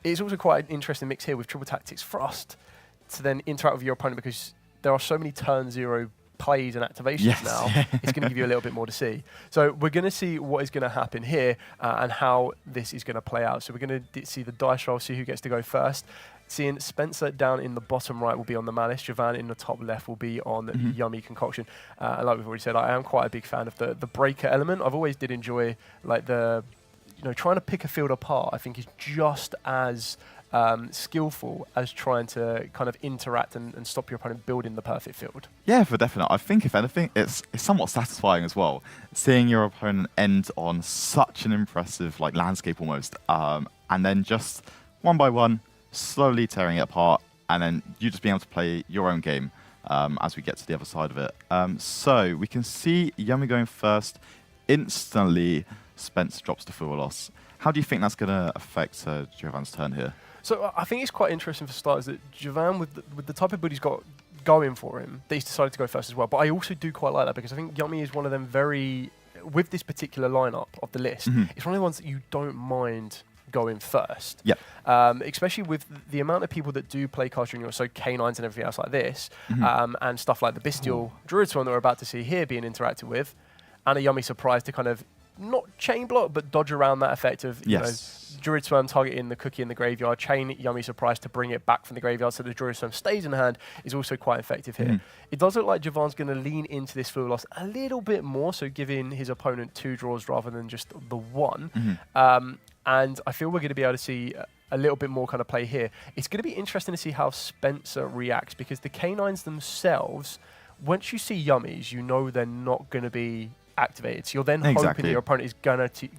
it's also quite an interesting mix here with Triple Tactics Thrust to then interact with your opponent, because there are so many turn 0 plays and activations now. It's going to give you a little bit more to see. So we're going to see what is going to happen here and how this is going to play out. So we're going to see the dice roll, see who gets to go first. Seeing Spencer down in the bottom right will be on the Malice. Javan in the top left will be on Yummy Concoction. And like we've already said, I am quite a big fan of the breaker element. I've always did enjoy like the, trying to pick a field apart. I think is just as skillful as trying to kind of interact and stop your opponent building the perfect field. Yeah, for definite. I think if anything, it's somewhat satisfying as well, seeing your opponent end on such an impressive like landscape almost, and then just one by one, slowly tearing it apart, and then you just being able to play your own game as we get to the other side of it. So we can see Yummy going first. Instantly, Spence drops to full loss. How do you think that's going to affect Javan's turn here? So I think it's quite interesting for starters that Javan, with the type of build he's got going for him, that he's decided to go first as well. But I also do quite like that, because I think Yummy is one of them with this particular lineup of the list, it's one of the ones that you don't mind going first. Yep. Especially with the amount of people that do play cards during so K9s and everything else like this, and stuff like the Bestial Druid Swarm that we're about to see here being interacted with, and a Yummy surprise to kind of not chain block, but dodge around that effect of, you know, Druid Swarm targeting the cookie in the graveyard, chain Yummy surprise to bring it back from the graveyard so the Druid Swarm stays in hand is also quite effective here. It does look like Javan's going to lean into this field loss a little bit more, so giving his opponent 2 draws rather than just the 1. And I feel we're going to be able to see a little bit more kind of play here. It's going to be interesting to see how Spencer reacts, because the K9s themselves, once you see Yummies, you know they're not going to be activated. So you're then hoping that your opponent is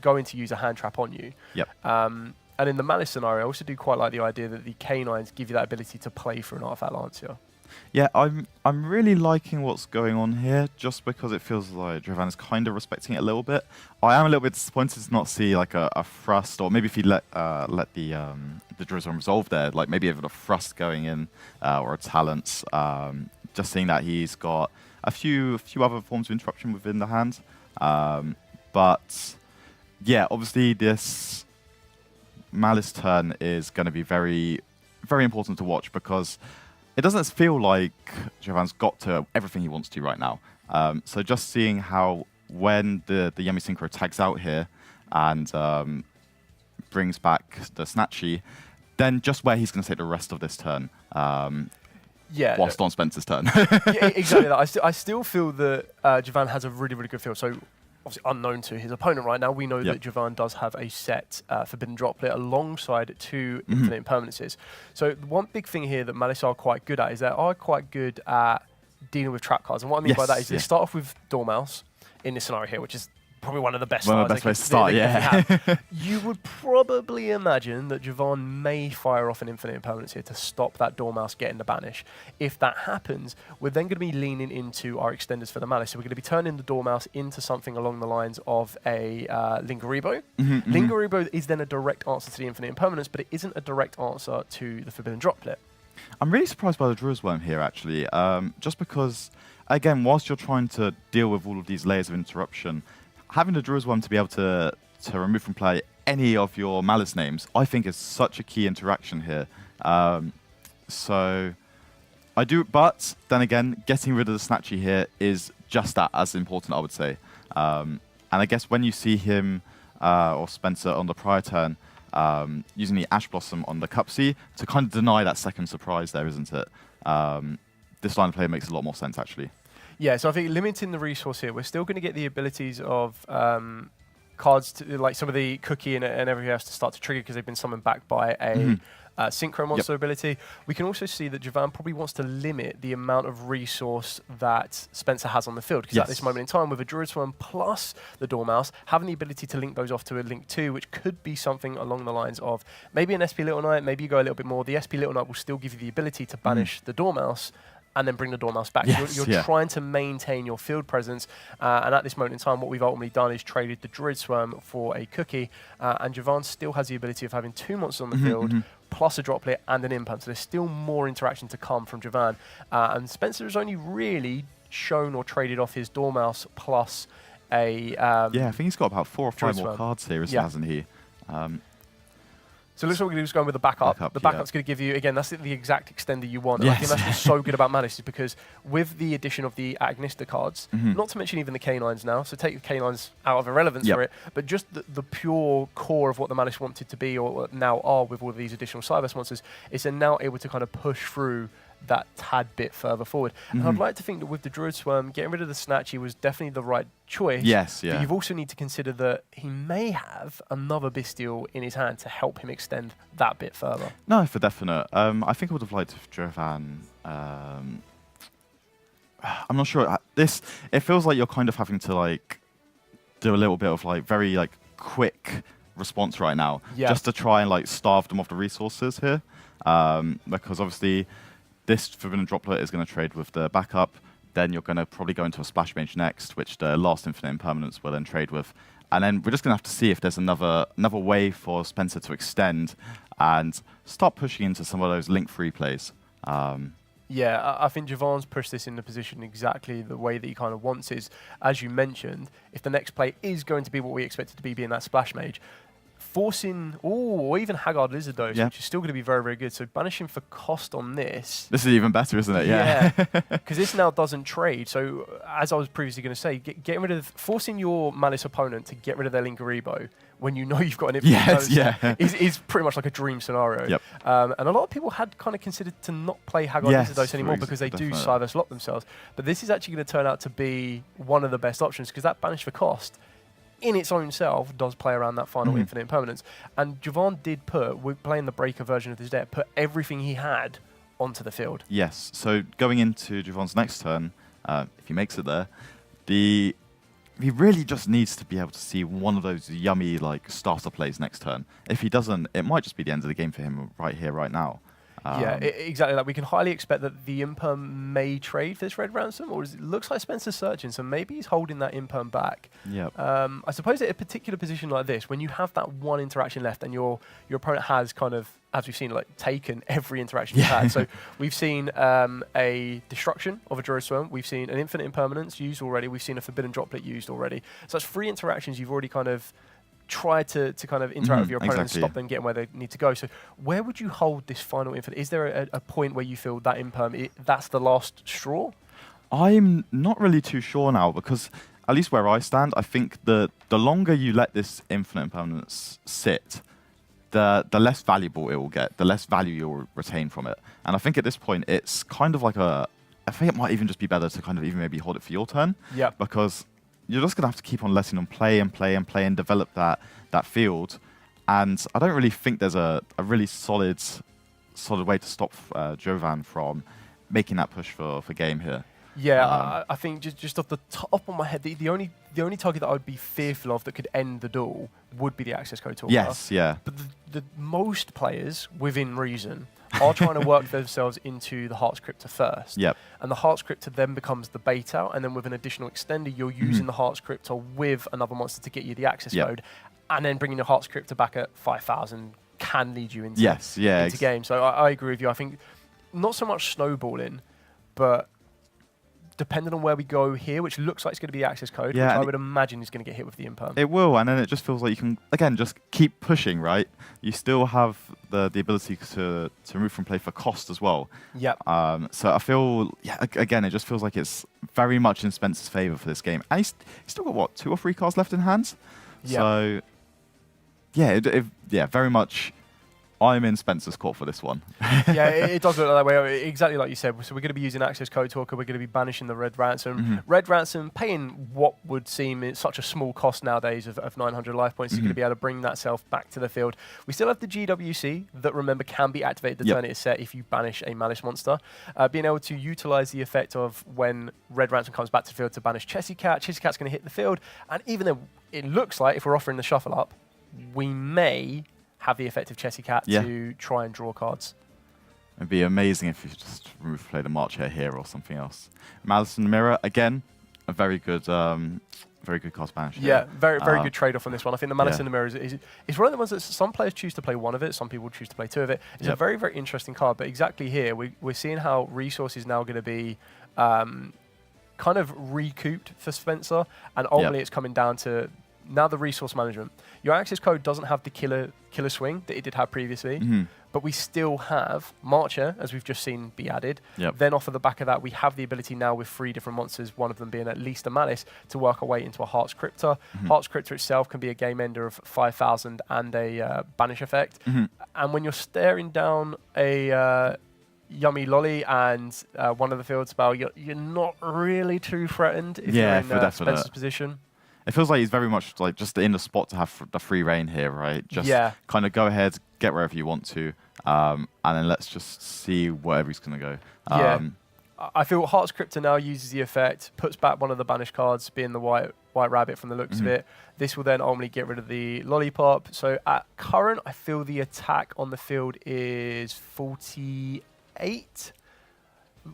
going to use a hand trap on you. And in the Malice scenario, I also do quite like the idea that the K9s give you that ability to play for an Artifact Lancier. Yeah, I'm really liking what's going on here, just because it feels like Javan is kind of respecting it a little bit. I am a little bit disappointed to not see like a thrust, or maybe if he let the Druid Swarm resolve there, like maybe even a thrust going in, or a talents. Just seeing that he's got a few other forms of interruption within the hand. But yeah, obviously this Malice turn is going to be very, very important to watch, because it doesn't feel like Javan's got to everything he wants to right now. So just seeing how when the Yummy Synchro tags out here and brings back the Snatchy, then just where he's going to take the rest of this turn. Whilst on Spencer's turn. Yeah, exactly that. I still feel that Javan has a really, really good feel. So obviously unknown to his opponent right now, we know that Javan does have a set Forbidden Droplet alongside 2 Infinite Impermanences. So one big thing here that Malice are quite good at is they are quite good at dealing with trap cards. And what I mean by that is they start off with Dormouse in this scenario here, which is probably one of the best ways to start, You would probably imagine that Javan may fire off an Infinite Impermanence here to stop that Dormouse getting the banish. If that happens, we're then going to be leaning into our extenders for the Malice. So we're going to be turning the Dormouse into something along the lines of a Lingaribo. Lingaribo is then a direct answer to the Infinite Impermanence, but it isn't a direct answer to the Forbidden Droplet. I'm really surprised by the Druid Swarm here, actually, just because, again, whilst you're trying to deal with all of these layers of interruption, having the Druid Swarm to be able to remove from play any of your Malice names, I think is such a key interaction here. So I do, but then again, getting rid of the Snatchy here is just that as important, I would say. And I guess when you see him or Spencer on the prior turn using the Ash Blossom on the Cupsea to kind of deny that second surprise there, isn't it? This line of play makes a lot more sense, actually. Yeah, so I think limiting the resource here, we're still going to get the abilities of cards, to, like some of the Cookie and everything else to start to trigger because they've been summoned back by a Synchro Monster ability. We can also see that Javan probably wants to limit the amount of resource that Spencer has on the field, because at this moment in time, with a Druid Swarm plus the Dormouse, having the ability to link those off to a Link 2, which could be something along the lines of maybe an SP Little Knight, maybe you go a little bit more. The SP Little Knight will still give you the ability to banish the Dormouse, and then bring the Dormouse back. You're trying to maintain your field presence, and at this moment in time, what we've ultimately done is traded the Druid Swarm for a Cookie, and Javan still has the ability of having 2 monsters on the field, plus a Droplet and an Imperm, so there's still more interaction to come from Javan. And Spencer has only really shown or traded off his Dormouse plus a... I think he's got about 4 or 5 more cards here, hasn't he? So it looks like we're just going with the backup. The backup's going to give you, again, that's the exact extender you want. And I think that's what's so good about Malice, is because with the addition of the Agnista cards, not to mention even the K9s now, so take the K9s out of irrelevance for it, but just the pure core of what the Malice wanted to be, or now are with all of these additional Cyberse monsters, is they're now able to kind of push through that tad bit further forward. And I'd like to think that with the Druid Swarm, getting rid of the Snatchy was definitely the right choice. Yes, yeah. But you've also need to consider that he may have another Bestial in his hand to help him extend that bit further. No, for definite. I think I would have liked if Jovan... I'm not sure. It feels like you're kind of having to like do a little bit of like very like quick response right now, just to try and like starve them of the resources here, because obviously this Forbidden Droplet is going to trade with the backup. Then you're going to probably go into a Splash Mage next, which the last Infinite Impermanence will then trade with. And then we're just going to have to see if there's another way for Spencer to extend and start pushing into some of those link-free plays. Yeah, I think Javan's pushed this in the position exactly the way that he kind of wants is, as you mentioned, if the next play is going to be what we expect it to be, being that Splash Mage, forcing, or even Haggard Lizard Dose, which is still going to be very, very good. So banishing for cost on this. This is even better, isn't it? Yeah. Because this now doesn't trade. So as I was previously going to say, getting rid of, forcing your Malice opponent to get rid of their Linkuribo when you know you've got an infinite dose is pretty much like a dream scenario. And a lot of people had kind of considered to not play Haggard Lizard Dose anymore because they do Cyberse lock themselves. But this is actually going to turn out to be one of the best options, because that banish for cost in its own self does play around that final infinite impermanence. And Javan did put, playing the Breaker version of his deck, put everything he had onto the field. Yes, so going into Javan's next turn, if he makes it there, he really just needs to be able to see one of those yummy like starter plays next turn. If he doesn't, it might just be the end of the game for him right here, right now. Exactly. Like, we can highly expect that the Imperm may trade for this red ransom, or it looks like Spencer's searching, so maybe he's holding that Imperm back. I suppose at a particular position like this, when you have that one interaction left and your opponent has kind of, as we've seen, like taken every interaction you've had. So we've seen a destruction of a Druid Swarm, we've seen an infinite impermanence used already, we've seen a Forbidden Droplet used already. So that's 3 interactions you've already kind of try to kind of interact with your opponent and stop them getting where they need to go. So where would you hold this final infinite? Is there a point where you feel that imperm, that's the last straw? I'm not really too sure now, because at least where I stand, I think the longer you let this infinite impermanence sit, the less valuable it will get, the less value you'll retain from it. And I think at this point, it's kind of like I think it might even just be better to kind of even maybe hold it for your turn. Because you're just going to have to keep on letting them play and play and play and develop that field. And I don't really think there's a really solid way to stop Jovan from making that push for game here. I think just off the top of my head, the only target that I would be fearful of that could end the duel would be the access code talker. But the most players, within reason, are trying to work themselves into the Heart Scriptor first. And the Heart Scriptor then becomes the bait out, and then with an additional extender, you're using the Heart Scriptor with another monster to get you the access code, and then bringing the Heart Scriptor back at 5,000 can lead you into, into game. So I agree with you. I think not so much snowballing, but depending on where we go here, which looks like it's going to be the access code, which I would imagine is going to get hit with the imperm. It will, and then it just feels like you can, again, just keep pushing, right? You still have the ability to move from play for cost as well. So I feel, again, it just feels like it's very much in Spencer's favour for this game. And he's still got, what, 2 or 3 cards left in hand? So, very much I'm in Spencer's court for this one. It does look that way. Exactly like you said. So we're going to be using Access Code Talker. We're going to be banishing the Red Ransom. Red Ransom, paying what would seem such a small cost nowadays of 900 life points, is going to be able to bring that self back to the field. We still have the GWC that, remember, can be activated the turn it is set if you banish a Malice monster. Being able to utilize the effect of when Red Ransom comes back to the field to banish Chessy Cat. Chessy Cat's going to hit the field. And even though it looks like, if we're offering the shuffle up, we may have the effect of Chessy Cat to try and draw cards. It'd be amazing if you just play the March Hare here or something else. Malice in the Mirror, again, a very good card banish. Very good trade-off on this one. I think the Malice in the Mirror is one of the ones that some players choose to play one of it, some people choose to play 2 of it. It's a very, very interesting card, but exactly here, we're seeing how resource is now going to be kind of recouped for Spencer, and ultimately it's coming down to Now the resource management. Your access code doesn't have the killer swing that it did have previously, but we still have Marcher, as we've just seen, be added. Then off of the back of that, we have the ability now with 3 different monsters, one of them being at least a Malice, to work our way into a Heart's Cryptor. Heart's Cryptor itself can be a game ender of 5,000 and a banish effect. And when you're staring down a Yummy Lolly and one of the field spell, you're not really too threatened if you're in Spencer's position. It feels like he's very much like just in the spot to have the free reign here, right? Just kind of go ahead, get wherever you want to, and then let's just see wherever he's going to go. I feel Heart's Cryptor now uses the effect, puts back one of the banished cards, being the white rabbit from the looks of it. This will then ultimately get rid of the lollipop. So at current, I feel the attack on the field is 48.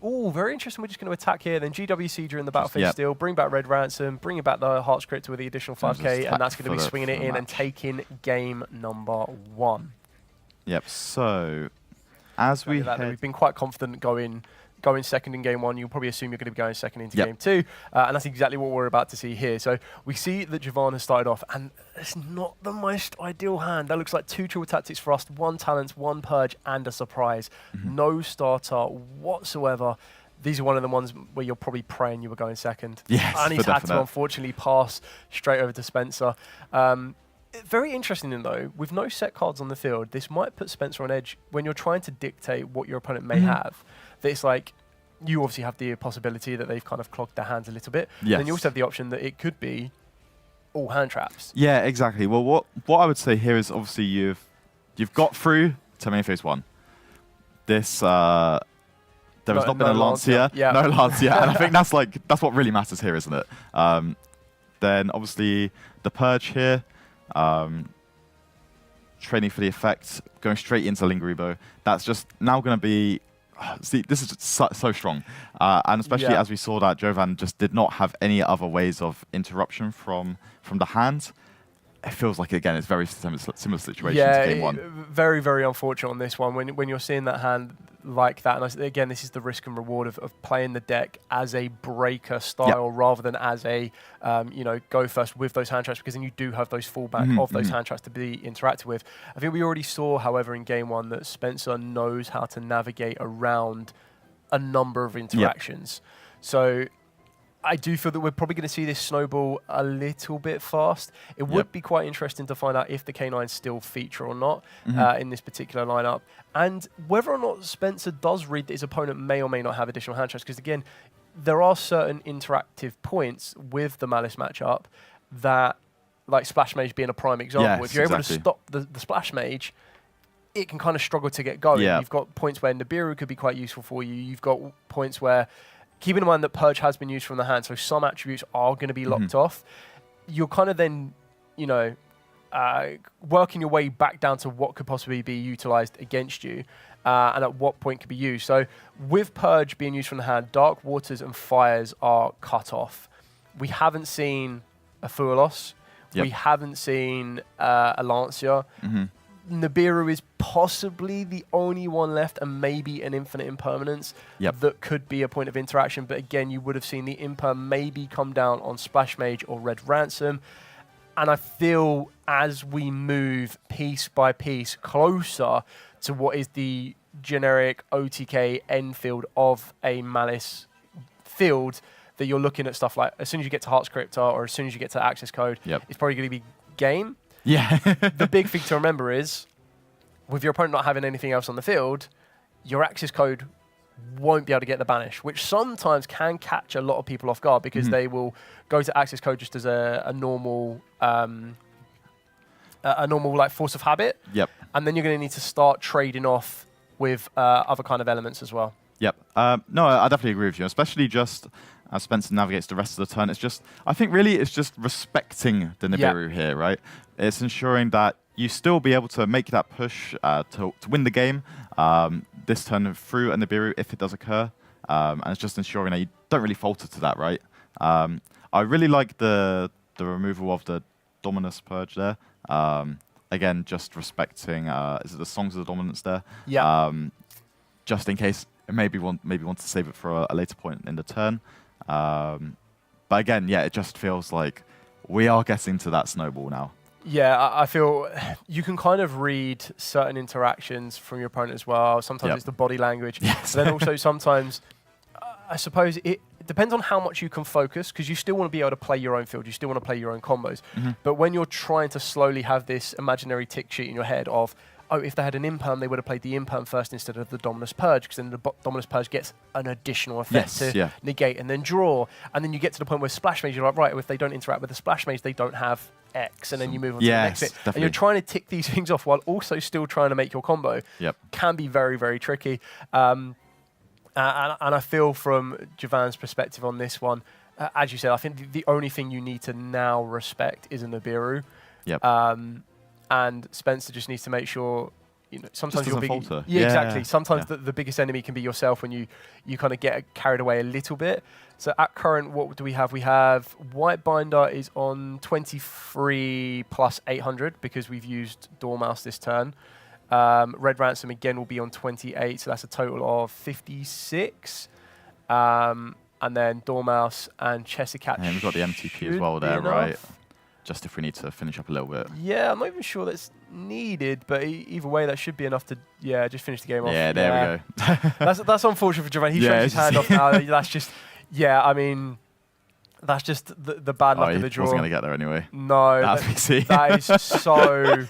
Oh, very interesting. We're just going to attack here. Then GWC during the battlefield still, bring back Red Ransom, bring back the Heart's Cryptor with the additional 5k, and that's going to be swinging it in and taking game number 1. So as we've been quite confident going second in game 1, you'll probably assume you're going to be going second into game 2. And that's exactly what we're about to see here. So we see that Javan has started off, and it's not the most ideal hand. That looks like 2 Triple Tactics Thrust, 1 Talents, 1 Purge, and a Surprise. No starter whatsoever. These are one of the ones where you're probably praying you were going second. And he's had to, unfortunately, pass straight over to Spencer. Very interesting, though, with no set cards on the field, this might put Spencer on edge when you're trying to dictate what your opponent may have. That it's like, you obviously have the possibility that they've kind of clogged their hands a little bit. Then you also have the option that it could be all hand traps. Yeah, exactly. Well, what I would say here is obviously you've got through to main phase 1. This there has not been a Lancia. No Lancia. And I think that's what really matters here, isn't it? Then obviously the Purge here. Training for the effects, going straight into Lingeribo. That's just now going to be... See, this is just so strong. And especially as we saw that Jovan just did not have any other ways of interruption from the hand. It feels like, again, it's very similar situation to game 1. Very, very unfortunate on this one. When you're seeing that hand like that, and again, this is the risk and reward of playing the deck as a breaker style rather than as a, go first with those hand traps, because then you do have those fallback of those hand traps to be interacted with. I think we already saw, however, in game 1 that Spencer knows how to navigate around a number of interactions. So I do feel that we're probably going to see this snowball a little bit fast. It would be quite interesting to find out if the K9s still feature or not in this particular lineup, and whether or not Spencer does read that his opponent may or may not have additional hand traps, because again, there are certain interactive points with the Malice matchup that, like Splash Mage being a prime example, if you're able to stop the Splash Mage, it can kind of struggle to get going. You've got points where Nibiru could be quite useful for you. You've got points where, keeping in mind that Purge has been used from the hand, so some attributes are going to be locked off. You're kind of then, working your way back down to what could possibly be utilized against you and at what point could be used. So with Purge being used from the hand, Dark Waters and Fires are cut off. We haven't seen a Fuelos. We haven't seen a Lancia. Nibiru is possibly the only one left, and maybe an Infinite Impermanence that could be a point of interaction. But again, you would have seen the Imper maybe come down on Splash Mage or Red Ransom. And I feel as we move piece by piece closer to what is the generic OTK end field of a Malice field, that you're looking at stuff like, as soon as you get to Heart's Cryptor or as soon as you get to Access Code, it's probably going to be game. The big thing to remember is, with your opponent not having anything else on the field, your Access Code won't be able to get the banish, which sometimes can catch a lot of people off guard, because they will go to Access Code just as a normal like force of habit. And then you're going to need to start trading off with other kind of elements as well. No, I definitely agree with you, especially just as Spencer navigates the rest of the turn. It's just, I think really it's just respecting the Nibiru here, right? It's ensuring that you still be able to make that push to win the game this turn through a Nibiru if it does occur. And it's just ensuring that you don't really falter to that, right? I really like the removal of the Dominus Purge there. Again, just respecting, is it the Songs of the Dominance there? Just in case it maybe want to save it for a later point in the turn. But again, it just feels like we are getting to that snowball now. Yeah, I feel you can kind of read certain interactions from your opponent as well. Sometimes it's the body language. Yes. But then also sometimes, I suppose it depends on how much you can focus, because you still want to be able to play your own field. You still want to play your own combos. But when you're trying to slowly have this imaginary tick sheet in your head of, oh, if they had an imperm, they would have played the imperm first instead of the Dominus Purge, because then the Dominus Purge gets an additional effect to negate and then draw. And then you get to the point where Splash Mage, you're like, right, if they don't interact with the Splash Mage, they don't have X, and then you move on to the next bit. Definitely. And you're trying to tick these things off while also still trying to make your combo. Can be very, very tricky. And I feel from Javan's perspective on this one, as you said, I think the only thing you need to now respect is a Nibiru. And Spencer just needs to make sure, you know, sometimes you're falter. Exactly. Sometimes the biggest enemy can be yourself when you kind of get carried away a little bit. So at current, what do we have? We have White Binder is on 23 plus 800 because we've used Dormouse this turn. Red Ransom again will be on 28, so that's a total of 56. And then Dormouse and Chessicat. And we've got the MTP as well there, right? Just if we need to finish up a little bit. Yeah, I'm not even sure that's needed, but either way, that should be enough to, just finish the game off. Yeah, there we go. That's unfortunate for Javan. He shows his hand off now. That's just, I mean, that's just the bad luck of the draw. He wasn't going to get there anyway. No, that is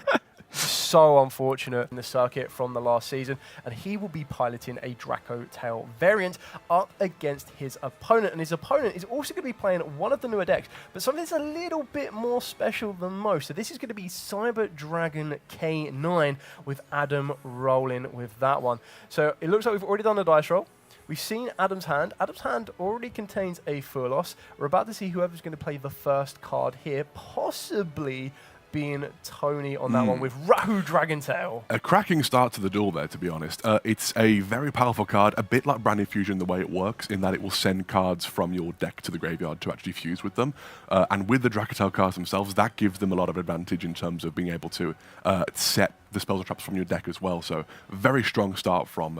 so unfortunate in the circuit from the last season, and he will be piloting a Draco Tail variant up against his opponent, and his opponent is also going to be playing one of the newer decks, but something that's a little bit more special than most. So this is going to be Cyber Dragon K9 with Adam rolling with that one. So it looks like we've already done a dice roll. We've seen Adam's hand. Adam's hand already contains a Furlos. We're about to see whoever's going to play the first card here, possibly being Tony on that one with Rahu Dragontail. A cracking start to the duel there, to be honest. It's a very powerful card, a bit like Brand New Fusion the way it works, in that it will send cards from your deck to the graveyard to actually fuse with them. And with the Dragontail cards themselves, that gives them a lot of advantage in terms of being able to set the spells and traps from your deck as well. So very strong start from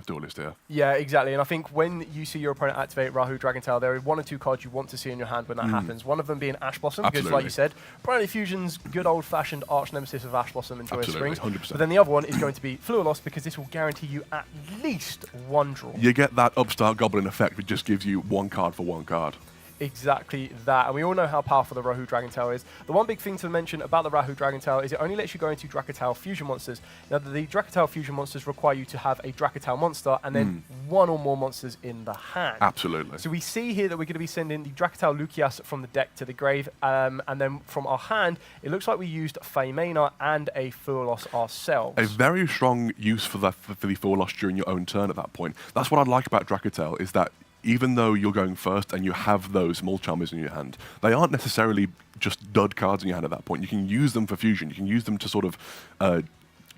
Duelist here. Yeah, exactly. And I think when you see your opponent activate Rahu Dragontail, there are one or two cards you want to see in your hand when that happens. One of them being Ash Blossom, because like you said, Brand New Fusion's good old-fashioned arch nemesis of Ash Blossom and Joyous Springs. 100%. But then the other one is going to be Fluolos, because this will guarantee you at least one draw. You get that upstart goblin effect, which just gives you one card for one card. Exactly that, and we all know how powerful the Rahu Dragontail is. The one big thing to mention about the Rahu Dragontail is it only lets you go into Dracotail fusion monsters. Now, the Dracotail fusion monsters require you to have a Dracotail monster and then one or more monsters in the hand. Absolutely. So we see here that we're going to be sending the Dracotail Lucias from the deck to the grave, and then from our hand, it looks like we used Feymena and a Furlos ourselves. A very strong use for the Furlos during your own turn at that point. That's what I like about Dracotail, is that even though you're going first and you have those Mulcharmers in your hand, they aren't necessarily just dud cards in your hand at that point. You can use them for fusion. You can use them to sort of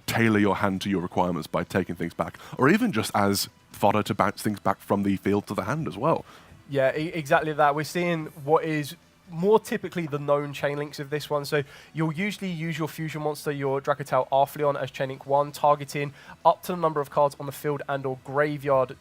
tailor your hand to your requirements by taking things back, or even just as fodder to bounce things back from the field to the hand as well. Yeah, exactly that. We're seeing what is more typically the known chain links of this one. So you'll usually use your fusion monster, your Dracotail Arfleon, as chain link 1, targeting up to the number of cards on the field and or graveyard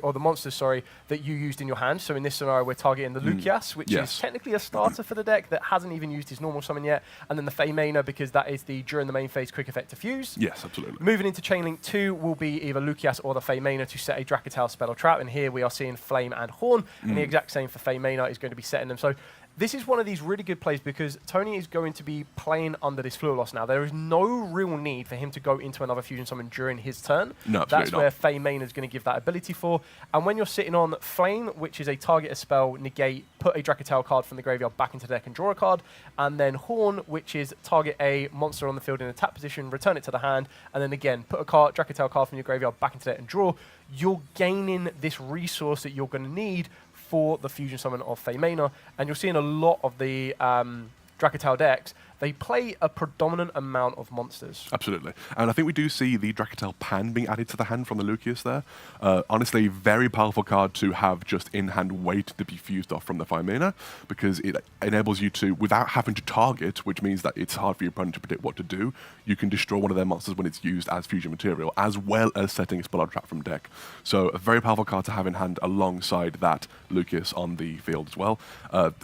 or the monsters, sorry, that you used in your hand. So in this scenario, we're targeting the Lucias, which is technically a starter for the deck that hasn't even used his normal summon yet, and then the Feymena, because that is the during the main phase quick effect to fuse. Yes, absolutely. Moving into chain link 2 will be either Lucias or the Feymena to set a Dracotail spell or trap, and here we are seeing Flame and Horn, and the exact same for Feymena is going to be setting them. So this is one of these really good plays because Tony is going to be playing under this Fluolos now. There is no real need for him to go into another fusion summon during his turn. No, that's where Feymena is going to give that ability for. And when you're sitting on Flame, which is a target a spell, negate, put a Dracotail card from the graveyard back into the deck and draw a card. And then Horn, which is target a monster on the field in attack position, return it to the hand. And then again, put a Dracotail card from your graveyard back into the deck and draw. You're gaining this resource that you're going to need for the fusion summon of Feymena, and you're seeing a lot of the Dracotail decks they play a predominant amount of monsters. Absolutely. And I think we do see the Dracatel Pan being added to the hand from the Lucius there. Honestly, very powerful card to have just in-hand wait to be fused off from the 5 mana, because it enables you to, without having to target, which means that it's hard for your opponent to predict what to do, you can destroy one of their monsters when it's used as fusion material, as well as setting a spell trap from deck. So a very powerful card to have in hand alongside that Lucius on the field as well.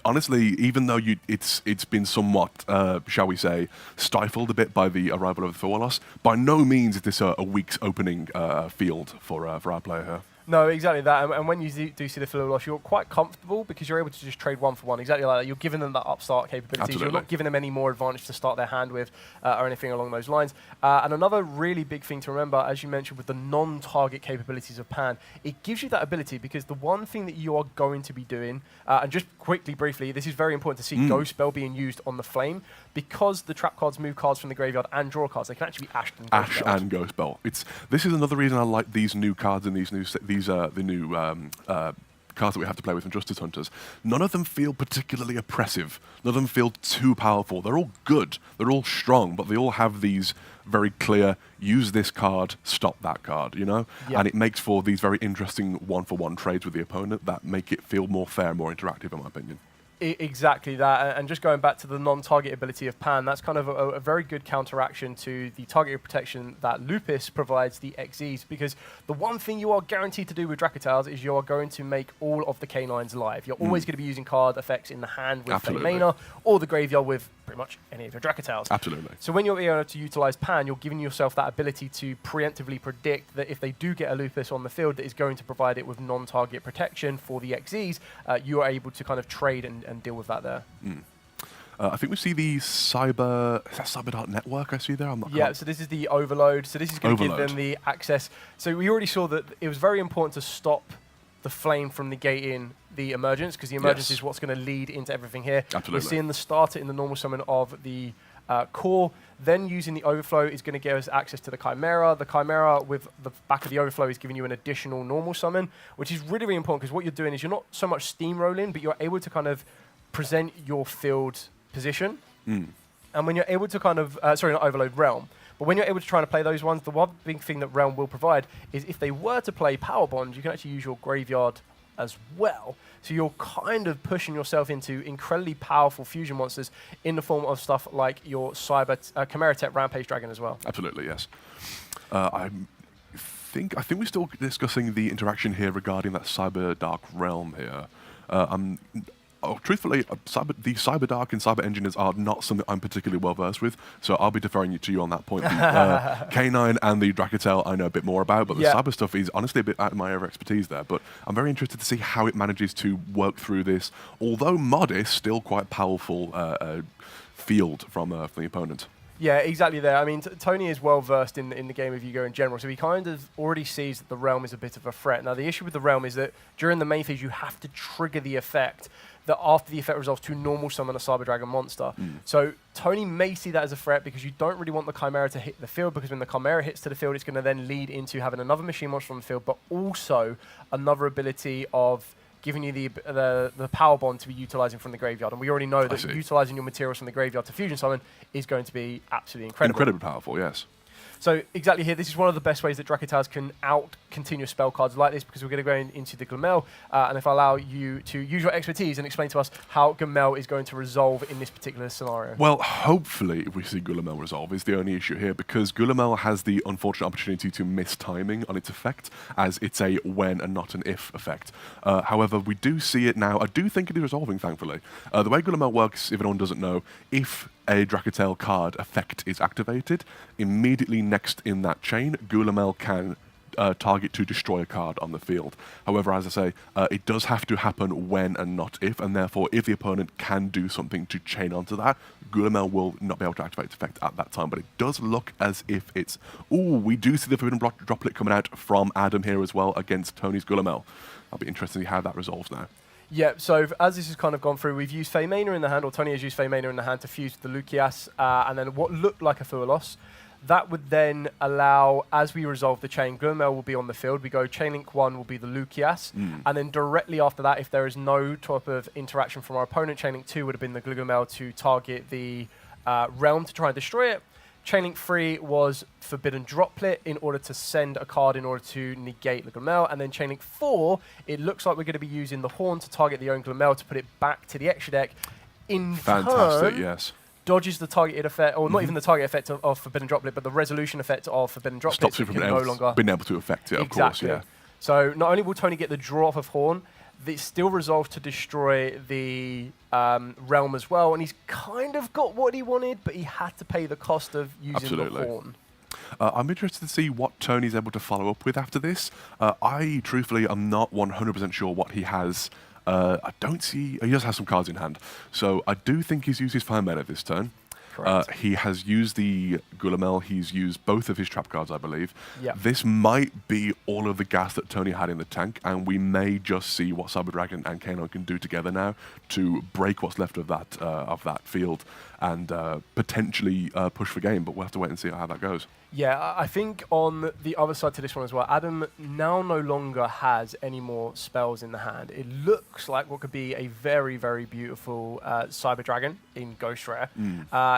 Honestly, even though it's been somewhat, shall we say, stifled a bit by the arrival of the Thorlos, by no means is this a week's opening field for our player here. No, exactly that. And when you do see the fill loss, you're quite comfortable because you're able to just trade 1 for 1. Exactly like that. You're giving them that upstart capabilities. Absolutely. You're not giving them any more advantage to start their hand with or anything along those lines. And another really big thing to remember, as you mentioned, with the non-target capabilities of Pan, it gives you that ability, because the one thing that you are going to be doing, and just quickly, briefly, this is very important to see Ghost Spell being used on the Flame, because the trap cards move cards from the graveyard and draw cards. They can actually be ashed and Ghost Ash Spelled. and Ghost Spell. This is another reason I like these new cards and the new cards that we have to play with from Justice Hunters. None of them feel particularly oppressive. None of them feel too powerful. They're all good. They're all strong, but they all have these very clear, use this card, stop that card, you know? Yeah. And it makes for these very interesting one-for-one trades with the opponent that make it feel more fair, more interactive, in my opinion. Exactly that, and just going back to the non-target ability of Pan, that's kind of a very good counteraction to the targeted protection that Lupus provides the XEs, because the one thing you are guaranteed to do with Dracotales is you are going to make all of the canines live. You're always going to be using card effects in the hand with Absolutely. Mana, or the graveyard with pretty much any of your Dracotales. Absolutely. So when you're able to utilize Pan, you're giving yourself that ability to preemptively predict that if they do get a Lupus on the field that is going to provide it with non-target protection for the XEs, you are able to kind of trade and deal with that there. I think we see the Cyber... Is that Cyber Network I see there? I'm not... Yeah, so this is the Overload. So this is going to give Overload. them the access. So we already saw that it was very important to stop the Flame from negating the Emergence, because the Emergence Yes. is what's going to lead into everything here. Absolutely. We're seeing the starter in the normal summon of the core, then using the Overflow is going to give us access to the Chimera. The Chimera with the back of the Overflow is giving you an additional normal summon, which is really, really important, because what you're doing is you're not so much steamrolling, but you're able to kind of present your field position. And when you're able to kind of, sorry, not Overload, Realm. But when you're able to try and play those ones, the one big thing that Realm will provide is if they were to play Power Bond, you can actually use your graveyard as well. So you're kind of pushing yourself into incredibly powerful fusion monsters in the form of stuff like your Chimera Tech Rampage Dragon as well. Absolutely, yes. I think we're still discussing the interaction here regarding that Cyber Dark Realm here. Truthfully, the Cyber Dark and Cyber Engineers are not something I'm particularly well versed with, so I'll be deferring to you on that point. The K9 and the Dracatel I know a bit more about, but the Cyber stuff is honestly a bit out of my area of expertise there. But I'm very interested to see how it manages to work through this, although modest, still quite powerful field from the opponent. Yeah, exactly there. I mean, Tony is well versed in the game of Yu-Gi-Oh! In general, so he kind of already sees that the Realm is a bit of a threat. Now, the issue with the Realm is that during the main phase, you have to trigger the effect, that after the effect resolves to normal summon a Cyber Dragon monster. So Tony may see that as a threat, because you don't really want the Chimera to hit the field, because when the Chimera hits to the field, it's going to then lead into having another machine monster on the field, but also another ability of giving you the power bond to be utilizing from the graveyard. And we already know that utilizing your materials from the graveyard to fusion summon is going to be absolutely incredible. Incredibly powerful, yes. So exactly here, this is one of the best ways that Dracotales can out continuous spell cards like this, because we're going to go into the Glamel, and if I allow you to use your expertise and explain to us how Glamel is going to resolve in this particular scenario. Well, hopefully we see Gulamel resolve is the only issue here, because Gulamel has the unfortunate opportunity to miss timing on its effect, as it's a when and not an if effect. However, we do see it now. I do think it is resolving, thankfully. The way Gulamel works, if anyone doesn't know, if a Dracatel card effect is activated, immediately next in that chain, Gulamel can target to destroy a card on the field. However, as I say, it does have to happen when and not if, and therefore if the opponent can do something to chain onto that, Gulamel will not be able to activate its effect at that time. But it does look as if it's... Ooh, we do see the Forbidden Droplet coming out from Adam here as well against Tony's Gulamel. I'll be interested to see how that resolves now. Yeah, so as this has kind of gone through, we've used Fey Mana in the hand, or Tony has used Fey Mana in the hand to fuse the Lucius, and then what looked like a Thorlos. That would then allow, as we resolve the chain, Glamel will be on the field. We go Chain Link 1 will be the Lucius, and then directly after that, if there is no type of interaction from our opponent, Chain Link 2 would have been the Glamel to target the Realm to try and destroy it. Chainlink 3 was Forbidden Droplet in order to send a card in order to negate the Glamel. And then Chainlink 4, it looks like we're going to be using the Horn to target the own Glamel to put it back to the extra deck. In Fantastic, turn, yes. dodges the targeted effect, or not even the target effect of Forbidden Droplet, but the resolution effect of Forbidden Droplet. Stops you from no longer being able to affect it, of course, yeah. So not only will Tony get the draw off of Horn, it still resolves to destroy the Realm as well, and he's kind of got what he wanted, but he had to pay the cost of using the Horn. I'm interested to see what Tony's able to follow up with after this. I, truthfully, am not 100% sure what he has. I don't see... He does have some cards in hand. So I do think he's used his Fire Mana this turn. He has used the Gulamel. He's used both of his trap cards, I believe. Yep. This might be all of the gas that Tony had in the tank, and we may just see what Cyber Dragon and K9 can do together now to break what's left of that field and potentially push for game. But we'll have to wait and see how that goes. Yeah, I think on the other side to this one as well, Adam now no longer has any more spells in the hand. It looks like what could be a very, very beautiful Cyber Dragon in Ghost Rare.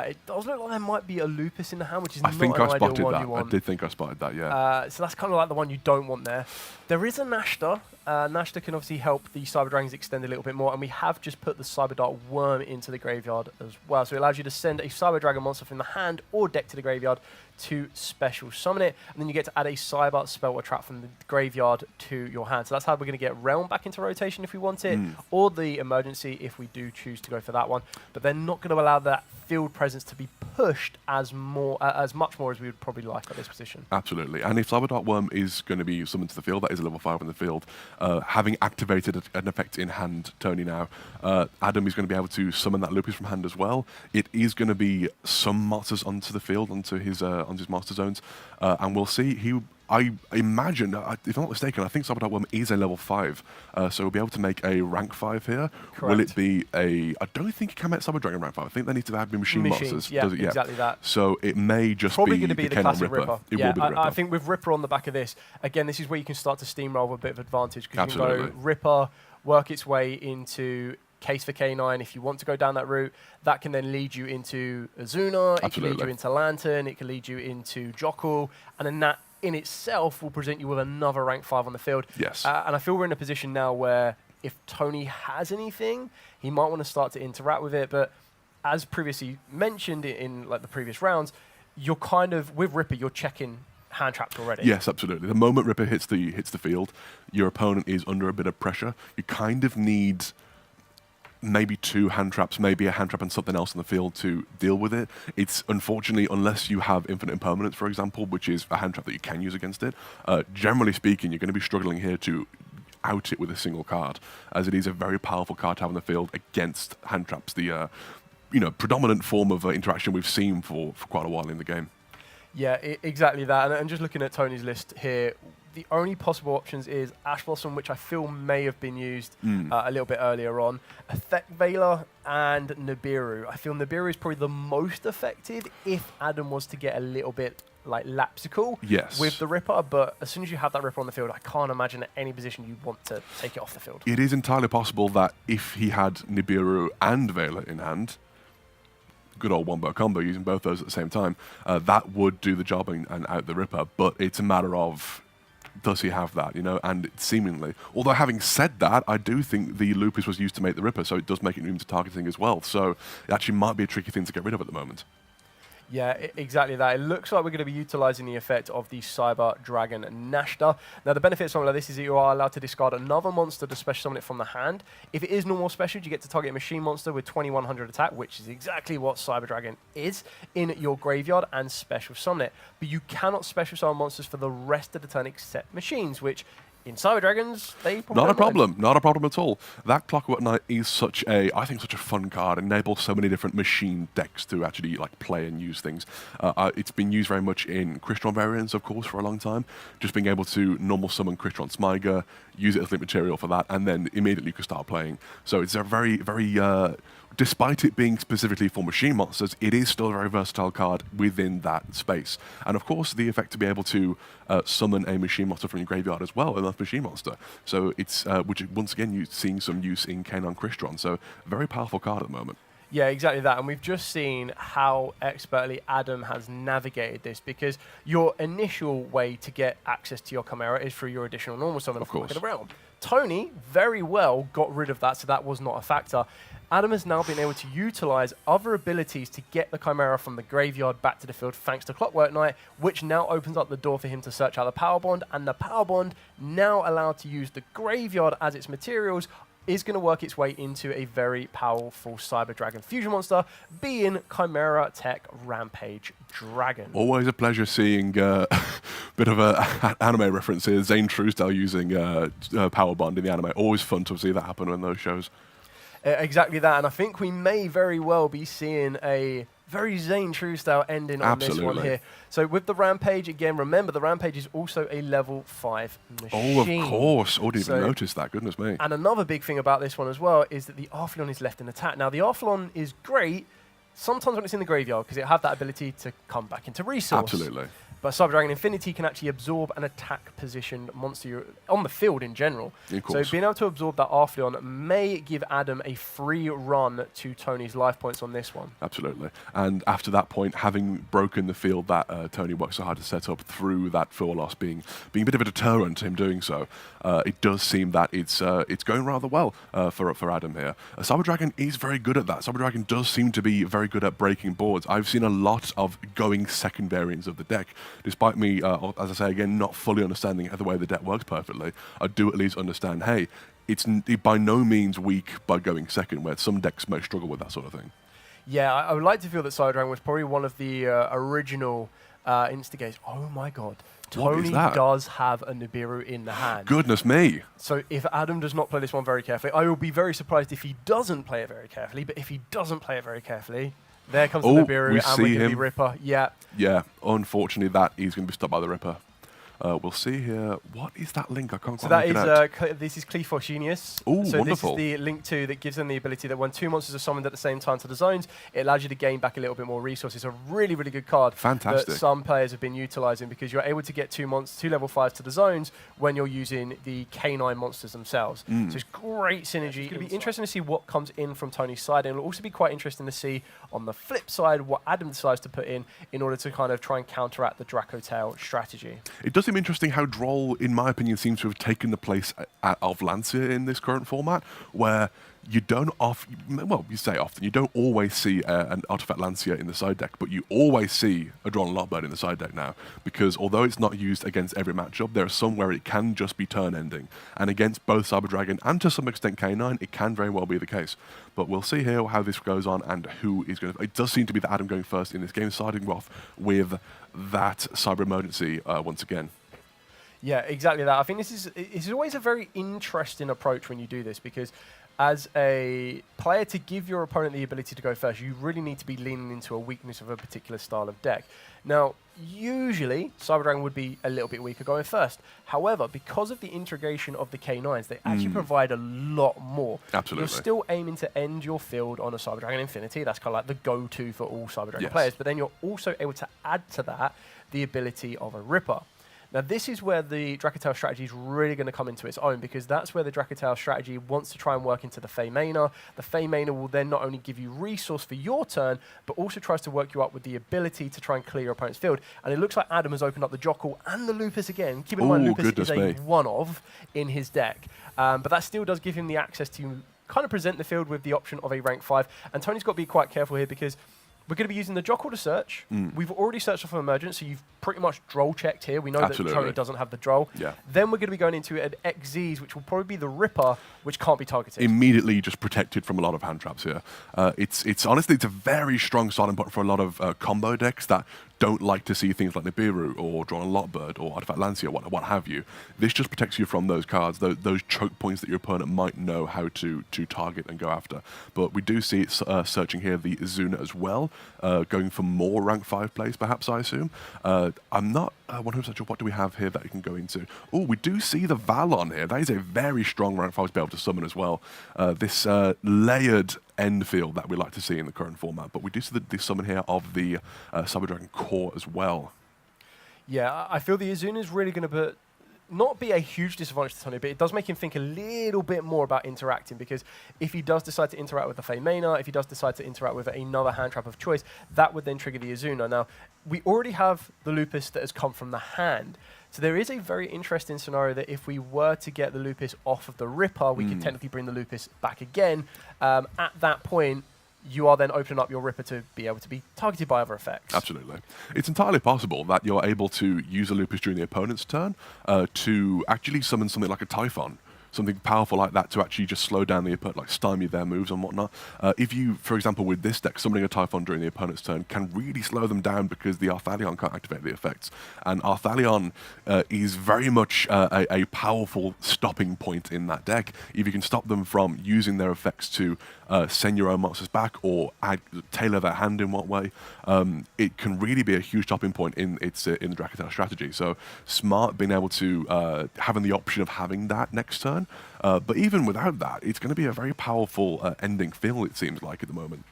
It does look like there might be a Lupus in the hand, which is not an ideal one you want. I did think I spotted that, yeah. So that's kind of like the one you don't want there. There is a Nashta. Nashta can obviously help the Cyber Dragons extend a little bit more, and we have just put the Cyber Dart Worm into the graveyard as well. So it allows you to send a Cyber Dragon monster from the hand or deck to the graveyard to special summon it, and then you get to add a Cyber spell or trap from the graveyard to your hand. So that's how we're going to get Realm back into rotation if we want it, or the Emergency if we do choose to go for that one. But they're not going to allow that field presence to be pushed as much more as we would probably like at this position. Absolutely. And if Cyber Dart Worm is going to be summoned to the field, that is a level 5 in the field. Having activated an effect in hand, Tony now, Adam is going to be able to summon that Lupus from hand as well. It is going to be some monsters onto the field, onto his master zones, and we'll see. I imagine, if I'm not mistaken, I think Cyber Dart Worm is a level 5, so we'll be able to make a rank 5 here. Correct. Will it be a... I don't think you can make Cyber Dragon rank 5. I think they need to have machine monsters. Yeah, exactly that. So it may just probably be going to be the classic Ripper. It will be the Ripper. I think with Ripper on the back of this, again, this is where you can start to steamroll with a bit of advantage, because you can go Ripper, work its way into Case for K9. If you want to go down that route, that can then lead you into Azuna, it can lead you into Lantern, it can lead you into Jockle, and then that in itself will present you with another rank 5 on the field. Yes. And I feel we're in a position now where if Tony has anything, he might want to start to interact with it. But as previously mentioned in like the previous rounds, you're kind of, with Ripper, you're checking hand traps already. Yes, absolutely. The moment Ripper hits the field, your opponent is under a bit of pressure. You kind of need maybe 2 hand traps, maybe a hand trap and something else on the field to deal with it. It's unfortunately, unless you have Infinite Impermanence, for example, which is a hand trap that you can use against it, generally speaking, you're going to be struggling here to out it with a single card, as it is a very powerful card to have on the field against hand traps, the predominant form of interaction we've seen for quite a while in the game. Yeah, exactly that. And just looking at Tony's list here, the only possible options is Ash Blossom, which I feel may have been used a little bit earlier on, Effect Veiler, and Nibiru. I feel Nibiru is probably the most effective if Adam was to get a little bit like lapsical with the Ripper, but as soon as you have that Ripper on the field, I can't imagine at any position you want to take it off the field. It is entirely possible that if he had Nibiru and Veiler in hand, good old wombo combo, using both those at the same time, that would do the job and out the Ripper, but it's a matter of, does he have that, and seemingly. Although having said that, I do think the Lupus was used to make the Ripper, so it does make it immune to targeting as well, so it actually might be a tricky thing to get rid of at the moment. Yeah, exactly that. It looks like we're going to be utilising the effect of the Cyber Dragon Nashta. Now, the benefit of something like this is that you are allowed to discard another monster to special summon it from the hand. If it is normal special, you get to target a machine monster with 2100 attack, which is exactly what Cyber Dragon is, in your graveyard, and special summon it. But you cannot special summon monsters for the rest of the turn except machines, which in Cyber Dragons, they probably not a problem, not a problem at all. That Clockwork Knight is such a fun card. It enables so many different machine decks to actually play and use things. It's been used very much in Crystron variants, of course, for a long time. Just being able to normal summon Crystron Smyger, use it as link material for that, and then immediately you can start playing. So it's a very, very despite it being specifically for machine monsters, it is still a very versatile card within that space. And of course, the effect to be able to summon a machine monster from your graveyard as well, another machine monster. So it's, which once again, you're seeing some use in K9 Crystron. So very powerful card at the moment. Yeah, exactly that. And we've just seen how expertly Adam has navigated this, because your initial way to get access to your Chimera is through your additional normal summon Of course. of the realm. Tony very well got rid of that, so that was not a factor. Adam has now been able to utilize other abilities to get the Chimera from the graveyard back to the field thanks to Clockwork Knight, which now opens up the door for him to search out the Power Bond, and the Power Bond, now allowed to use the graveyard as its materials, is going to work its way into a very powerful Cyber Dragon fusion monster, being Chimera Tech Rampage Dragon. Always a pleasure seeing bit of a anime reference here. Zane Truesdale using Power Bond in the anime. Always fun to see that happen in those shows. Exactly that, and I think we may very well be seeing a very Zane Truesdale ending on this one here. So with the Rampage, again, remember the Rampage is also a level 5 machine. Oh, of course. Oh, didn't even notice that. Goodness me. And another big thing about this one as well is that the Arthlon is left in attack. Now, the Arthlon is great sometimes when it's in the graveyard, because it have that ability to come back into resource. Absolutely. But Cyber Dragon Infinity can actually absorb an attack positioned monster on the field in general. So being able to absorb that Arthlon may give Adam a free run to Tony's life points on this one. Absolutely. And after that point, having broken the field that Tony worked so hard to set up through that field loss being a bit of a deterrent to him doing so, it does seem that it's going rather well for Adam here. Cyber Dragon is very good at that. Cyber Dragon does seem to be very good at breaking boards. I've seen a lot of going second variants of the deck. Despite me, as I say again, not fully understanding the way the deck works perfectly, I do at least understand, hey, it's by no means weak by going second, where some decks may struggle with that sort of thing. Yeah, I would like to feel that Cyber Dragon was probably one of the original instigators. Oh my god. Tony does have a Nibiru in the hand. Goodness me. So if Adam does not play this one very carefully, I will be very surprised if he doesn't play it very carefully, but if he doesn't play it very carefully, there comes the Nibiru, and we're going to be Ripper. Yeah. Yeah, unfortunately, that is going to be stopped by the Ripper. We'll see here. What is that link? I can't quite make it out. This is Clephos Genius. Oh, so wonderful. This is the link to that gives them the ability that when 2 monsters are summoned at the same time to the zones, it allows you to gain back a little bit more resources. It's a really, really good card. Fantastic. That some players have been utilizing, because you're able to get 2 level 5s to the zones when you're using the K9 monsters themselves. So it's great synergy. It's going to be interesting to see what comes in from Tony's side, and it'll also be quite interesting to see on the flip side what Adam decides to put in order to kind of try and counteract the Draco Tail strategy. It does seem interesting how Droll, in my opinion, seems to have taken the place of Lancia in this current format, where you don't you say often, you don't always see an Artifact Lancia in the side deck, but you always see a Drawn Lockbird in the side deck now, because although it's not used against every matchup, there are some where it can just be turn ending, and against both Cyber Dragon and to some extent K9, it can very well be the case. But we'll see here how this goes on and who is going to... It does seem to be that Adam going first in this game, starting off with that Cyber Emergency once again. Yeah, exactly that. I think this is always a very interesting approach when you do this, because as a player, to give your opponent the ability to go first, you really need to be leaning into a weakness of a particular style of deck. Now, usually, Cyber Dragon would be a little bit weaker going first. However, because of the integration of the K9s, they actually provide a lot more. Absolutely. You're still aiming to end your field on a Cyber Dragon Infinity. That's kind of like the go-to for all Cyber Dragon players. But then you're also able to add to that the ability of a Ripper. Now, this is where the Dracotail strategy is really going to come into its own, because that's where the Dracotail strategy wants to try and work into the Fey Mana. The Fey Mana will then not only give you resource for your turn, but also tries to work you up with the ability to try and clear your opponent's field. And it looks like Adam has opened up the Jockle and the Lupus again. Keep in mind, Lupus is a one-of in his deck. But that still does give him the access to kind of present the field with the option of a rank 5. And Tony's got to be quite careful here, because we're going to be using the Jockle to search. We've already searched off an emergence, so you've pretty much droll checked here. We know that Tony doesn't have the droll. Then we're going to be going into an XZs, which will probably be the Ripper, which can't be targeted. Immediately just protected from a lot of hand traps here. It's honestly, it's a very strong starting point for a lot of combo decks that don't like to see things like Nibiru or Drawn Lockbird or Artifact Lancia, what have you. This just protects you from those cards, those choke points that your opponent might know how to target and go after. But we do see it searching here the Izuna as well, going for more rank 5 plays, perhaps, I assume. I'm not 100% sure what do we have here that you can go into. Oh, we do see the Valon here. That is a very strong rank 5 to be able to summon as well. This layered end field that we like to see in the current format, but we do see the summon here of the Cyber Dragon core as well. Yeah, I feel the Izuna is really going to put not be a huge disadvantage to Tony, but it does make him think a little bit more about interacting, because if he does decide to interact with the Fey Maina, if he does decide to interact with another hand trap of choice, that would then trigger the Azuna. Now, we already have the Lupus that has come from the hand, so there is a very interesting scenario that if we were to get the Lupus off of the Ripper, we could technically bring the Lupus back again. At that point, you are then opening up your Ripper to be able to be targeted by other effects. Absolutely. It's entirely possible that you're able to use a Lupus during the opponent's turn to actually summon something like a Typhon, something powerful like that to actually just slow down the opponent, like stymie their moves and whatnot. If you, for example, with this deck, summoning a Typhon during the opponent's turn can really slow them down because the Arthalion can't activate the effects. And Arthalion is very much a powerful stopping point in that deck. If you can stop them from using their effects to send your own monsters back or tailor their hand in what way, it can really be a huge stopping point in the Dracotale strategy. So smart being able to having the option of having that next turn. But even without that, it's going to be a very powerful ending field, it seems like, at the moment.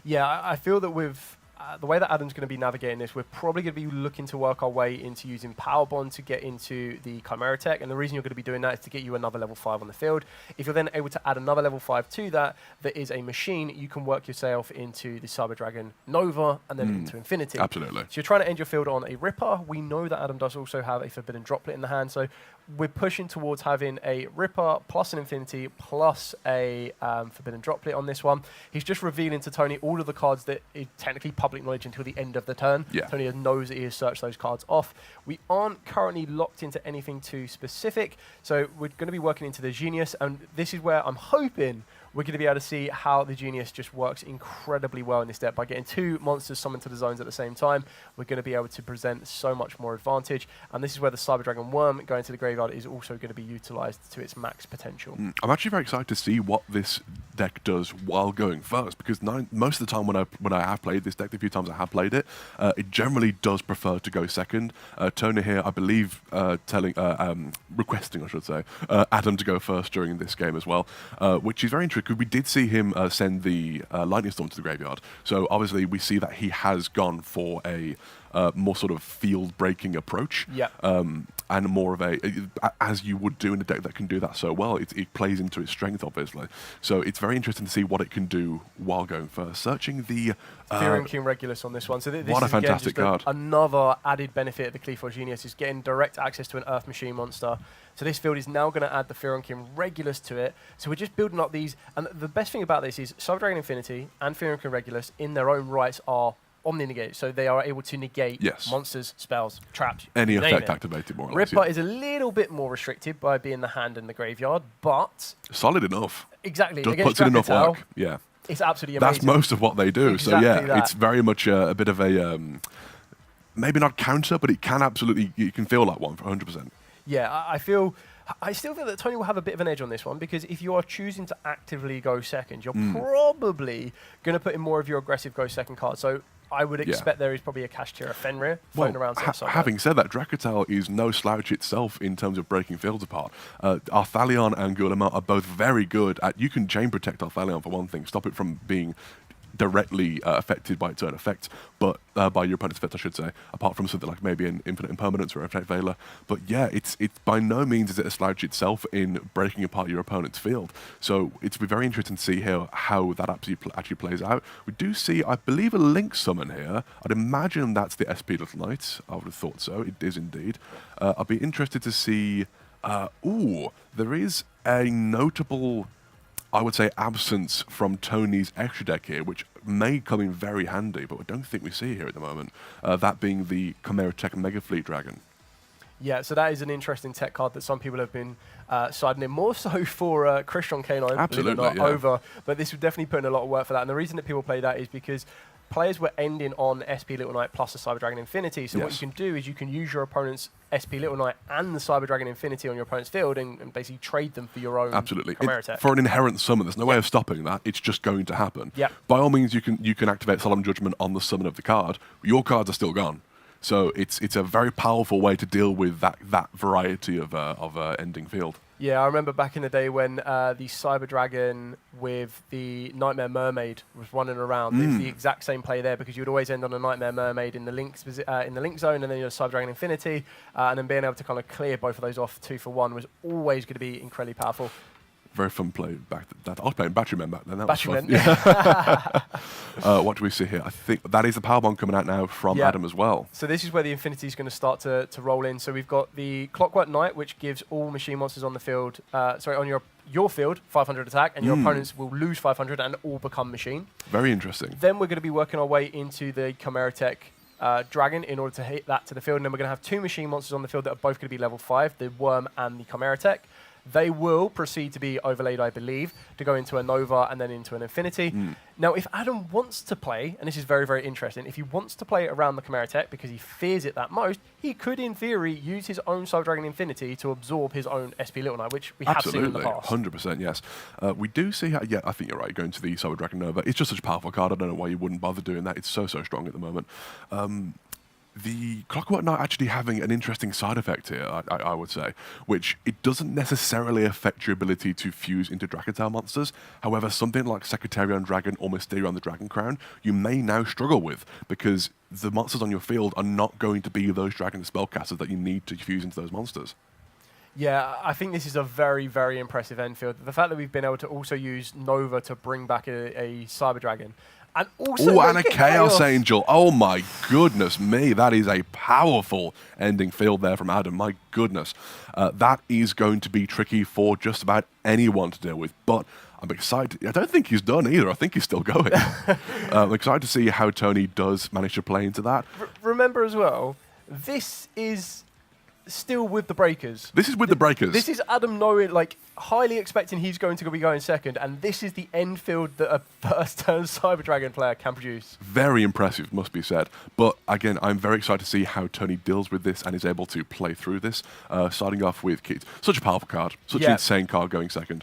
Yeah, I feel that with the way that Adam's going to be navigating this, we're probably going to be looking to work our way into using Power Bond to get into the Chimera tech, and the reason you're going to be doing that is to get you another level 5 on the field. If you're then able to add another level 5 to that is a machine, you can work yourself into the Cyber Dragon Nova and then into Infinity. Absolutely. So you're trying to end your field on a Ripper. We know that Adam does also have a Forbidden Droplet in the hand, so we're pushing towards having a Ripper plus an Infinity plus a Forbidden Droplet on this one. He's just revealing to Tony all of the cards that is technically public knowledge until the end of the turn. Yeah. Tony knows that he has searched those cards off. We aren't currently locked into anything too specific, so we're going to be working into the Genius, and this is where I'm hoping we're going to be able to see how the Genius just works incredibly well in this deck. By getting 2 monsters summoned to the zones at the same time, we're going to be able to present so much more advantage. And this is where the Cyber Dragon Worm going to the graveyard is also going to be utilized to its max potential. I'm actually very excited to see what this deck does while going first, because most of the time when I have played this deck, the few times I have played it, it generally does prefer to go second. Tony here, I believe, requesting, I should say, Adam to go first during this game as well, which is very interesting. Because we did see him send the Lightning Storm to the graveyard. So obviously we see that he has gone for a more sort of field-breaking approach. Yeah. And more of as you would do in a deck that can do that so well. It plays into its strength, obviously. So it's very interesting to see what it can do while going first. Searching the... Fearing King Regulus on this one. So this what a is, again, fantastic card. Another added benefit of the Cleaver Genius is getting direct access to an Earth Machine monster. So this field is now going to add the Fearing King Regulus to it. So we're just building up these... And the best thing about this is Cyber Dragon Infinity and Fearing King Regulus in their own rights are omni-negate, so they are able to negate monsters, spells, traps, any effect activated, more or less. Ripper is a little bit more restricted by being the hand in the graveyard, but... solid enough. Exactly. Just puts in enough work, yeah. It's absolutely amazing. That's most of what they do, exactly so yeah, that. It's very much a bit of a... maybe not counter, but it can absolutely... You can feel like one for 100%. Yeah, I still feel that Tony will have a bit of an edge on this one, because if you are choosing to actively go second, you're probably going to put in more of your aggressive go second card. So I would expect there is probably a Kashtira Fenrir floating around. Having said that, Dracotale is no slouch itself in terms of breaking fields apart. Arthalion and Guillemot are both very good at... You can chain protect Arthalion for one thing, stop it from being directly affected by its own effects, but by your opponent's effect, I should say, apart from something like maybe an Infinite Impermanence or Effect Veiler. But yeah, it's by no means is it a slouch itself in breaking apart your opponent's field. So it's very interesting to see how that actually plays out. We do see, I believe, a Link summon here. I'd imagine that's the SP Little Knight. I would have thought so. It is indeed. I'll be interested to see... there is a notable... I would say absence from Tony's extra deck here, which may come in very handy, but I don't think we see here at the moment. That being the Chimera Tech Mega Fleet Dragon. Yeah, so that is an interesting tech card that some people have been siding in, more so for Christian K9, absolutely, not over, but this would definitely put in a lot of work for that. And the reason that people play that is because players were ending on SP Little Knight plus the Cyber Dragon Infinity. So what you can do is you can use your opponent's SP Little Knight and the Cyber Dragon Infinity on your opponent's field and basically trade them for your own Chimera Tech. For an inherent summon, there's no way of stopping that. It's just going to happen. Yep. By all means, you can activate Solemn Judgment on the summon of the card. Your cards are still gone. So it's a very powerful way to deal with that variety of ending field. Yeah, I remember back in the day when the Cyber Dragon with the Nightmare Mermaid was running around. It's the exact same play there because you'd always end on a Nightmare Mermaid in the link zone, and then your Cyber Dragon Infinity, and then being able to kind of clear both of those off 2 for 1 was always going to be incredibly powerful. Very fun play back that. I was playing Batterymen back then. That Batterymen. was fun. What do we see here? I think that is the power bomb coming out now from Adam as well. So this is where the Infinity is going to start to roll in. So we've got the Clockwork Knight, which gives all machine monsters on the field, on your field, 500 attack, and your opponents will lose 500 and all become machine. Very interesting. Then we're going to be working our way into the Chimera Tech Dragon in order to hit that to the field. And then we're going to have 2 machine monsters on the field that are both going to be level 5, the Worm and the Chimera Tech. They will proceed to be overlaid, I believe, to go into a Nova and then into an Infinity. Now, if Adam wants to play, and this is very, very interesting, if he wants to play around the Chimera Tech because he fears it that most, he could, in theory, use his own Cyber Dragon Infinity to absorb his own SP Little Knight, which we have seen in the past. 100%, yes. We do see how, I think you're right, going to the Cyber Dragon Nova. It's just such a powerful card. I don't know why you wouldn't bother doing that. It's so, so strong at the moment. The Clockwork Knight actually having an interesting side effect here, I would say, which it doesn't necessarily affect your ability to fuse into Dracutail monsters. However, something like Secretarian Dragon or Mysterion the Dragon Crown, you may now struggle with because the monsters on your field are not going to be those Dragon spellcasters that you need to fuse into those monsters. Yeah, I think this is a very, very impressive end field. The fact that we've been able to also use Nova to bring back a Cyber Dragon. And also and a Chaos Angel. Oh my goodness me. That is a powerful ending field there from Adam. My goodness. That is going to be tricky for just about anyone to deal with. But I'm excited. I don't think he's done either. I think he's still going. I'm excited to see how Tony does manage to play into that. Remember as well, this is still with the Breakers. This is with the Breakers. This is Adam knowing, like, highly expecting he's going to be going second, and this is the end field that a first-turn Cyber Dragon player can produce. Very impressive, must be said. But again, I'm very excited to see how Tony deals with this and is able to play through this. Starting off with Keith. Such a powerful card. Such an insane card going second.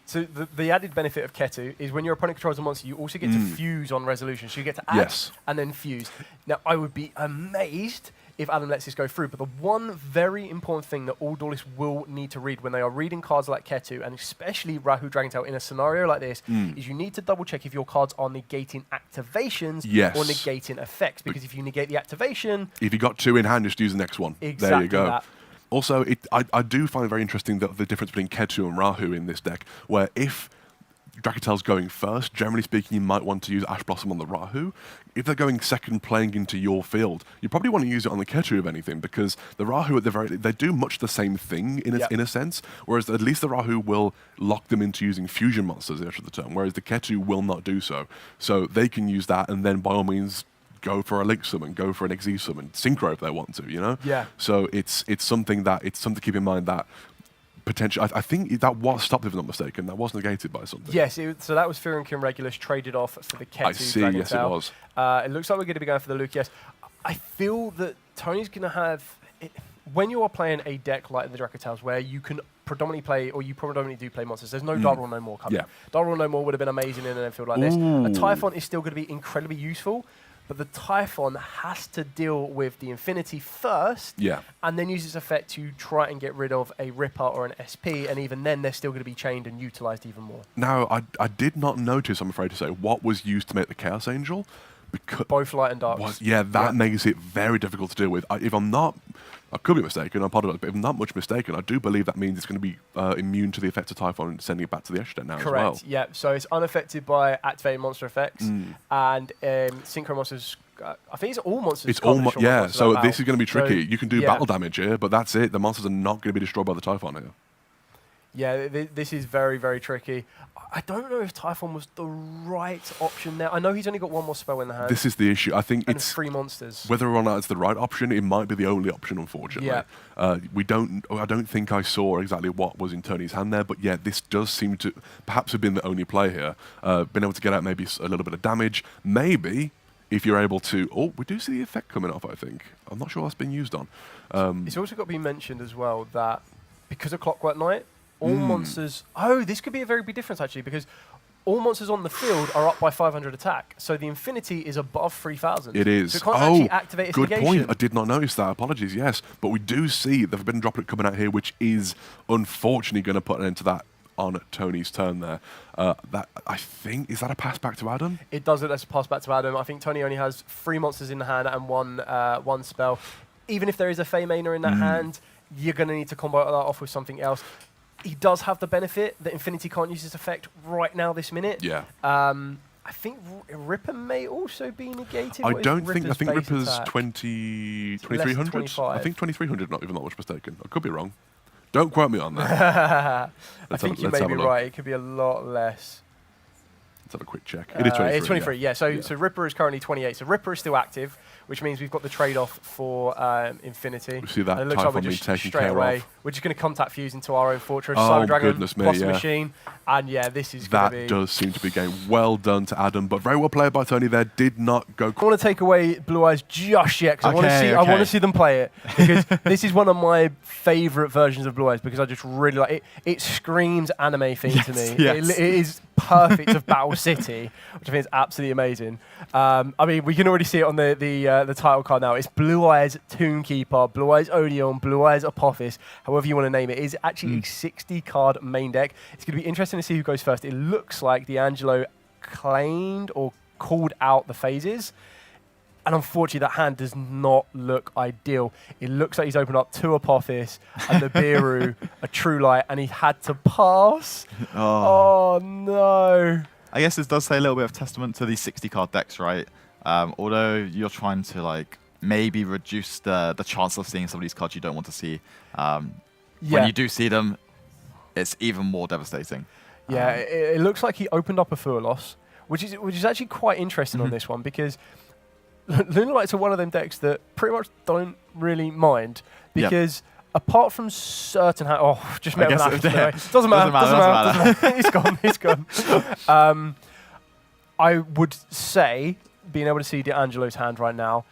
So the added benefit of Ketu is when your opponent controls a monster, you also get to fuse on resolution. So you get to add and then fuse. Now, I would be amazed if Adam lets this go through, but the one very important thing that all duelists will need to read when they are reading cards like Ketu, and especially Rahu Dragontail in a scenario like this, is you need to double check if your cards are negating activations or negating effects, because if you negate the activation... If you got 2 in hand, just use the next one. Exactly there you go. That. Also, I do find it very interesting the difference between Ketu and Rahu in this deck, where if Dracutail's going first, generally speaking, you might want to use Ash Blossom on the Rahu. If they're going second, playing into your field, you probably want to use it on the Ketu, if anything, because the Rahu, they do much the same thing in a sense, whereas at least the Rahu will lock them into using fusion monsters the rest of the turn, whereas the Ketu will not do so. So they can use that, and then by all means, go for a Link Summon, go for an Xyz Summon, Synchro if they want to, you know? Yeah. So it's something to keep in mind that potential. I think that was stopped, if I'm not mistaken. That was negated by something. Yes, so that was Fearinkin Regulus traded off for the Ketu. I see, yes it was. It looks like we're going to be going for the Luke, yes. I feel that Tony's going to have... when you are playing a deck like the Dracutails, where you can predominantly play, or you predominantly do play monsters, there's no Dark Rule No More coming. Dark Rule No More would have been amazing in an field like this. A Typhon is still going to be incredibly useful, but the Typhon has to deal with the Infinity first, and then use its effect to try and get rid of a Ripper or an SP, and even then they're still going to be chained and utilised even more. Now, I did not notice, I'm afraid to say, what was used to make the Chaos Angel. Because both light and dark. That makes it very difficult to deal with. If I'm not, I could be mistaken, I apologize, but if I'm not much mistaken, I do believe that means it's going to be immune to the effects of Typhon and sending it back to the Escher now as well. Correct, yeah. So it's unaffected by activated monster effects, and Synchro monsters, I think it's all monsters. It's all, so this is going to be tricky. So, you can do battle damage here, but that's it. The monsters are not going to be destroyed by the Typhon here. Yeah, this is very, very tricky. I don't know if Typhon was the right option there. I know he's only got one more spell in the hand. This is the issue. I think and it's 3 monsters. Whether or not it's the right option, it might be the only option, unfortunately. Yeah. I don't think I saw exactly what was in Tony's hand there, but yeah, this does seem to perhaps have been the only play here. Been able to get out maybe a little bit of damage. Maybe if you're able to... Oh, we do see the effect coming off, I think. I'm not sure that's been used on. It's also got to be mentioned as well that because of Clockwork Knight, all monsters... Oh, this could be a very big difference, actually, because all monsters on the field are up by 500 attack. So the Infinity is above 3,000. It is. So it can't actually activate its good negation. point. I did not notice that. Apologies, yes. But we do see the Forbidden Droplet coming out here, which is unfortunately going to put an end to that on Tony's turn there. That I think, is that a pass back to Adam? It does it as a pass back to Adam. I think Tony only has 3 monsters in the hand and one spell. Even if there is a Fey Mana in that hand, you're going to need to combo that off with something else. He does have the benefit that Infinity can't use this effect right now, this minute. Yeah. I think Ripper may also be negated. I think Ripper's attack? 2300. 25. I think 2300, not even that much mistaken. I could be wrong. Don't quote me on that. I think you may be right. It could be a lot less. Let's have a quick check. It is 23. It's 23, yeah. So Ripper is currently 28. So Ripper is still active, which means we've got the trade-off for Infinity. We see that and it looks like we're being just taken straight care away. of. We're just going to contact fuse into our own fortress. Oh, Cyber Dragon goodness me, plus yeah. machine. And yeah, this is going to be... That does seem to be going well done to Adam, but very well played by Tony there. Did not go... I want to take away Blue Eyes just yet because I want to see them play it, because this is one of my favourite versions of Blue Eyes, because I just really like it. It screams anime theme to me. Yes. It is perfect of Battle City, which I think is absolutely amazing. I mean, we can already see it on the title card now. It's Blue Eyes Toonkeeper, Blue Eyes Odeon, Blue Eyes Apophis, however you want to name it. It is actually a 60-card main deck. It's going to be interesting to see who goes first. It looks like D'Angelo claimed or called out the phases, and unfortunately that hand does not look ideal. It looks like he's opened up 2 Apophis and the Biru, a True Light, and he had to pass. Oh no. I guess this does say a little bit of testament to these 60-card decks, right? Although you're trying to like maybe reduce the chance of seeing some of these cards you don't want to see. When you do see them, it's even more devastating. Yeah, it looks like he opened up a Furlos, which is actually quite interesting on this one, because Lunalights are one of them decks that pretty much don't really mind, because apart from certain just met with an doesn't matter. He's gone. I would say being able to see D'Angelo's hand right now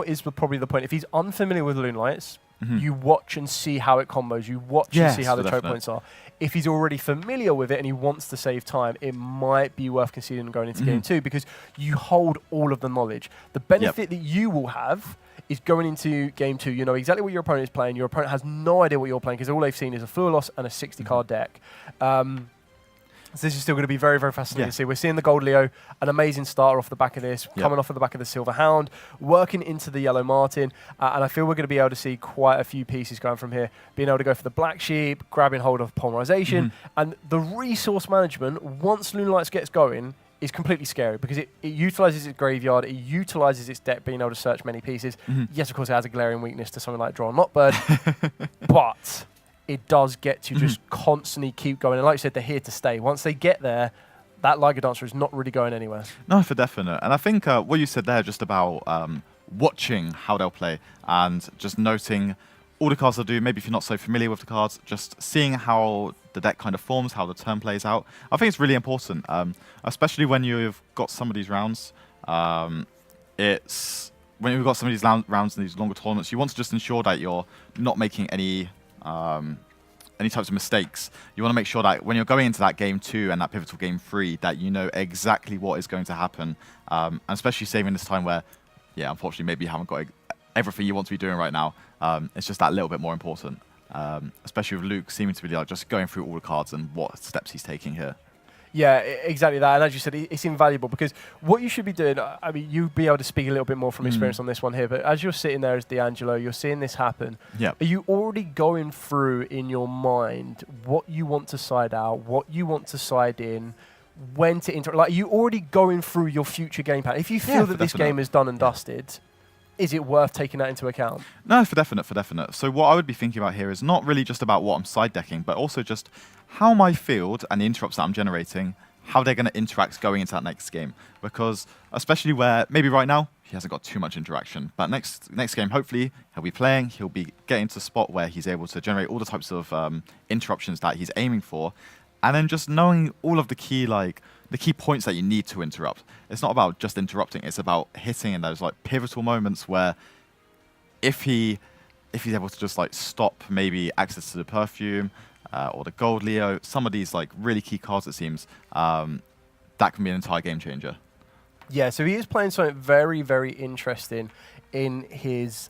is probably the point. If he's unfamiliar with Lunalights, you watch and see how it combos. You watch and see how the choke points are. If he's already familiar with it and he wants to save time, it might be worth considering going into game 2, because you hold all of the knowledge. The benefit that you will have is going into game 2. You know exactly what your opponent is playing. Your opponent has no idea what you're playing, because all they've seen is a Furlos and a 60-card deck. So this is still going to be very, very fascinating to see. We're seeing the Gold Leo, an amazing starter off the back of this, coming off of the back of the Silver Hound, working into the Yellow Martin, and I feel we're going to be able to see quite a few pieces going from here, being able to go for the Black Sheep, grabbing hold of Polymerization, and the resource management, once Lunalights gets going, is completely scary, because it utilizes its graveyard, it utilizes its deck, being able to search many pieces. Yes, of course, it has a glaring weakness to something like Draw and Not Bird, but it does get to just constantly keep going. And like you said, they're here to stay. Once they get there, that Liger Dancer is not really going anywhere. No, for definite. And I think what you said there just about watching how they'll play and just noting all the cards they'll do, maybe if you're not so familiar with the cards, just seeing how the deck kind of forms, how the turn plays out. I think it's really important, especially when you've got some of these rounds. When you've got some of these rounds in these longer tournaments, you want to just ensure that you're not making any types of mistakes. You want to make sure that when you're going into that game 2 and that pivotal game 3, that you know exactly what is going to happen, and especially saving this time where, unfortunately, maybe you haven't got everything you want to be doing right now. It's just that little bit more important, especially with Luke seeming to be like just going through all the cards and what steps he's taking here. Yeah, exactly that. And as you said, it's invaluable, because what you should be doing, I mean, you'll be able to speak a little bit more from experience on this one here, but as you're sitting there as D'Angelo, you're seeing this happen. Are you already going through in your mind what you want to side out, what you want to side in, when to interact? Like, are you already going through your future game plan? If you feel that this game is done and dusted, is it worth taking that into account? No, for definite. So what I would be thinking about here is not really just about what I'm side decking, but also just how my field and the interrupts that I'm generating, how they're going to interact going into that next game. Because especially where maybe right now he hasn't got too much interaction, but next game hopefully he'll be playing, he'll be getting to a spot where he's able to generate all the types of interruptions that he's aiming for, and then just knowing all of the key points that you need to interrupt. It's not about just interrupting, it's about hitting in those like pivotal moments where if he's able to just like stop maybe access to the perfume, or the Gold Leo, some of these like really key cards, it seems, that can be an entire game changer. Yeah, so he is playing something very, very interesting in his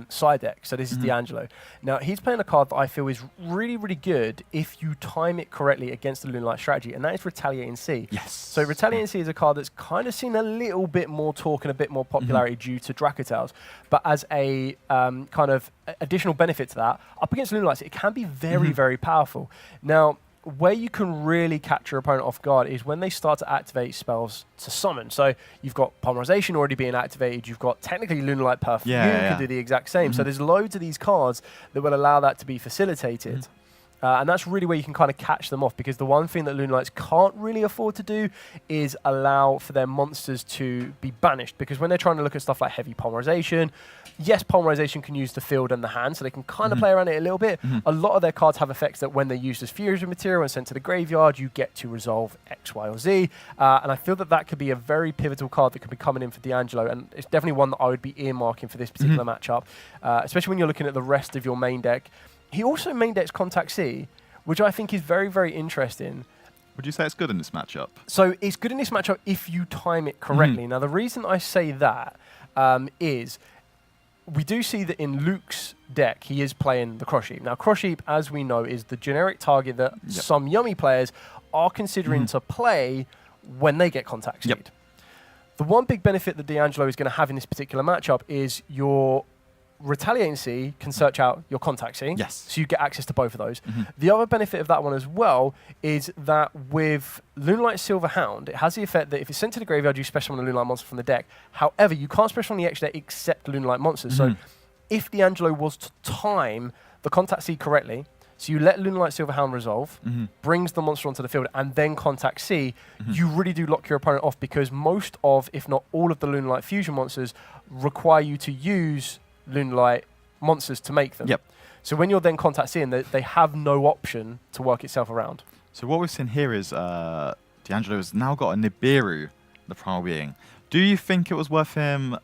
side deck. So this is D'Angelo. Now, he's playing a card that I feel is really, really good if you time it correctly against the Lunalight strategy, and that is Retaliating Sea. Yes. So Retaliating Sea is a card that's kind of seen a little bit more talk and a bit more popularity due to Dracotales, but as a kind of additional benefit to that, up against Lunalights, it can be very, very powerful. Now, where you can really catch your opponent off guard is when they start to activate spells to summon. So you've got Polymerization already being activated. You've got technically Lunalight Perfume can do the exact same. So there's loads of these cards that will allow that to be facilitated. And that's really where you can kind of catch them off, because the one thing that Lunalights can't really afford to do is allow for their monsters to be banished, because when they're trying to look at stuff like heavy Polymerization, yes, Polymerization can use the field and the hand, so they can kind of play around it a little bit. A lot of their cards have effects that when they're used as fusion material and sent to the graveyard, you get to resolve X, Y, or Z. And I feel that that could be a very pivotal card that could be coming in for D'Angelo, and it's definitely one that I would be earmarking for this particular matchup, especially when you're looking at the rest of your main deck. He also main decks Contact Sea, which I think is very, very interesting. Would you say it's good in this matchup? So it's good in this matchup if you time it correctly. Now, the reason I say that is we do see that in Luke's deck, he is playing the Cross Sheep. Now, Cross Sheep, as we know, is the generic target that some Yummy players are considering to play when they get Contact Seed. The one big benefit that D'Angelo is going to have in this particular matchup is your Retaliating Sea can search out your Contact Sea. Yes. So you get access to both of those. The other benefit of that one as well is that with Lunalight Silver Hound, it has the effect that if it's sent to the graveyard, you special summon a Lunalight monster from the deck. However, you can't special summon the extra deck except Lunalight monsters. So if D'Angelo was to time the Contact Sea correctly, so you let Lunalight Silver Hound resolve, brings the monster onto the field, and then Contact Sea, you really do lock your opponent off, because most of, if not all of the Lunalight fusion monsters require you to use Lunalight monsters to make them. So when you're then Contact Seeing, they have no option to work itself around. So what we've seen here is D'Angelo has now got a Nibiru, the Primal Being. Do you think it was worth him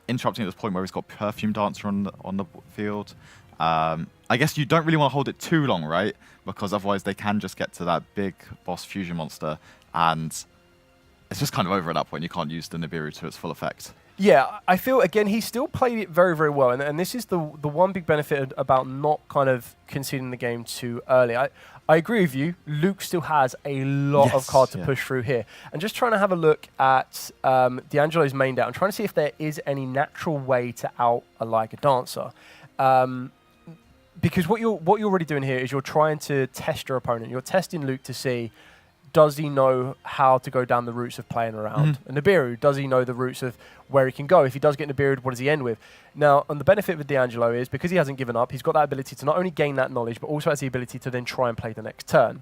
interrupting at this point where he's got Perfume Dancer on the field? I guess you don't really want to hold it too long, right? Because otherwise they can just get to that big boss fusion monster, and it's just kind of over at that point. You can't use the Nibiru to its full effect. Yeah, I feel, again, he still played it very, very well. And this is the one big benefit about not kind of conceding the game too early. I agree with you. Luke still has a lot of cards to push through here. And just trying to have a look at D'Angelo's main deck, I'm trying to see if there is any natural way to out a Liger Dancer. Because what you're already doing here is you're trying to test your opponent. You're testing Luke to see, does he know how to go down the routes of playing around? And Nibiru, does he know the routes of where he can go? If he does get Nibiru, what does he end with? Now, and the benefit with D'Angelo is, because he hasn't given up, he's got that ability to not only gain that knowledge, but also has the ability to then try and play the next turn.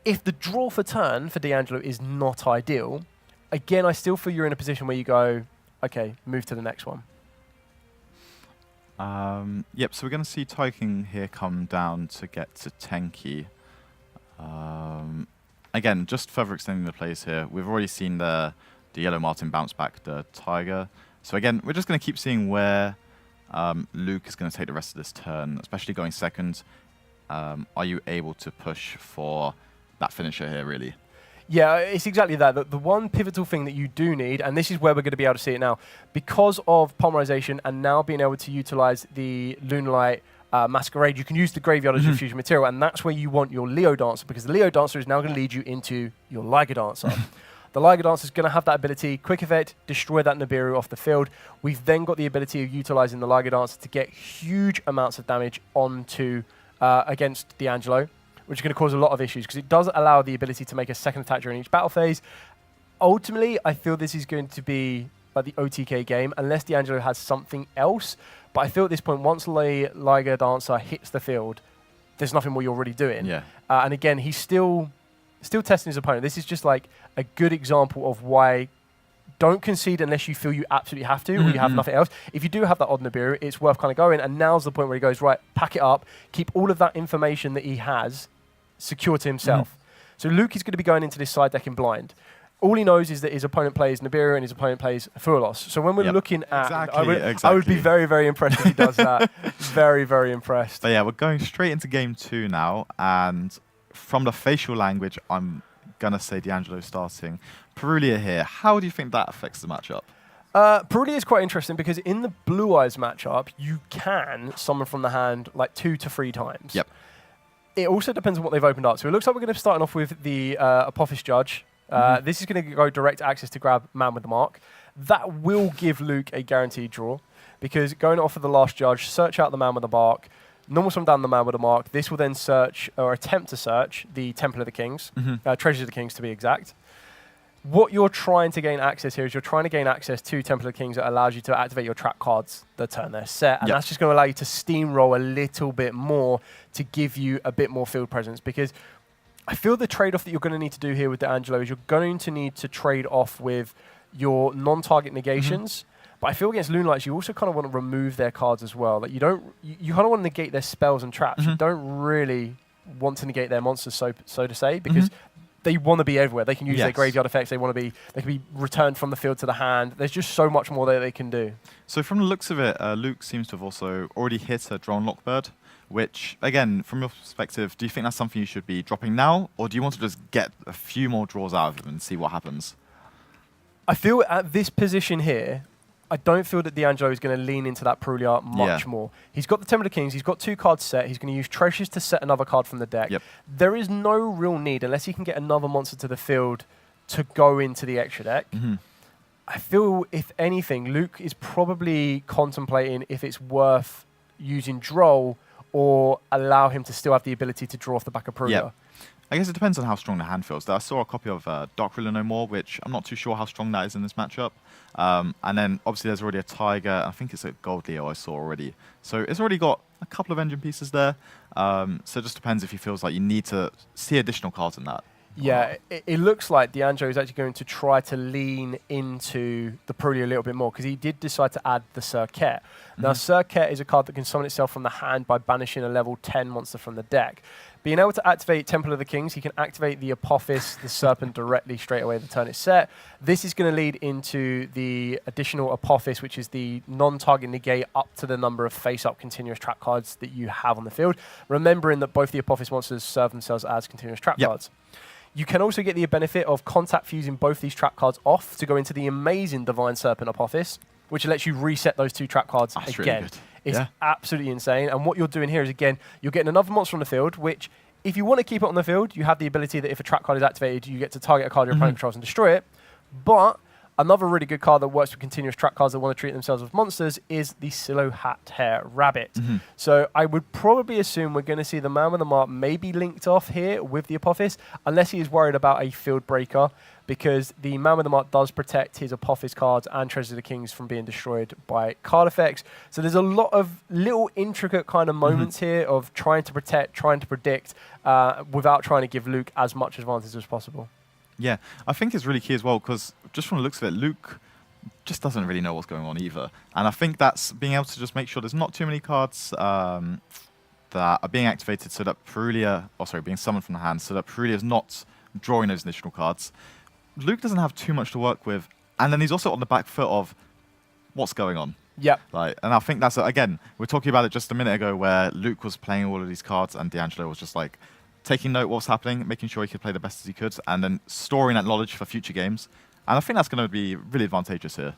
If the draw for turn for D'Angelo is not ideal, again, I still feel you're in a position where you go, okay, move to the next one. Yep, so we're going to see Tyking here come down to get to Tenki. Again, just further extending the plays here, we've already seen the Yellow Martin bounce back the Tiger. So again, we're just going to keep seeing where Luke is going to take the rest of this turn, especially going second. Are you able to push for that finisher here, really? Yeah, it's exactly that. The one pivotal thing that you do need, and this is where we're going to be able to see it now, because of Polymerization and now being able to utilize the Lunalight Masquerade, you can use the graveyard as your fusion material, and that's where you want your Leo Dancer, because the Leo Dancer is now going to lead you into your Liger Dancer. The Liger Dancer is going to have that ability, quick effect, destroy that Nibiru off the field. We've then got the ability of utilizing the Liger Dancer to get huge amounts of damage onto against D'Angelo, which is going to cause a lot of issues, because it does allow the ability to make a second attack during each battle phase. Ultimately, I feel this is going to be like the OTK game, unless D'Angelo has something else. But I feel at this point, once the Liger Dancer hits the field, there's nothing more you're really doing. Yeah. And again, he's still testing his opponent. This is just like a good example of why don't concede unless you feel you absolutely have to, or you have nothing else. If you do have that odd Nibiru, it's worth kind of going. And now's the point where he goes, right, pack it up, keep all of that information that he has secure to himself. So Luke is going to be going into this side deck in blind. all he knows is that his opponent plays Nibiru and his opponent plays Fuelos. So when we're looking at, I would be very, very impressed if he does that. Very, very impressed. But yeah, we're going straight into game 2 now, and from the facial language, I'm gonna say D'Angelo starting Perulia here. How do you think that affects the matchup? Perulia is quite interesting because in the Blue Eyes matchup, you can summon from the hand like 2 to 3 times. Yep. It also depends on what they've opened up. So it looks like we're going to be starting off with the Apophis Judge. This is going to go direct access to grab Man with the Mark. That will give Luke a guaranteed draw because going off of the last Judge, search out the Man with the Mark, normal summon down the Man with the Mark. This will then search or attempt to search the Temple of the Kings, Treasures of the Kings to be exact. What you're trying to gain access here is you're trying to gain access to Temple of the Kings that allows you to activate your trap cards the turn they're set. And that's just going to allow you to steamroll a little bit more to give you a bit more field presence because I feel the trade-off that you're going to need to do here with D'Angelo is you're going to need to trade off with your non-target negations. But I feel against Loonlights, you also kind of want to remove their cards as well. Like you kind of want to negate their spells and traps. You don't really want to negate their monsters, so to say, because they want to be everywhere. They can use their graveyard effects. They can be returned from the field to the hand. There's just so much more that they can do. So from the looks of it, Luke seems to have also already hit a Drone Lockbird. Which, again, from your perspective, do you think that's something you should be dropping now? Or do you want to just get a few more draws out of them and see what happens? I feel at this position here, I don't feel that D'Angelo is going to lean into that Perulia much more. He's got the Temple of the Kings. He's got 2 cards set. He's going to use Treasures to set another card from the deck. There is no real need, unless he can get another monster to the field, to go into the extra deck. I feel, if anything, Luke is probably contemplating if it's worth using Droll or allow him to still have the ability to draw off the back of Perulia. I guess it depends on how strong the hand feels. I saw a copy of Dark Ruler No More, which I'm not too sure how strong that is in this matchup. And then, obviously, there's already a Tiger. I think it's a Gold Leo I saw already. So it's already got a couple of engine pieces there. So it just depends if he feels like you need to see additional cards in that. Yeah, it looks like D'Angelo is actually going to try to lean into the Perulia a little bit more because he did decide to add the Circuit. Now, Circuit is a card that can summon itself from the hand by banishing a level 10 monster from the deck. Being able to activate Temple of the Kings, he can activate the Apophis, the Serpent, directly straight away the turn it's set. This is going to lead into the additional Apophis, which is the non-target negate up to the number of face-up continuous trap cards that you have on the field. Remembering that both the Apophis monsters serve themselves as continuous trap cards. You can also get the benefit of contact fusing both these trap cards off to go into the amazing Divine Serpent Apophis, which lets you reset those 2 trap cards again. Really good. It's absolutely insane. And what you're doing here is, again, you're getting another monster on the field, which, if you want to keep it on the field, you have the ability that if a trap card is activated, you get to target a card your opponent controls and destroy it. But another really good card that works with continuous trap cards that want to treat themselves as monsters is the Silo Hat Hair Rabbit. So I would probably assume we're going to see the Man with the Mark maybe linked off here with the Apophis, unless he is worried about a field breaker, because the Man with the Mark does protect his Apophis cards and Treasures of the Kings from being destroyed by card effects. So there's a lot of little intricate kind of moments here of trying to protect, trying to predict, without trying to give Luke as much advantage as possible. Yeah, I think it's really key as well, because just from the looks of it, Luke just doesn't really know what's going on either. And I think that's being able to just make sure there's not too many cards that are being activated so that being summoned from the hand, so that Perulia is not drawing those additional cards. Luke doesn't have too much to work with, and then he's also on the back foot of what's going on. And I think that's, again, we were talking about it just a minute ago where Luke was playing all of these cards and D'Angelo was just like taking note of what's happening, making sure he could play the best as he could, and then storing that knowledge for future games. And I think that's going to be really advantageous here.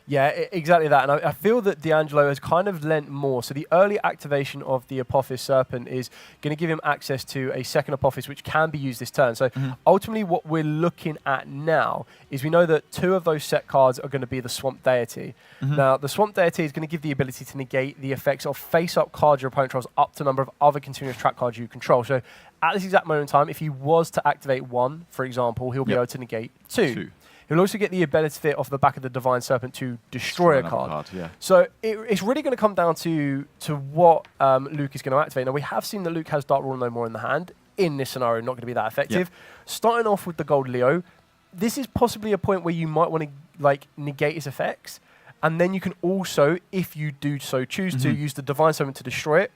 Yeah, exactly that. And I feel that D'Angelo has kind of lent more. So the early activation of the Apophis Serpent is going to give him access to a second Apophis, which can be used this turn. So ultimately what we're looking at now is we know that 2 of those set cards are going to be the Swamp Deity. Now, the Swamp Deity is going to give the ability to negate the effects of face-up cards your opponent controls up to the number of other continuous trap cards you control. So at this exact moment in time, if he was to activate 1, for example, he'll be able to negate 2. He'll also get the ability off the back of the Divine Serpent to destroy a card. So it's really going to come down to what Luke is going to activate. Now, we have seen that Luke has Dark Rule No More in the hand. In this scenario, not going to be that effective. Starting off with the Gold Leo, this is possibly a point where you might want to negate his effects. And then you can also, if you do so choose to, use the Divine Serpent to destroy it.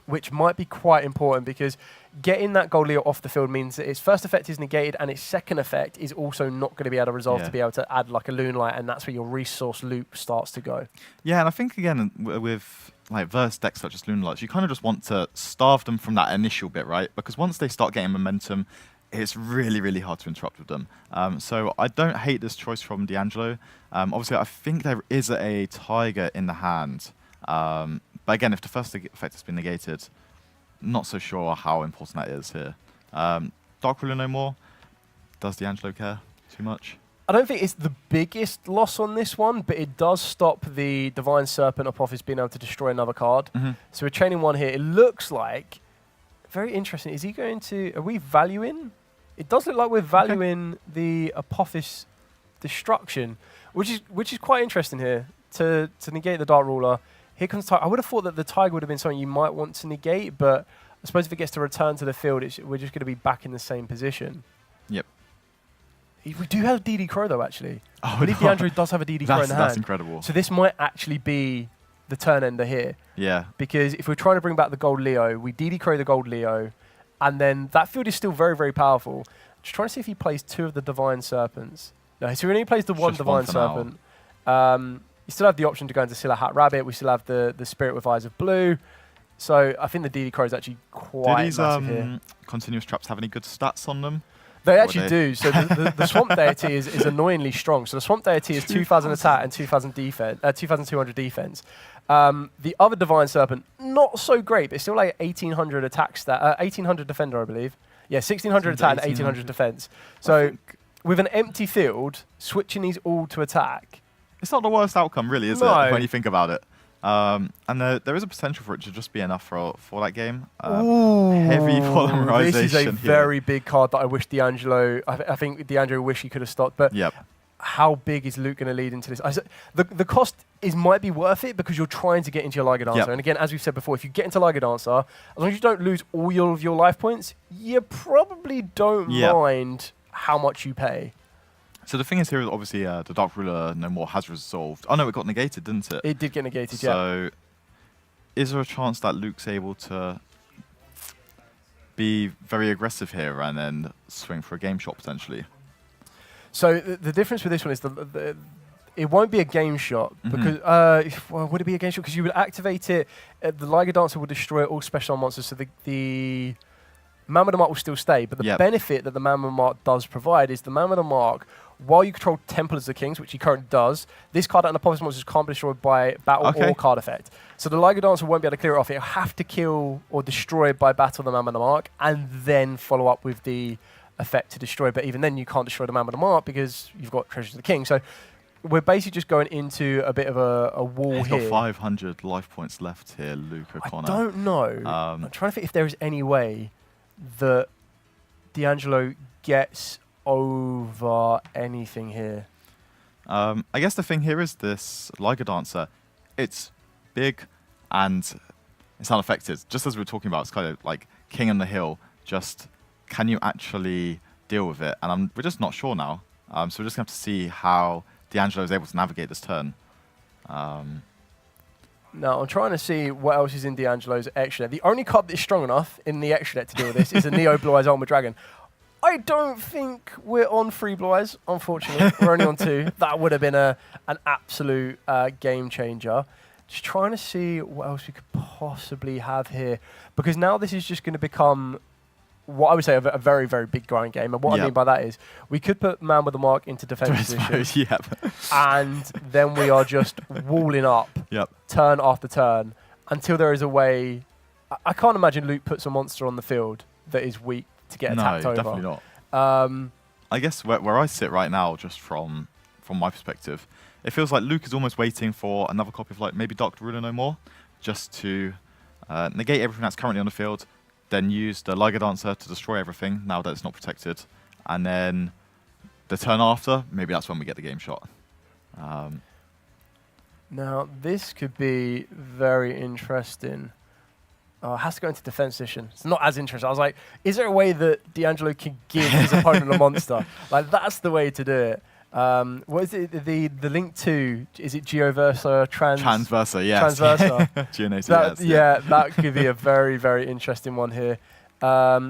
which might be quite important because getting that gold Leo off the field means that its first effect is negated and its second effect is also not going to be able to resolve to be able to add like a Loonlight, and that's where your resource loop starts to go. Yeah, and I think again with like verse decks such as Loonlights, you kind of just want to starve them from that initial bit, right? Because once they start getting momentum, it's really, really hard to interrupt with them. So I don't hate this choice from D'Angelo. Obviously, I think there is a Tiger in the hand. But again, if the first effect has been negated, not so sure how important that is here. Dark Ruler no more. Does D'Angelo care too much? I don't think it's the biggest loss on this one, but it does stop the Divine Serpent Apophis being able to destroy another card. So we're chaining one here. It looks like, very interesting, is he going to, are we valuing? It does look like we're valuing the Apophis destruction, which is quite interesting here to negate the Dark Ruler. Here comes Tiger. I would have thought that the Tiger would have been something you might want to negate, but I suppose if it gets to return to the field, we're just going to be back in the same position. Yep. We do have DD Crow, though, actually. Oh, I believe D'Angelo does have a DD Crow in the hand. That's incredible. So this might actually be the turn ender here. Yeah. Because if we're trying to bring back the gold Leo, we DD Crow the gold Leo, and then that field is still very, very powerful. Just trying to see if he plays 2 of the Divine Serpents. No, so he only plays the one Divine Serpent. You still have the option to go into Scylla Hat Rabbit. We still have the Spirit with Eyes of Blue. So I think the DD Crow is actually quite massive here. Continuous traps have any good stats on them? They actually do. So the Swamp Deity is annoyingly strong. So the Swamp Deity is 2,000 attack and 2,200 defense. The other Divine Serpent, not so great, but it's still like 1,800 attack stat, 1,800 defender, I believe. Yeah, 1,600 attack and 1,800 defense. So with an empty field, switching these all to attack. It's not the worst outcome, really, is it, when you think about it? And there is a potential for it to just be enough for that game. Heavy polymerization. This is a very big card that I wish D'Angelo. I think D'Angelo wish he could have stopped. But how big is Luke going to lead into this? The cost might be worth it because you're trying to get into your Liger Dancer. And again, as we've said before, if you get into Liger Dancer, as long as you don't lose all of your life points, you probably don't mind how much you pay. So the thing is here is obviously the Dark Ruler no more has resolved. Oh no, it got negated, didn't it? It did get negated, So is there a chance that Luke's able to be very aggressive here and then swing for a game shot potentially? So the difference with this one is it won't be a game shot because well, would it be a game shot? Because you would activate it. The Liger Dancer will destroy all special monsters. So the Man with the Mark will still stay, but the benefit that the Man with the Mark does provide is the Man with the Mark, while you control Templars of the Kings, which he currently does, this card and the Apophis monsters can't be destroyed by battle or card effect. So the Liger Dancer won't be able to clear it off. It'll have to kill or destroy by battle the Man with the Mark, and then follow up with the effect to destroy. But even then, you can't destroy the Man with the Mark because you've got Treasures of the King. So we're basically just going into a bit of a wall here. He's got 500 life points left here, Luke O'Connor. I don't know. I'm trying to think if there is any way that D'Angelo gets over anything here. I guess the thing here is this Liger Dancer. It's big and it's unaffected. Just as we were talking about, it's kind of like King on the Hill. Just can you actually deal with it? And we're just not sure now. So we're just going to have to see how D'Angelo is able to navigate this turn. Now, I'm trying to see what else is in D'Angelo's extra deck. The only card that is strong enough in the extra deck to deal with this is a Neo Blue Eyes Ultimate Dragon. I don't think we're on 3 Blue Eyes, unfortunately. We're only on 2. That would have been an absolute game changer. Just trying to see what else we could possibly have here. Because now this is just going to become what I would say a very, very big grind game. And what I mean by that is we could put Man with the Mark into defense position. And then we are just walling up turn after turn until there is a way. I can't imagine Luke puts a monster on the field that is weak to get attacked over. No, definitely not. I guess where I sit right now, just from my perspective, it feels like Luke is almost waiting for another copy of like maybe Dark Ruler No More, just to negate everything that's currently on the field, then use the Liger Dancer to destroy everything now that it's not protected, and then the turn after, maybe that's when we get the game shot. Now, this could be very interesting. It has to go into defense position. It's not as interesting. I was like, is there a way that D'Angelo can give his opponent a monster? Like, that's the way to do it. What is it? The link to, is it Geoversa Transversa, yes. Transversa. Geonator, That, yes. yeah, that could be a very, very interesting one here.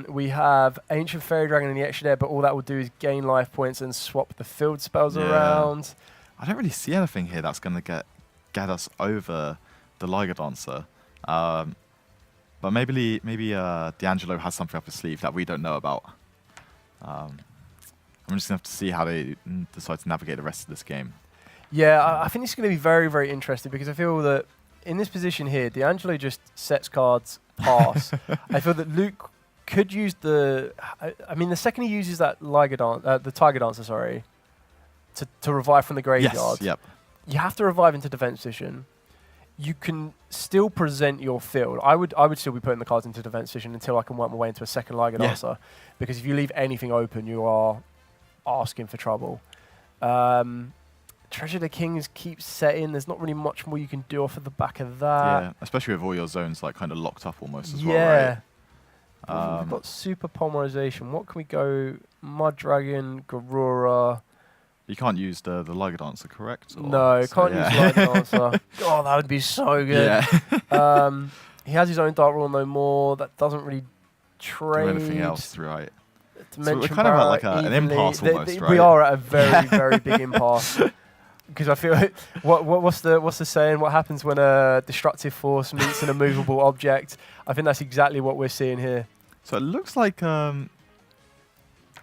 We have Ancient Fairy Dragon in the extra there, but all that will do is gain life points and swap the field spells around. I don't really see anything here that's going to get us over the Liger Dancer. But maybe D'Angelo has something up his sleeve that we don't know about. I'm just going to have to see how they decide to navigate the rest of this game. Yeah, I think this is going to be very, very interesting because I feel that in this position here, D'Angelo just sets cards, pass. I feel that Luke could use the... I mean, the second he uses that the Tiger Dancer, sorry, to revive from the graveyard, Yes, yep. you have to revive into defense position. You can still present your field. I would still be putting the cards into defense position until I can work my way into a second Liger Dancer, because if you leave anything open, you are asking for trouble. Treasure of the Kings keeps setting. There's not really much more you can do off of the back of that. Yeah, especially with all your zones like kind of locked up almost as well, Yeah. right? We've got Super Polymerization. What can we go? Mud Dragon, Garura. You can't use the Liger Dancer, correct? Or- No, so, can't use Liger Dancer. Oh, that would be so good. Yeah. He has his own Dark Rule no more. That doesn't really trade. Do anything else, right? Dimension we're kind of at like Barrier an evenly. impasse almost, right? We are at a very, very big impasse. Because I feel like, what's the saying? What happens when a destructive force meets an immovable object? I think that's exactly what we're seeing here. So it looks like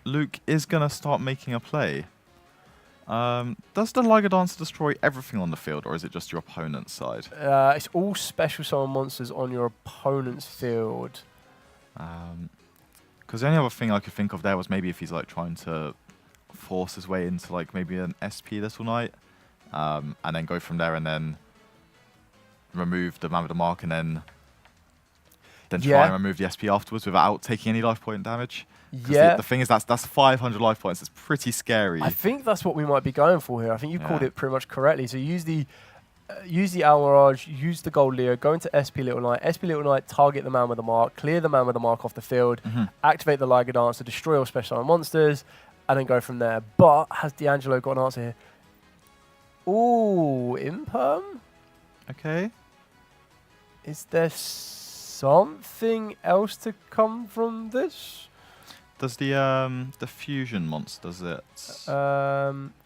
Luke is going to start making a play. Does the Liger Dancer destroy everything on the field, or is it just your opponent's side? It's all special summon monsters on your opponent's field. Because the only other thing I could think of there was maybe if he's like trying to force his way into like maybe an SP Little Knight, and then go from there and then remove the Man with the Mark and then try and remove the SP afterwards without taking any life point damage. Yeah. The thing is that's 500 life points. It's pretty scary. I think that's what we might be going for here. I think you called it pretty much correctly. So use the Almirage, use the Gold Leo, go into SP Little Knight. SP Little Knight, target the Man with the Mark, clear the Man with the Mark off the field, activate the Liger Dancer, destroy all special summon monsters, and then go from there. But has D'Angelo got an answer here? Ooh, Imperm? Okay. Is there something else to come from this? Does the fusion monster, does it?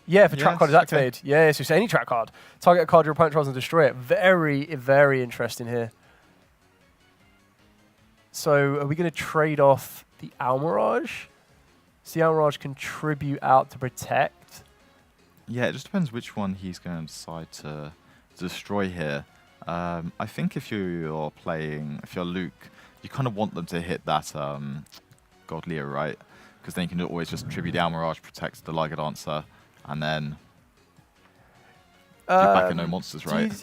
Yeah, if a trap card is activated. Okay. Yeah, so it's any trap card. Target a card your opponent tries and destroy it. Very, very interesting here. So are we going to trade off the Almirage? So the Almirage contribute out to protect. Yeah, it just depends which one he's going to decide to destroy here. I think if you're Luke, you kind of want them to hit that God Leo, right? Because then you can always just tribute the Almirage, protect the Liger Dancer, and then get back in no monsters, right?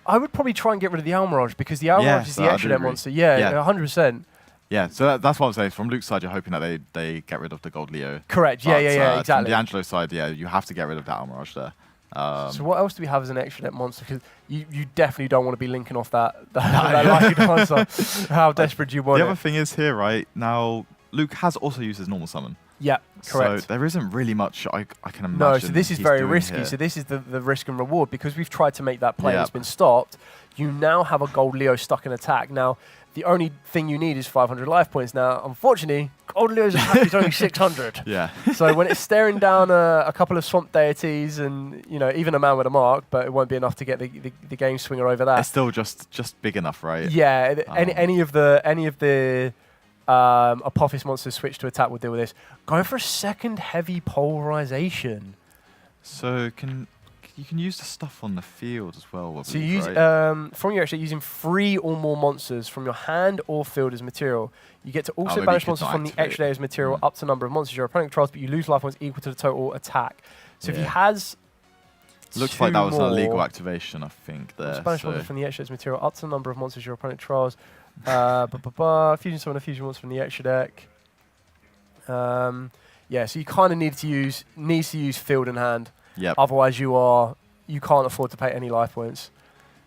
I would probably try and get rid of the Almirage because the Almirage is the extra deck monster. Yeah, 100%. Yeah, so that's what I'm saying. From Luke's side, you're hoping that they get rid of the Gold Leo. Correct. Yeah, exactly. From D'Angelo's side, yeah, you have to get rid of that Almirage there. So what else do we have as an extra deck monster? Because you definitely don't want to be linking off that Liger Dancer. How desperate do you want it? The other thing is here, right? Now, Luke has also used his normal summon. Yeah, correct. So there isn't really much I can imagine. No, so this is very risky. Here. So this is the risk and reward. Because we've tried to make that play and it's been stopped, you now have a Gold Leo stuck in attack. Now, the only thing you need is 500 life points. Now, unfortunately, Gold Leo's attack is only 600. Yeah. So when it's staring down a couple of swamp deities and even a Man with a Mark, but it won't be enough to get the game swinger over that. It's still just big enough, right? Yeah. Any of the Apophis monsters switch to attack will deal with this. Go for a second heavy polarization. So you can use the stuff on the field as well. So you use from your extra using 3 or more monsters from your hand or field as material. You get to also banish monsters from the extra layer as material up to number of monsters your opponent controls, but you lose life points equal to the total attack. So if he has looks like that was an illegal activation, I think. There. Banish monsters from the extra as material up to the number of monsters your opponent controls. Fusion summon a fusion monster from the extra deck. Yeah, so you kind of need to use field and hand. Yep. Otherwise, you can't afford to pay any life points.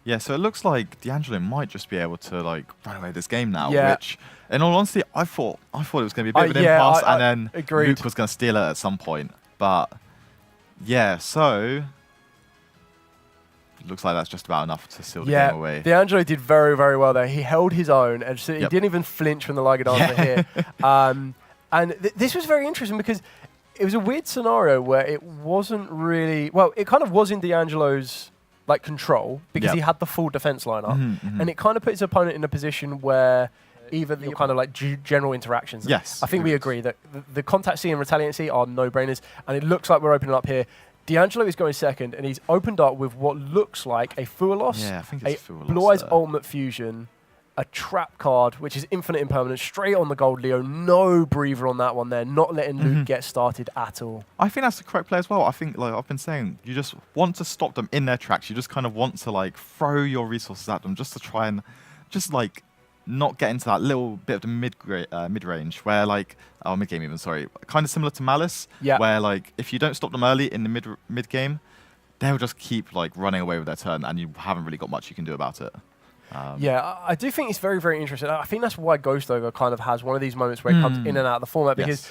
Yeah, so it looks like D'Angelo might just be able to like run away this game now. Yeah. Which, in all honesty, I thought it was going to be a bit of an impasse, and then agreed. Luke was going to steal it at some point. But Yeah, so looks like that's just about enough to seal the game away. D'Angelo did very, very well there. He held his own, and so he didn't even flinch from the Liger Dancer here. And this was very interesting because it was a weird scenario where it wasn't really... Well, it kind of was in D'Angelo's like control because he had the full defense lineup, and it kind of put his opponent in a position where either the kind of like general interactions. Yes. I think we agree that the contact C and retaliant C are no-brainers, and it looks like we're opening up here. D'Angelo is going second, and he's opened up with what looks like a Fualos, I think it's a Fualos Blue Eyes there. Ultimate Fusion, a Trap card, which is Infinite Impermanence, straight on the Gold Leo. No breather on that one there, not letting Luke get started at all. I think that's the correct play as well. I think, like I've been saying, you just want to stop them in their tracks. You just kind of want to like throw your resources at them just to try and just like not get into that little bit of the mid-range where like, mid-game even, sorry, kind of similar to Malice, where like if you don't stop them early in the mid-game, they'll just keep like running away with their turn and you haven't really got much you can do about it. I do think it's very, very interesting. I think that's why Ghost Ogre kind of has one of these moments where it comes in and out of the format, because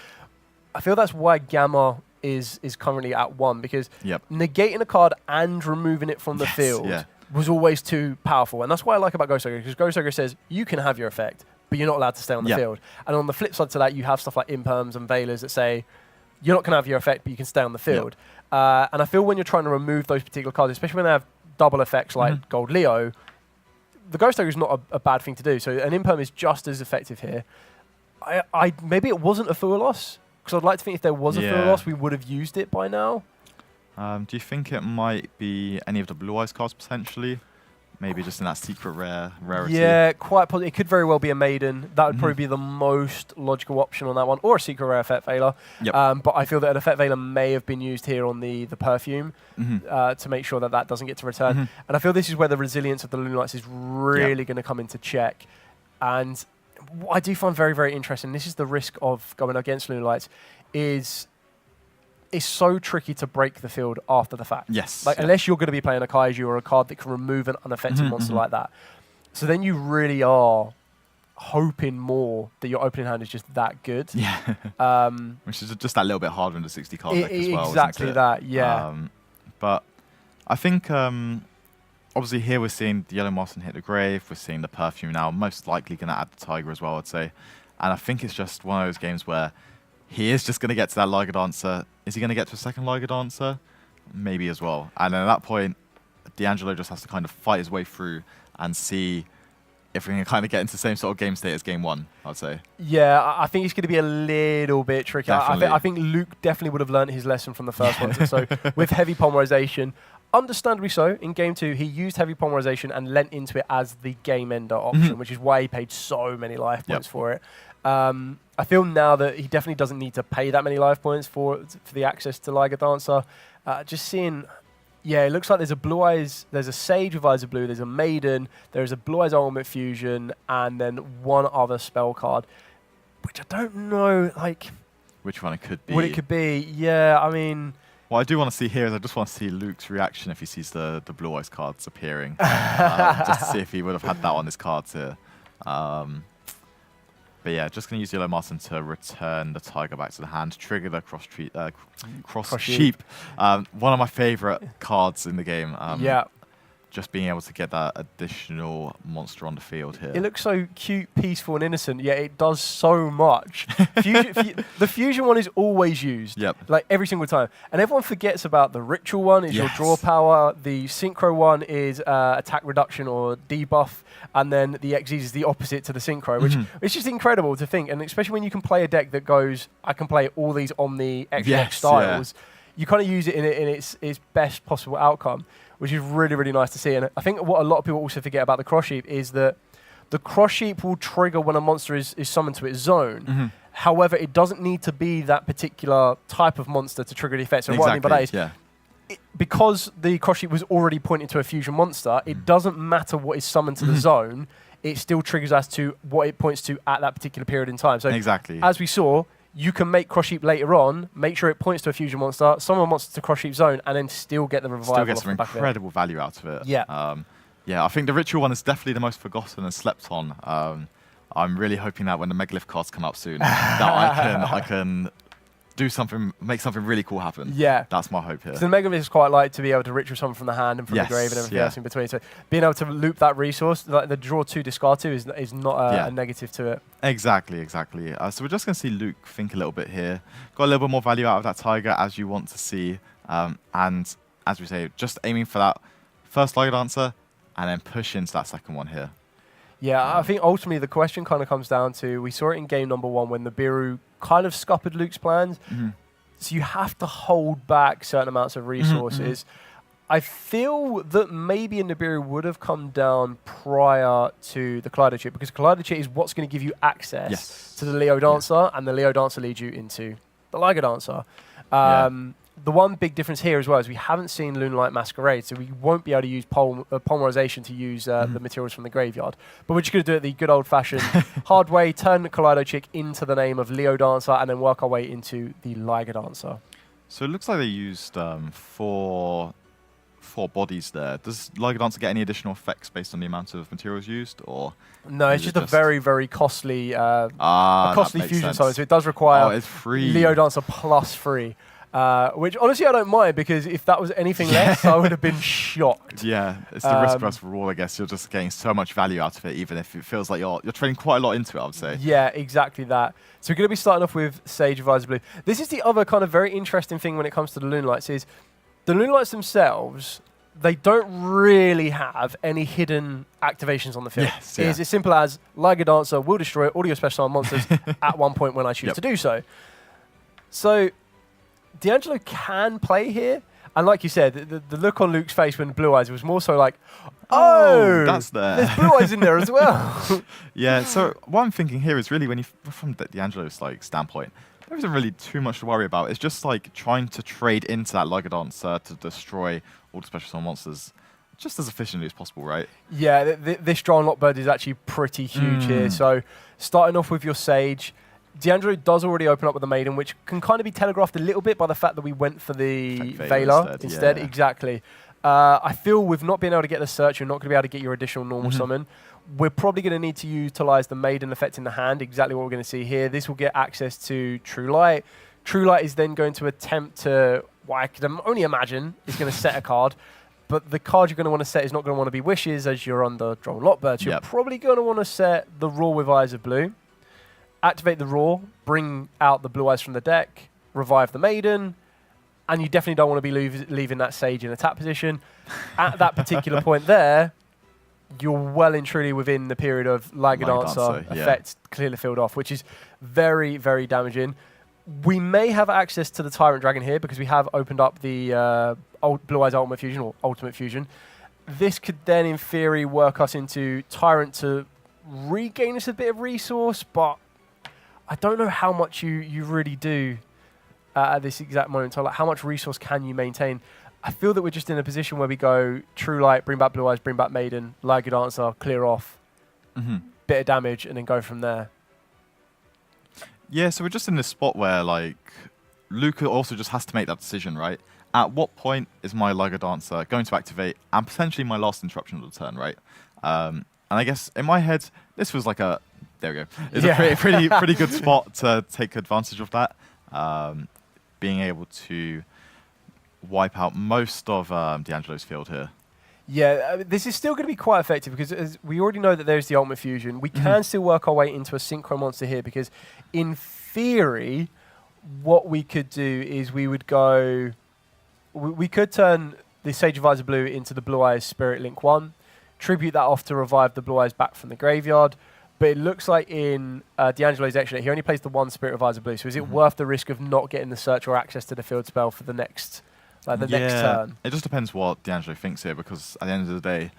I feel that's why Gamma is currently at 1, because negating a card and removing it from the field was always too powerful. And that's what I like about Ghost Ogre, because Ghost Ogre says you can have your effect, but you're not allowed to stay on the field. And on the flip side to that, you have stuff like Imperms and Veilers that say you're not going to have your effect, but you can stay on the field. And I feel when you're trying to remove those particular cards, especially when they have double effects like Gold Leo, the Ghost Ogre is not a bad thing to do. So an Imperm is just as effective here. Maybe it wasn't a Fualos, because I'd like to think if there was a Fualos, we would have used it by now. Do you think it might be any of the Blue Eyes cards potentially? Maybe just in that secret rarity? Yeah, quite possibly. It could very well be a Maiden. That would probably be the most logical option on that one, or a secret rare Effect Veiler. But I feel that an Effect Veiler may have been used here on the Perfume to make sure that that doesn't get to return. And I feel this is where the resilience of the Lunalights is really going to come into check. And what I do find very, very interesting, this is the risk of going against Lunalights, is it's so tricky to break the field after the fact. Yes. Like, unless you're going to be playing a Kaiju or a card that can remove an unaffected monster like that. So then you really are hoping more that your opening hand is just that good. Yeah. Which is just that little bit harder in the 60 card deck as well. Exactly that, yeah. But I think obviously here we're seeing the Yellow Marson hit the Grave. We're seeing the Perfume now. Most likely going to add the Tiger as well, I'd say. And I think it's just one of those games where he is just going to get to that Liger Dancer. Is he going to get to a second Liger Dancer? Maybe as well. And then at that point, D'Angelo just has to kind of fight his way through and see if we can kind of get into the same sort of game state as game 1, I'd say. Yeah, I think it's going to be a little bit tricky. Definitely. I think Luke definitely would have learned his lesson from the first one. So with heavy polymerization, understandably so, in game 2, he used heavy polymerization and lent into it as the game ender option, which is why he paid so many life points for it. I feel now that he definitely doesn't need to pay that many life points for the access to Liger Dancer. Just seeing, it looks like there's a Blue Eyes, there's a Sage with Eyes of Blue, there's a Maiden, there's a Blue Eyes Ultimate Fusion, and then one other spell card, which I don't know, like... Which one it could be. What it could be, yeah, I mean... What I do want to see here is I just want to see Luke's reaction if he sees the Blue Eyes cards appearing. Just to see if he would have had that on his cards here. But yeah, just going to use Yellow Marson to return the Tiger back to the hand, trigger the cross sheep. One of my favorite cards in the game. Just being able to get that additional monster on the field here. It looks so cute, peaceful, and innocent, yet it does so much. The fusion one is always used, like every single time. And everyone forgets about the ritual one is your draw power, the synchro one is attack reduction or debuff, and then the XZ is the opposite to the synchro, which is just incredible to think. And especially when you can play a deck that goes, I can play all these Omni XZ styles, you kind of use it in its best possible outcome, which is really, really nice to see. And I think what a lot of people also forget about the Cross Sheep is that the Cross Sheep will trigger when a monster is summoned to its zone. However, it doesn't need to be that particular type of monster to trigger the effect. So what I mean by that is, because the Cross Sheep was already pointing to a fusion monster, it doesn't matter what is summoned to the zone, it still triggers as to what it points to at that particular period in time. So as we saw, you can make Cross Sheep later on, make sure it points to a fusion monster, summon a monster to Cross Sheep zone, and then still get the revival. Still get some incredible value out of it. I think the ritual one is definitely the most forgotten and slept on. I'm really hoping that when the Megalith cards come up soon, that I can do something, make something really cool happen. Yeah. That's my hope here. So the Mega Myth is quite like to be able to ritual summon from the hand and from Yes, the grave and everything yeah. else in between. So being able to loop that resource, like the draw 2, discard 2, is not a negative to it. Exactly, exactly. So we're just going to see Luke think a little bit here. Got a little bit more value out of that Tiger, as you want to see. And as we say, just aiming for that first Liger Dancer and then push into that second one here. Yeah, I think ultimately the question kind of comes down to, we saw it in game number 1 when the Biru kind of scuppered Luke's plans. So you have to hold back certain amounts of resources. I feel that maybe a Nibiru would have come down prior to the Kaleido Chip, because Kaleido Chip is what's going to give you access to the Leo Dancer, and the Leo Dancer leads you into the Liger Dancer. The one big difference here as well is we haven't seen Lunalight Masquerade, so we won't be able to use polymerization to use the materials from the graveyard. But we're just going to do it the good old-fashioned hard way, turn the Kaleido Chick into the name of Leo Dancer, and then work our way into the Liger Dancer. So it looks like they used four bodies there. Does Liger Dancer get any additional effects based on the amount of materials used, or no? It's just a very, very costly, fusion sense. summon. So it does require it's free. Leo Dancer plus free. Which honestly I don't mind, because if that was anything less, I would have been shocked. Yeah, it's the risk versus reward, I guess. You're just getting so much value out of it, even if it feels like you're trading quite a lot into it, I would say. Yeah, exactly that. So we're going to be starting off with Sage Advisor Blue. This is the other kind of very interesting thing when it comes to the Lunalights, is the Lunalights themselves, they don't really have any hidden activations on the field. Yes, It is as simple as Liger Dancer will destroy all your special summon monsters at one point when I choose to do so. So D'Angelo can play here, and like you said, the look on Luke's face when Blue Eyes was more so like, oh, that's there. There's Blue Eyes in there as well. Yeah, so what I'm thinking here is really, from D'Angelo's standpoint, there isn't really too much to worry about. It's just like trying to trade into that Liger Dancer to destroy all the special summon monsters just as efficiently as possible, right? Yeah, this draw on Lockbird is actually pretty huge here. So starting off with your Sage, D'Angelo does already open up with the Maiden, which can kind of be telegraphed a little bit by the fact that we went for the Veiler instead. Exactly. I feel with not being able to get the Search, you're not going to be able to get your additional normal summon. We're probably going to need to utilize the Maiden effect in the hand, exactly what we're going to see here. This will get access to True Light. True Light is then going to attempt to, what I can only imagine, is going to set a card. But the card you're going to want to set is not going to want to be Wishes, as you're under Draw Lockbird. So you're probably going to want to set the Roar with Eyes of Blue. Activate the Roar, bring out the Blue Eyes from the deck, revive the Maiden, and you definitely don't want to be leaving that Sage in attack position. At that particular point there, you're well and truly within the period of Liger Dancer effect, clear the field off, which is very, very damaging. We may have access to the Tyrant Dragon here because we have opened up the Blue Eyes Ultimate Fusion, or Ultimate Fusion. This could then, in theory, work us into Tyrant to regain us a bit of resource, but I don't know how much you really do at this exact moment. So, like, how much resource can you maintain? I feel that we're just in a position where we go True Light, bring back Blue Eyes, bring back Maiden, Liger Dancer, clear off, bit of damage, and then go from there. Yeah, so we're just in this spot where, like, Luca also just has to make that decision, right? At what point is my Liger Dancer going to activate, and potentially my last interruption of the turn, right? And I guess in my head, this was like a, there we go. It's a pretty good spot to take advantage of that. Being able to wipe out most of D'Angelo's field here. Yeah, this is still going to be quite effective because as we already know that there's the Ultimate Fusion. We can still work our way into a Synchro Monster here because in theory, what we could do is we would go... We could turn the Sage Advisor Blue into the Blue Eyes Spirit Link 1, tribute that off to revive the Blue Eyes back from the graveyard. But it looks like in D'Angelo's extra, he only plays the one Spirit Advisor Blue. So is it worth the risk of not getting the search or access to the field spell for the next... next turn? It just depends what D'Angelo thinks here, because at the end of the day,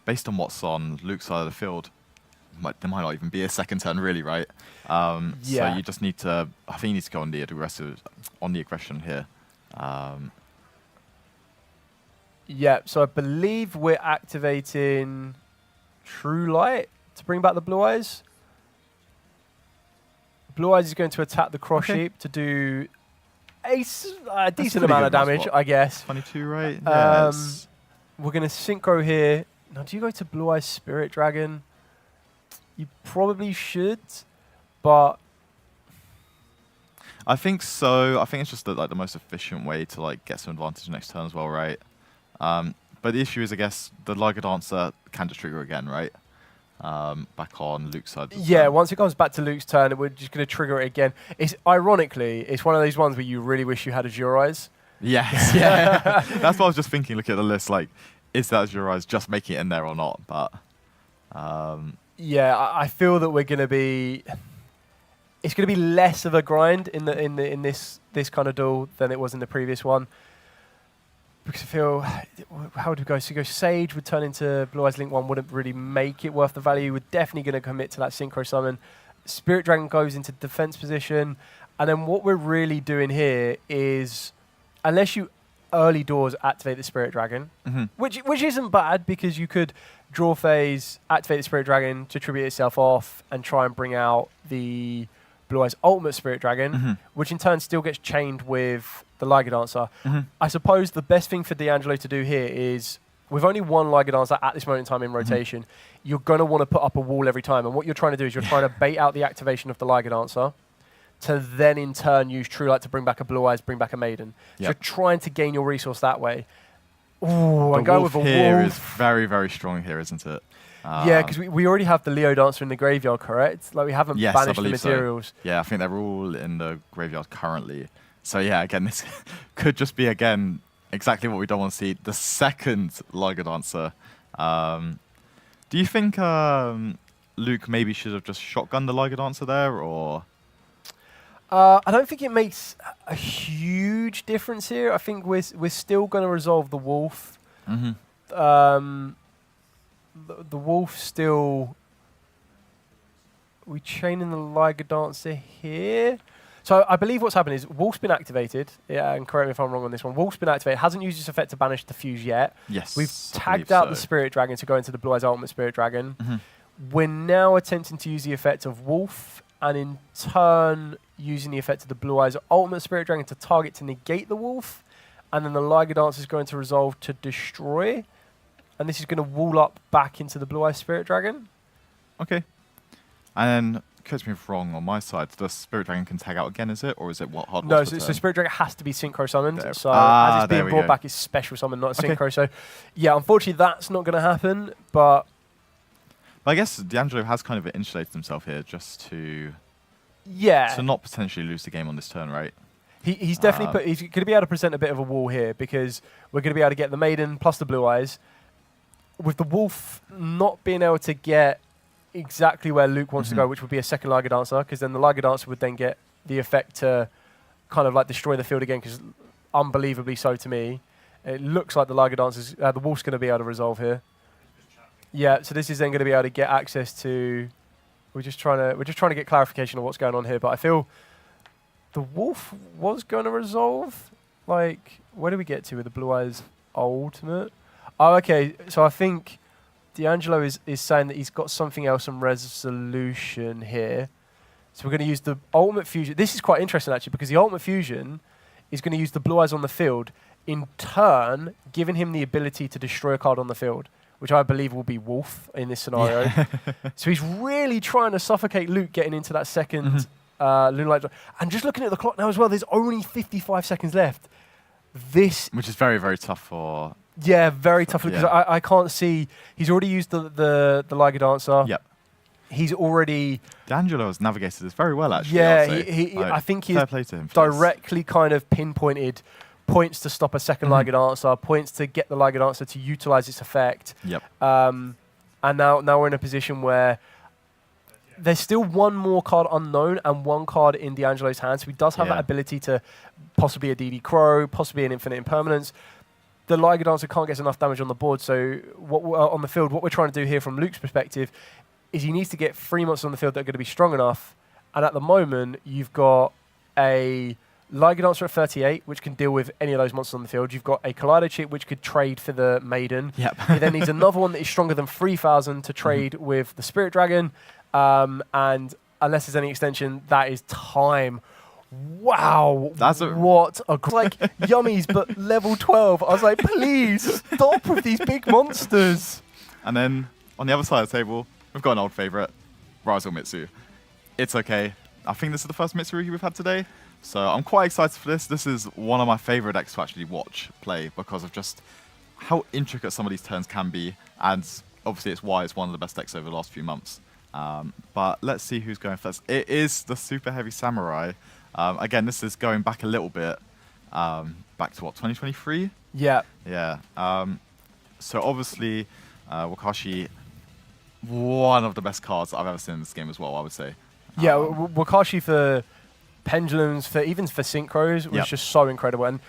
based on what's on Luke's side of the field, there might not even be a second turn, really, right? So you just need to, I think you need to go on the aggression here. Yeah, so I believe we're activating True Light to bring back the Blue Eyes. Blue Eyes is going to attack the Cross Sheep to do a decent amount of damage, I guess. 22, right? We're going to synchro here. Now, do you go to Blue Eyes Spirit Dragon? You probably should, but... I think so. I think it's just like the most efficient way to like get some advantage next turn as well, right? But the issue is, I guess, the Liger Dancer can just trigger again, right? Back on Luke's side. Yeah, once it comes back to Luke's turn, we're just going to trigger it again. Ironically, it's one of those ones where you really wish you had Azure Eyes. Yes, yeah. That's what I was just thinking, looking at the list, like, is that Azure Eyes just making it in there or not? But yeah, I feel that we're going to be... It's going to be less of a grind in this kind of duel than it was in the previous one. Because I feel, how would we go? So go Sage would turn into Blue Eyes Link 1, wouldn't really make it worth the value. We're definitely going to commit to that Synchro Summon. Spirit Dragon goes into defense position. And then what we're really doing here is, unless you early doors activate the Spirit Dragon, which isn't bad, because you could draw phase, activate the Spirit Dragon to tribute itself off, and try and bring out the Blue Eyes Ultimate Spirit Dragon, which in turn still gets chained with the Liger Dancer. I suppose the best thing for D'Angelo to do here is, with only one Liger Dancer at this moment in time in rotation, you're going to want to put up a wall every time. And what you're trying to do is you're trying to bait out the activation of the Liger Dancer to then in turn use True Light to bring back a Blue Eyes, bring back a Maiden. So you're trying to gain your resource that way. Ooh, I'm going with a wolf. Here is very, very strong here, isn't it? Yeah, because we already have the Leo Dancer in the graveyard, correct? Like, we haven't banished the materials. So. Yeah, I think they're all in the graveyard currently. So yeah, again, this could just be, again, exactly what we don't want to see. The second Liger Dancer. Do you think Luke maybe should have just shotgunned the Liger Dancer there, or...? I don't think it makes a huge difference here. I think we're still going to resolve the wolf. The wolf still... We chaining the Liger Dancer here. So I believe what's happened is Wolf's been activated. Yeah, and correct me if I'm wrong on this one. Wolf's been activated. Hasn't used its effect to banish the fuse yet. Yes. We've tagged out the Spirit Dragon to go into the Blue Eyes Ultimate Spirit Dragon. We're now attempting to use the effect of Wolf, and in turn using the effect of the Blue Eyes Ultimate Spirit Dragon to target to negate the Wolf. And then the Liger Dancer is going to resolve to destroy. And this is going to wall up back into the Blue Eyes Spirit Dragon. Okay. And then, correct me if wrong, on my side, the Spirit Dragon can tag out again, is it? Or is it what hard? No, so Spirit Dragon has to be Synchro Summoned. There. So as it's being brought back, it's Special Summon, not a Synchro. So yeah, unfortunately, that's not going to happen. But I guess D'Angelo has kind of insulated himself here just to not potentially lose the game on this turn, right? He's definitely he's going to be able to present a bit of a wall here, because we're going to be able to get the Maiden plus the Blue Eyes. With the Wolf not being able to get exactly where Luke wants to go, which would be a second Liger Dancer, because then the Liger Dancer would then get the effect to kind of like destroy the field again, because unbelievably so to me, it looks like the Liger Dancer's, the Wolf's going to be able to resolve here. Yeah, so this is then going to be able to get access to... We're just trying to get clarification on what's going on here, but I feel the Wolf was going to resolve. Like, where do we get to with the Blue Eyes Ultimate? Oh, okay. So I think D'Angelo is saying that he's got something else in resolution here. So we're going to use the Ultimate Fusion. This is quite interesting, actually, because the Ultimate Fusion is going to use the Blue Eyes on the field, in turn giving him the ability to destroy a card on the field, which I believe will be Wolf in this scenario. Yeah. So he's really trying to suffocate Luke getting into that second Lunalight. And just looking at the clock now as well, there's only 55 seconds left. Which is very, very tough for... Yeah, very tough, because I can't see... He's already used the Liger Dancer. Yep. He's already... D'Angelo has navigated this very well, actually. Yeah, I think he's directly kind of pinpointed points to stop a second Liger Dancer, points to get the Liger Dancer to utilize its effect. Yep. And now we're in a position where there's still one more card unknown and one card in D'Angelo's hands. So he does have that ability to possibly a DD Crow, possibly an Infinite Impermanence. The Liger Dancer can't get enough damage on the board, so on the field, what we're trying to do here from Luke's perspective is he needs to get 3 monsters on the field that are going to be strong enough. And at the moment, you've got a Liger Dancer at 38, which can deal with any of those monsters on the field. You've got a Kaleido chip, which could trade for the Maiden. Yep. He then needs another one that is stronger than 3,000 to trade with the Spirit Dragon. And unless there's any extension, that is time. Wow, what a... Like, yummies, but level 12. I was like, please, stop with these big monsters. And then, on the other side of the table, we've got an old favourite, Razel Mitsu. It's okay. I think this is the first Mitsurugi we've had today. So I'm quite excited for this. This is one of my favorite decks to actually watch play because of just how intricate some of these turns can be. And obviously it's why it's one of the best decks over the last few months. But let's see who's going first. It is the Super Heavy Samurai. Again, this is going back a little bit. Back to what, 2023? Yeah. Yeah. So obviously, Wakashi, one of the best cards I've ever seen in this game as well, I would say. Yeah, Wakashi for pendulums, even for synchros, was just so incredible. And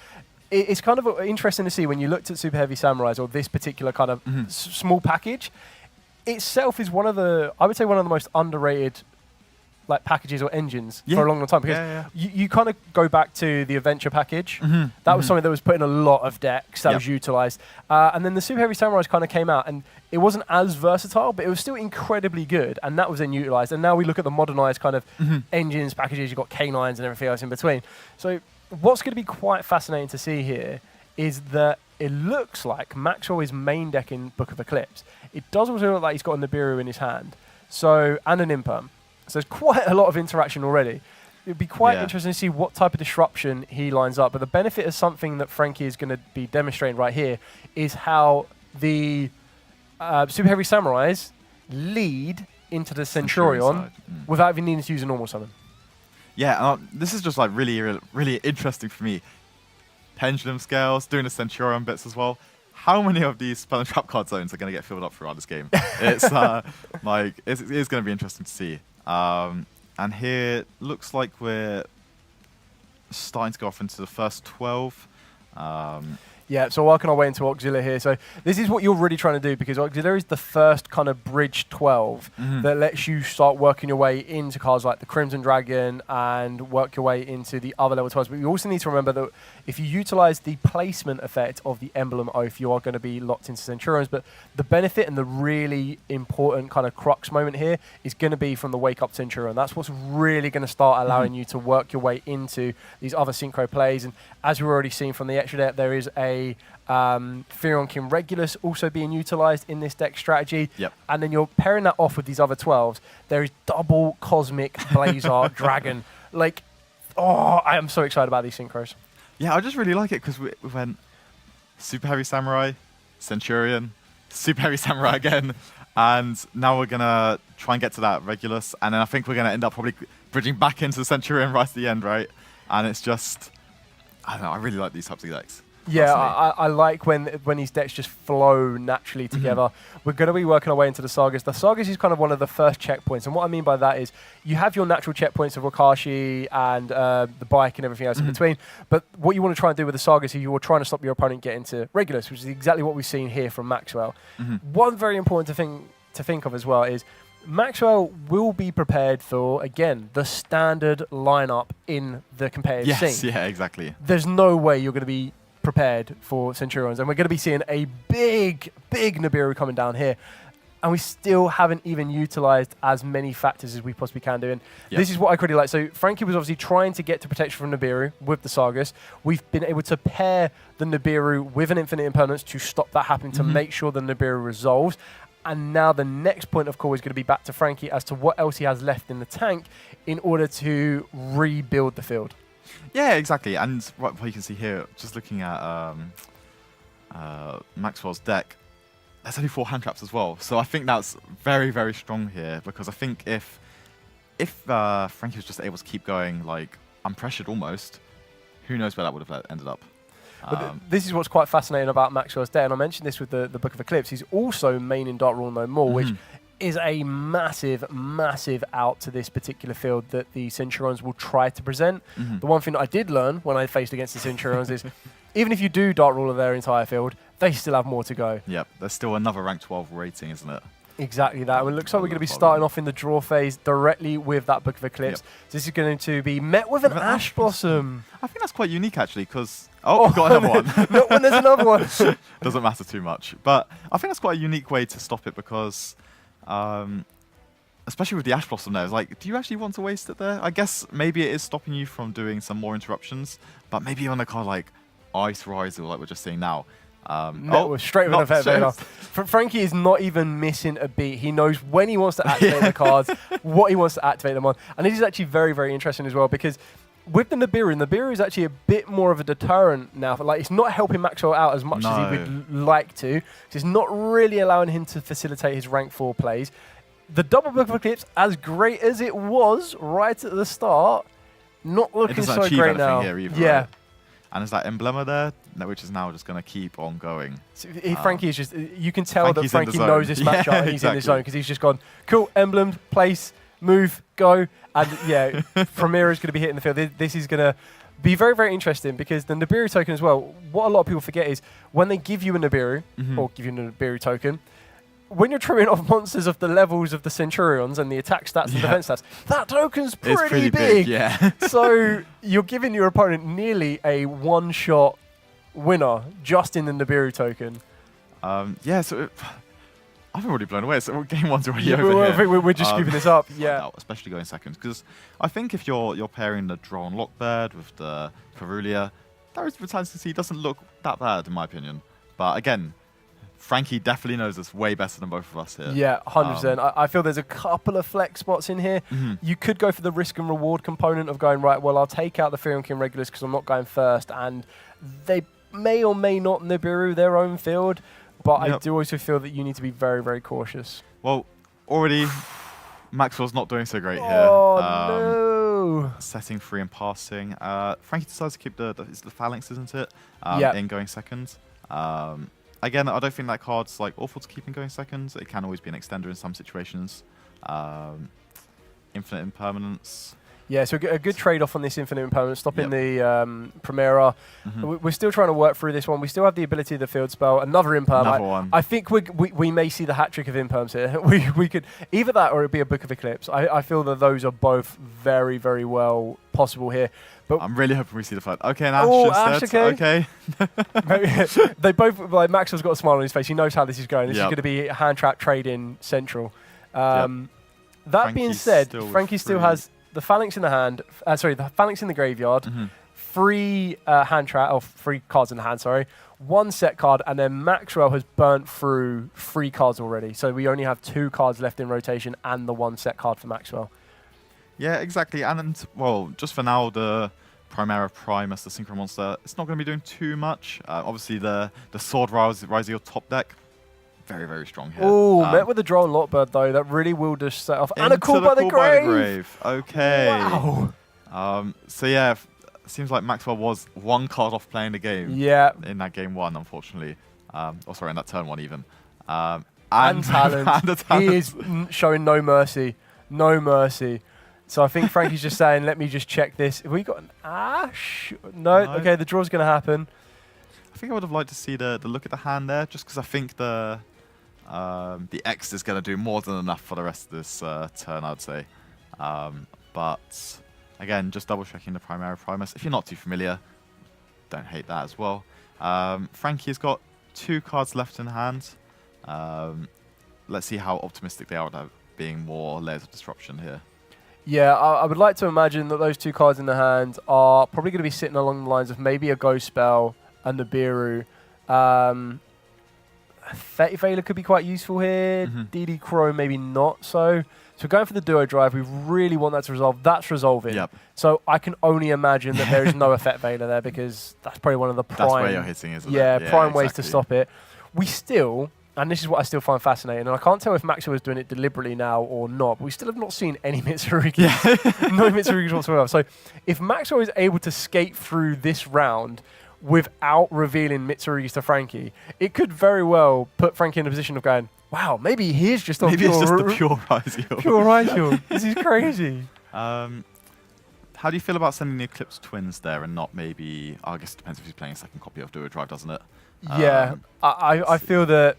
it's kind of interesting to see when you looked at Super Heavy Samurais or this particular kind of small package. Itself is one of the, I would say, one of the most underrated like packages or engines for a long, long time, because you kind of go back to the adventure package. That was something that was put in a lot of decks that was utilized. And then the Super Heavy Samurais kind of came out, and it wasn't as versatile, but it was still incredibly good, and that was then utilized. And now we look at the modernized kind of engines, packages, you've got K9s and everything else in between. So what's going to be quite fascinating to see here is that it looks like Maxwell is main deck in Book of Eclipse. It does also look like he's got a Nibiru in his hand, so, and an Imperm. So there's quite a lot of interaction already. It'd be quite interesting to see what type of disruption he lines up. But the benefit of something that Frankie is going to be demonstrating right here is how the Super Heavy Samurais lead into the Centurion without even needing to use a normal summon. Yeah, this is just like really, really interesting for me. Pendulum scales, doing the Centurion bits as well. How many of these spell and trap card zones are going to get filled up throughout this game? It's like it's going to be interesting to see. And here looks like we're starting to go off into the first 12. Yeah, so working our way into Auxilia here. So this is what you're really trying to do, because Auxilia is the first kind of bridge 12 that lets you start working your way into cards like the Crimson Dragon and work your way into the other level 12s. But you also need to remember that if you utilize the placement effect of the Emblem Oath, you are going to be locked into Centurions. But the benefit and the really important kind of crux moment here is going to be from the Wake Up Centurion. That's what's really going to start allowing you to work your way into these other synchro plays. And as we've already seen from the extra deck, there is a Furion King Regulus also being utilized in this deck strategy. And then you're pairing that off with these other 12s. There is double Cosmic Blazer Dragon. Like, oh, I am so excited about these synchros. Yeah, I just really like it because we went Super Heavy Samurai, Centurion, Super Heavy Samurai again, and now we're going to try and get to that Regulus, and then I think we're going to end up probably bridging back into the Centurion right at the end, right? And it's just, I don't know, I really like these types of decks. Yeah, I like when these decks just flow naturally together. We're going to be working our way into the Sagas. The Sagas is kind of one of the first checkpoints, and what I mean by that is you have your natural checkpoints of Wakashi and the bike and everything else in between, but what you want to try and do with the Sagas is you're trying to stop your opponent getting to Regulus, which is exactly what we've seen here from Maxwell. One very important thing to think of as well is Maxwell will be prepared for, again, the standard lineup in the competitive scene. Yeah, exactly. There's no way you're going to be prepared for Centurions, and we're going to be seeing a big Nibiru coming down here, and we still haven't even utilized as many factors as we possibly can do. And this is what I really like. So Frankie was obviously trying to get to protection from Nibiru with the Sagas. We've been able to pair the Nibiru with an Infinite Impermanence to stop that happening, to make sure the Nibiru resolves. And now the next point of call is going to be back to Frankie as to what else he has left in the tank in order to rebuild the field. Yeah, exactly. And what you can see here, just looking at Maxwell's deck, there's only 4 hand traps as well. So I think that's very, very strong here, because I think if Frankie was just able to keep going like unpressured almost, who knows where that would have ended up. But this is what's quite fascinating about Maxwell's deck, and I mentioned this with the Book of Eclipse. He's also main in Dark Rule No More, which is a massive out to this particular field that the Centurions will try to present. The one thing that I did learn when I faced against the Centurions is even if you do Dark Rule of their entire field, they still have more to go. Yep, there's still another rank 12 rating, isn't it? Exactly that. Well, it looks like we're going to be starting off in the draw phase directly with that Book of Eclipse. So this is going to be met with an Ash Blossom. I think that's quite unique, actually, because... Oh, we've got another one. Not when there's another one. Doesn't matter too much. But I think that's quite a unique way to stop it, because... especially with the Ash Blossom there, it's like, do you actually want to waste it there? I guess maybe it is stopping you from doing some more interruptions, but maybe on a card like Ice Rise, like we're just seeing now. Straight with an effect. Frankie is not even missing a beat. He knows when he wants to activate the cards, what he wants to activate them on. And this is actually very, very interesting as well, because with the Nibiru is actually a bit more of a deterrent now. Like, it's not helping Maxwell out as much as he would like to. It's not really allowing him to facilitate his rank 4 plays. The double Book of Eclipse, as great as it was right at the start, not looking so great now. Here either, right? And there's that emblema there, which is now just going to keep on going. So Frankie is just, you can tell that Frankie knows this matchup and he's in his zone, because he's just gone, cool, emblem, place, move, go. And yeah, Premier is going to be hitting the field. This is going to be very, very interesting, because the Nibiru token as well, what a lot of people forget is when they give you a Nibiru, or give you a Nibiru token, when you're trimming off monsters of the levels of the Centurions and the attack stats and defense stats, that token's pretty big. Yeah. So you're giving your opponent nearly a one-shot winner just in the Nibiru token. Yeah, so I've already blown away. So game one's already over here. We're just scooping this up. Yeah, especially going seconds, because I think if you're pairing the Droll and Lockbird with the Ferulia, there is Vitality doesn't look that bad in my opinion. But again, Frankie definitely knows us way better than both of us here. Yeah, 100%. I feel there's a couple of flex spots in here. You could go for the risk and reward component of going, right, well, I'll take out the Furion King Regulus because I'm not going first. And they may or may not Nibiru their own field. But I do also feel that you need to be very, very cautious. Well, already Maxwell's not doing so great here. Oh, no. Setting 3 and passing. Frankie decides to keep the Phalanx, isn't it? In going seconds. Again, I don't think that card's like awful to keep in going seconds. It can always be an extender in some situations. Infinite Impermanence. Yeah, so a good trade-off on this Infinite Impermanence, stopping the Primera. We're still trying to work through this one. We still have the ability of the field spell. Another Imperm. Another one. I think we may see the hat-trick of Imperms here. we could either that or it'd be a Book of Eclipse. I feel that those are both very, very well possible here. But I'm really hoping we see the fight. Okay, and Ash instead. Okay. They both, like, Maxwell's got a smile on his face. He knows how this is going. This is going to be hand trap trading central. That being said, Frankie still has the Phalanx in the hand. The Phalanx in the graveyard. 3 hand trap, or 3 cards in the hand. Sorry, 1 set card, and then Maxwell has burnt through 3 cards already. So we only have 2 cards left in rotation, and the 1 set card for Maxwell. Yeah, exactly. And well, just for now, the Primera Primus, the Synchro Monster, it's not going to be doing too much. Obviously, the Sword Riser top deck, very, very strong here. Oh, met with the Droll and Lockbird, though. That really will just set off. And a Call by the Grave. Okay. Wow. So yeah, it seems like Maxwell was 1 card off playing the game. Yeah. In that game 1, unfortunately. Sorry, in that turn 1 even. And talent. He is showing no mercy. No mercy. So I think Frankie's just saying, let me just check this. Have we got an Ash? No. Okay, the draw's going to happen. I think I would have liked to see the look at the hand there, just because I think the X is going to do more than enough for the rest of this turn, I'd say. But again, just double checking the Primera Primus. If you're not too familiar, don't hate that as well. Frankie has got 2 cards left in hand. Let's see how optimistic they are about being more Layers of Disruption here. Yeah, I would like to imagine that those 2 cards in the hand are probably going to be sitting along the lines of maybe a Ghost Spell and Nibiru. Fetty Veiler could be quite useful here. DD Crow maybe not so. So going for the Duo Drive, we really want that to resolve. That's resolving. So I can only imagine that there is no Effect Veiler there, because that's probably one of the prime... That's where you're hitting, isn't it? Yeah, prime ways to stop it. We still... And this is what I still find fascinating, and I can't tell if Maxwell is doing it deliberately now or not, but we still have not seen any Mitsurugi. No Mitsurugi whatsoever. So if Maxwell is able to skate through this round without revealing Mitsurugis to Frankie, it could very well put Frankie in a position of going, wow, maybe he is just on maybe it's just the pure Ryziel. Pure Ryziel. This is crazy. How do you feel about sending the Eclipse Twins there and not maybe... I guess it depends if he's playing a second copy of Duo Drive, doesn't it? Yeah, I feel that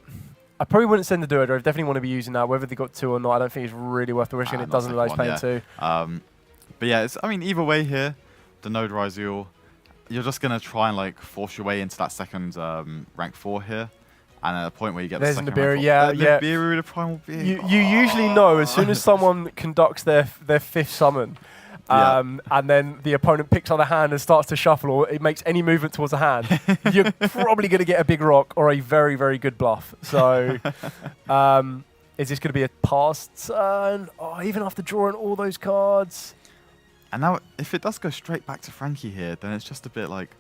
I probably wouldn't send the Duo Drive. Definitely want to be using that. Whether they got 2 or not, I don't think it's really worth the risk, and it doesn't allow playing 2. But yeah, I mean, either way here, the Node Ryziel, you're just going to try and like force your way into that second rank 4 here. And at a point where you get the second Nibiru, rank 4, Nibiru, the Prime will be... You usually know as soon as someone conducts their 5th summon, and then the opponent picks on a hand and starts to shuffle, or it makes any movement towards a hand, you're probably going to get a big rock or a very, very good bluff. So is this going to be a pass turn? Oh, even after drawing all those cards? And now, if it does go straight back to Frankie here, then it's just a bit like,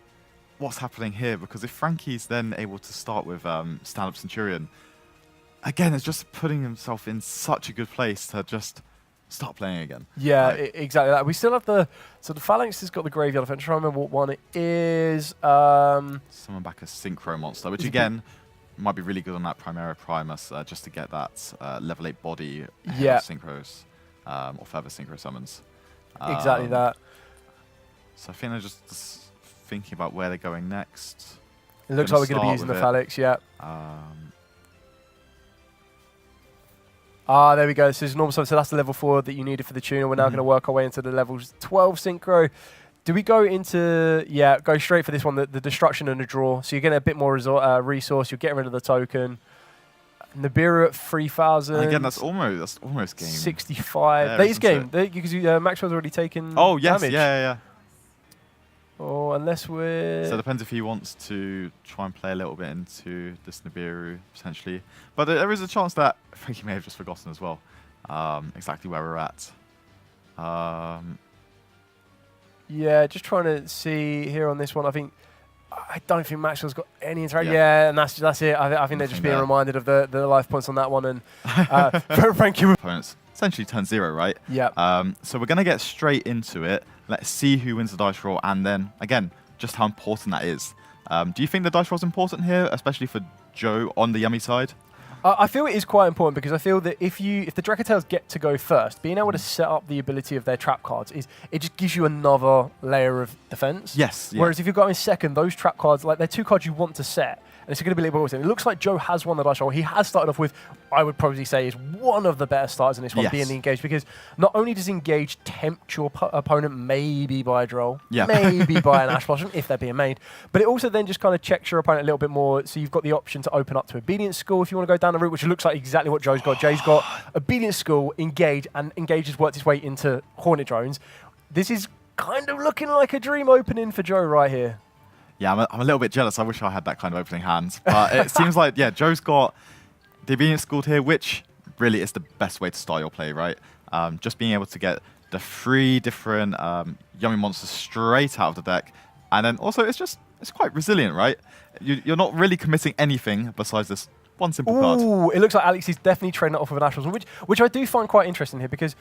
what's happening here? Because if Frankie's then able to start with stand-up Centurion, again, it's just putting himself in such a good place to just start playing again. Yeah, exactly that. We still have the Phalanx has got the Graveyard Effect. I'm trying to remember what one it is. Summon back a Synchro monster, which again might be really good on that Primera Primus, just to get that level 8 body ahead of Synchros, or further Synchro summons. Exactly that. So I think they're just thinking about where they're going next. It looks like we're going to be using the Phalanx, yeah. There we go. So it's normal summon. So that's the level 4 that you needed for the tuner. We're now going to work our way into the levels 12 synchro. Do we go into, go straight for this one, the destruction and the draw. So you're getting a bit more resource. You're getting rid of the token. Nibiru at 3,000. And again, that's almost game. 65. There, that is game. Because Maxwell's already taken damage. Yeah. Or unless we're... So it depends if he wants to try and play a little bit into this Nibiru, potentially. But there is a chance that Frankie may have just forgotten as well exactly where we're at. Yeah, just trying to see here on this one. I don't think Maxwell's got any interaction. Yeah, and that's it. I think they're just being reminded of the life points on that one. And Frankie... Opponents essentially turn 0, right? Yeah. So we're going to get straight into it. Let's see who wins the dice roll, and then, again, just how important that is. Do you think the dice roll is important here, especially for Joe on the Yummy side? I feel it is quite important because I feel that if the Dracotales get to go first, being able to set up the ability of their trap cards, it just gives you another layer of defense. Yes. Whereas if you're going second, those trap cards, like they're 2 cards you want to set. And it's going to be a little bit awesome. It looks like Joe has won the dice roll. He has started off with, I would probably say, is one of the better starters in this one, being the Engage, because not only does Engage tempt your opponent maybe by a Droll, maybe by an Ash Blossom, if they're being made, but it also then just kind of checks your opponent a little bit more, so you've got the option to open up to Obedience School if you want to go down the route, which looks like exactly what Joe's got. Jay's got Obedience School, Engage, and Engage has worked its way into Hornet Drones. This is kind of looking like a dream opening for Joe right here. Yeah, I'm a little bit jealous. I wish I had that kind of opening hand. But it seems like, Joe's got the Obedience School here, which really is the best way to start your play, right? Just being able to get the 3 different Yummy monsters straight out of the deck. And then also, it's quite resilient, right? You're not really committing anything besides this one simple card. Ooh, it looks like Alex is definitely trading it off of an Ash Blossom, which I do find quite interesting here, because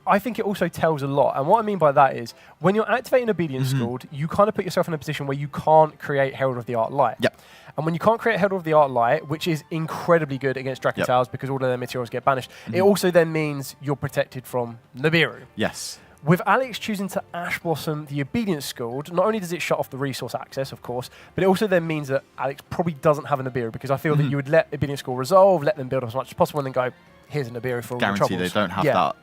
I think it also tells a lot. And what I mean by that is, when you're activating Obedience Schooled, you kind of put yourself in a position where you can't create Herald of the Arc Light. Yep. And when you can't create Herald of the Arc Light, which is incredibly good against Dracotales because all of their materials get banished, it also then means you're protected from Nibiru. Yes. With Alex choosing to Ash Blossom the Obedience Schooled, not only does it shut off the resource access, of course, but it also then means that Alex probably doesn't have a Nibiru, because I feel that you would let Obedience School resolve, let them build up as much as possible, and then go, here's a Nibiru for all the troubles. Guarantee they don't have that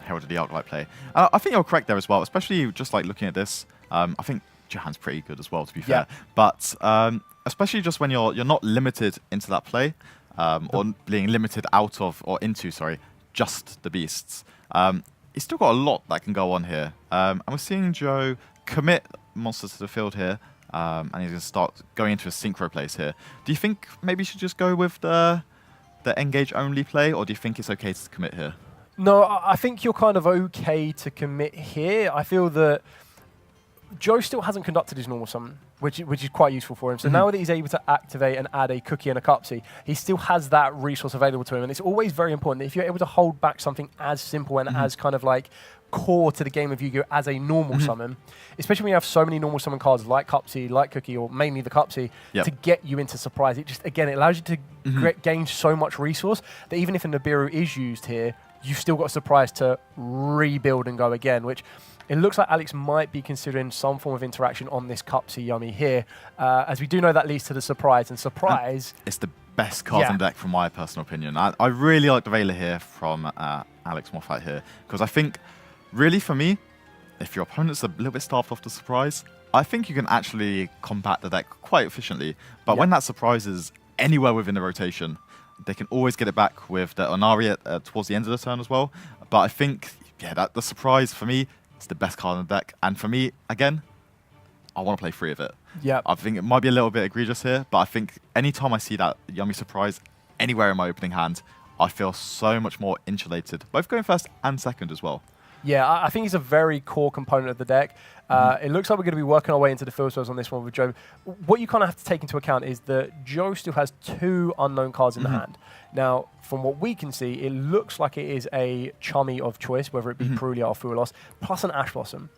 Herald of the Arc Light play. I think you're correct there as well, especially just like looking at this. I think Jahan's pretty good as well, to be fair. But especially just when you're not limited into that play, or being limited out of, or into, sorry, just the beasts. He's still got a lot that can go on here. And we're seeing Joe commit monsters to the field here, and he's going to start going into a synchro place here. Do you think maybe you should just go with the Engage only play, or do you think it's okay to commit here? No, I think you're kind of okay to commit here. I feel that Joe still hasn't conducted his normal summon, which is quite useful for him. So now that he's able to activate and add a cookie and a cupsy, he still has that resource available to him. And it's always very important that if you're able to hold back something as simple and as kind of like core to the game of Yu-Gi-Oh! As a normal summon, especially when you have so many normal summon cards like Cupsy, like Cookie, or mainly the Cupsy, to get you into Surprise. It just, again, it allows you to gain so much resource that even if a Nibiru is used here, you've still got a Surprise to rebuild and go again, which it looks like Alex might be considering some form of interaction on this Cupsy Yummy here, as we do know that leads to the Surprise, and Surprise... It's the best card in the deck, from my personal opinion. I really like the Veiler here from Alex Moffat here, because I think, really for me, if your opponent's a little bit starved off the Surprise, I think you can actually combat the deck quite efficiently. But when that Surprise is anywhere within the rotation, they can always get it back with the Onari towards the end of the turn as well. But I think, that the Surprise, for me, it's the best card in the deck. And for me, again, I want to play 3 of it. Yeah. I think it might be a little bit egregious here, but I think anytime I see that Yummy Surprise anywhere in my opening hand, I feel so much more insulated, both going first and second as well. Yeah, I think he's a very core component of the deck. It looks like we're going to be working our way into the field spells on this one with Joe. What you kind of have to take into account is that Joe still has 2 unknown cards in the hand. Now, from what we can see, it looks like it is a Chummy of choice, whether it be Perulia or Fuelos, plus an Ash Blossom.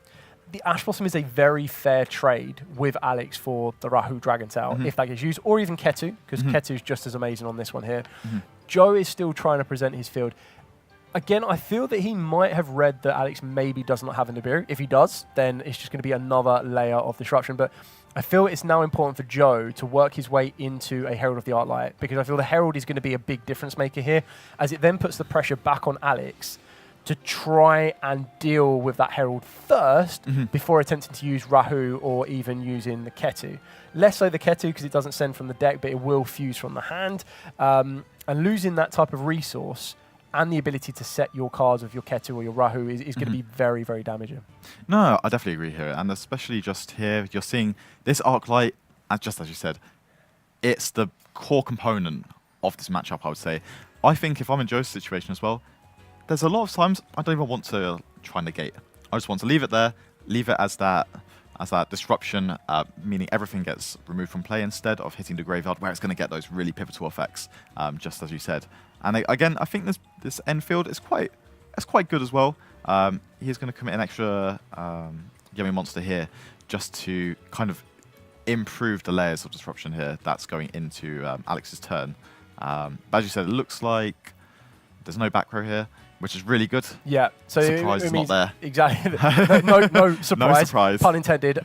The Ash Blossom is a very fair trade with Alex for the Rahu Dragontail, if that gets used, or even Ketu, because Ketu is just as amazing on this one here. Joe is still trying to present his field. Again, I feel that he might have read that Alex maybe does not have a Nibiru. If he does, then it's just going to be another layer of disruption. But I feel it's now important for Joe to work his way into a Herald of the Arclight, because I feel the Herald is going to be a big difference maker here, as it then puts the pressure back on Alex to try and deal with that Herald first before attempting to use Rahu or even using the Ketu. Less so the Ketu because it doesn't send from the deck, but it will fuse from the hand. And losing that type of resource and the ability to set your cards with your Ketu or your Rahu is going to be very, very damaging. No, I definitely agree here. And especially just here, you're seeing this Arclight, just as you said, it's the core component of this matchup, I would say. I think if I'm in Joe's situation as well, there's a lot of times I don't even want to try and negate. I just want to leave it there, leave it as that disruption, meaning everything gets removed from play instead of hitting the graveyard, where it's going to get those really pivotal effects, just as you said. And again, I think this end field is quite good as well. He's going to commit an extra Yummy Monster here just to kind of improve the layers of disruption here that's going into Alex's turn. But as you said, it looks like there's no back row here, which is really good. Yeah, so surprise is not there. Exactly. no surprise. No surprise. Pun intended.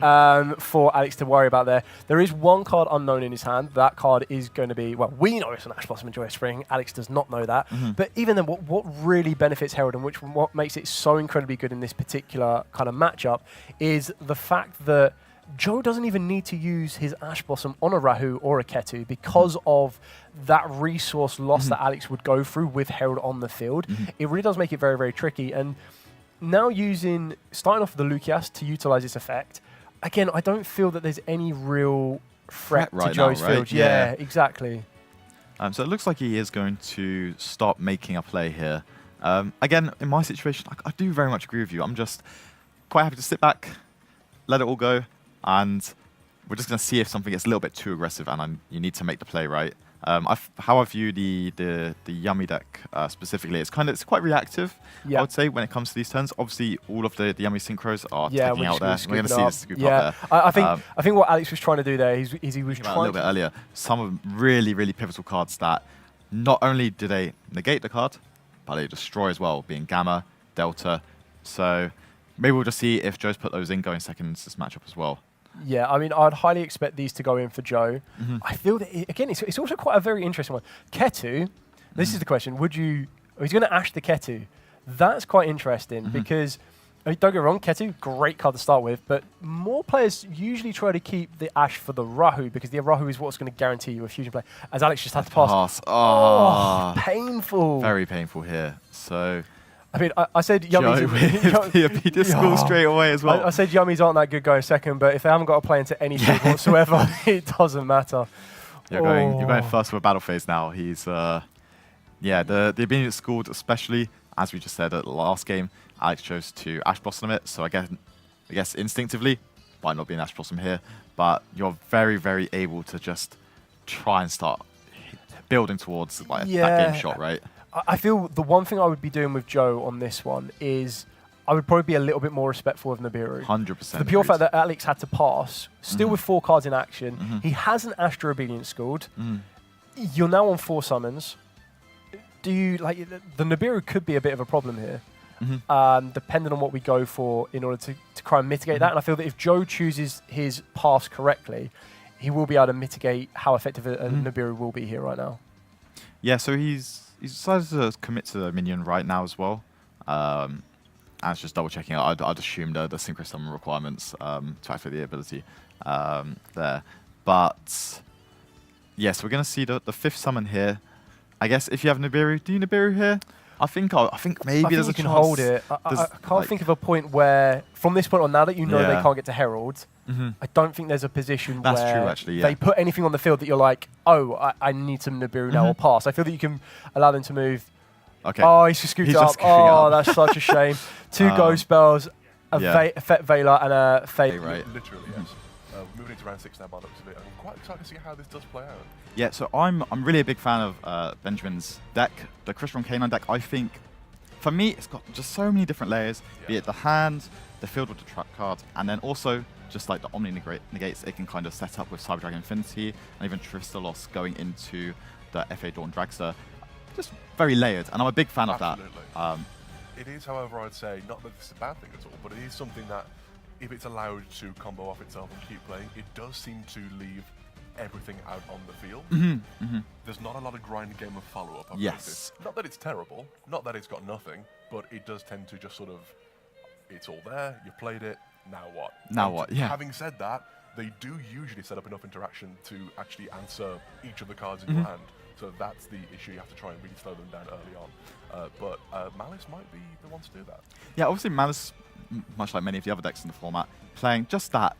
For Alex to worry about there. There is one card unknown in his hand. That card is going to be, well, we know it's an Ash Blossom and Joyous Spring. Alex does not know that. But even then, what really benefits Herald and what makes it so incredibly good in this particular kind of matchup is the fact that Joe doesn't even need to use his Ash Blossom on a Rahu or a Ketu because of that resource loss that Alex would go through with Herald on the field. It really does make it very, very tricky. And now starting off with the Lucias to utilize this effect, again, I don't feel that there's any real threat right to Joe's now, right? field. Yeah, exactly. So it looks like he is going to start making a play here. Again, in my situation, I do very much agree with you. I'm just quite happy to sit back, let it all go, and we're just going to see if something gets a little bit too aggressive and you need to make the play, right? How I view the Yummy deck specifically, it's quite reactive, I would say, when it comes to these turns. Obviously, all of the Yummy synchros are taking out there. We're going to see this scoop up there. I think what Alex was trying to do there is he was trying a little bit earlier. Some of them really, really pivotal cards that not only do they negate the card, but they destroy as well, being Gamma, Delta. So maybe we'll just see if Joe's put those in going seconds this matchup as well. Yeah, I mean, I'd highly expect these to go in for Joe. I feel that, again, it's also quite a very interesting one. Ketu, this is the question, he's going to Ash the Ketu. That's quite interesting because, I mean, don't get me wrong, Ketu, great card to start with, but more players usually try to keep the Ash for the Rahu because the Rahu is what's going to guarantee you a fusion play, as Alex just had to pass. Oh, painful. Very painful here. So I mean, I said Yummies. He did score straight away as well. I said Yummies aren't that good going second, but if they haven't got to play into any field whatsoever, it doesn't matter. You're going first for a battle phase now. He's the ability scored, especially as we just said at the last game. Alex chose to Ash Blossom it, so I guess instinctively might not be an Ash Blossom here, but you're very, very able to just try and start building towards that game shot, right? I feel the one thing I would be doing with Joe on this one is I would probably be a little bit more respectful of Nibiru. 100%. The pure fact that Alex had to pass, still with 4 cards in action, he has an Astro Obedience schooled. You're now on 4 summons. The Nibiru could be a bit of a problem here, depending on what we go for in order to try and mitigate that. And I feel that if Joe chooses his pass correctly, he will be able to mitigate how effective a Nibiru will be here right now. Yeah, so he's decided to commit to the minion right now as well. And it's just double checking out. I'd assume the synchro summon requirements to activate the ability there. But yes, we're going to see the 5th summon here. I guess if you have Nibiru, do you Nibiru here? I think maybe there's a chance. Hold it. I can't think of a point where, from this point on, now that you know they can't get to Herald, I don't think there's a position where true, actually, they put anything on the field that you're like, oh, I need some Nibiru now or pass. I feel that you can allow them to move. Okay. Oh, he's just scooped He's up. just scooping Oh, up. that's such a shame. 2 ghost spells, a Yeah. Fet Veiler, and a Fate. Right. Literally, yes. Moving into round 6 now, by the looks of it. I'm quite excited to see how this does play out. Yeah, so I'm really a big fan of Benjamin's deck, the Crystron Canine deck. I think, for me, it's got just so many different layers, be it the hand, the field with the trap card, and then also just like the Omni Negates it can kind of set up with Cyber Dragon Infinity, and even Tristalos going into the FA Dawn Dragster. Just very layered, and I'm a big fan of that. It is, however, I'd say, not that it's a bad thing at all, but it is something that, if it's allowed to combo off itself and keep playing, it does seem to leave everything out on the field. There's not a lot of grind game of follow-up. Yes. Not that it's terrible, not that it's got nothing, but it does tend to just sort of, it's all there, you played it, now what? Now what, yeah. Having said that, they do usually set up enough interaction to actually answer each of the cards in your hand. So that's the issue. You have to try and really slow them down early on. But Malice might be the one to do that. Yeah, obviously Malice, much like many of the other decks in the format, playing just that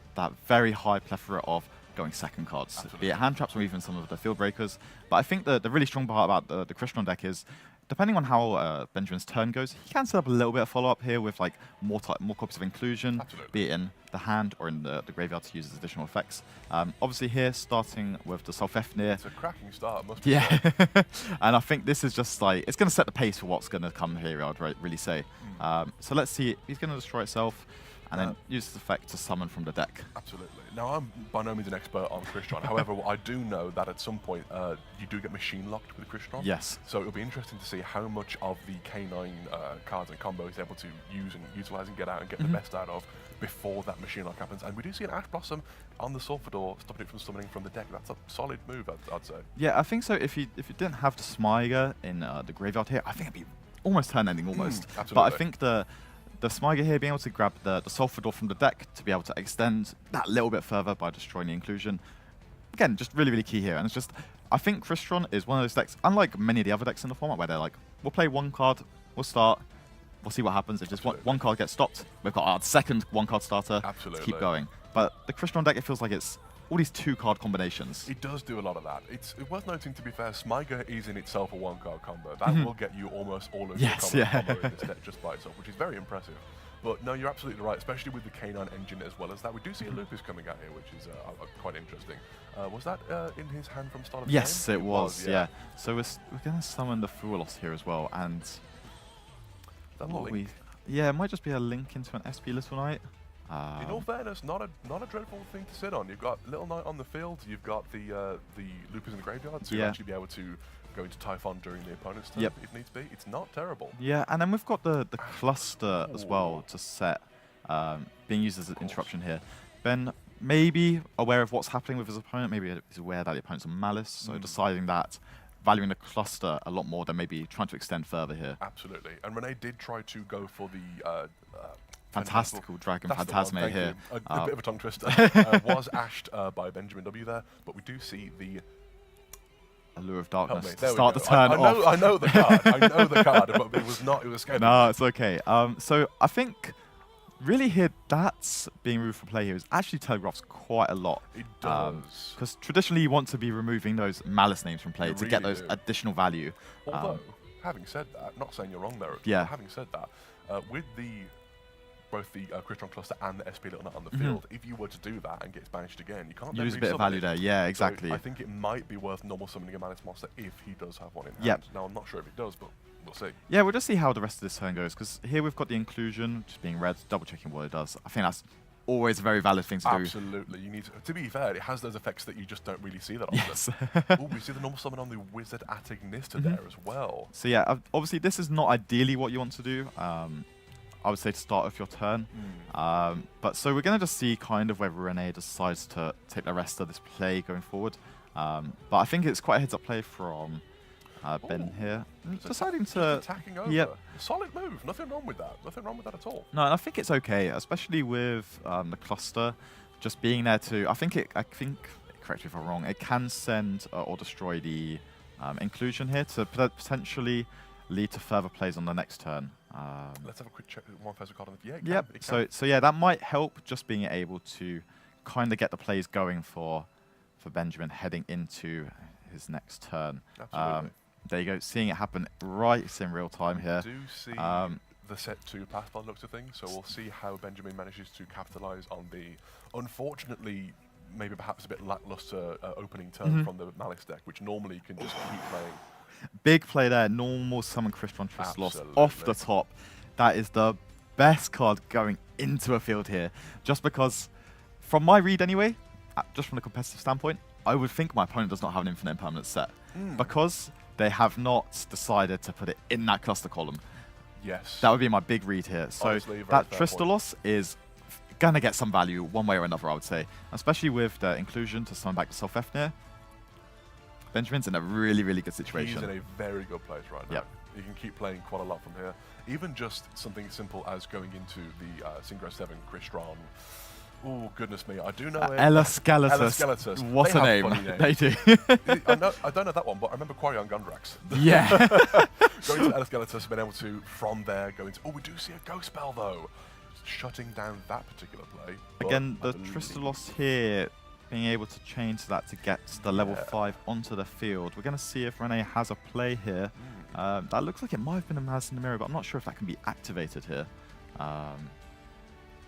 very high plethora of going second cards, Absolutely. be it hand traps or even some of the field breakers. But I think the really strong part about the Crystron deck is, depending on how Benjamin's turn goes, he can set up a little bit of follow-up here with like more copies of inclusion, Absolutely. be it in the hand or in the graveyard to use as additional effects. Obviously here, starting with the Selfefnir. It's a cracking start, must be Yeah, said. and I think this is just like, it's going to set the pace for what's going to come here, I'd really say. So let's see, he's going to destroy itself, and then use this effect to summon from the deck. Absolutely. Now, I'm by no means an expert on Crystron. However, I do know that at some point you do get machine locked with Crystron. Yes. So it'll be interesting to see how much of the K9 cards and combo he's able to use and utilize and get out and get the best out of before that machine lock happens. And we do see an Ash Blossom on the Sulfador, stopping it from summoning from the deck. That's a solid move, I'd say. Yeah, I think so. If you didn't have the Smyger in the graveyard here, I think it'd be almost turn-ending almost. Absolutely. But I think the Smyger here being able to grab the Sulfador from the deck to be able to extend that little bit further by destroying the inclusion. Again, just really, really key here. And it's just, I think Crystron is one of those decks, unlike many of the other decks in the format, where they're like, we'll play one card, we'll start, we'll see what happens. If just one card gets stopped, we've got our second one-card starter to keep going. But the Crystron deck, it feels like it's all these 2-card combinations. It does do a lot of that. It's worth noting, to be fair, Smyger is in itself a 1-card combo. That will get you almost all of your combo in this deck just by itself, which is very impressive. But no, you're absolutely right, especially with the K9 engine as well as that. We do see a Lupus coming out here, which is quite interesting. Was that in his hand from start of the game? Yes, it was, yeah. So we're going to summon the Fuelos here as well, and it might just be a link into an SP Little Knight. In all fairness, not a dreadful thing to sit on. You've got Little Knight on the field, you've got the Lupus in the graveyard, so you'll actually be able to go into Typhon during the opponent's turn if needs be. It's not terrible. Yeah, and then we've got the cluster as well to set, being used as an interruption here. Ben maybe aware of what's happening with his opponent, maybe he's aware that the opponent's on Malice, so deciding that, valuing the cluster a lot more than maybe trying to extend further here. Absolutely. And Renee did try to go for the Fantastical Dragon Phantasme here. A bit of a tongue twister. Was ashed by Benjamin W there, but we do see the Allure of Darkness There to we start go. the turn off. I know the card. I know the card, but it was scary. No, it's okay. So I think really here that's being removed from play here is actually telegraphs quite a lot. It does. Because traditionally you want to be removing those Malice names from play to get those do. additional value. Although, having said that, not saying you're wrong there, Yeah. but having said that, with both the Crystron cluster and the SP Little Nut on the field, if you were to do that and gets banished again, you can't You then lose a bit of resummon value it. there. Yeah, So exactly. I think it might be worth normal summoning a Malice monster if he does have one in hand. Yep. Now, I'm not sure if it does, but we'll see. Yeah, we'll just see how the rest of this turn goes, because here we've got the inclusion, just being red, double checking what it does. I think that's always a very valid thing to do. Absolutely. You need to be fair, it has those effects that you just don't really see that often. Yes. Oh, we see the normal summon on the Wizard Attic Nista there as well. So yeah, obviously this is not ideally what you want to do. I would say to start off your turn. But so we're going to just see kind of whether Renee decides to take the rest of this play going forward. But I think it's quite a heads-up play from Ben here. Deciding to... Attacking over. Yep. Solid move. Nothing wrong with that. Nothing wrong with that at all. No, and I think it's okay, especially with the cluster just being there to... I think, correct me if I'm wrong, it can send or destroy the inclusion here to potentially lead to further plays on the next turn. Let's have a quick check. One first card on it. Yeah, it Yep. can. It can. So yeah, that might help just being able to kind of get the plays going for Benjamin heading into his next turn. Absolutely. There you go, seeing it happen right in real time here. We do see the set 2 path by the looks of things, so we'll see how Benjamin manages to capitalize on the, unfortunately, maybe perhaps a bit lackluster opening turn from the Malice deck, which normally you can just keep playing. Big play there, normal summon Crystron Tristalos off the top. That is the best card going into a field here, just because, from my read anyway, just from a competitive standpoint, I would think my opponent does not have an infinite impermanent set, because they have not decided to put it in that cluster column. Yes. That would be my big read here. So Honestly, that Tristalos is going to get some value one way or another, I would say. Especially with the inclusion to summon back to Solfefnir. Benjamin's in a really, really good situation. He's in a very good place right now. Yep. You can keep playing quite a lot from here. Even just something simple as going into the Synchro 7 Crystron. Oh, goodness me. I do know it. Eleskeletus. What a name. They do. I don't know that one, but I remember Quarion Gundrax. Yeah. Going to Eleskeletus, being able to, from there, go into... Oh, we do see a Ghost Spell, though. Shutting down that particular play. Again, the Tristalos here, being able to change that to get the level 5 onto the field. We're going to see if Rene has a play here. That looks like it might have been a Maz in the mirror, but I'm not sure if that can be activated here.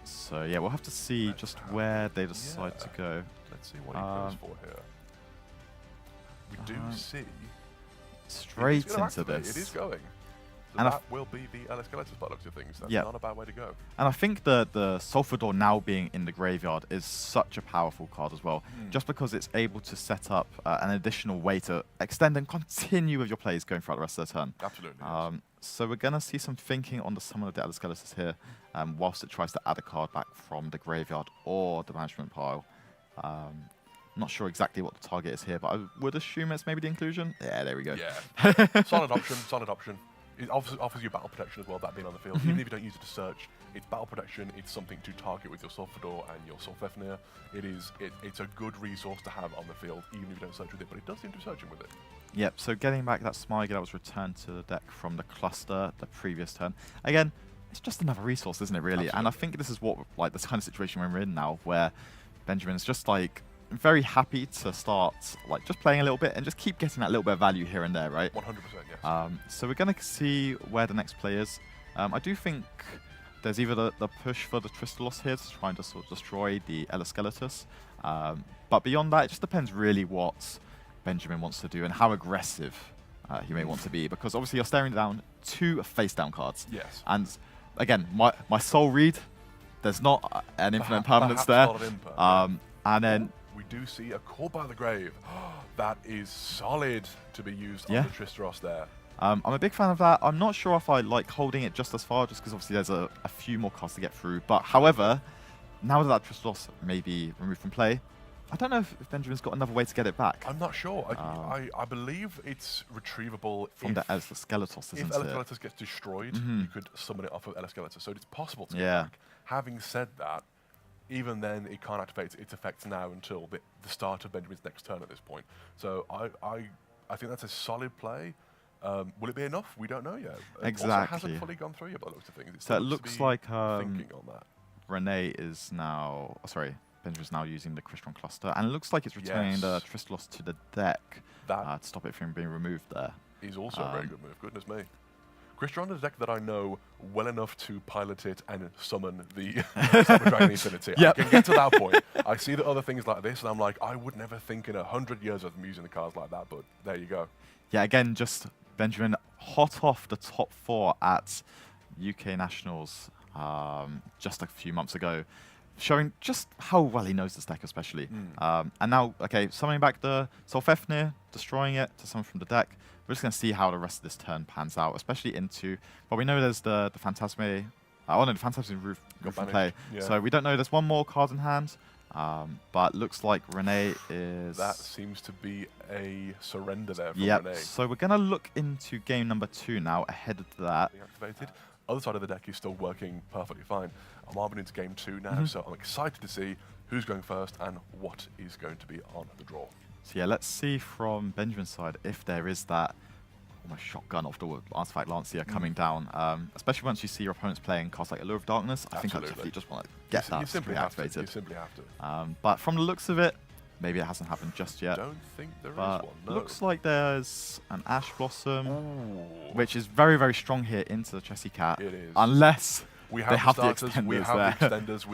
So yeah, we'll have to see just where they decide to go. Let's see what he goes for here. We do see... Straight into this. It is going. So and that will be the Eleskeletus by the looks of things. That's not a bad way to go. And I think the Sulfador now being in the graveyard is such a powerful card as well, just because it's able to set up an additional way to extend and continue with your plays going throughout the rest of the turn. Absolutely. So we're going to see some thinking on the summon of the Eleskeletus here, whilst it tries to add a card back from the graveyard or the management pile. I'm not sure exactly what the target is here, but I would assume it's maybe the inclusion. Yeah, there we go. Yeah. Solid option, solid option. It offers you battle protection as well, that being on the field. Even if you don't use it to search, it's battle protection. It's something to target with your Sulfador and your Solfefnir. It's a good resource to have on the field, even if you don't search with it, but it does seem to be searching with it. Yep, so getting back that Smyger that was returned to the deck from the cluster the previous turn. Again, it's just another resource, isn't it, really? Absolutely. And I think this is what, like, this kind of situation we're in now, where Benjamin's just, like, very happy to start, like, just playing a little bit and just keep getting that little bit of value here and there, right? 100%, yes. So we're going to see where the next play is. I do think there's either the push for the Tristalos here to try and just sort of destroy the Eleskeletus. But beyond that, it just depends really what Benjamin wants to do and how aggressive he may want to be. Because obviously you're staring down 2 face-down cards. Yes. And again, my sole read, there's not an infinite impermanence there. And then... We do see a Call by the Grave. That is solid to be used on the Tristalos there. I'm a big fan of that. I'm not sure if I like holding it just as far, just because obviously there's a few more cards to get through. But however, now that Tristalos may be removed from play, I don't know if Benjamin's got another way to get it back. I'm not sure. I believe it's retrievable from the Eleskeletus, isn't it? If Eleskeletus gets destroyed, you could summon it off of Eleskeletus. So it's possible to get back. Having said that, even then, it can't activate its effects now until the start of Benjamin's next turn at this point. So I think that's a solid play. Will it be enough? We don't know yet. Exactly. Also hasn't fully gone through yet by the looks of things. So it looks like thinking on that. Rene is now... sorry, Benjamin's now using the Crystron cluster. And it looks like it's returning the Tristalos to the deck to stop it from being removed there. Is also a very good move. Goodness me. Crystron is a deck that I know well enough to pilot it and summon the Cyber Dragon Infinity. I can get to that point. I see the other things like this, and I'm like, I would never think in 100 years of using the cards like that, but there you go. Yeah, again, just Benjamin hot off the top 4 at UK Nationals just a few months ago, showing just how well he knows this deck, especially. And now, okay, summoning back the Solfefnir, destroying it to summon from the deck. We're just going to see how the rest of this turn pans out, especially into... Well, we know there's the Phantasme... oh, no, the Phantasme Roof in play. Yeah. So we don't know. There's one more card in hand. But looks like Rene is... That seems to be a surrender there from Rene. So we're going to look into game number 2 now, ahead of that. Being activated. Other side of the deck is still working perfectly fine. I'm moving into game 2 now, so I'm excited to see who's going first and what is going to be on the draw. So yeah, let's see from Benjamin's side if there is that almost shotgun off the Artifact Lancier coming down. Especially once you see your opponents playing cards like Allure of Darkness, I think I definitely just want to get that activated. You simply have to. But from the looks of it, maybe it hasn't happened just yet. Don't think there is But one. No. looks like there's an Ash Blossom, Ooh. which is very, very strong here into the Chessy Cat. It is. Unless We they have the starters, extenders we have there. the extenders.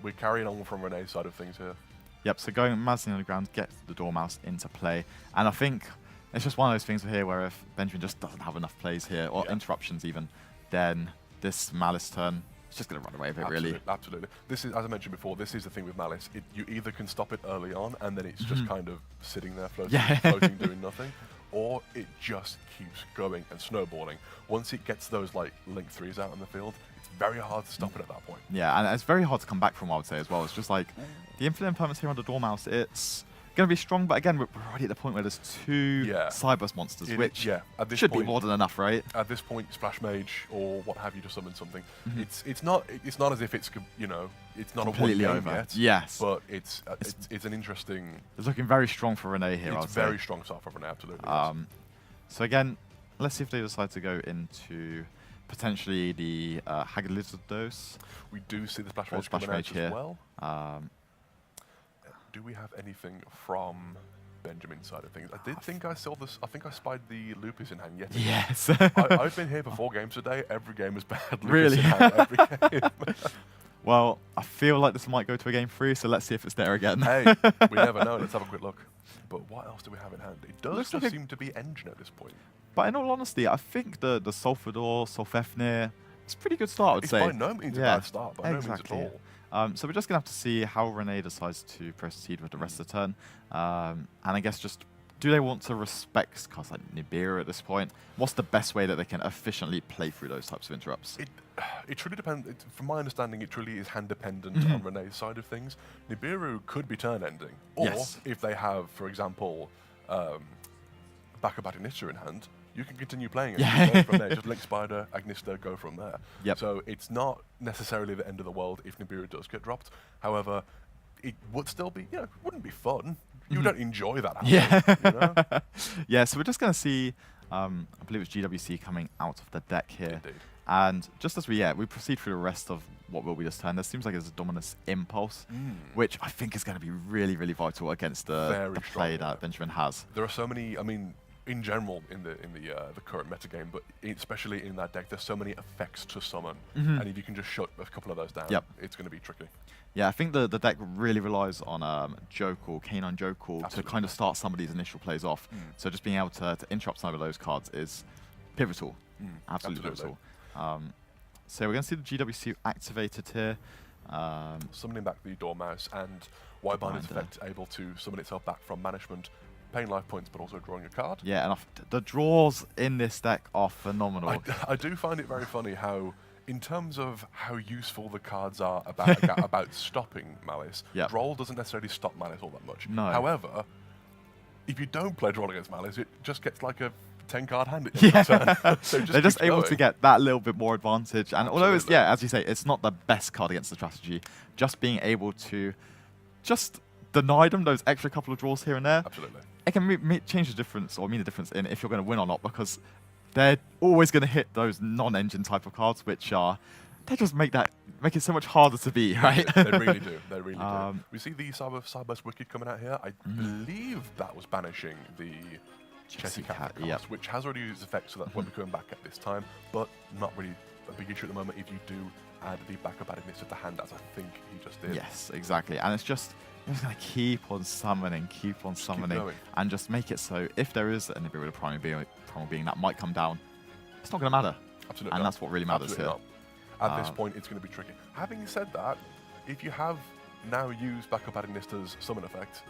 We're carrying on from Renee's side of things here. Yep, so going Mazin on the ground gets the Dormouse into play. And I think it's just one of those things here where if Benjamin just doesn't have enough plays here, or interruptions even, then this Malice turn, it's just going to run away with it, really. Absolutely. This is, as I mentioned before, this is the thing with Malice. You either can stop it early on, and then it's just kind of sitting there floating, doing nothing, or it just keeps going and snowballing. Once it gets those like link 3s out in the field, it's very hard to stop it at that point. Yeah, and it's very hard to come back from, I would say, as well. It's just like the infinite impermanence here on the Dormouse, it's going to be strong, but again, we're already at the point where there's 2 Cyburst monsters, which at this should point, be more than enough, right? At this point, Splash Mage or what have you to summon something. It's not as if it's it's not completely a one over game yet. Yes, but it's an interesting. It's looking very strong for Renee here. It's very strong start for Renee, absolutely. So again, let's see if they decide to go into potentially the Hagalitos. We do see the Splash Or Mage Splash coming Mage out here. as well. Do we have anything from Benjamin's side of things? I did think I saw this. I think I spied the Lupus in hand yet again. Yes. I've been here for 4 games today. Every game has bad Lupus Really? in hand. Every game. Well, I feel like this might go to a game 3, so let's see if it's there again. Hey, we never know. Let's have a quick look. But what else do we have in hand? It does Looks just like seem to be Engine at this point. But in all honesty, I think the Sulfador, Sulfefnir, it's a pretty good start, I would It's say. by no means a bad start. By no means at all. So we're just going to have to see how Renee decides to proceed with the rest of the turn. And I guess just, do they want to respect cards like Nibiru at this point? What's the best way that they can efficiently play through those types of interrupts? It truly depends. From my understanding, it truly is hand dependent on Renee's side of things. Nibiru could be turn ending. Or if they have, for example, Backup Agnista in hand, you can continue playing it go from there. Just Link Spider, Agnista, go from there. So it's not necessarily the end of the world if Nibiru does get dropped. However, it would still be, it wouldn't be fun. You don't enjoy that happening, Yeah, so we're just going to see, I believe it's GWC coming out of the deck here. Indeed. And just as we proceed through the rest of what will be this turn, there seems like there's a Dominus Impulse, which I think is going to be really, really vital against the play that Benjamin has. There are so many, in general in the current metagame, but especially in that deck, there's so many effects to summon, and if you can just shut a couple of those down, it's going to be tricky. Yeah, I think the deck really relies on Jokul, Canine Jokul, to kind of start some of these initial plays off. So just being able to interrupt some of those cards is pivotal, absolutely pivotal. So we're going to see the GWC activated here. Summoning back the Dormouse, and Wybinder's effect able to summon itself back from banishment, paying life points, but also drawing a card. Yeah, and the draws in this deck are phenomenal. I do find it very funny how, in terms of how useful the cards are about stopping Malice, Droll doesn't necessarily stop Malice all that much. No. However, if you don't play Droll against Malice, it just gets like a 10-card hand at your turn. So they're just able to get that little bit more advantage. And although it's, as you say, it's not the best card against the strategy, just being able to just deny them those extra couple of draws here and there. Absolutely. It can change the difference, or mean the difference in if you're going to win or not, because they're always going to hit those non-engine type of cards, which are, they just make it so much harder to beat, right? They really do. They really do. We see the Cyberburst Wicked coming out here. I believe that was banishing the Chessy Cat, which has already used effects, so that won't be coming back at this time, but not really a big issue at the moment if you do add the backup addedness of the hand, as I think he just did. Yes, exactly. And it's just, you're just going to keep on summoning, and just make it so if there is a Nibiru with a primary being that might come down, it's not going to matter. Absolutely. And that's what really matters here. At this point, it's going to be tricky. Having said that, if you have now used backup Addinista's summon effect,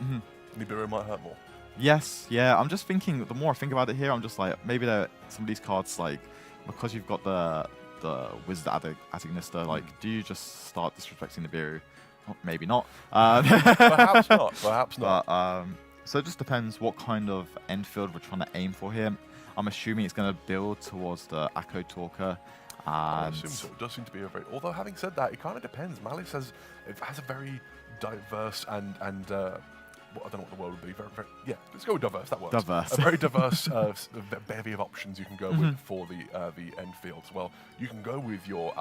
Nibiru might hurt more. Yes, yeah. I'm just thinking, the more I think about it here, I'm just like, maybe some of these cards, like, because you've got the Wizard Agnista, like, do you just start disrespecting Nibiru? Well, maybe not. Perhaps not. Perhaps not. But, so it just depends what kind of end field we're trying to aim for here. I'm assuming it's going to build towards the Akko Talker. I assume so. It does seem to be a very... Although, having said that, it kind of depends. Malice has a very diverse and I don't know what the word would be. Yeah, let's go with diverse. That works. Diverse. A very diverse bevy of options you can go with for the end fields. Well, you can go with your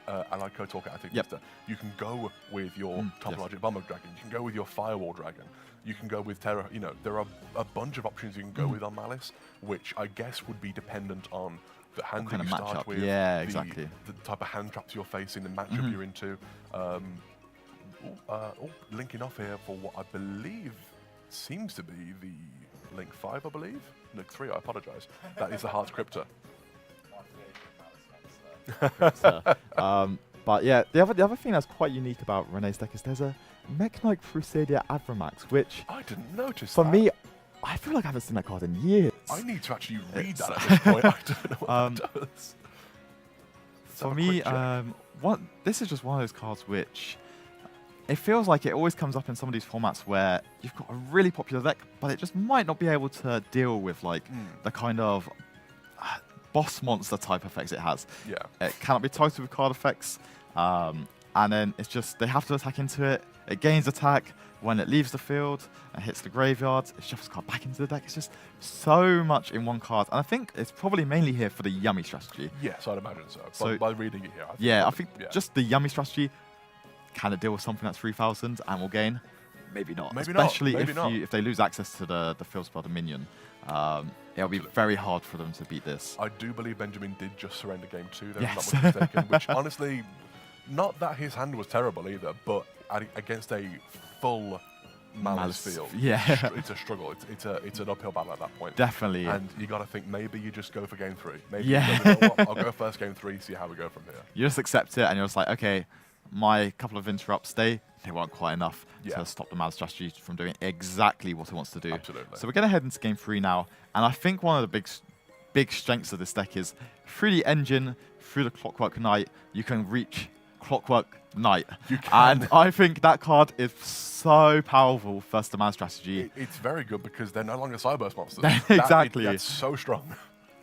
Allied Code Talker Aniteckzetto, you can go with your topologic bomber dragon. You can go with your firewall dragon. You can go with Terra. You know, there are a bunch of options you can go with on Malice, which I guess would be dependent on the hand that you start with, exactly. the type of hand traps you're facing, the matchup you're into. Linking off here for what I believe seems to be the Link 5, I believe. Link 3, I apologize. That is the Hearts Crypta. But yeah, the other thing that's quite unique about Renee's deck is there's a Mech Knight Crusader Avramax, which I didn't notice for that. me, I feel like I haven't seen that card in years. I need to actually read that at this point. I don't know what that does. For me, this is just one of those cards which it feels like it always comes up in some of these formats where you've got a really popular deck, but it just might not be able to deal with like the kind of boss monster type effects it has. Yeah. It cannot be targeted with card effects, and then it's just they have to attack into it. It gains attack when it leaves the field and hits the graveyard. It shuffles the card back into the deck. It's just so much in one card, and I think it's probably mainly here for the yummy strategy. Yes, I'd imagine so. By reading it here, I think just the yummy strategy. Can it deal with something that's 3,000 and will gain? Maybe not. Maybe Especially not. if they lose access to the field spell, the minion. It'll be very hard for them to beat this. I do believe Benjamin did just surrender game 2 there, Yes. if I'm not mistaken, which honestly, not that his hand was terrible either, but against a full Malice field, yeah. It's a struggle. It's an uphill battle at that point. Definitely. And you got to think maybe you just go for game 3. Maybe Yeah. you know what, I'll go first game 3, see how we go from here. You just accept it and you're just like, okay, my couple of interrupts, they weren't quite enough to stop the Malice strategy from doing exactly what it wants to do. Absolutely. So we're going to head into game 3 now. And I think one of the big strengths of this deck is through the engine, through the Clockwork Knight, you can reach Clockwork Knight. You can. And I think that card is so powerful first demand strategy. It's very good because they're no longer Cyburst monsters. Exactly. That's so strong.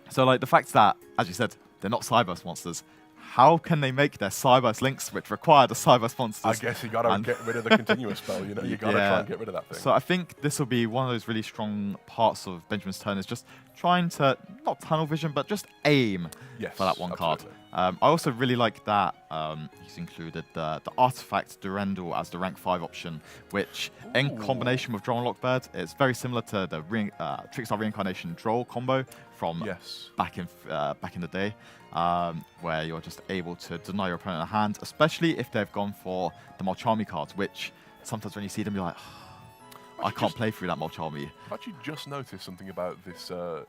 So like the fact that, as you said, they're not Cyburst monsters. How can they make their Cyburst links, which require the Cyburst monsters? I guess you got to get rid of the continuous spell. You know, you got to try and get rid of that thing. So I think this will be one of those really strong parts of Benjamin's turn, is just trying to not tunnel vision, but just aim for that one card. I also really like that he's included the artifact Durendal as the rank 5 option, which in combination with Droll and Lockbird, it's very similar to the Trickstar Reincarnation Droll combo from back in the day. Where you're just able to deny your opponent a hand, especially if they've gone for the Molcharmi cards, which sometimes when you see them, you're like, I can't play through that Molcharmi. I've actually just noticed something about this, the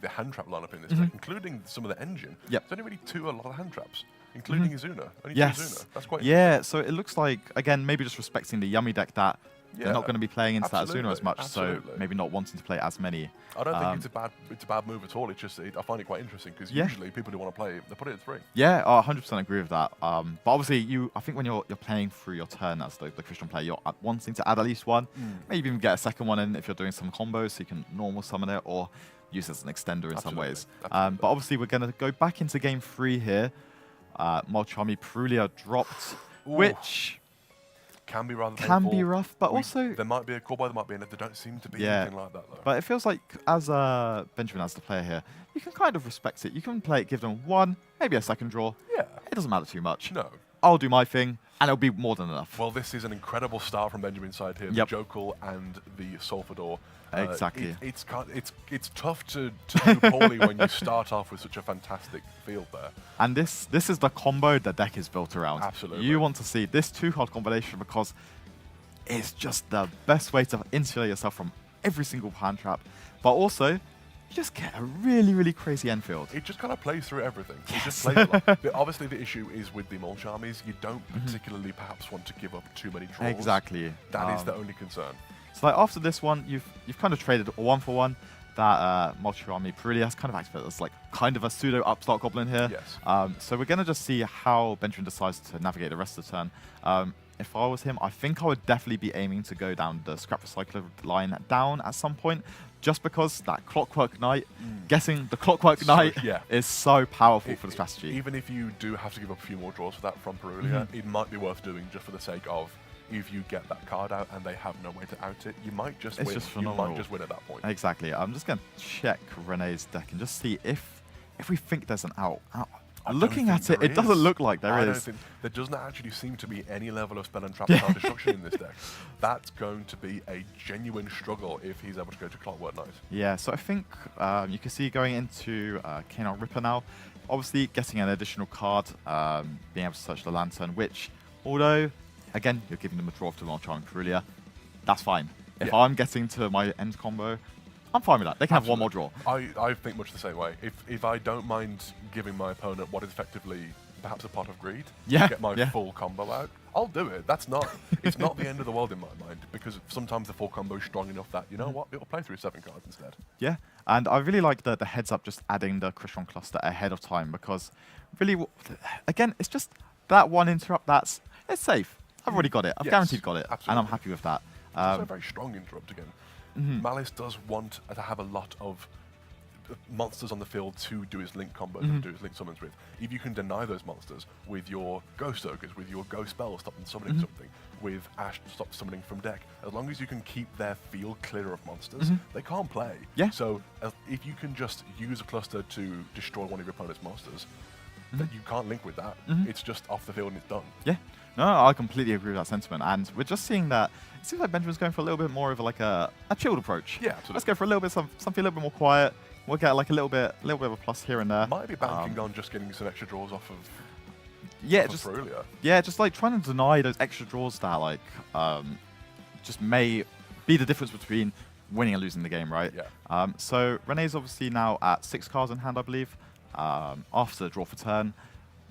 hand trap lineup in this deck, including some of the engine. There's only really a lot of hand traps, including Izuna. Only 2 Izuna. That's quite interesting. So it looks like, again, maybe just respecting the yummy deck that they're not going to be playing into that Izuna as much, so maybe not wanting to play as many. I don't think it's a bad move at all. It's just I find it quite interesting because usually people who want to play, they put it at 3. Yeah, I 100% agree with that. But obviously, I think when you're playing through your turn as the Christian player, you're wanting to add at least one, maybe even get a second one in if you're doing some combos, so you can normal summon it or use it as an extender in some ways. But obviously, we're going to go back into game 3 here. Molcharmi Perulia dropped, which can be rather rough, but also there might be a core boy, there might be another. There don't seem to be anything like that though. But it feels like as Benjamin as the player here, you can kind of respect it. You can play it, give them 1, maybe a second draw. Yeah, it doesn't matter too much. No, I'll do my thing, and it'll be more than enough. Well, this is an incredible start from Benjamin's side here. The Jokul and the Sulfador. Exactly. It's tough to do poorly when you start off with such a fantastic field there. And this is the combo the deck is built around. Absolutely. You want to see this 2-card combination because it's just the best way to insulate yourself from every single hand trap, but also you just get a really, really crazy end field. It just kind of plays through everything. It just plays a lot. But obviously, the issue is with the Molcharmis, you don't particularly perhaps want to give up too many draws. Exactly. That is the only concern. So like after this one, you've kind of traded a 1-for-1. That Molcharmi Perulia has kind of activated as like kind of a pseudo upstart goblin here. Yes. So we're gonna just see how Benjamin decides to navigate the rest of the turn. If I was him, I think I would definitely be aiming to go down the Scrap Recycler line down at some point, just because that Clockwork Knight, getting the Clockwork Knight is so powerful for the strategy. Even if you do have to give up a few more draws for that from Perulia, it might be worth doing just for the sake of, if you get that card out and they have no way to out it, you might just win. You might just win at that point. Exactly. I'm just going to check Renee's deck and just see if we think there's an out. looking at it, it doesn't look like there I is. don't think there doesn't actually seem to be any level of spell and trap card destruction in this deck. That's going to be a genuine struggle if he's able to go to Clockwork Knight. Yeah, so I think you can see going into Canine Ripper now, obviously getting an additional card, being able to search the Lantern, which, although, again, you're giving them a draw off to Marchand Carulia, that's fine. If I'm getting to my end combo, I'm fine with that. They can have one more draw. I think much the same way. If I don't mind giving my opponent what is effectively perhaps a pot of greed to get my full combo out, I'll do it. That's not it's not the end of the world in my mind, because sometimes the full combo is strong enough that, you know what, it'll play through 7 cards instead. Yeah, and I really like the heads up just adding the Crystron cluster ahead of time, because really, again, it's just that one interrupt it's safe. I've already got it. I've guaranteed got it, and I'm happy with that. It's also a very strong interrupt again. Malice does want to have a lot of monsters on the field to do his link combos and do his link summons with. If you can deny those monsters with your Ghost Ogres, with your Ghost Spells, stop them summoning something, with Ash, stop summoning from deck, as long as you can keep their field clear of monsters, they can't play. Yeah. So if you can just use a cluster to destroy one of your opponent's monsters, that you can't link with that. It's just off the field and it's done. Yeah. No, I completely agree with that sentiment, and we're just seeing that it seems like Benjamin's going for a little bit more of a chilled approach. Yeah, absolutely. Let's go for a little bit something a little bit more quiet. We'll get like a little bit of a plus here and there. Might be banking on just getting some extra draws off of Carulia. Just like trying to deny those extra draws that like just may be the difference between winning and losing the game, right? Yeah. So Renee's obviously now at 6 cards in hand, I believe. After the draw for turn,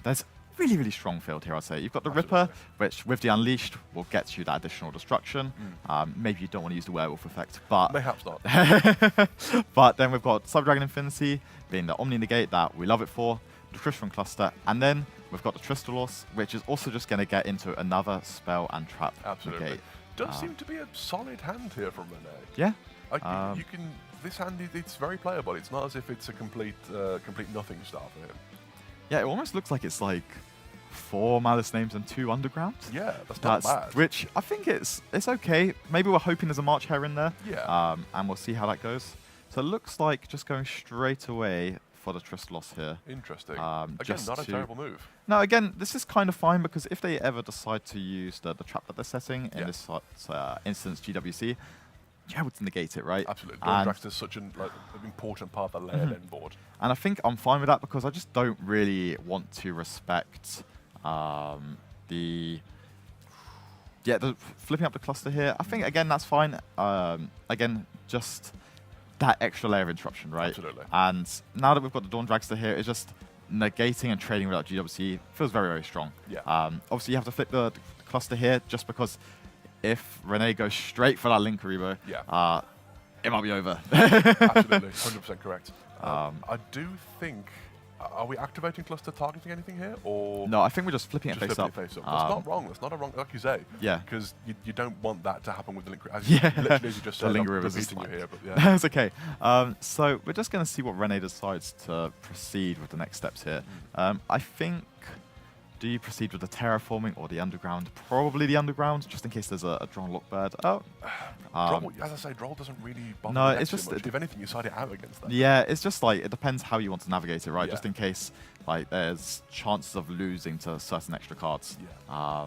there's really, really strong field here, I'd say. You've got the Ripper, which with the Unleashed will get you that additional destruction. Maybe you don't want to use the Werewolf effect, but Mayhaps not. but then we've got Sub-Dragon Infinity, being the Omni Negate that we love it for, the Crystron Cluster, and then we've got the Tristalos, which is also just going to get into another spell and trap Absolutely. negate. Does seem to be a solid hand here from Renee. Yeah. You can. This hand, it's very playable. It's not as if it's a complete nothing star for him. Yeah, it almost looks like it's like 4 Malice names and 2 Underground. Yeah, that's not bad. Which I think it's okay. Maybe we're hoping there's a March Hare in there. Yeah. And we'll see how that goes. So it looks like just going straight away for the Tristalos here. Interesting. Again, not a terrible move. No, again, this is kind of fine, because if they ever decide to use the trap that they're setting in this instance, GWC, you're able to negate it, right? Absolutely. Dawndrax is such an important part of the layered end board. And I think I'm fine with that, because I just don't really want to respect the flipping up the cluster here. I think, again, that's fine. Again, just that extra layer of interruption, right? Absolutely. And now that we've got the Dawn Dragster here, it's just negating and trading without GWC feels very, very strong. Yeah. Obviously, you have to flip the cluster here, just because if Renee goes straight for that Link Karibo, it might be over. Absolutely, 100% correct. I do think... Are we activating cluster targeting anything here, or no? I think we're just flipping it face up. That's not wrong. That's not a wrong, like you say. Yeah. Because you don't want that to happen with the link. Literally, as you just said, I'm repeating you here, but yeah. That's okay. So we're just going to see what Renee decides to proceed with the next steps here. I think. Do you proceed with the terraforming or the underground? Probably the underground, just in case there's a drawn lockbird. Oh. As I say, Droll doesn't really bother no, me it's just much. If anything, you side it out against that. Yeah, it's just like, it depends how you want to navigate it, right? Yeah. Just in case like there's chances of losing to certain extra cards. Yeah.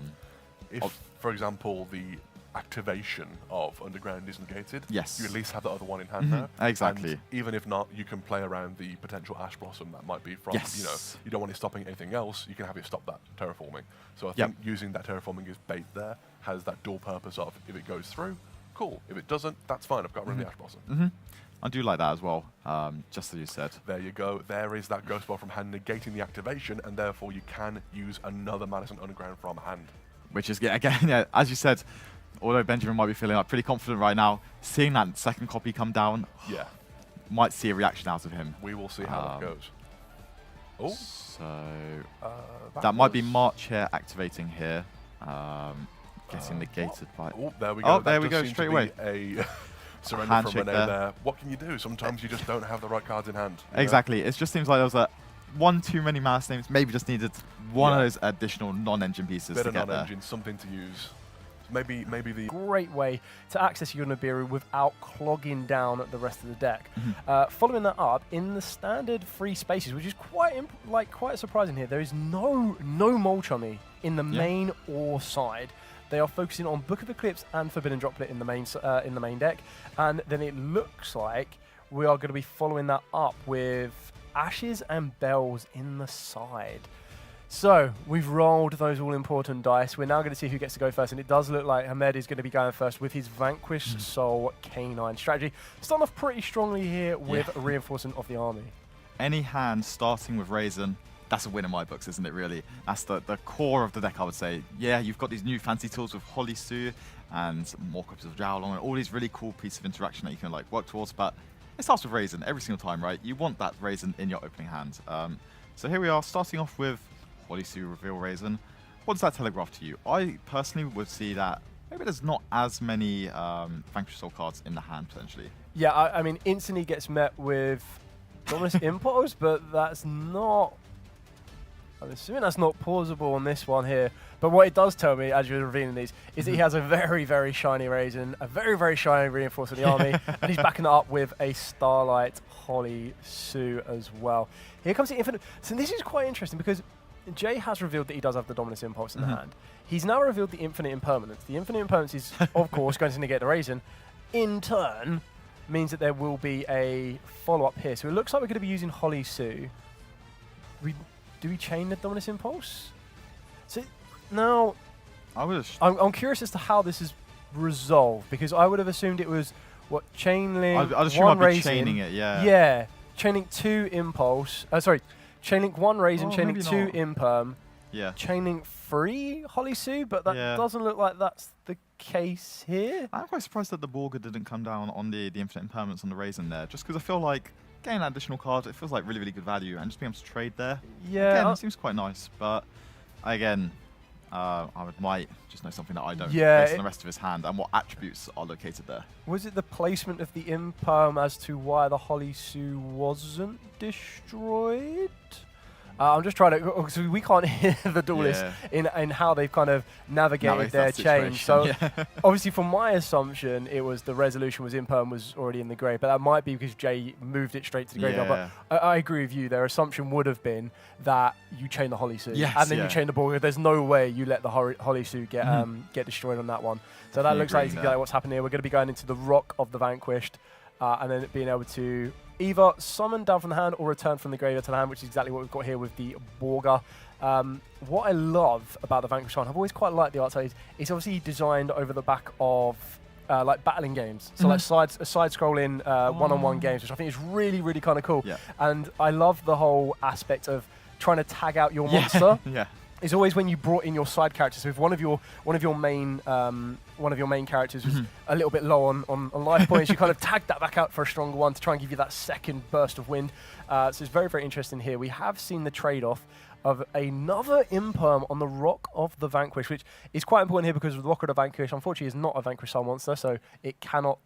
If, for example, the activation of Underground is negated, yes, you at least have the other one in hand now. Exactly. And even if not, you can play around the potential Ash Blossom that might be from, you know, you don't want it stopping anything else, you can have it stop that terraforming. So I think using that terraforming as bait there has that dual purpose of, if it goes through, cool. If it doesn't, that's fine, I've got rid of the Ash Blossom. I do like that as well, just as you said. There you go. There is that Ghost Ball from hand negating the activation, and therefore you can use another Madison Underground from hand. Which is, again, as you said, although Benjamin might be feeling like pretty confident right now, seeing that second copy come down, might see a reaction out of him. We will see how that goes. Oh, so that might be March here activating here, getting negated by. Oh, there we go. Oh, there we go, straight away. A surrender from Renee there. What can you do? Sometimes you just don't have the right cards in hand. Exactly. It just seems like there was one too many mouse names. Maybe just needed one of those additional non-engine pieces to get there. Non-engine, something to use. maybe the Great way to access your Nibiru without clogging down the rest of the deck. Following that up, in the standard free spaces, which is quite surprising here, there is no Molchummy in the main or side. They are focusing on Book of Eclipse and Forbidden Droplet in the main deck, and then it looks like we are going to be following that up with Ashes and Bells in the side. So we've rolled those all-important dice. We're now going to see who gets to go first, and it does look like Ahmed is going to be going first with his Vanquished Soul Canine strategy. Starting off pretty strongly here with a reinforcement of the army. Any hand starting with Raisin, that's a win in my books, isn't it, really? That's the core of the deck, I would say. Yeah, you've got these new fancy tools with Holly Sue and more copies of Jowlong and all these really cool pieces of interaction that you can like work towards, but it starts with Raisin every single time, right? You want that Raisin in your opening hand. So here we are, starting off with Holly Sue Reveal Raisin. What does that telegraph to you? I personally would see that maybe there's not as many Vanquish Soul cards in the hand, potentially. Yeah, I mean, instantly gets met with Dominus Impulse, but that's not... I'm assuming that's not plausible on this one here. But what it does tell me, as you're revealing these, is that he has a very, very shiny Raisin, a very, very shiny Reinforce of the army, and he's backing it up with a Starlight Holly Sue as well. Here comes the Infinite... So this is quite interesting because Jay has revealed that he does have the Dominus Impulse in the hand. He's now revealed the Infinite Impermanence. The Infinite Impermanence is, of course, going to negate the Raisin. In turn, means that there will be a follow-up here. So it looks like we're going to be using Holly Sue. Do we chain the Dominus Impulse? So now, I'm curious as to how this is resolved, because I would have assumed it was, what, chain link, I'd assume one I'd be Raisin. chaining it, yeah. Yeah, chain link 2 Impulse. Sorry, chain link 1 Raisin, chain link 2 not. Imperm. Yeah. Chain link 3 Holly Sue, but that doesn't look like that's the case here. I'm quite surprised that the Borga didn't come down on the Infinite Impermanence on the Raisin there, just because I feel like getting that additional card, it feels like really, really good value, and just being able to trade there, again, it seems quite nice. But again, I might just know something that I don't, based on the rest of his hand and what attributes are located there. Was it the placement of the Imperm as to why the Holly Sue wasn't destroyed? I'm just trying to, because we can't hear the Duelist in how they've kind of navigated their change. So obviously, from my assumption, it was the resolution was Imperm was already in the grave, but that might be because Jay moved it straight to the graveyard. But I agree with you. Their assumption would have been that you chain the Holly Sue, and then you chain the Borga. There's no way you let the Holly Sue get destroyed on that one. So that looks like exactly what's happening here. We're going to be going into the Rock of the Vanquished, and then being able to either summon down from the hand or return from the graveyard to the hand, which is exactly what we've got here with the Borga. What I love about the Vanquish one, I've always quite liked the art style, it's obviously designed over the back of like battling games. So like side-scrolling one-on-one games, which I think is really, really kind of cool. And I love the whole aspect of trying to tag out your monster. Is always when you brought in your side characters. So if one of your main characters was a little bit low on life points, you kind of tagged that back out for a stronger one to try and give you that second burst of wind. So it's very, very interesting here. We have seen the trade-off of another Imperm on the Rock of the Vanquish, which is quite important here because the Rock of the Vanquish, unfortunately, is not a Vanquish Soul monster, so it cannot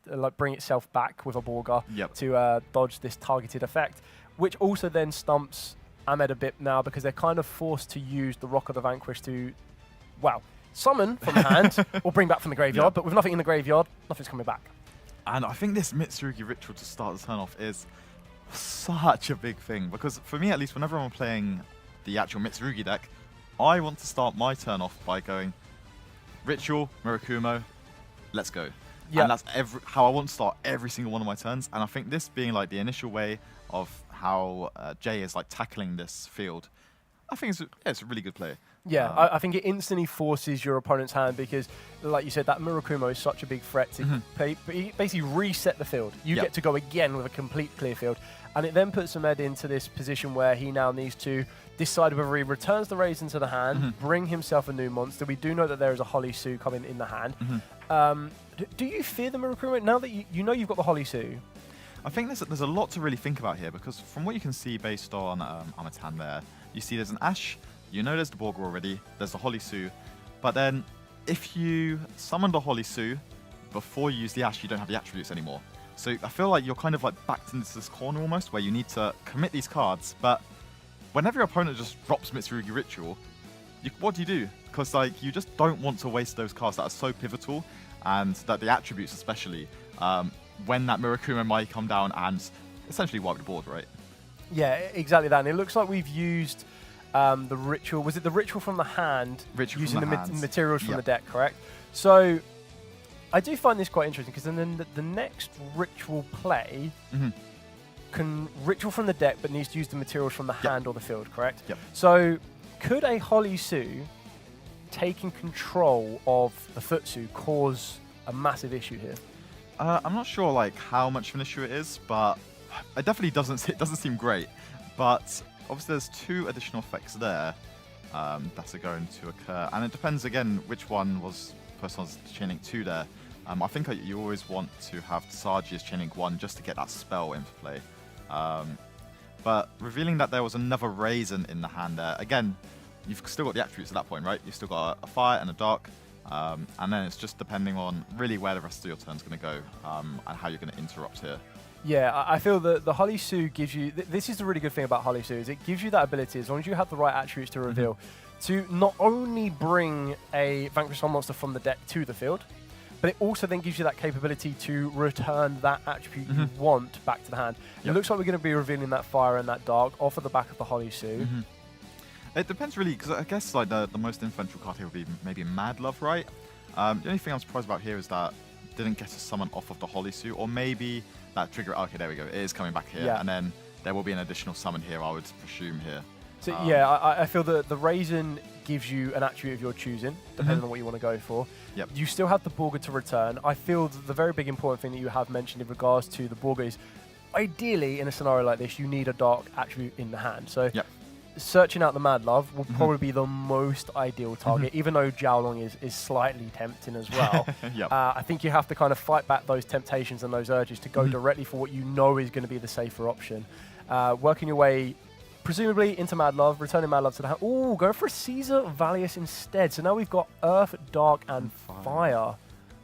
like bring itself back with a Borga to dodge this targeted effect, which also then stumps Ahmed a bit now because they're kind of forced to use the Rock of the Vanquish to, well, summon from the hand or bring back from the graveyard, but with nothing in the graveyard, nothing's coming back. And I think this Mitsurugi ritual to start the turn off is such a big thing because for me at least, whenever I'm playing the actual Mitsurugi deck, I want to start my turn off by going Ritual, Murakumo, let's go. And that's how I want to start every single one of my turns. And I think this being like the initial way of how Jay is like tackling this field, I think it's a really good play. Yeah, I think it instantly forces your opponent's hand because, like you said, that Murakumo is such a big threat to basically reset the field. You get to go again with a complete clear field. And it then puts Ahmed into this position where he now needs to decide whether he returns the Raisin to the hand, bring himself a new monster. We do know that there is a Holly Sue coming in the hand. Do you fear the Murakumo now that you know you've got the Holly Sue? I think there's a lot to really think about here because from what you can see based on Ahmed's hand there, you see there's an Ash, you know there's the Borga already, there's the Holly Sue, but then if you summon the Holly Sue before you use the Ash, you don't have the attributes anymore. So I feel like you're kind of like backed into this corner almost where you need to commit these cards, but whenever your opponent just drops Mitsurugi Ritual, what do you do? Because like you just don't want to waste those cards that are so pivotal, and that the attributes especially, when that Mirakuma might come down and essentially wipe the board, right? Yeah, exactly that. And it looks like we've used the ritual. Was it the ritual from the hand? Ritual using from the the hands. materials from Yep. the deck, correct? So I do find this quite interesting because then the next ritual play can ritual from the deck, but needs to use the materials from the hand or the field, correct? Yep. So could a Holisu taking control of the Futsu cause a massive issue here? I'm not sure like how much of an issue it is, but it definitely doesn't. It doesn't seem great. But obviously, there's 2 additional effects there that are going to occur, and it depends again which one was first one's chaining 2 there. I think you always want to have Saji as chaining 1 just to get that spell into play. But revealing that there was another Raisin in the hand there, again, you've still got the attributes at that point, right? You've still got a fire and a dark, and then it's just depending on really where the rest of your turn's going to go and how you're going to interrupt here. Yeah, I feel that the Holisu gives you... this is the really good thing about Holisu, is it gives you that ability, as long as you have the right attributes to reveal, to not only bring a Vanquish Soul monster from the deck to the field, but it also then gives you that capability to return that attribute you want back to the hand. It looks like we're going to be revealing that fire and that dark off of the back of the Holisu. It depends really, because I guess like the most influential card here would be maybe Mad Love, right? The only thing I'm surprised about here is that it didn't get a summon off of the Holisu, or maybe that trigger. Okay, there we go. It is coming back here, and then there will be an additional summon here, I would presume here. So yeah, I feel that the Raisin gives you an attribute of your choosing, depending on what you want to go for. Yep. You still have the Borga to return. I feel the very big important thing that you have mentioned in regards to the Borga is, ideally, in a scenario like this, you need a dark attribute in the hand. So searching out the Mad Love will probably be the most ideal target, even though Jiaolong is slightly tempting as well. I think you have to kind of fight back those temptations and those urges to go directly for what you know is going to be the safer option. Working your way presumably into Mad Love, returning Mad Love to the hand. Ooh, go for a Caesar Valius instead. So now we've got Earth, Dark, and Fire.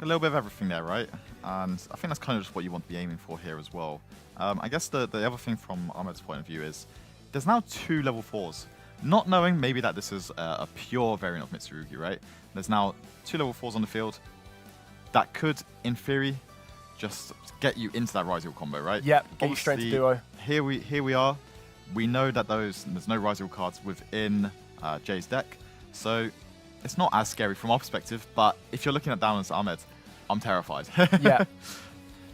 A little bit of everything there, right? And I think that's kind of just what you want to be aiming for here as well. I guess the other thing from Ahmed's point of view is there's now 2 level 4s. Not knowing maybe that this is a pure variant of Mitsurugi, right? There's now 2 level 4s on the field that could, in theory, just get you into that Rise Heal combo, right? Yep, get you straight to duo. Here we are. We know that there's no Rise Heal cards within Jay's deck, so it's not as scary from our perspective. But if you're looking at down as Ahmed, I'm terrified. Yeah.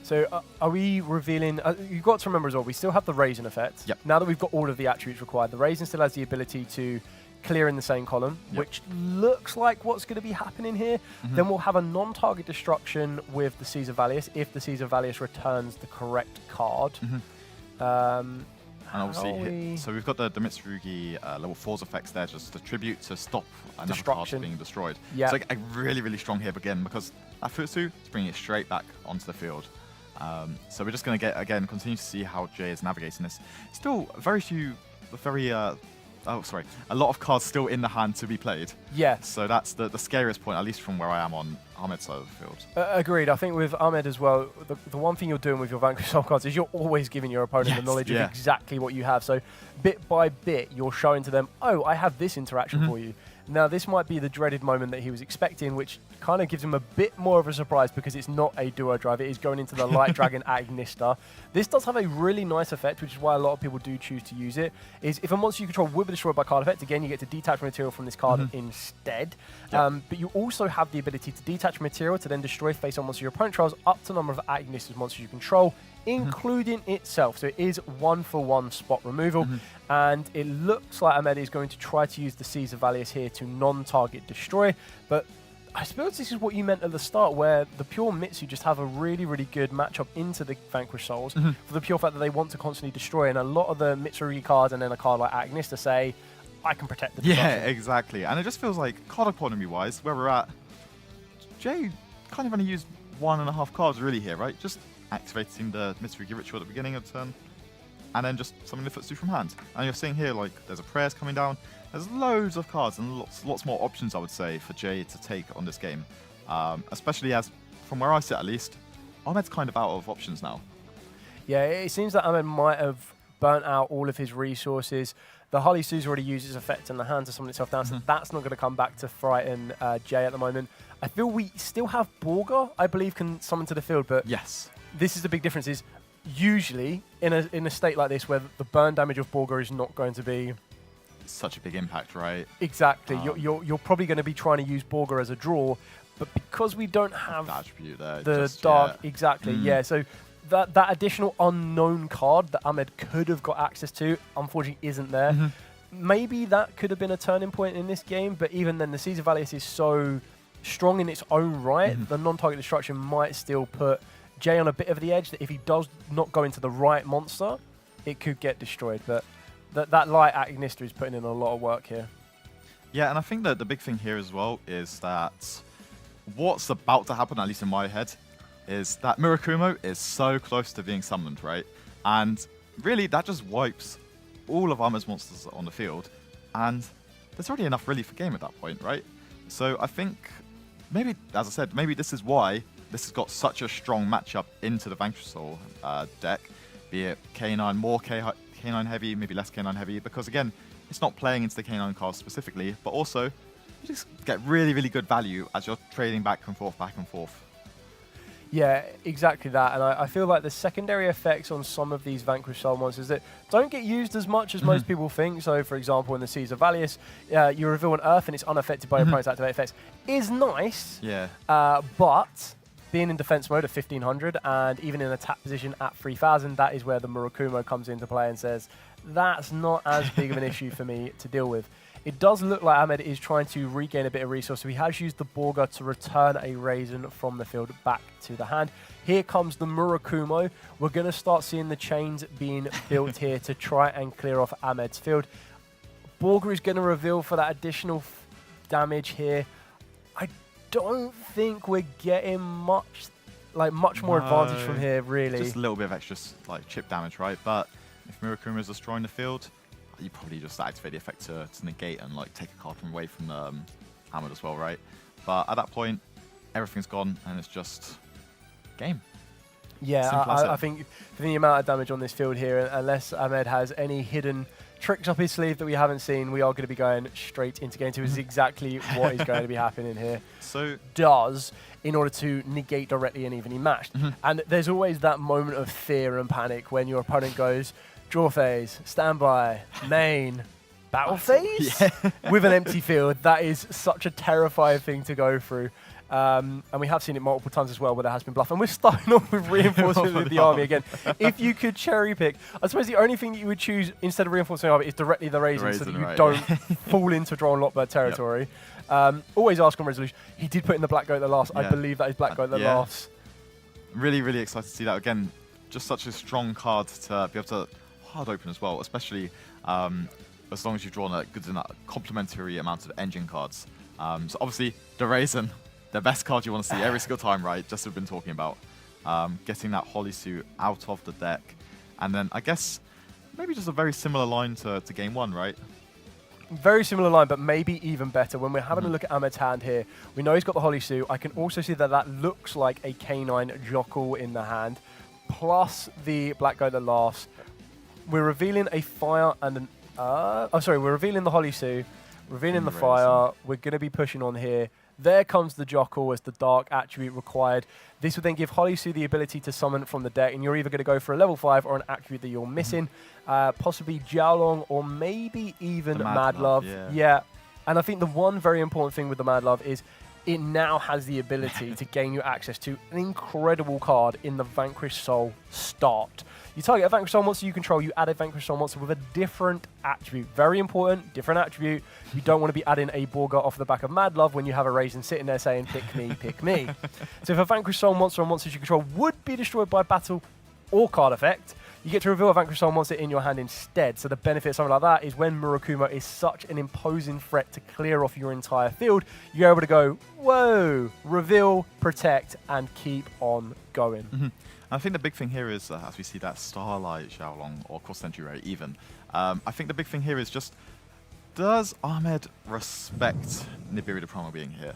So are we revealing... you've got to remember as well, we still have the Raisin effect. Yep. Now that we've got all of the attributes required, the Raisin still has the ability to clear in the same column, which looks like what's going to be happening here. Then we'll have a non-target destruction with the Caesar Valius if the Caesar Valius returns the correct card. And obviously, so we've got the Mitsurugi level 4's effects there, just a tribute to stop another card being destroyed. Yeah. So like, really, really strong here again, because that Futsu is bringing it straight back onto the field. So we're just going to continue to see how Jay is navigating this. Still, a lot of cards still in the hand to be played. Yeah. So that's the scariest point, at least from where I am on Ahmed's side of the field. Agreed. I think with Ahmed as well, the one thing you're doing with your Vanquish Soul cards is you're always giving your opponent the knowledge of exactly what you have. So bit by bit, you're showing to them, oh, I have this interaction for you. Now, this might be the dreaded moment that he was expecting, which kind of gives him a bit more of a surprise because it's not a duo drive. It is going into the Light Dragon Agnista. This does have a really nice effect, which is why a lot of people do choose to use it, is if a monster you control will be destroyed by card effect, again, you get to detach material from this card instead. But you also have the ability to detach material to then destroy face-on monsters your opponent controls up to the number of Agnistas monsters you control, including itself. So it is 1-for-1 spot removal. And it looks like Ahmed is going to try to use the Caesar Valius here to non-target destroy. But I suppose this is what you meant at the start, where the pure Mitsu just have a really, really good matchup into the Vanquish Souls for the pure fact that they want to constantly destroy. And a lot of the Mitsurugi cards and then a card like Agnista say, I can protect the destruction. Yeah, exactly. And it just feels like, card economy-wise, where we're at, Jay kind of only used 1.5 cards really here, right? Just activating the Mitsurugi Ritual at the beginning of the turn, and then just summoning the Futsu from hand. And you're seeing here, like, there's a Prayers coming down. There's loads of cards and lots more options, I would say, for Jay to take on this game. Especially as, from where I sit at least, Ahmed's kind of out of options now. Yeah, it seems that Ahmed might have burnt out all of his resources. The Holly Sue's already used his effect in the hand to summon itself down, so that's not going to come back to frighten Jay at the moment. I feel we still have Borga, I believe, can summon to the field, but Yes. this is the big difference, is usually in a state like this where the burn damage of Borga is not going to be Such a big impact, right? exactly. You're probably going to be trying to use Borga as a draw, but because we don't have The attribute there. the just, dark, yeah. exactly, yeah. So that additional unknown card that Ahmed could have got access to, unfortunately, isn't there. Maybe that could have been a turning point in this game, but even then, the Caesar Valius is so strong in its own right. The non-target destruction might still put Jay on a bit of the edge, that if he does not go into the right monster, it could get destroyed. But that light Agnister is putting in a lot of work here. Yeah, and I think that the big thing here as well is that what's about to happen, at least in my head, is that Murakumo is so close to being summoned, right? And really, that just wipes all of Ahmed's monsters on the field, and there's already enough really for game at that point, right? So I think maybe, as I said, maybe this is why this has got such a strong matchup into the Vanquish Soul deck, be it K9, more K9 heavy, maybe less K9 heavy, because again, it's not playing into the K9 cards specifically, but also you just get really, really good value as you're trading back and forth, back and forth. Yeah, exactly that. And I feel like the secondary effects on some of these Vanquish Soul monsters that don't get used as much as most people think. So, for example, in the Caesar Valius, you reveal an Earth and it's unaffected by your opponent's activate effects. Is nice, Yeah. but being in defense mode at 1500 and even in attack position at 3000, that is where the Murakumo comes into play and says, that's not as big of an issue for me to deal with. It does look like Ahmed is trying to regain a bit of resource, so he has used the Borga to return a Raisin from the field back to the hand. Here comes the Murakumo. We're going to start seeing the chains being built here to try and clear off Ahmed's field. Borga is going to reveal for that additional damage here. I don't think we're getting much more advantage from here, really. Just a little bit of extra chip damage, right? But if Murakumo is destroying the field, you probably just activate the effect to negate and take a card from away from Ahmed as well, right? But at that point, everything's gone and it's just game. Yeah, I think for the amount of damage on this field here, unless Ahmed has any hidden tricks up his sleeve that we haven't seen, we are going to be going straight into game 2. This is exactly what is going to be happening here. So in order to negate directly and evenly matched. And there's always that moment of fear and panic when your opponent goes, draw phase, standby, main, battle phase? With an empty field. That is such a terrifying thing to go through. And we have seen it multiple times as well where there has been bluff. And we're starting off with reinforcement with the army again. If you could cherry pick, I suppose the only thing that you would choose instead of reinforcement army is directly the Raisin, so that you don't fall into draw and lockbird territory. Always ask on resolution. He did put in the Black Goat the last. I believe that is Black Goat the last. Really, really excited to see that again. Just such a strong card to be able to hard open as well, especially as long as you've drawn a good enough complementary amount of engine cards. So obviously the Raisin, the best card you want to see every single time, right? Just we've been talking about getting that Holly suit out of the deck, and then I guess maybe just a very similar line to game 1, right? Very similar line, but maybe even better. When we're having a look at Ahmed's hand here, we know he's got the Holly suit. I can also see that that looks like a K9 Jockle in the hand, plus the Black Goat that laughs. We're revealing a fire and an... we're revealing the Holly suit, revealing the fire. We're going to be pushing on here. There comes the Jockle as the dark attribute required. This would then give Holly Sue the ability to summon from the deck, and you're either going to go for a level 5 or an attribute that you're missing, possibly Jiaolong or maybe even Mad Love. Yeah, and I think the one very important thing with the Mad Love is it now has the ability to gain you access to an incredible card in the Vanquish Soul start. You target a Vanquish Soul monster you control, you add a Vanquish Soul monster with a different attribute. Very important, different attribute. You don't want to be adding a Borga off the back of Mad Love when you have a Raisin sitting there saying, pick me, pick me. So if a Vanquish Soul monster or monsters you control would be destroyed by battle or card effect, you get to reveal a Vanquish Soul monster in your hand instead. So the benefit of something like that is when Murakumo is such an imposing threat to clear off your entire field, you're able to go, whoa, reveal, protect, and keep on going. I think the big thing here is, as we see that Starlight Xiaolong or Cross Century Ray even, I think the big thing here is just, does Ahmed respect Nibiru the Primal being here?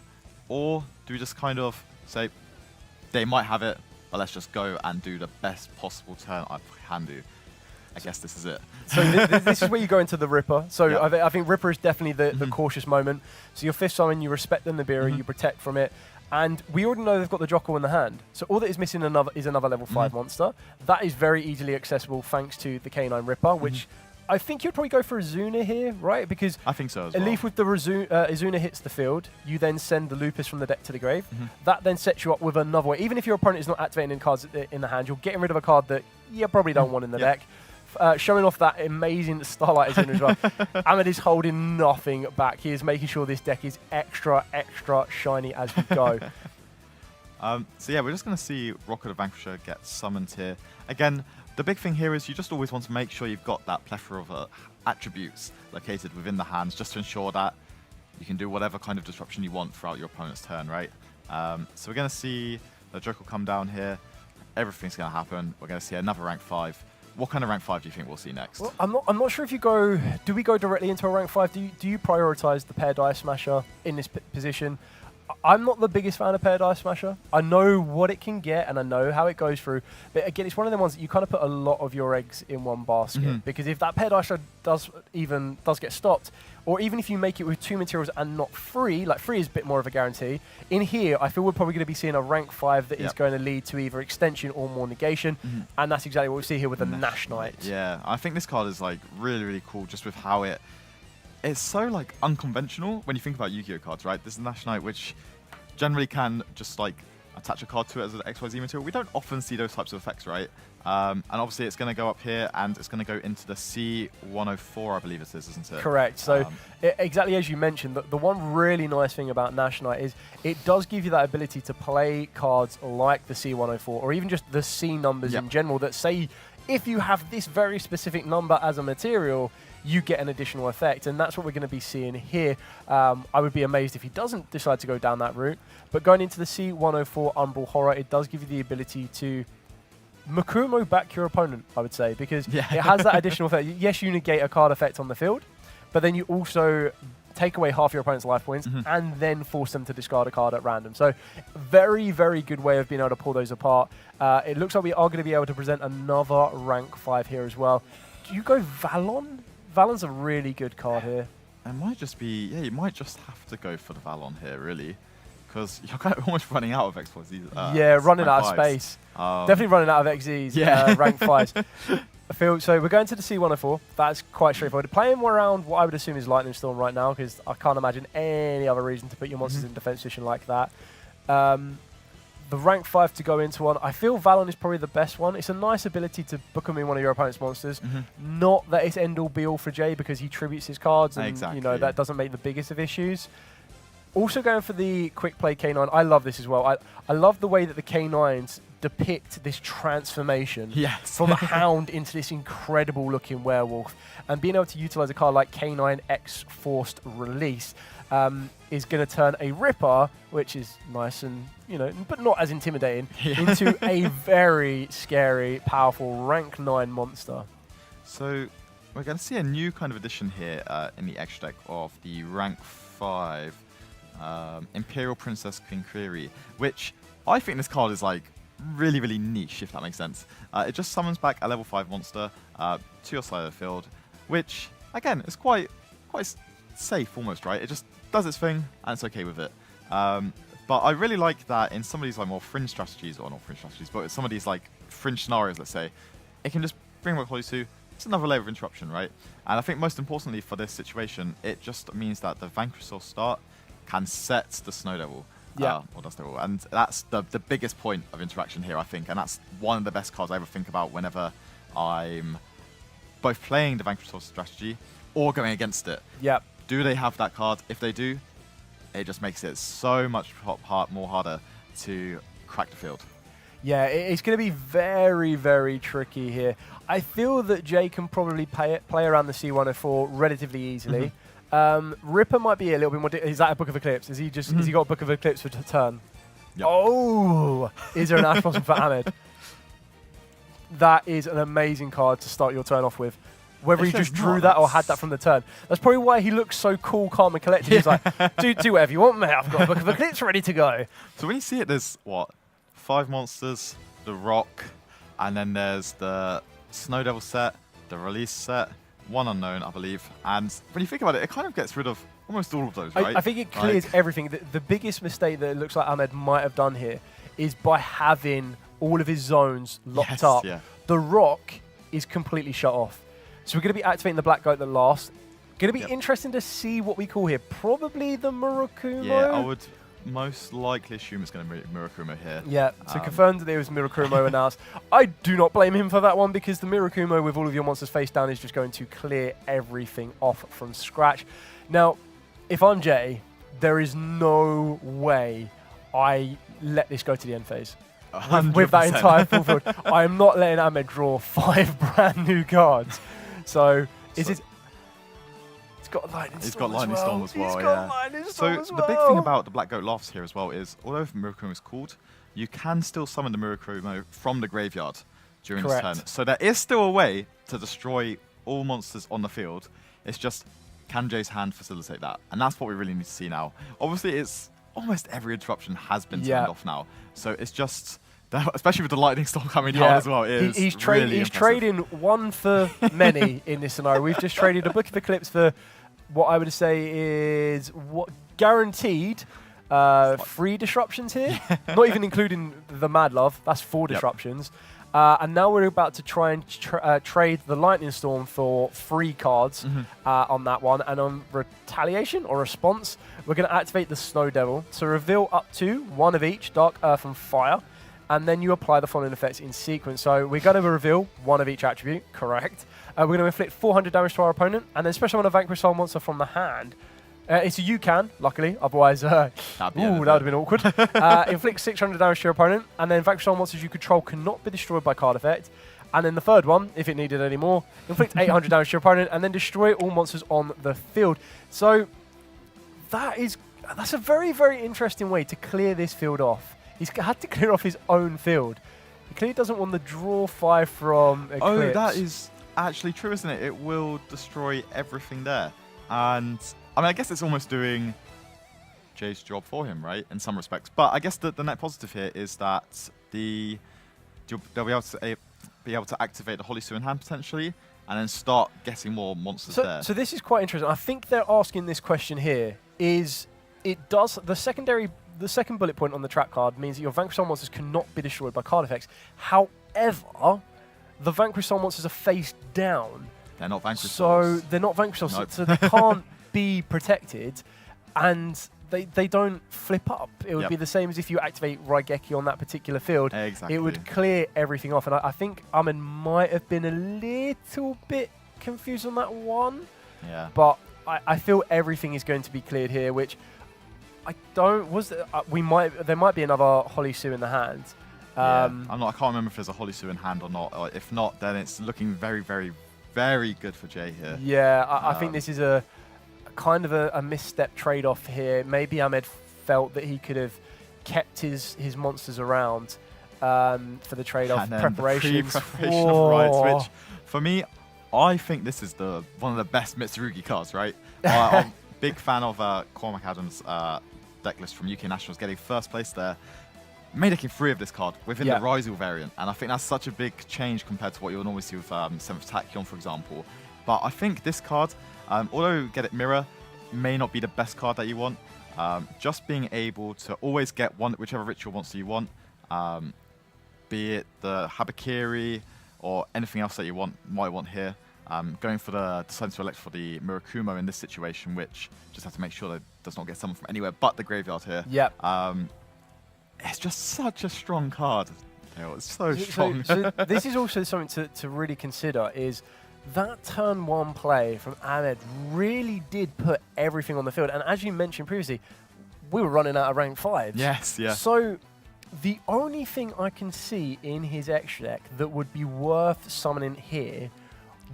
Or do we just kind of say, they might have it, but let's just go and do the best possible turn I can do? I guess this is it. So this is where you go into the Ripper. So Yep. I think Ripper is definitely the cautious moment. So your 5th summon, you respect the Nibiru, you protect from it. And we already know they've got the Jockle in the hand. So all that is missing is another level 5 monster. That is very easily accessible thanks to the Canine Ripper, which I think you'd probably go for Azuna here, right? Because I think so as at well. least with the Azuna hits the field, you then send the Lupus from the deck to the grave. That then sets you up with another way. Even if your opponent is not activating cards in the hand, you're getting rid of a card that you probably don't want in the deck. Showing off that amazing Starlight Azuna as well. Ahmed is holding nothing back. He is making sure this deck is extra, extra shiny as we go. So yeah, we're just going to see Rocket the Vanquisher get summoned here. Again, the big thing here is you just always want to make sure you've got that plethora of attributes located within the hands just to ensure that you can do whatever kind of disruption you want throughout your opponent's turn, right? So we're going to see the Joker come down here. Everything's going to happen. We're going to see another rank 5. What kind of rank 5 do you think we'll see next? Well, I'm not sure if you go... Do we go directly into a rank 5? Do you prioritize the Pair Dice Smasher in this position? I'm not the biggest fan of Pair Dice Smasher. I know what it can get and I know how it goes through. But again, it's one of the ones that you kind of put a lot of your eggs in one basket. Because if that Pair Dice does get stopped, or even if you make it with 2 materials and not 3, like 3 is a bit more of a guarantee, in here I feel we're probably going to be seeing a rank 5 that is going to lead to either extension or more negation. And that's exactly what we see here with the Nash Knight. Yeah, I think this card is like really, really cool just with how it's so like unconventional when you think about Yu-Gi-Oh cards, right? This is the Nash Knight, which generally can just like attach a card to it as an XYZ material. We don't often see those types of effects, right? And obviously it's going to go up here and it's going to go into the C104, I believe it is, isn't it? Correct. So exactly as you mentioned, the one really nice thing about Nash Knight is it does give you that ability to play cards like the C104 or even just the C numbers in general that say if you have this very specific number as a material, you get an additional effect, and that's what we're going to be seeing here. I would be amazed if he doesn't decide to go down that route, but going into the C104 Umbral Horror, it does give you the ability to Makumo back your opponent, I would say, because it has that additional effect. Yes, you negate a card effect on the field, but then you also take away half your opponent's life points and then force them to discard a card at random. So very, very good way of being able to pull those apart. It looks like we are going to be able to present another rank 5 here as well. Do you go Valon? Valon's a really good card here. It might just be, you might just have to go for the Valon here, really. Because you're kind of almost running out of XYZs. Yeah, running out of space. Definitely running out of XZs, rank 5s. So we're going to the C104. That's quite straightforward. Playing around what I would assume is Lightning Storm right now, because I can't imagine any other reason to put your monsters in defense position like that. The rank 5 to go into one, I feel Valon is probably the best one. It's a nice ability to book him in one of your opponent's monsters. Not that it's end all be all for Jay because he tributes his cards and you know that doesn't make the biggest of issues. Also going for the quick play K9, I love this as well. I love the way that the K9s depict this transformation from a hound into this incredible looking werewolf. And being able to utilize a card like K9 X Forced Release is going to turn a Ripper, which is nice and, you know, but not as intimidating, into a very scary, powerful rank 9 monster. So we're going to see a new kind of addition here in the extra deck of the rank 5 Imperial Princess Kinkiri, which I think this card is like really, really niche, if that makes sense. It just summons back a level 5 monster to your side of the field, which, again, is quite safe almost, right? It just does its thing, and it's okay with it. But I really like that in some of these like more fringe strategies, or not fringe strategies, but some of these like fringe scenarios, let's say, it can just bring back close to. It's another layer of interruption, right? And I think most importantly for this situation, it just means that the Vanquisher start can set the Snow Devil. Or Dust Devil. And that's the biggest point of interaction here, I think. And that's one of the best cards I ever think about whenever I'm both playing the Vanquisher strategy or going against it. Yep. Do they have that card? If they do, it just makes it so much more harder to crack the field. Yeah, it's going to be very, very tricky here. I feel that Jay can probably play around the C104 relatively easily. Ripper might be a little bit more. Is that a Book of Eclipse? Is he just? Has he got a Book of Eclipse for turn? Yep. Oh, is there an Ash Blossom for Ahmed? That is an amazing card to start your turn off with. Whether he just drew that or had that from the turn. That's probably why he looks so cool, calm, and collected. He's like, do whatever you want, mate. I've got a Book of Eclipse ready to go. So when you see it, there's what? 5 monsters, the Rock, and then there's the Snow Devil set, the release set, 1 unknown, I believe. And when you think about it, it kind of gets rid of almost all of those, right? I think it clears everything. The biggest mistake that it looks like Ahmed might have done here is by having all of his zones locked up. Yeah. The rock is completely shut off. So we're going to be activating the black goat that last. Going to be interesting to see what we call here. Probably the Murakumo. Yeah, I would most likely assume it's going to be Murakumo here. Yeah, so confirmed that there was Murakumo announced. I do not blame him for that one because the Murakumo with all of your monsters face down is just going to clear everything off from scratch. Now, if I'm Jay, there is no way I let this go to the end phase. With that entire full field. I am not letting Ahmed draw 5 brand new cards. So, is it... It's got Lightning Storm. He's got Lightning Storm as well, He's yeah. got Lightning Storm as So well. the big thing about the Black Goat Laughs here as well is, although Murakumo is called, you can still summon the Murakumo from the graveyard during this turn. So there is still a way to destroy all monsters on the field. It's just, can Jay's hand facilitate that? And that's what we really need to see now. Obviously, it's almost every interruption has been turned off now. So it's just, especially with the Lightning Storm coming down as well, he's really trading one for many in this scenario. We've just traded a Book of Eclipse for what I would say is what guaranteed 3 disruptions here, not even including the Mad Love. That's 4 disruptions. And now we're about to try and trade the Lightning Storm for 3 cards on that one. And on Retaliation or Response, we're going to activate the Snow Devil to reveal up to 1 of each, Dark, Earth, and Fire. And then you apply the following effects in sequence. So we're going to reveal 1 of each attribute, correct. We're going to inflict 400 damage to our opponent, and then special on a Vanquish Soul monster from the hand. It's a you-can, luckily, otherwise, that would have been awkward. Inflict 600 damage to your opponent, and then Vanquish Soul monsters you control cannot be destroyed by card effect. And then the third one, if it needed any more, inflict 800 damage to your opponent, and then destroy all monsters on the field. So that's a very, very interesting way to clear this field off. He's had to clear off his own field. He clearly doesn't want the draw 5 from Eclipse. Oh, that is actually true, isn't it? It will destroy everything there. And I mean, I guess it's almost doing Jay's job for him, right? In some respects. But I guess the net positive here is that they'll be able to activate the Holy Sue in hand potentially, and then start getting more monsters there. So this is quite interesting. I think they're asking this question here. The second bullet point on the trap card means that your Vanquish Soul monsters cannot be destroyed by card effects. However, the Vanquish Soul monsters are face down. They're not Vanquish Souls. So they're not Vanquish Souls, Nope. so they can't be protected, and they don't flip up. It would be the same as if you activate Raigeki on that particular field. Exactly. It would clear everything off, and I think Ahmed might have been a little bit confused on that one. Yeah. But I feel everything is going to be cleared here, which I don't. There might be another Holy Sue in the hand. I can't remember if there's a Holy Sue in hand or not. Or if not, then it's looking very, very, very good for Jay here. Yeah, I think this is a kind of a misstep trade-off here. Maybe Ahmed felt that he could have kept his monsters around for the trade-off preparations. The pre-preparation of Rights, which for me, I think this is one of the best Mitsurugi cards, right? I'm a big fan of Cormac Adams' deck list from UK Nationals, getting first place there. Making 3 of this card within the Ryzel variant, and I think that's such a big change compared to what you'll normally see with 7th Tachyon, for example. But I think this card, although Get It Mirror may not be the best card that you want, just being able to always get whichever ritual monster you want, be it the Habakiri or anything else that you might want here, going for deciding to elect for the Murakumo in this situation, which just have to make sure that it does not get someone from anywhere but the graveyard here. It's just such a strong card. It's so strong. So this is also something to really consider, is that turn 1 play from Ahmed really did put everything on the field. And as you mentioned previously, we were running out of rank 5s. Yes, yeah. So the only thing I can see in his extra deck that would be worth summoning here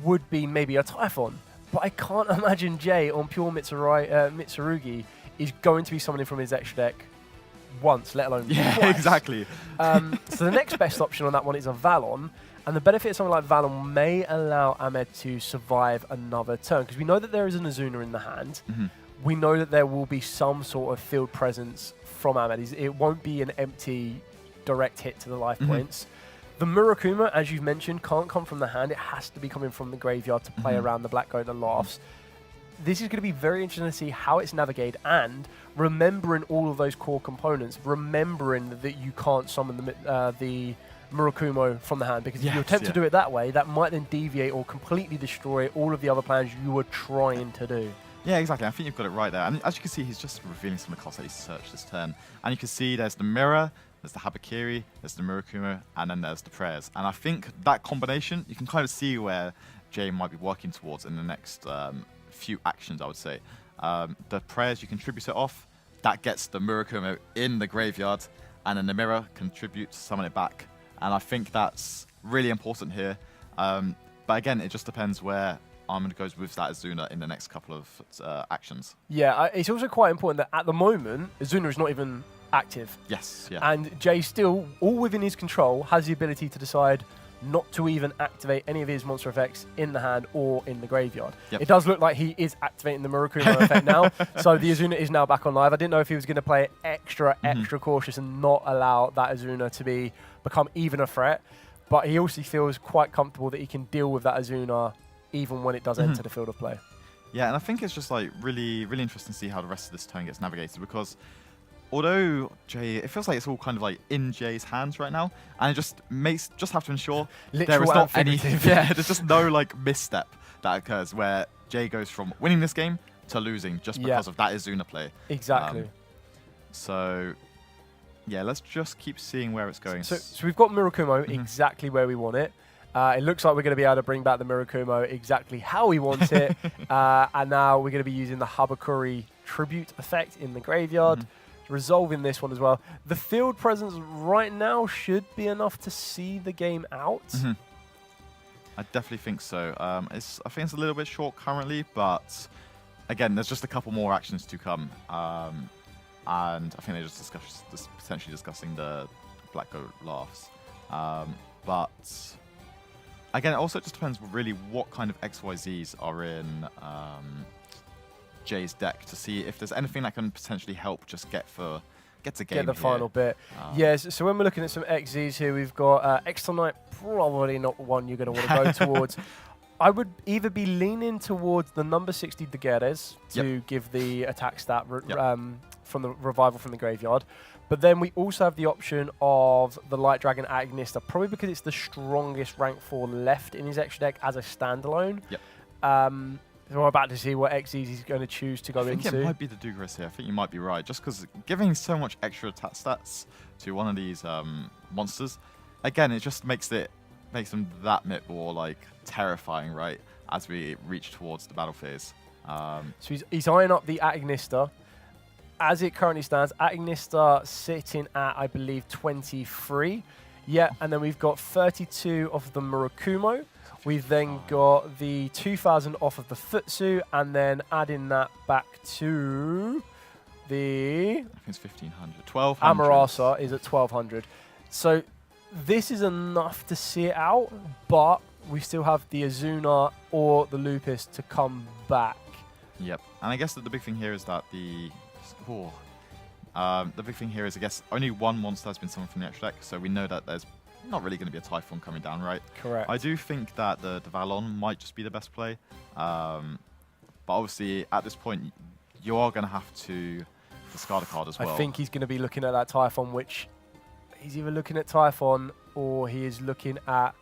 would be maybe a Typhon. But I can't imagine Jay on pure Mitsurugi is going to be summoning from his extra deck once, let alone twice. Exactly. So the next best option on that one is a Valon, and the benefit of something like Valon may allow Ahmed to survive another turn, because we know that there is an Azuna in the hand. We know that there will be some sort of field presence from Ahmed. It won't be an empty direct hit to the life points. The Murakuma, as you've mentioned, can't come from the hand. It has to be coming from the graveyard to play around the Black Goat and Laughs. This is going to be very interesting to see how it's navigated, and remembering all of those core components, remembering that you can't summon the Murakumo from the hand, because if you attempt to do it that way, that might then deviate or completely destroy all of the other plans you were trying to do. Yeah, exactly. I think you've got it right there. And as you can see, he's just revealing some of the cards that he's searched this turn. And you can see there's the Mirror, there's the Habakiri, there's the Murakumo, and then there's the Prayers. And I think that combination, you can kind of see where Jay might be working towards in the next few actions, I would say. The Prayers, you contribute it off. That gets the Murakumo in the graveyard. And then the Mirror contributes to summon it back. And I think that's really important here. But again, it just depends where Armand goes with that Azuna in the next couple of actions. Yeah, it's also quite important that at the moment, Azuna is not even active. Yes, yeah. And Jay still, all within his control, has the ability to decide not to even activate any of his monster effects in the hand or in the graveyard. Yep. It does look like he is activating the Murakumo effect now, so the Azuna is now back on live. I didn't know if he was going to play it extra cautious and not allow that Azuna to become even a threat, but he also feels quite comfortable that he can deal with that Azuna even when it does enter the field of play. Yeah, and I think it's just like really interesting to see how the rest of this turn gets navigated, because although Jay, it feels like it's all kind of like in Jay's hands right now, and it just have to ensure there is not any, there's just no like misstep that occurs where Jay goes from winning this game to losing just because of that Azuna play. Exactly. So yeah, let's just keep seeing where it's going. So we've got Murakumo exactly where we want it. It looks like we're going to be able to bring back the Murakumo exactly how we want it. And now we're going to be using the Habakuri tribute effect in the graveyard, resolving this one as well. The field presence right now should be enough to see the game out. I definitely think so. I think it's a little bit short currently, but again, there's just a couple more actions to come. And I think they're just potentially discussing the Black Goat Laughs. But again, it also just depends really what kind of XYZs are in Jay's deck to see if there's anything that can potentially help just get the final bit. Yes, so when we're looking at some XZs here, we've got Extra Knight, probably not one you're going to want to go towards. I would either be leaning towards the number 60 Daguerres to give the attack stat from the revival from the graveyard. But then we also have the option of the Light Dragon Agnista, probably because it's the strongest rank 4 left in his extra deck as a standalone. So we're about to see what XZs he's going to choose to go into. I think it might be the Duelist here. I think you might be right. Just because giving so much extra attack stats to one of these monsters, again, it just makes them that bit more like terrifying, right? As we reach towards the battle phase. So he's eyeing up the Agnista. As it currently stands, Agnista sitting at, I believe, 23. Yeah, and then we've got 32 of the Murakumo. We've then got the 2,000 off of the Futsu, and then adding that back to the... I think it's 1,500. 1,200. Amarasa is at 1,200. So this is enough to see it out, but we still have the Azuna or the Lupus to come back. Yep. And I guess that the big thing here is that the big thing here is, I guess, only one monster has been summoned from the extra deck, so we know that there's not really going to be a Typhon coming down, right? Correct. I do think that the Valon might just be the best play. But obviously, at this point, you are going to have to discard a card as well. I think he's going to be looking at that Typhon, which he's either looking at Typhon or he is looking at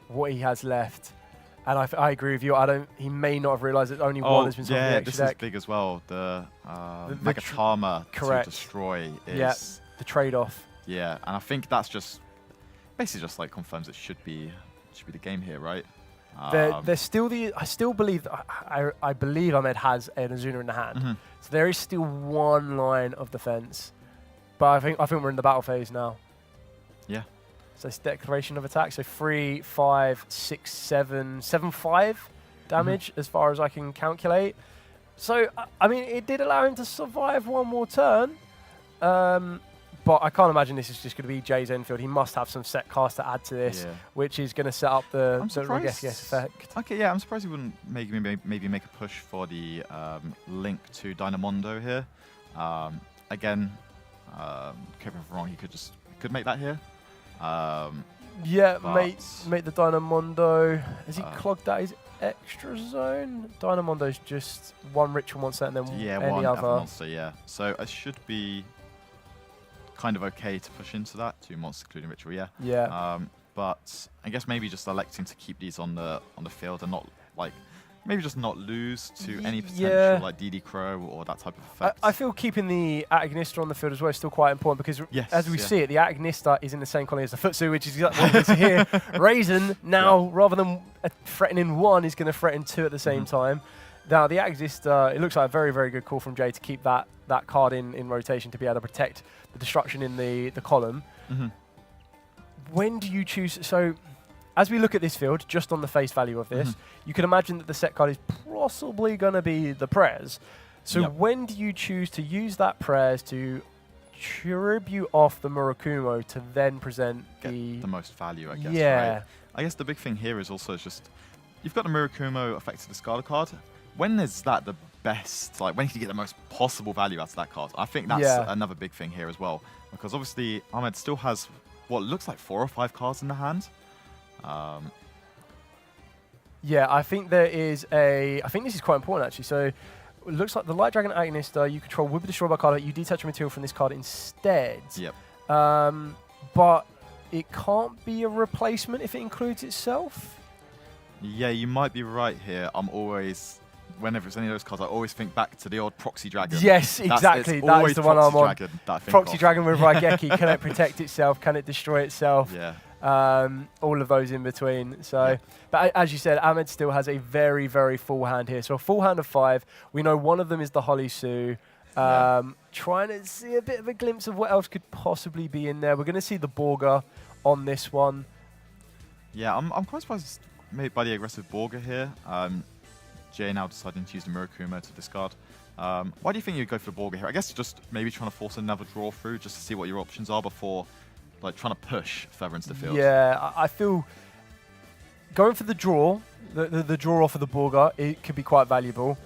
what he has left. And I agree with you. He may not have realised that only one has been summoned from the extra this deck. is big as well. The Megatama to destroy is... the trade-off. Yeah, and I think that's just... basically just like confirms it should be the game here, right? There's still I still believe I believe Ahmed has an Azuna in the hand, so there is still one line of defense, but I think we're in the battle phase now. Yeah. So it's declaration of attack. So 3, 5, 6, 7, 7, 5 damage as far as I can calculate. So I mean, it did allow him to survive one more turn. But I can't imagine this is just going to be Jay's Enfield. He must have some set cast to add to this, which is going to set up the Regesies effect. Okay, yeah, I'm surprised he wouldn't maybe make a push for the link to Dynamondo here. Again, correct me if I'm wrong, he could make that here. Yeah, but mate the Dynamondo. Has he Uh, clogged out his extra zone? Dynamondo's just one ritual monster and then yeah, any one other. monster, yeah. So it should be kind of okay to push into that. 2 monsters, including ritual, yeah. Yeah. But I guess maybe just electing to keep these on the field and not like maybe just not lose to any potential like DD Crow or that type of effect. I feel keeping the Aniteckzetto on the field as well is still quite important because Yes, as we yeah. see it, the Aniteckzetto is in the same colony as the Futsu, which is exactly what we see here. Raisin now, rather than threatening 1, is going to threaten 2 at the same time. Now, the Aniteckzetto, it looks like a very, very good call from Jay to keep that card in rotation to be able to protect the destruction in the column. When do you choose? So, as we look at this field, just on the face value of this, you can imagine that the set card is possibly going to be the Prez. So when do you choose to use that Prez to tribute off the Murakumo to then present the most value, I guess. Yeah. Right? I guess the big thing here is also just you've got the Murakumo effect to discard a card. When is that the best? Like when can you get the most possible value out of that card? I think that's another big thing here as well, because obviously Ahmed still has what looks like 4 or 5 cards in the hand. Yeah, I think there is I think this is quite important actually. So it looks like the Light Dragon Aniteckzetto, you control will be destroyed by card. You detach a material from this card instead. Yep. But it can't be a replacement if it includes itself. Yeah, you might be right here. I'm always, whenever it's any of those cards, I always think back to the old Proxy Dragon. Yes, exactly. That is the one I'm on. Proxy Dragon with Raigeki. Can it protect itself? Can it destroy itself? Yeah. All of those in between. So, but as you said, Ahmed still has a very, very full hand here. So a full hand of 5. We know one of them is the Holly Sue. Trying to see a bit of a glimpse of what else could possibly be in there. We're going to see the Borga on this one. Yeah, I'm quite surprised made by the aggressive Borga here. Jay now deciding to use the Murakumo to discard. Why do you think you'd go for the Borga here? I guess just maybe trying to force another draw through just to see what your options are before like trying to push further into the field. Yeah, I feel going for the draw, the draw off of the Borga, it could be quite valuable.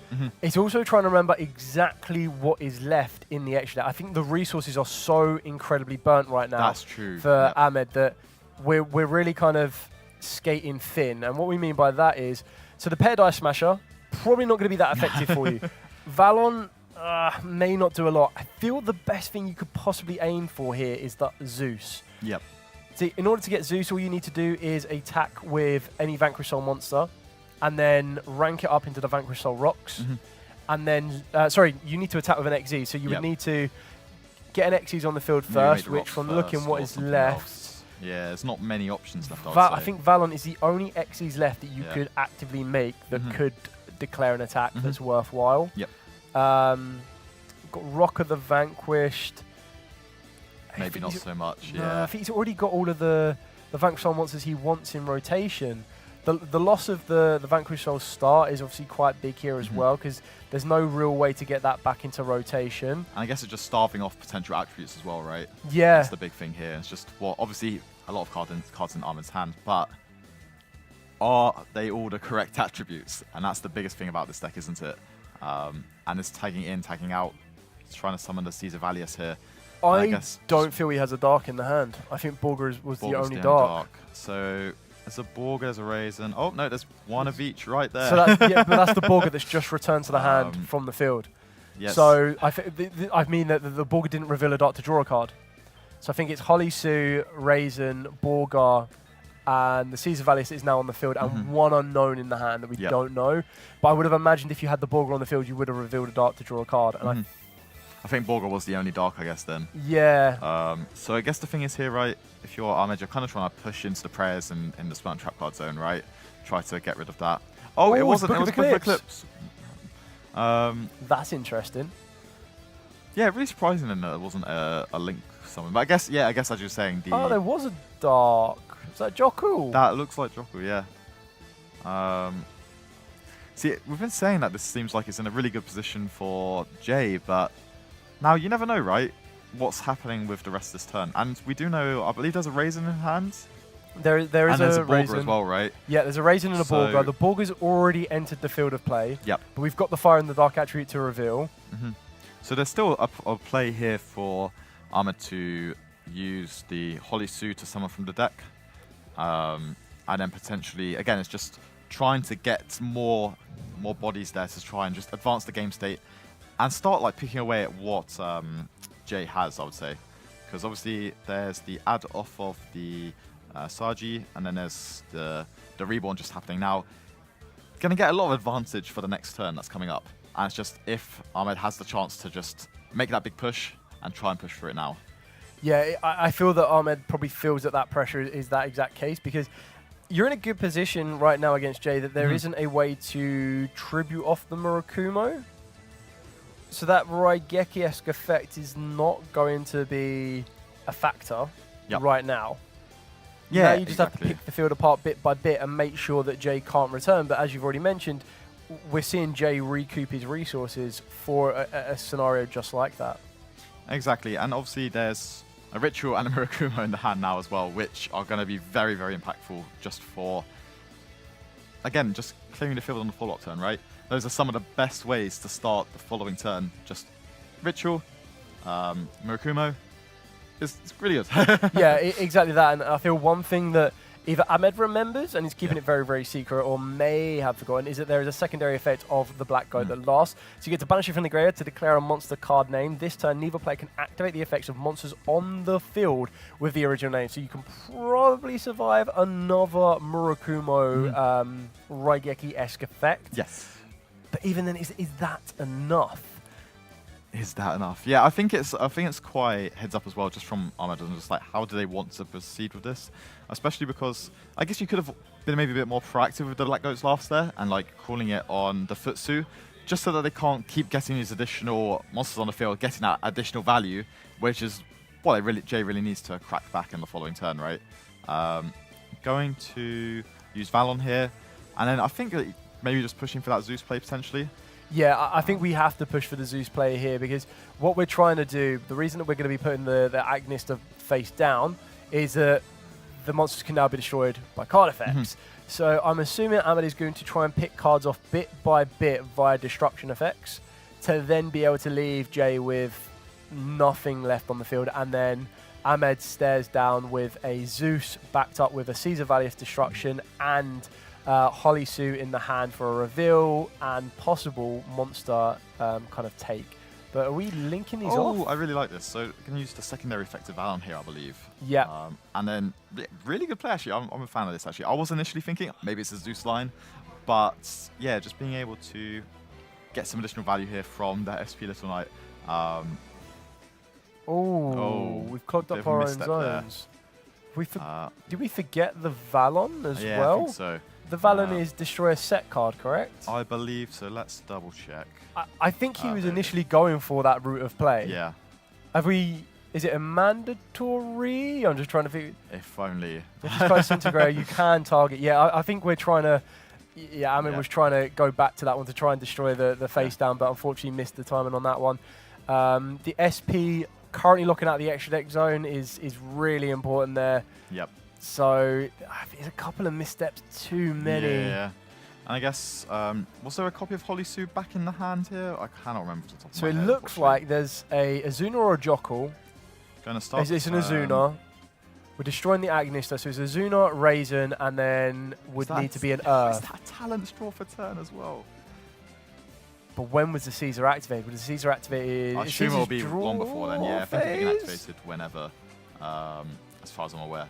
It's also trying to remember exactly what is left in the extra deck. I think the resources are so incredibly burnt right now. That's true. For Ahmed that we're really kind of skating thin. And what we mean by that is, so the Pair Dice Smasher, probably not going to be that effective for you. Valon may not do a lot. I feel the best thing you could possibly aim for here is the Zeus. Yep. See, in order to get Zeus, all you need to do is attack with any Vanquish Soul monster, and then rank it up into the Vanquish Soul rocks. And then, sorry, you need to attack with an XZ. So you would need to get an XZ on the field first, which from looking what is left... Yeah, there's not many options left. I think Valon is the only XZs left that you could actively make that could declare an attack that's worthwhile. Yep. Got Rocker the Vanquished. Maybe not so much. No, I think he's already got all of the Vanquish Soul monsters he wants in rotation. The loss of the Vanquish Soul start is obviously quite big here as well, because there's no real way to get that back into rotation. And I guess it's just starving off potential attributes as well, right? Yeah. That's the big thing here. It's just, well, obviously a lot of cards in Ahmed's hand, but are they all the correct attributes? And that's the biggest thing about this deck, isn't it? And it's tagging in, tagging out. It's trying to summon the Caesar Valius here. I don't feel he has a dark in the hand. I think Borga was the only dark. So there's a Borga, there's a Raisin. Oh, no, there's one of each right there. So that's, but that's the Borga that's just returned to the hand from the field. Yes. So I mean that the Borga didn't reveal a dark to draw a card. So I think it's Holly Sue, Raisin, Borga, and the Caesar Valius is now on the field, and one unknown in the hand that we don't know. But I would have imagined if you had the Borga on the field, you would have revealed a dark to draw a card. And I think Borga was the only dark, I guess, then. Yeah. So I guess the thing is here, right, if you're Ahmed, you're kind of trying to push into the prayers and in the Spell Trap card zone, right? Try to get rid of that. Oh, it wasn't. It was Book of Eclipse. That's interesting. Yeah, really surprising that there wasn't a link somewhere. But I guess, I guess as you were saying, Oh, there was a dark. Is that Joku? That looks like Joku, yeah. See, we've been saying that this seems like it's in a really good position for Jay, but now you never know, right? What's happening with the rest of this turn. And we do know, I believe there's a Raisin in hand. There is and there's a Borga Raisin as well, right? Yeah, there's a Raisin and a Borga. The Borga's already entered the field of play. Yep. But we've got the Fire and the Dark attribute to reveal. So there's still a play here for Ahmed to use the Holly Sue to summon from the deck. and then potentially, again, it's just trying to get more bodies there to try and just advance the game state and start like picking away at what Jay has, I would say. Because obviously there's the add off of the Saji, and then there's the reborn just happening now. Going to get a lot of advantage for the next turn that's coming up. And it's just if Ahmed has the chance to just make that big push and try and push for it now. Yeah, I feel that Ahmed probably feels that that pressure is that exact case, because you're in a good position right now against Jay that there isn't a way to tribute off the Murakumo. So that Raigeki-esque effect is not going to be a factor right now. Yeah, now you just have to pick the field apart bit by bit and make sure that Jay can't return. But as you've already mentioned, we're seeing Jay recoup his resources for a scenario just like that. Exactly, and obviously there's a Ritual and a Murakumo in the hand now as well, which are going to be very, very impactful just for, again, just clearing the field on the full-lock turn, right? Those are some of the best ways to start the following turn. Just Ritual, Murakumo. It's really good. Yeah, exactly that. And I feel one thing that either Ahmed remembers and is keeping it very, very secret, or may have forgotten, is that there is a secondary effect of the Black Goat that lasts. So you get to banish it from the graveyard to declare a monster card name. This turn, neither player can activate the effects of monsters on the field with the original name. So you can probably survive another Murakumo Raigeki-esque effect. Yes. But even then, is that enough? Is that enough? Yeah, I think it's quite heads up as well, just from Ahmed, and just like how do they want to proceed with this, especially because I guess you could have been maybe a bit more proactive with the Black Goat's Laughs there and like calling it on the Futsu, just so that they can't keep getting these additional monsters on the field, getting that additional value, which is what Jay really needs to crack back in the following turn, right? Going to use Valon here, and then I think that maybe just pushing for that Zeus play potentially. Yeah, I think we have to push for the Zeus player here, because what we're trying to do, the reason that we're going to be putting the Agnista face down is that the monsters can now be destroyed by card effects. So I'm assuming Ahmed is going to try and pick cards off bit by bit via destruction effects to then be able to leave Jay with nothing left on the field, and then Ahmed stares down with a Zeus backed up with a Caesar Valius destruction and Holly Sue in the hand for a reveal and possible monster kind of take. But are we linking these off? Oh, I really like this. So you can use the secondary effect of Valon here, I believe. Yeah. And then, really good play, actually. I'm a fan of this, actually. I was initially thinking maybe it's a Zeus line. But, yeah, just being able to get some additional value here from that SP Little Knight. We've clogged up our own zones. Did we forget the Valon as well? Yeah, I think so. The Valon is destroy a set card, correct? I believe so. Let's double check. I think he was initially going for that route of play. Yeah. Is it a mandatory? I'm just trying to figure. If only. If you try Disintegrate, you can target. Yeah, I think we're trying to. Yeah, Amin was trying to go back to that one to try and destroy the face down, but unfortunately missed the timing on that one. The SP currently looking at the extra deck zone is really important there. Yep. So I think there's a couple of missteps too many. Yeah. And I guess, was there a copy of Holly Sue back in the hand here? I cannot remember off the top of my head. So it looks like there's a Azuna or a Jockle. Going to start. It's an Azuna. We're destroying the Agnista, so it's Azuna, Raisin, and then would need to be an Earth. Is that talent straw for turn as well? But when was the Caesar activated? Was the Caesar activated? I assume it will be long before then, yeah. I think it can be activated whenever, as far as I'm aware.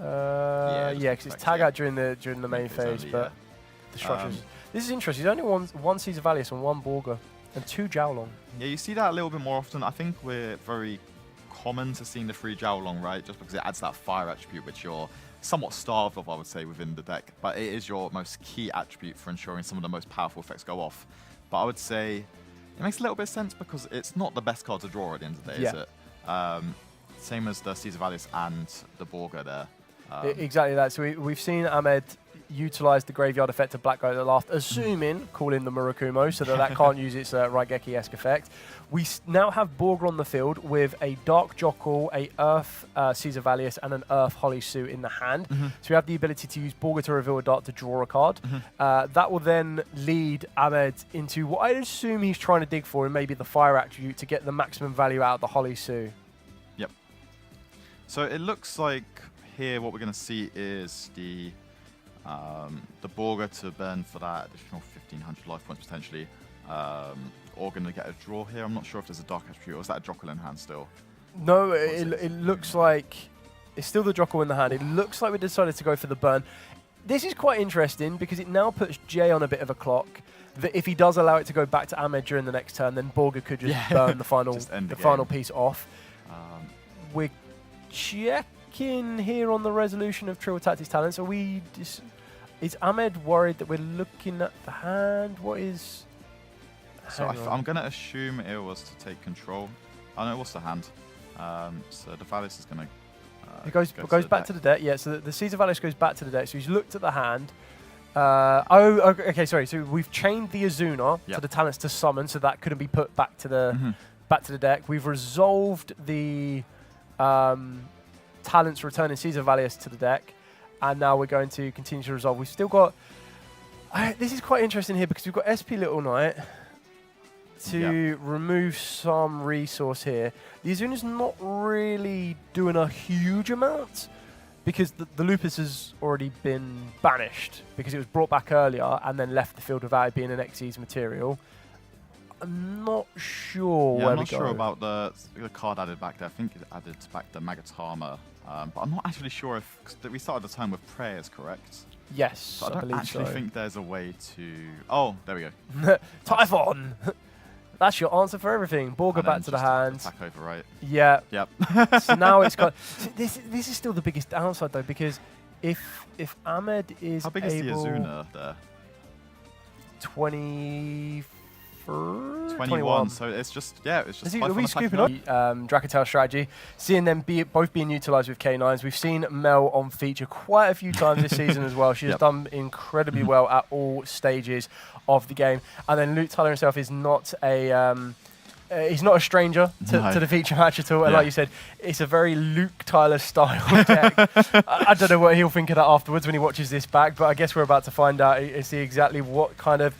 Yeah, because it's tag out during the main phase, but the structures. This is interesting. There's only one Caesar Valius and one Borga, and 2 Jowlong. Yeah, you see that a little bit more often. I think we're very common to seeing the 3 Jowlong, right? Just because it adds that fire attribute, which you're somewhat starved of, I would say, within the deck. But it is your most key attribute for ensuring some of the most powerful effects go off. But I would say it makes a little bit of sense because it's not the best card to draw at the end of the day, is it? Same as the Caesar Valius and the Borga there. Exactly that. So we've seen Ahmed utilize the graveyard effect of Black Goat at last, assuming calling the Murakumo so that can't use its Raigeki-esque effect. We now have Borga on the field with a Dark Jockle, a Earth Caesar Valius, and an Earth Holly Sue in the hand. So we have the ability to use Borga to reveal a dart to draw a card. That will then lead Ahmed into what I assume he's trying to dig for, and maybe the fire attribute to get the maximum value out of the Holly Sue. So it looks like here what we're going to see is the Borga to burn for that additional 1,500 life points potentially. Or going to get a draw here. I'm not sure if there's a Dark Attribute or is that a Jockle in hand still? No, it looks like it's still the Jockle in the hand. It looks like we decided to go for the burn. This is quite interesting because it now puts Jay on a bit of a clock. That if he does allow it to go back to Ahmed during the next turn, then Borga could just burn the final piece off. We're checking here on the resolution of Trill Tactics talents. Are we? Is Ahmed worried that we're looking at the hand? What is? So I'm going to assume it was to take control. Oh no, it was the hand. So the Valis is going to. It goes back to the deck. Yeah, so the Caesar Valis goes back to the deck. So he's looked at the hand. Okay, sorry. So we've chained the Azuna to the talents to summon, so that couldn't be put back to the deck. We've resolved the talents returning Caesar Valis to the deck, and now we're going to continue to resolve. We've still got. This is quite interesting here because we've got SP Little Knight to remove some resource here. The Azuna's not really doing a huge amount because the Lupus has already been banished because it was brought back earlier and then left the field without it being an Xyz material. I'm not sure where we go. I'm not sure about the card added back there. I think it added back the Magatama, but I'm not actually sure if we started the turn with prayers, correct? Yes, so I don't actually think there's a way to. Oh, there we go. Typhon. That's your answer for everything. Borga back to the hand. Attack over, right? Yeah. Yep. So now it's got. This is still the biggest downside though, because if Ahmed is how big is the Azuna there? 21. 21. So it's just are we scooping up? Dracatel strategy, seeing them both being utilised with K9s. We've seen Mel on feature quite a few times this season as well. She has done incredibly well at all stages of the game. And then Luke Tyler himself is not a he's not a stranger to the feature match at all. And like you said, it's a very Luke Tyler style deck. I don't know what he'll think of that afterwards when he watches this back, but I guess we're about to find out and see exactly what kind of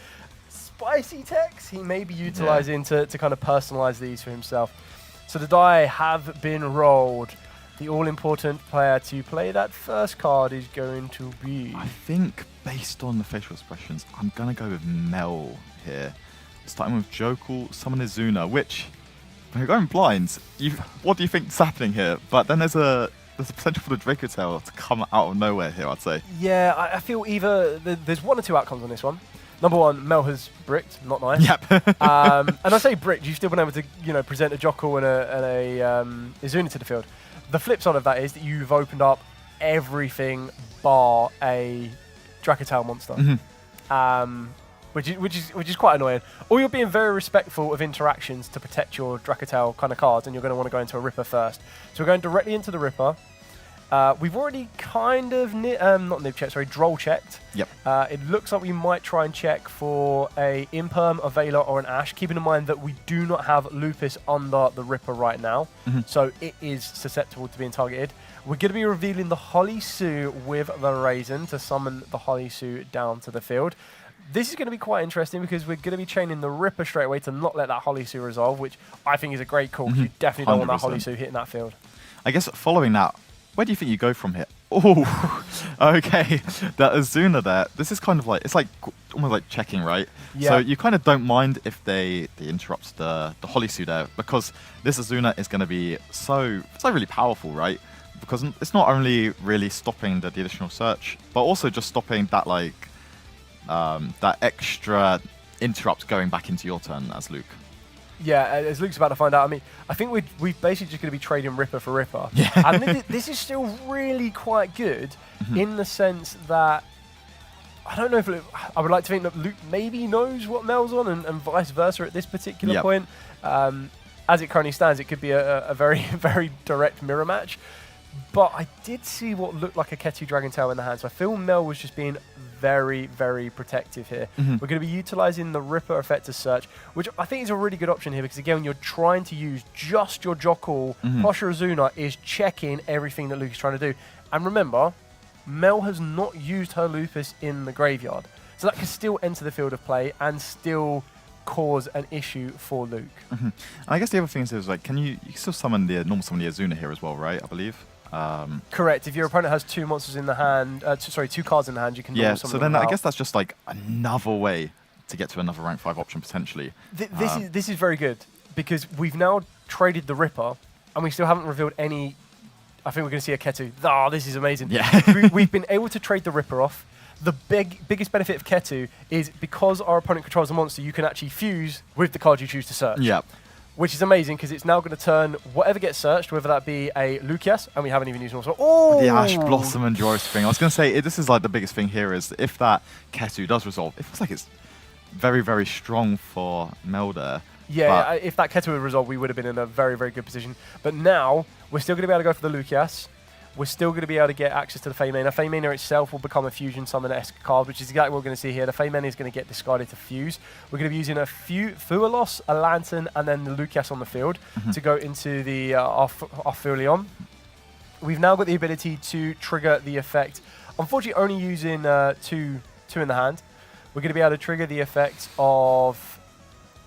spicy techs he may be utilising to kind of personalise these for himself. So the die have been rolled. The all-important player to play that first card is going to be... I think, based on the facial expressions, I'm going to go with Mel here. Starting with Jokul, summon Azuna, which, when you're going blind, what do you think is happening here? But then there's a potential for the Dracotail to come out of nowhere here, I'd say. Yeah, I feel either... There's one or two outcomes on this one. Number one, Mel has bricked, not nice. Yep. And I say bricked, you've still been able to, present a Jockle and a Azuna to the field. The flip side of that is that you've opened up everything bar a Dracotail monster, which is quite annoying. Or you're being very respectful of interactions to protect your Dracotail kind of cards, and you're going to want to go into a Ripper first. So we're going directly into the Ripper. We've already kind of droll checked. Yep. It looks like we might try and check for a Imperm, a Veiler, or an Ash, keeping in mind that we do not have Lupus under the Ripper right now, so it is susceptible to being targeted. We're going to be revealing the Holly Sue with the Raisin to summon the Holly Sue down to the field. This is going to be quite interesting because we're going to be chaining the Ripper straight away to not let that Holly Sue resolve, which I think is a great call because you definitely don't want that Holly Sue hitting that field. I guess following that, where do you think you go from here? Oh, okay. The Azuna there, this is kind of like, it's like almost like checking, right? Yeah. So you kind of don't mind if they interrupt the Hollysu there, because this Azuna is going to be so really powerful, right? Because it's not only really stopping the additional search, but also just stopping that that extra interrupt going back into your turn as Luke. Yeah, as Luke's about to find out, I mean, I think we're basically just going to be trading Ripper for Ripper. Yeah. And this is still really quite good in the sense that I don't know if I would like to think that Luke maybe knows what Mel's on and vice versa at this particular point. As it currently stands, it could be a very, very direct mirror match. But I did see what looked like a Ketu Dragon Tail in the hand, so I feel Mel was just being very, very protective here. We're going to be utilising the Ripper effect as search, which I think is a really good option here because, again, when you're trying to use just your Jockle, Posher Azuna is checking everything that Luke is trying to do. And remember, Mel has not used her Lupus in the graveyard, so that can still enter the field of play and still cause an issue for Luke. And I guess the other thing is like, you still summon the normal summon the Azuna here as well, right? I believe. Correct. If your opponent has 2 monsters in the hand, 2 cards in the hand, you can Yeah, draw some so of them then I out. guess that's just like another way to get to another rank 5 option potentially. This is very good because we've now traded the Ripper and we still haven't revealed any. I think we're going to see a Ketu. Oh, this is amazing. Yeah. We've been able to trade the Ripper off. The biggest benefit of Ketu is because our opponent controls the monster, you can actually fuse with the card you choose to search. Yeah. Which is amazing because it's now going to turn whatever gets searched, whether that be a Lucius, and we haven't even used one. Oh, The Ash Blossom and Duelist thing. I was going to say, this is like the biggest thing here is if that Ketu does resolve, it feels like it's very, very strong for Melder. Yeah, if that Ketu would resolve, we would have been in a very, very good position. But now, we're still going to be able to go for the Lucius. We're still going to be able to get access to the Feymana. Feymana itself will become a Fusion Summon-esque card, which is exactly what we're going to see here. The Feymana is going to get discarded to fuse. We're going to be using a Fualos, a Lantern, and then the Lucius on the field to go into the Arfulion. We've now got the ability to trigger the effect. Unfortunately, only using two in the hand. We're going to be able to trigger the effect of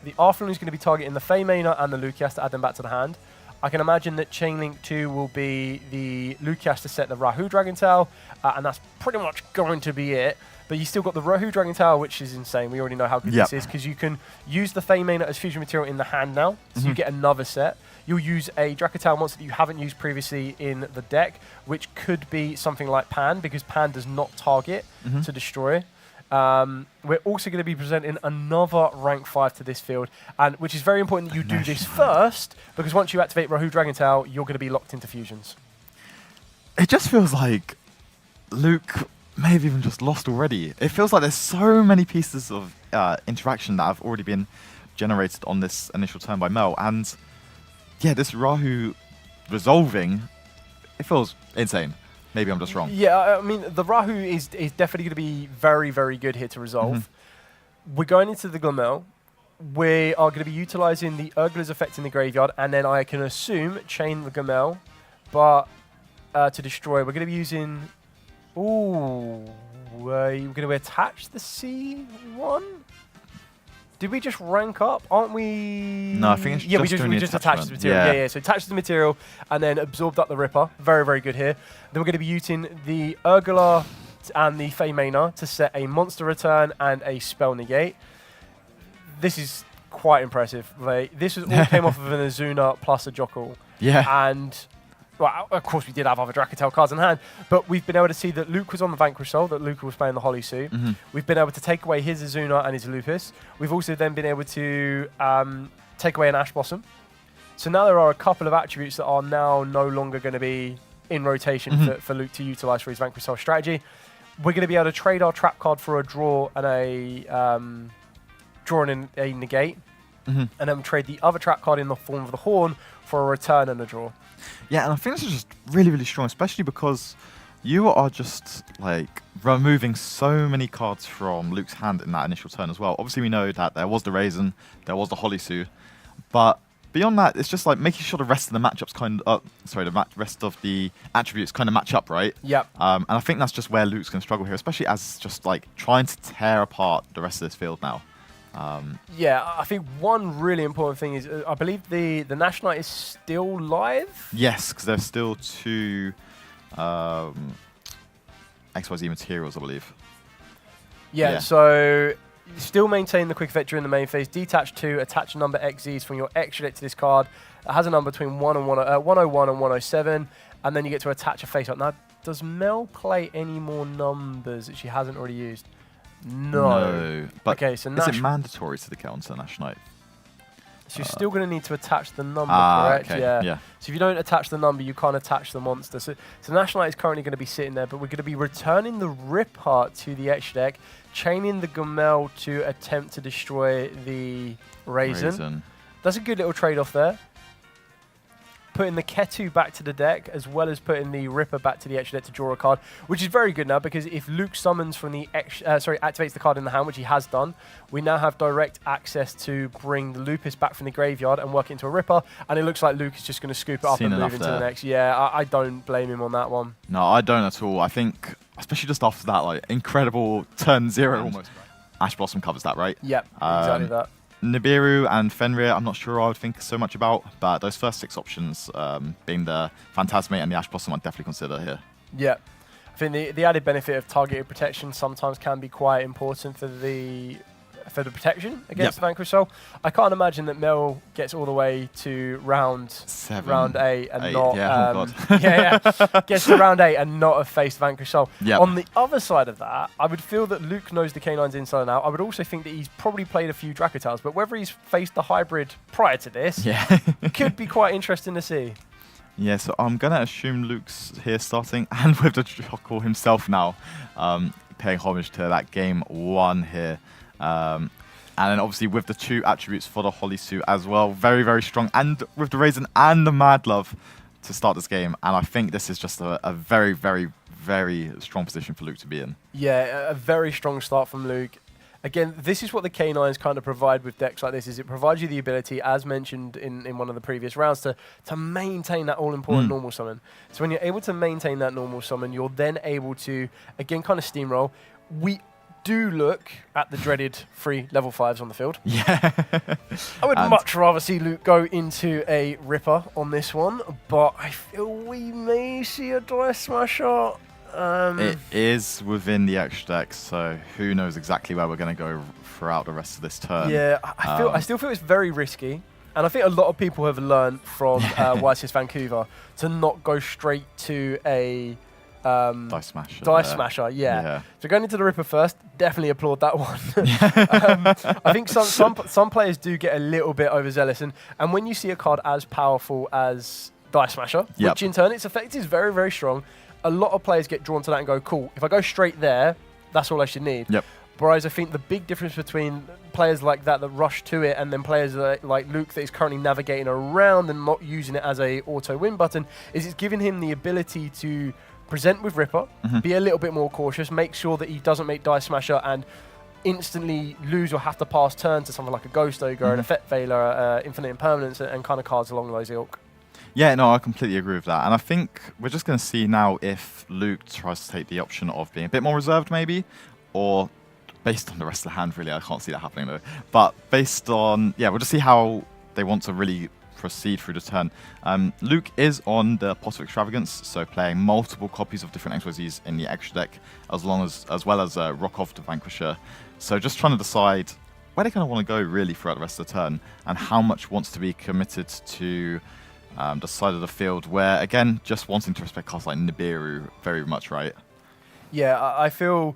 the Arfulion is going to be targeting the Feymana and the Lucius to add them back to the hand. I can imagine that Chainlink 2 will be the Lucius to set the Rahu Dragon Tail, and that's pretty much going to be it. But you still got the Rahu Dragon Tail, which is insane. We already know how good this is, because you can use the Feymana as fusion material in the hand now, so you get another set. You'll use a Dracotal monster that you haven't used previously in the deck, which could be something like Pan, because Pan does not target to destroy. We're also going to be presenting another rank 5 to this field, and which is very important that you do this first, because once you activate Rahu Dragon Tail, you're going to be locked into fusions. It just feels like Luke may have even just lost already. It feels like there's so many pieces of interaction that have already been generated on this initial turn by Mel, and yeah, this Rahu resolving, it feels insane. Maybe I'm just wrong. Yeah, I mean, the Rahu is definitely going to be very, very good here to resolve. We're going into the Glamel. We are going to be utilizing the Urgula's effect in the graveyard, and then I can assume chain the Glamel, but to destroy, we're going to be using... Ooh, we're going to attach the C1? Did we just rank up? Aren't we? No, I think it's we just attached the material. Yeah. So attached the material and then absorbed up the Ripper. Very, very good here. Then we're going to be using the Urgula and the Feymana to set a monster return and a spell negate. This is quite impressive. Like, this was all came off of an Azuna plus a Jockle. Yeah. And well, of course, we did have other Dracotel cards in hand, but we've been able to see that Luke was on the Vanquish Soul, that Luke was playing the Holly suit. We've been able to take away his Azuna and his Lupus. We've also then been able to take away an Ash Blossom. So now there are a couple of attributes that are now no longer going to be in rotation for Luke to utilize for his Vanquish Soul strategy. We're going to be able to trade our trap card for a draw and a negate, and then trade the other trap card in the form of the Horn for a return and a draw. Yeah, and I think this is just really, really strong, especially because you are just like removing so many cards from Luke's hand in that initial turn as well. Obviously, we know that there was the Raisin, there was the Holisu, but beyond that, it's just like making sure the rest of the matchups rest of the attributes kind of match up, right? Yep. And I think that's just where Luke's going to struggle here, especially as just like trying to tear apart the rest of this field now. Yeah, I think one really important thing is I believe the Nationite is still live. Yes, because there's still 2 XYZ materials, I believe. Yeah, so still maintain the quick effect during the main phase. Detach 2, attach a number XZs from your extra deck to this card. It has a number between 101 and 107, and then you get to attach a face up. Now, does Mel play any more numbers that she hasn't already used? No. But okay, so is it mandatory to the counter Nationite? So you're still going to need to attach the number, correct? Okay. Yeah. So if you don't attach the number, you can't attach the monster. So Nationite is currently going to be sitting there, but we're going to be returning the Ripper to the extra deck, chaining the Gomel to attempt to destroy the Raisin. That's a good little trade-off there. Putting the Ketu back to the deck, as well as putting the Ripper back to the extra deck to draw a card, which is very good now, because if Luke summons from the activates the card in the hand, which he has done, we now have direct access to bring the Lupus back from the graveyard and work it into a Ripper, and it looks like Luke is just going to scoop it up and move into the next. Yeah, I don't blame him on that one. No, I don't at all. I think, especially just after that, like incredible turn 0 almost. Ash Blossom covers that, right? Yep, exactly that. Nibiru and Fenrir, I'm not sure I would think so much about, but those first 6 options, being the Phantasmate and the Ash Blossom, I'd definitely consider here. Yeah. I think the added benefit of targeted protection sometimes can be quite important for the protection against the Vanquish Soul. I can't imagine that Mel gets all the way to round 8 and not gets to round 8 and not have faced Vanquish Soul. On the other side of that, I would feel that Luke knows the K9s inside and out. I would also think that he's probably played a few Dracotals, but whether he's faced the hybrid prior to this could be quite interesting to see. Yeah, so I'm going to assume Luke's here starting, and with the Jockle himself now, paying homage to that game 1 here. And then obviously with the 2 attributes for the Holly suit as well, very, very strong. And with the Raisin and the Mad Love to start this game. And I think this is just a very, very, very strong position for Luke to be in. Yeah, a very strong start from Luke. Again, this is what the K9s kind of provide with decks like this, is it provides you the ability, as mentioned in one of the previous rounds, to maintain that all-important normal summon. So when you're able to maintain that normal summon, you're then able to, again, kind of steamroll. We do look at the dreaded 3 level 5s on the field. Yeah. I would much rather see Luke go into a Ripper on this one, but I feel we may see a Dice Smasher. It is within the extra deck, so who knows exactly where we're going to go throughout the rest of this turn. Yeah, I still feel it's very risky, and I think a lot of people have learned from YCS Vancouver to not go straight to a Dice Smasher. Smasher, yeah. So going into the Ripper first, definitely applaud that one. I think some players do get a little bit overzealous, and when you see a card as powerful as Dice Smasher, which in turn its effect is very, very strong, a lot of players get drawn to that and go, cool, if I go straight there, that's all I should need. Whereas I think the big difference between players like that rush to it and then players like Luke that is currently navigating around and not using it as a auto win button is it's giving him the ability to present with Ripper, be a little bit more cautious, make sure that he doesn't make Dice Smasher and instantly lose or have to pass turn to something like a Ghost Ogre, an Effect Veiler, Infinite Impermanence, and kind of cards along those ilk. Yeah, no, I completely agree with that. And I think we're just going to see now if Luke tries to take the option of being a bit more reserved maybe, or based on the rest of the hand, really. I can't see that happening though. But based on, we'll just see how they want to really proceed through the turn. Luke is on the Pot of Extravagance, so playing multiple copies of different XYZs in the extra deck, as well as Rokov the Vanquisher. So just trying to decide where they kind of want to go really throughout the rest of the turn, and how much wants to be committed to the side of the field where, again, just wanting to respect cards like Nibiru very much, right? Yeah, I feel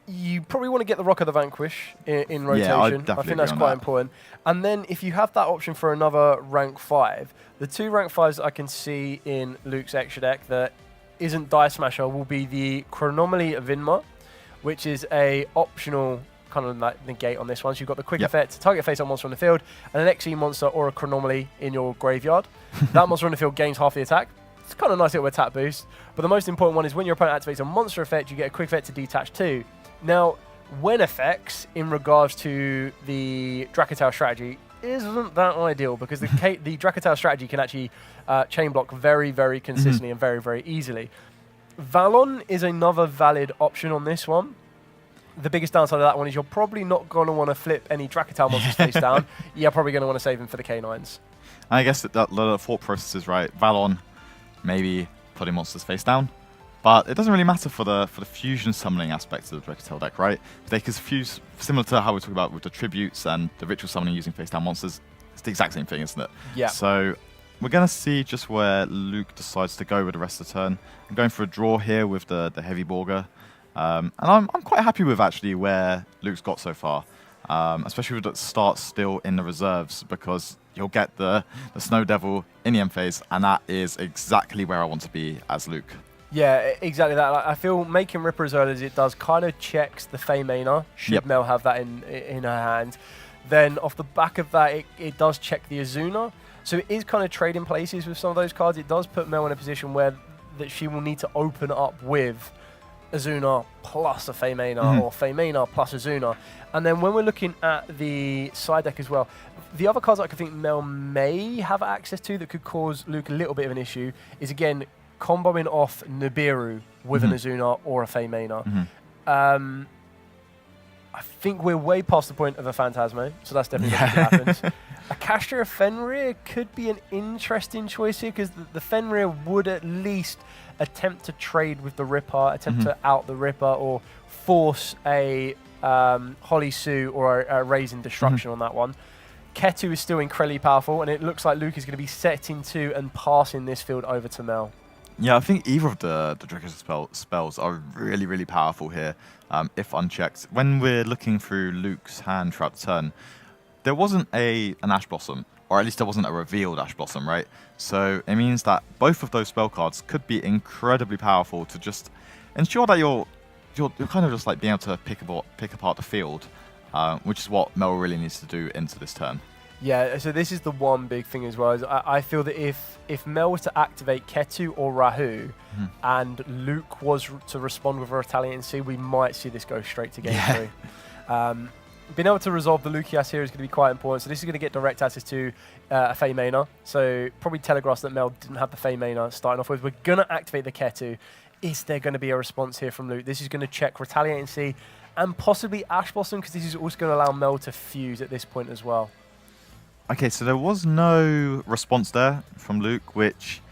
you probably want to get the Rock of the Vanquish in rotation. Yeah, I think that's quite important. And then if you have that option for another rank 5, the 2 rank 5s that I can see in Luke's extra deck that isn't Dice Smasher will be the Chronomaly Vinma, which is a optional kind of like negate on this one. So you've got the quick effect, target face-up monster on the field, and an XE monster or a Chronomaly in your graveyard. That monster on the field gains half the attack. It's kind of nice little attack boost. But the most important one is when your opponent activates a monster effect, you get a quick effect to detach 2. Now, when effects in regards to the Dracotal strategy isn't that ideal, because the Dracotal strategy can actually chain block very, very consistently and very, very easily. Valon is another valid option on this one. The biggest downside of that one is you're probably not going to want to flip any Dracotal monsters face down. You're probably going to want to save them for the K9s. I guess that the thought process is right. Valon, maybe putting monsters face down. But it doesn't really matter for the fusion summoning aspect of the Dracotal deck, right? They can fuse, similar to how we talk about with the tributes and the ritual summoning using face down monsters. It's the exact same thing, isn't it? Yeah. So we're going to see just where Luke decides to go with the rest of the turn. I'm going for a draw here with the Heavy Borger. And I'm quite happy with actually where Luke's got so far, especially with the start still in the reserves, because you'll get the Snow Devil in the end phase, and that is exactly where I want to be as Luke. Yeah, exactly that. I feel making Ripper as early as it does kind of checks the Fey Mana, should Mel have that in her hand. Then off the back of that, it does check the Azuna. So it is kind of trading places with some of those cards. It does put Mel in a position where that she will need to open up with Azuna plus a Fey Mana or Fey Mana plus Azuna. And then when we're looking at the side deck as well, the other cards that I think Mel may have access to that could cause Luke a little bit of an issue is, again, comboing off Nibiru with an Azuna or a Fey Mana. I think we're way past the point of a Phantasmo, so that's definitely what happens. A Castria Fenrir could be an interesting choice here, because the Fenrir would at least attempt to trade with the Ripper, attempt to out the Ripper, or force a Holly Sue or a Raise in Destruction on that one. Ketu is still incredibly powerful, and it looks like Luke is going to be setting to and passing this field over to Mel. Yeah, I think either of the Draco spells are really, really powerful here, if unchecked. When we're looking through Luke's hand throughout the turn, there wasn't an Ash Blossom, or at least there wasn't a revealed Ash Blossom, right? So it means that both of those spell cards could be incredibly powerful to just ensure that you're kind of just like being able to pick apart the field, which is what Mel really needs to do into this turn. Yeah, so this is the one big thing as well. Is I feel that if Mel was to activate Ketu or Rahu, and Luke was to respond with a Retaliating Sea, we might see this go straight to game 3. Being able to resolve the Lucias here is going to be quite important. So this is going to get direct access to a Fey Mana. So probably telegraphs that Mel didn't have the Fey Mana starting off with. We're going to activate the Ketu. Is there going to be a response here from Luke? This is going to check Retaliating Sea and possibly Ash Blossom, because this is also going to allow Mel to fuse at this point as well. Okay, so there was no response there from Luke, which,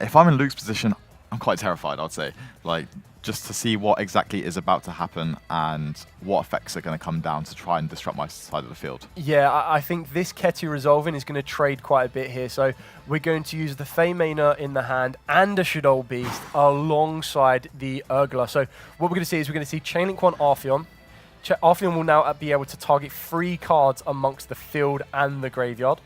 if I'm in Luke's position, I'm quite terrified, I'd say. Like, just to see what exactly is about to happen and what effects are going to come down to try and disrupt my side of the field. Yeah, I think this Ketu resolving is going to trade quite a bit here. So we're going to use the Fey Mana in the hand and a Shadol Beast alongside the Urgler. So what we're going to see is we're going to see Chainlink 1 Artheon. Artheon will now be able to target 3 cards amongst the field and the graveyard.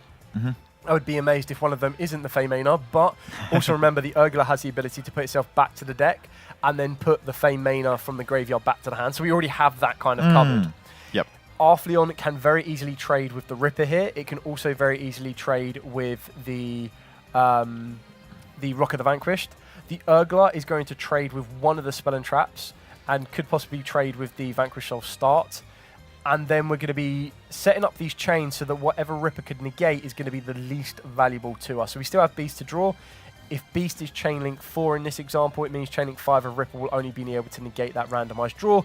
I would be amazed if one of them isn't the Fey Mana, but also remember the Urgler has the ability to put itself back to the deck and then put the Fey Mana from the graveyard back to the hand. So we already have that kind of covered. Yep. Artheon can very easily trade with the Ripper here. It can also very easily trade with the Rock of the Vanquished. The Urgler is going to trade with one of the Spell and Traps and could possibly trade with the Vanquish Soul Start. And then we're going to be setting up these chains so that whatever Ripper could negate is going to be the least valuable to us. So we still have Beast to draw. If Beast is Chainlink 4 in this example, it means Chainlink 5 of Ripper will only be able to negate that randomized draw.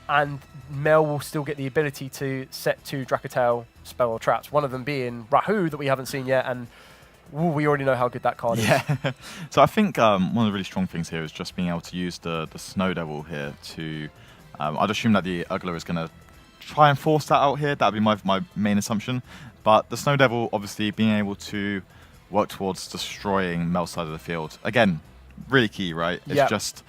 And Mel will still get the ability to set 2 Dracotail spell or traps, one of them being Rahu that we haven't seen yet, and we already know how good that card is. So I think one of the really strong things here is just being able to use the Snow Devil here to... I'd assume that the Urgler is going to try and force that out here. That would be my main assumption. But the Snow Devil obviously being able to work towards destroying Mel's side of the field. Again, really key, right? It's just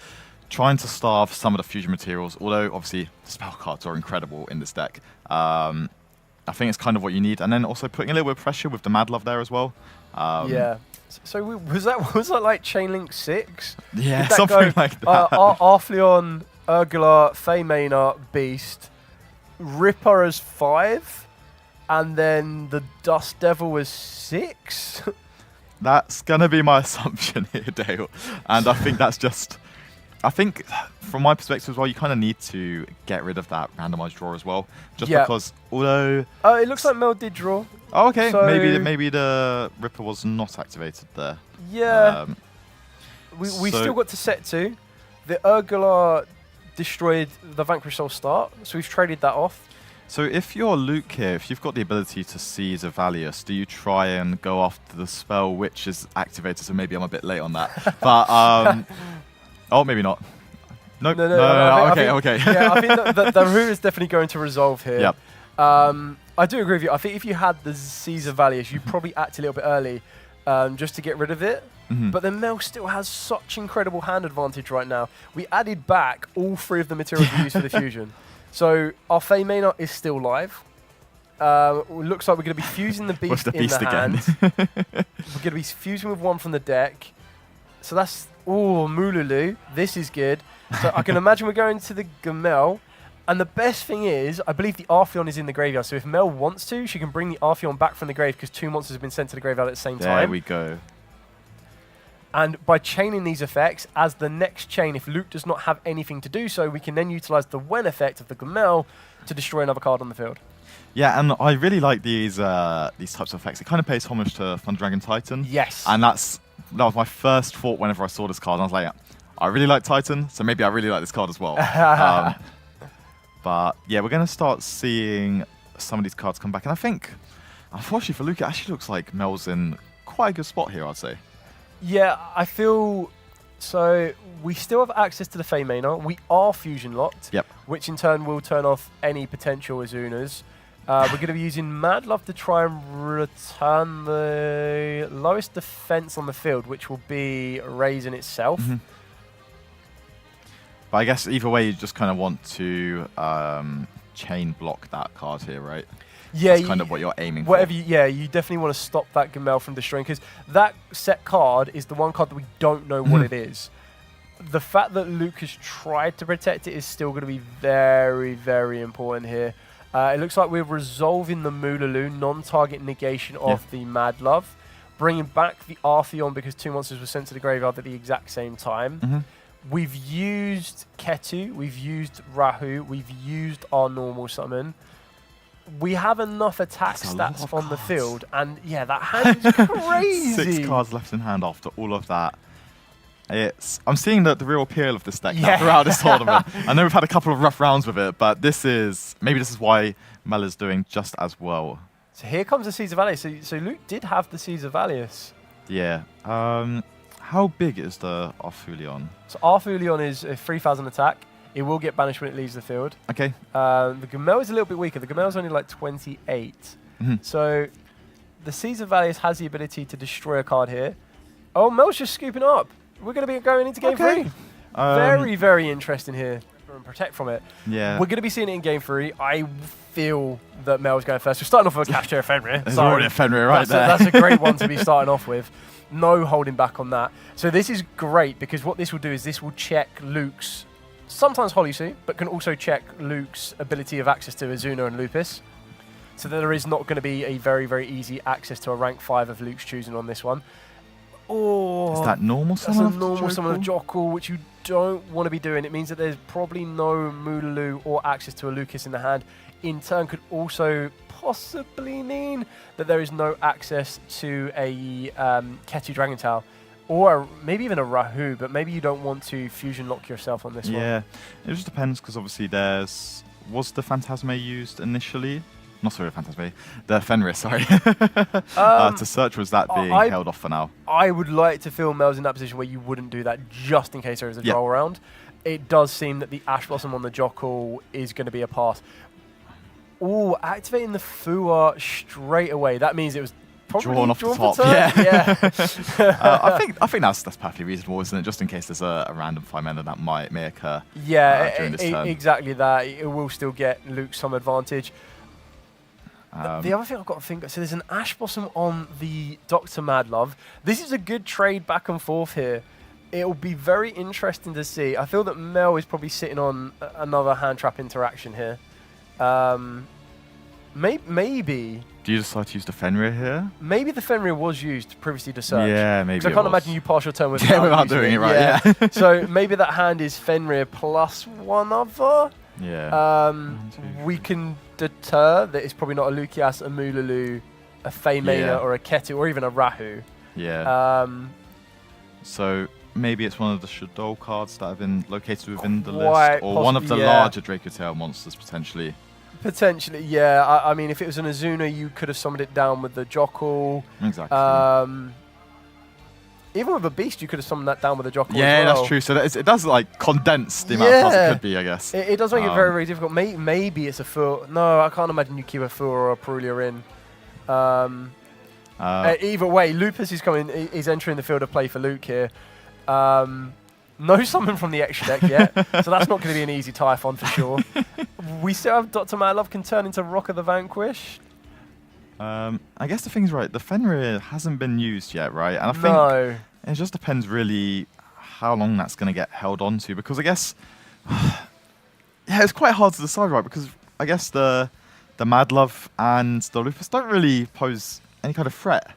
trying to starve some of the fusion materials, although obviously the spell cards are incredible in this deck. I think it's kind of what you need. And then also putting a little bit of pressure with the Mad Love there as well. So was that like Chainlink 6? Yeah, something like that. Artheon, Urgler, Fey Mana, Beast, Ripper as 5, and then the Dust Devil was 6? That's going to be my assumption here, Dale. And I think that's just... I think, from my perspective as well, you kind of need to get rid of that randomized draw as well. Just because, although... Oh, it looks like Mel did draw. Oh, okay. So maybe the Ripper was not activated there. Yeah. We still got to set 2. The Urgler destroyed the Vanquish Soul Start, so we've traded that off. So if you're Luke here, if you've got the ability to seize a Valius, do you try and go after the spell which is activated? So maybe I'm a bit late on that. But, oh, maybe not. Nope. No. Okay. Yeah, I think the Rahu is definitely going to resolve here. Yep. I do agree with you. I think if you had the Caesar Valius, you'd probably act a little bit early just to get rid of it. But then Mel still has such incredible hand advantage right now. We added back all 3 of the materials we used for the fusion. So our Fey Mana is still live. Looks like we're going to be fusing the Beast in the hand. We're going to be fusing with one from the deck. So that's... Oh, Mululu. This is good. So I can imagine we're going to the Gamel. And the best thing is, I believe the Artheon is in the graveyard. So if Mel wants to, she can bring the Artheon back from the grave because 2 monsters have been sent to the graveyard at the same time. There we go. And by chaining these effects, as the next chain, if Luke does not have anything to do so, we can then utilize the Wen effect of the Gamel to destroy another card on the field. Yeah, and I really like these types of effects. It kind of pays homage to Thunder Dragon Titan. Yes. And that was my first thought whenever I saw this card. And I was like, I really like Titan, so maybe I really like this card as well. But yeah, we're going to start seeing some of these cards come back. And I think, unfortunately for Luke, it actually looks like Mel's in quite a good spot here, I'd say. Yeah, I feel... So we still have access to the Fey Mana. We are fusion locked, Yep. which in turn will turn off any potential Azunas. We're going to be using Mad Love to try and return the lowest defense on the field, which will be Razen itself. But I guess either way, you just kind of want to chain block that card here, right? Yeah, That's kind of what you're aiming whatever. for. You definitely want to stop that Gamel from destroying, because that set card is the one card that we don't know what it is. The fact that Luke has tried to protect it is still going to be very, very important here. It looks like we're resolving the Moolulu, non-target negation of the Mad Love, bringing back the Artheon because 2 monsters were sent to the graveyard at the exact same time. We've used Ketu, we've used Rahu, we've used our normal summon. We have enough attack stats on the field, and yeah, that hand is crazy. 6 cards left in hand after all of that. I'm seeing the real appeal of this deck now throughout this tournament. I know we've had a couple of rough rounds with it, but maybe this is why Mel is doing just as well. So here comes the Seeds of Valius. So Luke did have the Seeds of Valius. Yeah. How big is the Arfulion? So Arfulion is a 3,000 attack. It will get banished when it leaves the field. Okay. The Gamel is a little bit weaker. The Gamel is only like 28. So the Seeds of Valius has the ability to destroy a card here. Oh, Mel's just scooping up. We're going to be going into game 3. Very, very interesting here. Protect from it. Yeah. We're going to be seeing it in game 3. I feel that Mel's going first. We're starting off with a Cash Fenrir. There's already a Fenrir right there. That's a great one to be starting off with. No holding back on that. So this is great because what this will do is this will check Luke's, sometimes Holusu, but can also check Luke's ability of access to Azuna and Lupus. So that there is not going to be a very, very easy access to a rank 5 of Luke's choosing on this one. Oh, is that normal summon? That's a normal summon of Jockle, which you don't want to be doing. It means that there's probably no Moolulu or access to a Lucas in the hand. In turn, could also possibly mean that there is no access to a Ketu Dragon Tail, or maybe even a Rahu, but maybe you don't want to fusion lock yourself on this one. Yeah, it just depends, because obviously was the Phantasme used initially? Not sorry, Phantasme. The Fenrir, sorry. To search, was that being held off for now? I would like to feel Mel's in that position where you wouldn't do that just in case there is a draw around. It does seem that the Ash Blossom on the Jockle is going to be a pass. Oh, activating the Fua straight away. That means it was probably drawn off the top. Yeah. I think that's perfectly reasonable, isn't it? Just in case there's a random 5 mana that may occur. Yeah, during this turn. Exactly that. It will still get Luke some advantage. The other thing I've got to think, so there's an Ash Blossom on the Dr. Madlove. This is a good trade back and forth here. It'll be very interesting to see. I feel that Mel is probably sitting on another hand trap interaction here. Maybe. Do you decide to use the Fenrir here? Maybe the Fenrir was used previously to search. Yeah, maybe. Because I can't imagine you pass your turn without doing it right. Yeah. So maybe that hand is Fenrir plus one other. Yeah. We can deter that it's probably not a Lukias, a Moolulu, a Feymana, or a Ketu, or even a Rahu. Yeah. So maybe it's one of the Shadow cards that have been located within the list, or one of the larger Dracotail monsters potentially. Potentially, yeah. I mean, if it was an Azuna, you could have summoned it down with the Jockle. Exactly. Even with a Beast, you could have summoned that down with a Jockle. Yeah, as well. that's true. So it does like condense the amount of cards it could be, I guess. It does make it very, very difficult. Maybe it's a Fur. No, I can't imagine you keep a Fur or a Perulia in. Either way, Lupus is coming. He's entering the field of play for Luke here. No summon from the extra deck yet, so that's not going to be an easy Typhon for sure. We still have Dr. Madlove can turn into Rock of the Vanquished. I guess the thing's right. The Fenrir hasn't been used yet, right? And I think it just depends really how long that's going to get held on to, because I guess it's quite hard to decide, right? Because I guess the Madlove and the Lupus don't really pose any kind of threat.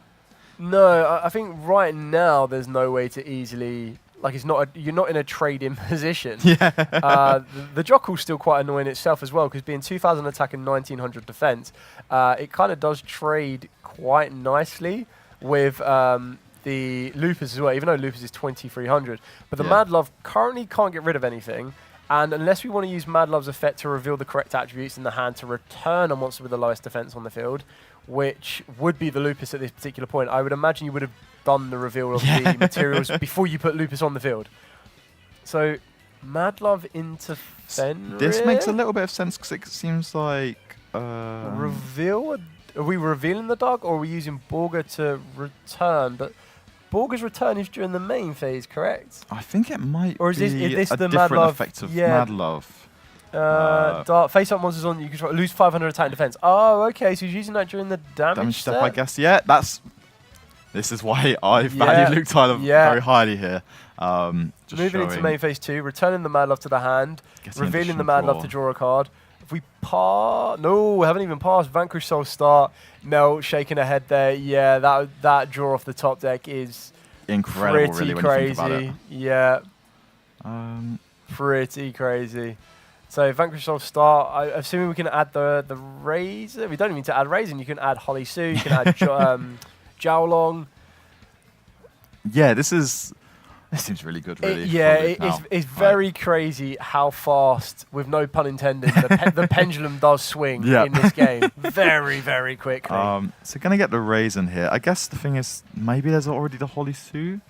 No, I think right now there's no way to easily. Like, you're not in a trade-in position. Yeah. The Jockle's still quite annoying itself as well, because being 2,000 attack and 1,900 defense, it kind of does trade quite nicely with the Lupus as well, even though Lupus is 2,300. But the Madlove currently can't get rid of anything, And unless we want to use Mad Love's effect to reveal the correct attributes in the hand to return a monster with the lowest defense on the field, which would be the Lupus at this particular point, I would imagine you would have done the reveal of the materials before you put Lupus on the field. So, Mad Love into Fenrir? This makes a little bit of sense because it seems like... reveal? Are we revealing the dog, or are we using Borga to return? But Borga's return is during the main phase, correct? I think it might or is be this a the different Mad Love? effect of Yeah. Mad Love. Dark face-up monsters on you control lose 500 attack and defense. Oh, okay, so he's using that during the damage Step, I guess. Yeah, this is why I Yeah. value Luke Tyler Yeah. very highly here. Just Moving into showing- main phase 2, returning the Mad Love to the hand, Getting revealing the additional Mad Love draw. to draw a card. If we pass, no, we haven't even passed. Vanquish Soul start. Mel shaking her head there. Yeah, that draw off the top deck is incredible, pretty really, when crazy. you think about it. Yeah, pretty crazy. So Vanquish Soul start. I assuming we can add the Razor. We don't even need to add Razor. You can add Holly Sue. You can add Jiaolong. Yeah, this seems really good, really. It's very crazy how fast, with no pun intended, the pendulum does swing in this game. Very, very quickly. So going to get the Raisin here. I guess the thing is, maybe there's already the Holly Sue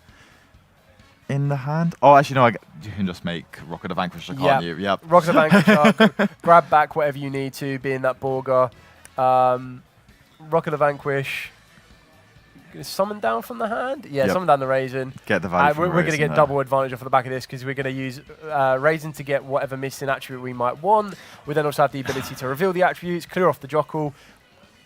in the hand. Oh, actually, no, you can just make Rock of the Vanquisher, can't you? Yep. Rock of the Vanquisher, grab back whatever you need to, being that Borga. Rock of the Vanquish. Summon down from the hand? Yeah, summon down the Raisin. Get the value from We're going to get there. double advantage off of the back of this because we're going to use Raisin to get whatever missing attribute we might want. We then also have the ability to reveal the attributes, clear off the Jockle,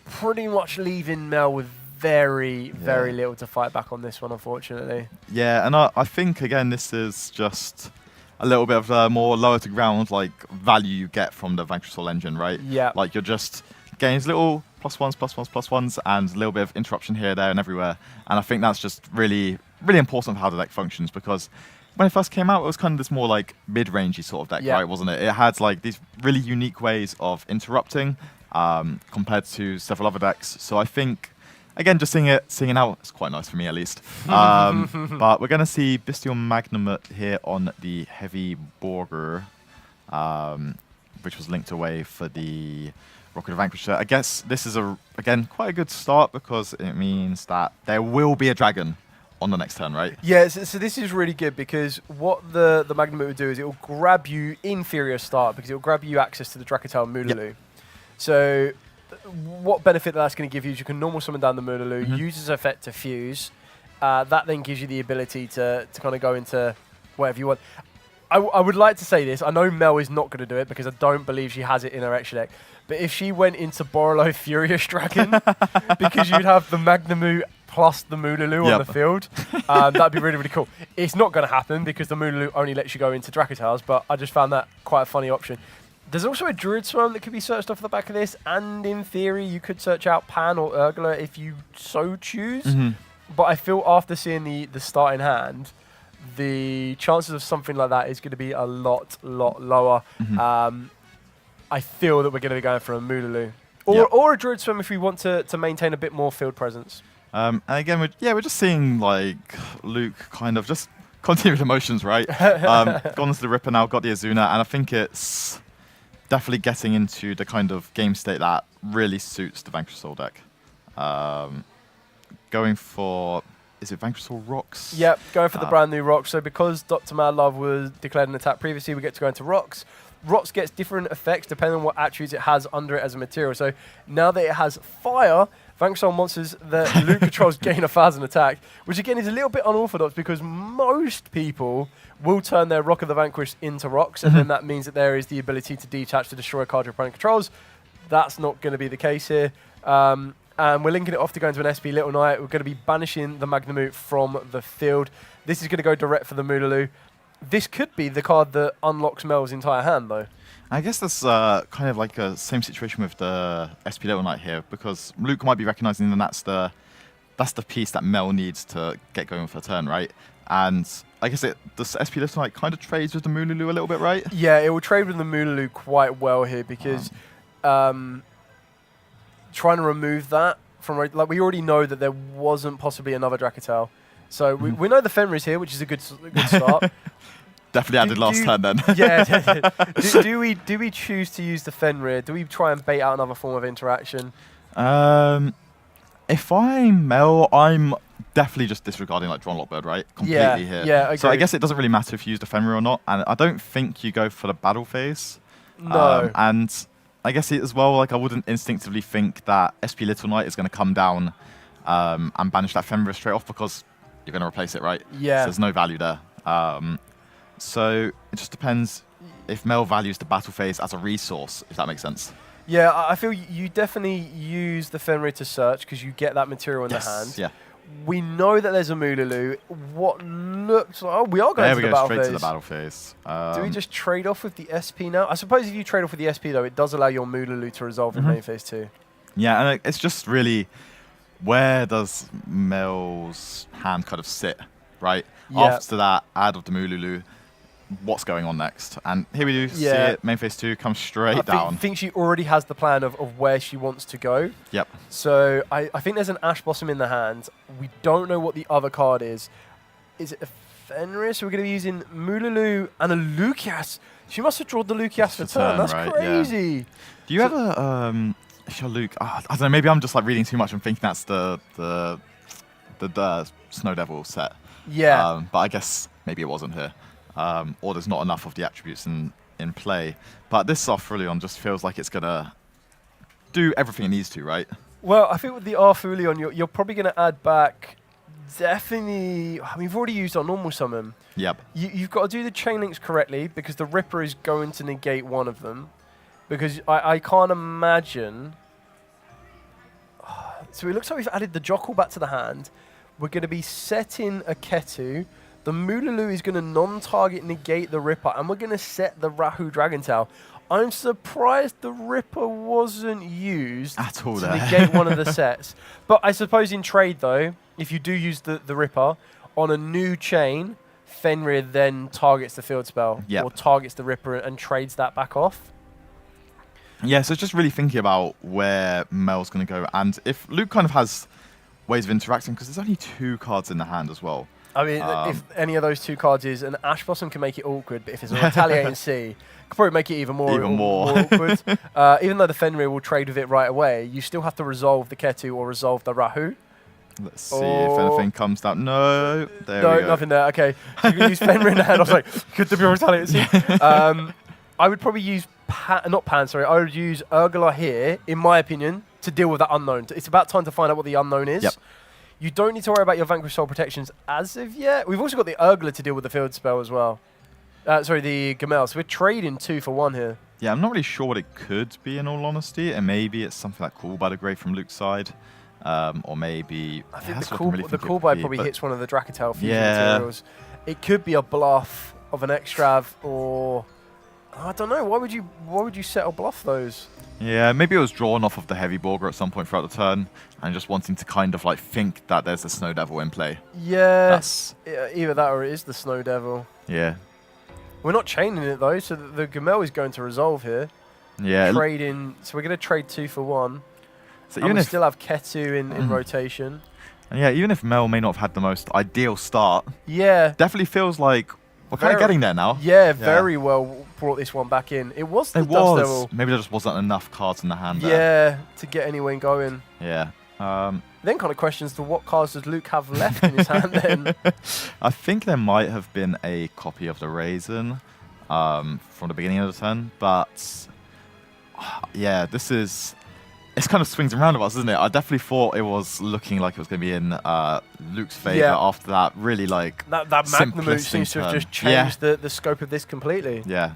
pretty much leaving Mel with very, very little to fight back on this one, unfortunately. Yeah, and I think, again, this is just a little bit of more lower to ground, like, value you get from the Vanquish Soul engine, right? Yeah. Like, you're just getting these little +1s, and a little bit of interruption here, there, and everywhere. And I think that's just really, really important for how the deck functions, because when it first came out, it was kind of this more like mid-rangey sort of deck, right? Wasn't it? It had like these really unique ways of interrupting compared to several other decks. So I think, again, just seeing it out, it's quite nice for me at least. But we're going to see Bestial Magnum here on the Heavy Borger, which was linked away for the Rocket Vanquisher. I guess this is, again, quite a good start because it means that there will be a dragon on the next turn, right? Yeah, so this is really good because what the Magnum would do is it will grab you inferior start because it will grab you access to the Dracotel Moodaloo. Yep. So what benefit that's going to give you is you can normal summon down the Moodaloo, use its effect to fuse. That then gives you the ability to kind of go into whatever you want. I would like to say this. I know Mel is not going to do it because I don't believe she has it in her extra deck. But if she went into Borolo Furious Dragon, because you'd have the Magnamoo plus the Moodaloo on the field, that'd be really, really cool. It's not going to happen because the Moodaloo only lets you go into Dracotels, but I just found that quite a funny option. There's also a Druid Swarm that could be searched off the back of this, and in theory, you could search out Pan or Urgler if you so choose. But I feel after seeing the start in hand, the chances of something like that is going to be a lot lower. I feel that we're going to be going for a Moodaloo. Or a Druid Swim if we want to maintain a bit more field presence. And again, we're just seeing like Luke kind of just continue with emotions, right? Gone into the Ripper now, got the Azuna, and I think it's definitely getting into the kind of game state that really suits the Vanquish Soul deck. Going for... Is it Vanquish Soul Rocks? Yep, going for the brand new Rocks. So because Dr. Mad Love was declared an attack previously, we get to go into Rocks. Rocks gets different effects depending on what attributes it has under it as a material. So now that it has fire, Vanquish Soul monsters that Luke controls gain 1,000 attack, which again is a little bit unorthodox because most people will turn their Rock of the Vanquish into Rocks, and then that means that there is the ability to detach to destroy a card your opponent controls. That's not going to be the case here. And we're linking it off to go into an SP Little Knight. We're going to be banishing the Magnamoo from the field. This is going to go direct for the Moodaloo. This could be the card that unlocks Mel's entire hand, though. I guess that's kind of like a same situation with the SP Little Knight here, because Luke might be recognizing that that's the piece that Mel needs to get going for a turn, right? And I guess the SP Little Knight kind of trades with the Moodaloo a little bit, right? Yeah, it will trade with the Moodaloo quite well here because trying to remove that from, like, we already know that there wasn't possibly another Dracotel. So we know the Fenrir is here, which is a good start. Definitely added last turn then. Yeah. do we choose to use the Fenrir? Do we try and bait out another form of interaction? If I'm Mel, I'm definitely just disregarding like Drawn Lockbird, right? Completely here. Yeah, I so I agree. guess it doesn't really matter if you use the Fenrir or not, and I don't think you go for the battle phase. No. And I guess as well, like I wouldn't instinctively think that SP Little Knight is going to come down and banish that Fenrir straight off because you're going to replace it, right? Yeah. So there's no value there. So it just depends if Mel values the battle phase as a resource, if that makes sense. Yeah, I feel you definitely use the Fenrir to search because you get that material in the hand. Yeah. We know that there's a Mululu. What looks like... Oh, we are going There to we the go, battle straight phase. to the battle phase. Do we just trade off with the SP now? I suppose if you trade off with the SP, though, it does allow your Mululu to resolve in main phase too. Yeah, and it's just really, where does Mel's hand kind of sit, right? Yeah. After that ad of the Mululu, what's going on next? And here we do see it, main phase 2 comes straight down. I think she already has the plan of where she wants to go. Yep. So I think there's an Ash Blossom in the hand. We don't know what the other card is. Is it a Fenris? So we're going to be using Mululu and a Lucias. She must have drawn the Lucias for turn. That's right, crazy. Yeah. Do you ever, Shall Luke? I don't know. Maybe I'm just like reading too much and thinking that's the Snow Devil set. Yeah. But I guess maybe it wasn't here, or there's not enough of the attributes in play. But this Arthurion just feels like it's gonna do everything it needs to, right? Well, I think with the Arthurion, you're probably going to add back. Definitely. I mean, we've already used our normal summon. Yep. You've got to do the chain links correctly because the Ripper is going to negate one of them. Because I can't imagine. So it looks like we've added the Jockle back to the hand. We're going to be setting a Ketu. The Mululu is going to non-target negate the Ripper. And we're going to set the Rahu Dragontail. I'm surprised the Ripper wasn't used At all to there. negate one of the sets. But I suppose in trade, though, if you do use the Ripper, on a new chain, Fenrir then targets the field spell. Yep. Or targets the Ripper and trades that back off. Yeah, so just really thinking about where Mel's going to go. And if Luke kind of has ways of interacting, because there's only 2 cards in the hand as well. I mean, if any of those 2 cards is an Ash Blossom can make it awkward, but if it's a Retaliating Sea, could probably make it even more awkward. Even though the Fenrir will trade with it right away, you still have to resolve the Ketu or resolve the Rahu. Let's see if anything comes down. No, there we No, go. nothing there. Okay, so you can use Fenrir in the hand. I was like, could there be a Retaliating Sea? I would probably use I would use Urgala here, in my opinion, to deal with that unknown. It's about time to find out what the unknown is. Yep. You don't need to worry about your Vanquish Soul protections as of yet. We've also got the Urgala to deal with the field spell as well. The Gamel. So we're trading 2 for 1 here. Yeah, I'm not really sure what it could be in all honesty. And maybe it's something like Call by the Grave from Luke's side. Or maybe... I think the Call by probably hits one of the Dracatel fusion materials. It could be a bluff of an Extrav or... I don't know. Why would you set or bluff those? Yeah, maybe it was drawn off of the Heavy Borger at some point throughout the turn and just wanting to kind of like think that there's a Snow Devil in play. Yeah, either that or it is the Snow Devil. Yeah. We're not chaining it though, so the Gamel is going to resolve here. Yeah. Trading, so we're going to trade 2 for 1. So and we still have Ketu in rotation. And yeah, even if Mel may not have had the most ideal start, Yeah. definitely feels like we're kind of getting there now. Yeah, very well brought this one back in. It was the Dust Devil. Maybe there just wasn't enough cards in the hand there. Yeah, to get anyone going. Yeah. Then kind of questions to what cards does Luke have left in his hand then? I think there might have been a copy of the Raisin from the beginning of the turn, but yeah, it's kind of swings and roundabouts, isn't it? I definitely thought it was looking like it was going to be in Luke's favour after that really like that Magnum seems to have just changed the scope of this completely. Yeah.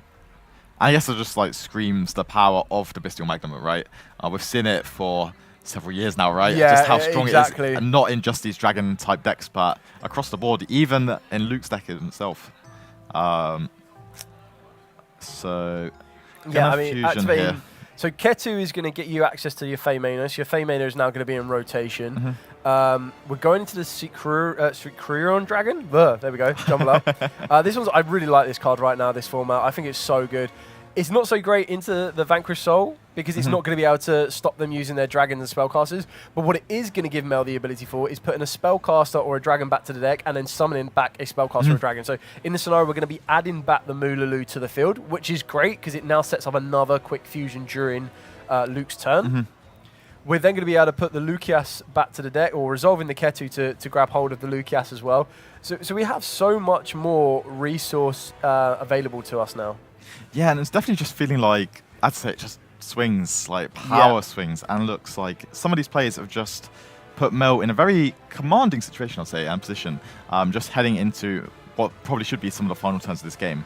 I guess it just like screams the power of the Bestial Magnum, right? We've seen it for several years now, right? Yeah, just how strong it is. and not in just these dragon type decks, but across the board, even in Luke's deck himself. So yeah, I mean, activating here. So Ketu is going to get you access to your Feymanus. Your Feymanus is now going to be in rotation. We're going into the Secreon Dragon. There we go, jumble up. This one's, I really like this card right now, this format. I think it's so good. It's not so great into the Vanquished Soul because it's not going to be able to stop them using their dragons and spellcasters. But what it is going to give Mel the ability for is putting a spellcaster or a dragon back to the deck and then summoning back a spellcaster or a dragon. So in this scenario, we're going to be adding back the Moolulu to the field, which is great because it now sets up another quick fusion during Luke's turn. We're then going to be able to put the Lucias back to the deck or resolving the Ketu to grab hold of the Lucias as well. So we have so much more resource available to us now. Yeah, and it's definitely just feeling like, I'd say it just swings, like power swings, and looks like some of these players have just put Mel in a very commanding situation, I'd say, and position, just heading into what probably should be some of the final turns of this game.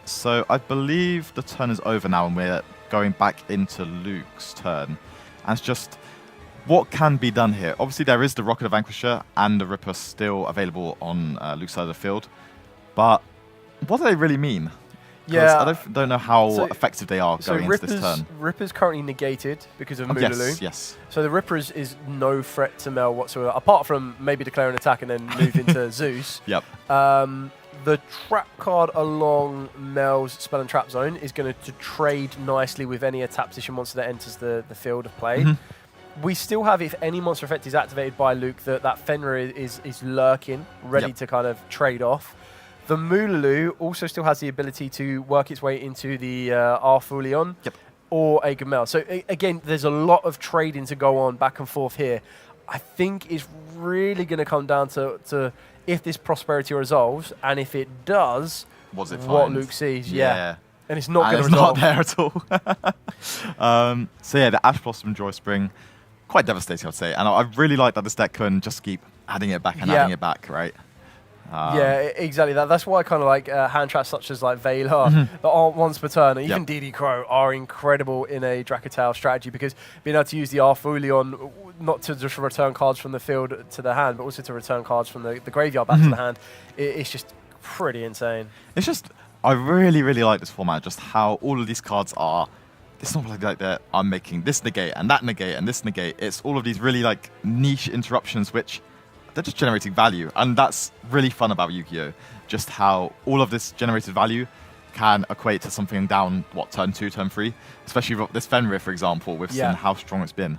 So I believe the turn is over now, and we're going back into Luke's turn. And it's just what can be done here. Obviously, there is the Rocket of Vanquisher and the Ripper still available on Luke's side of the field, but what do they really mean? Yeah, I don't know how effective they are going into this turn. Ripper's currently negated because of Moolulu. Yes. So the Ripper is no threat to Mel whatsoever, apart from maybe declare an attack and then move into Zeus. Yep. The trap card along Mel's spell and trap zone is going to trade nicely with any attack position monster that enters the field of play. We still have, if any monster effect is activated by Luke, that Fenrir is lurking, ready to kind of trade off. The Moolulu also still has the ability to work its way into the Arfulion or a Gamel. So again, there's a lot of trading to go on back and forth here. I think it's really going to come down to if this prosperity resolves, and if it does, what Luke sees. Yeah. And it's not going to resolve. It's not there at all. So yeah, the Ash Blossom Joy Spring, quite devastating, I'd say. And I really like that this deck can just keep adding it back and adding it back, right? Yeah, exactly. That's why I kind of like hand traps such as like Valar that aren't once per turn, and even DD Crow are incredible in a Dracotale strategy because being able to use the Arfulion not to just return cards from the field to the hand, but also to return cards from the graveyard back to the hand, it's just pretty insane. It's just, I really, really like this format, just how all of these cards are. It's not like that I'm making this negate and that negate and this negate. It's all of these really like niche interruptions which they're just generating value, and that's really fun about Yu-Gi-Oh! Just how all of this generated value can equate to something down, turn 2, turn 3? Especially with this Fenrir, for example, we've seen how strong it's been.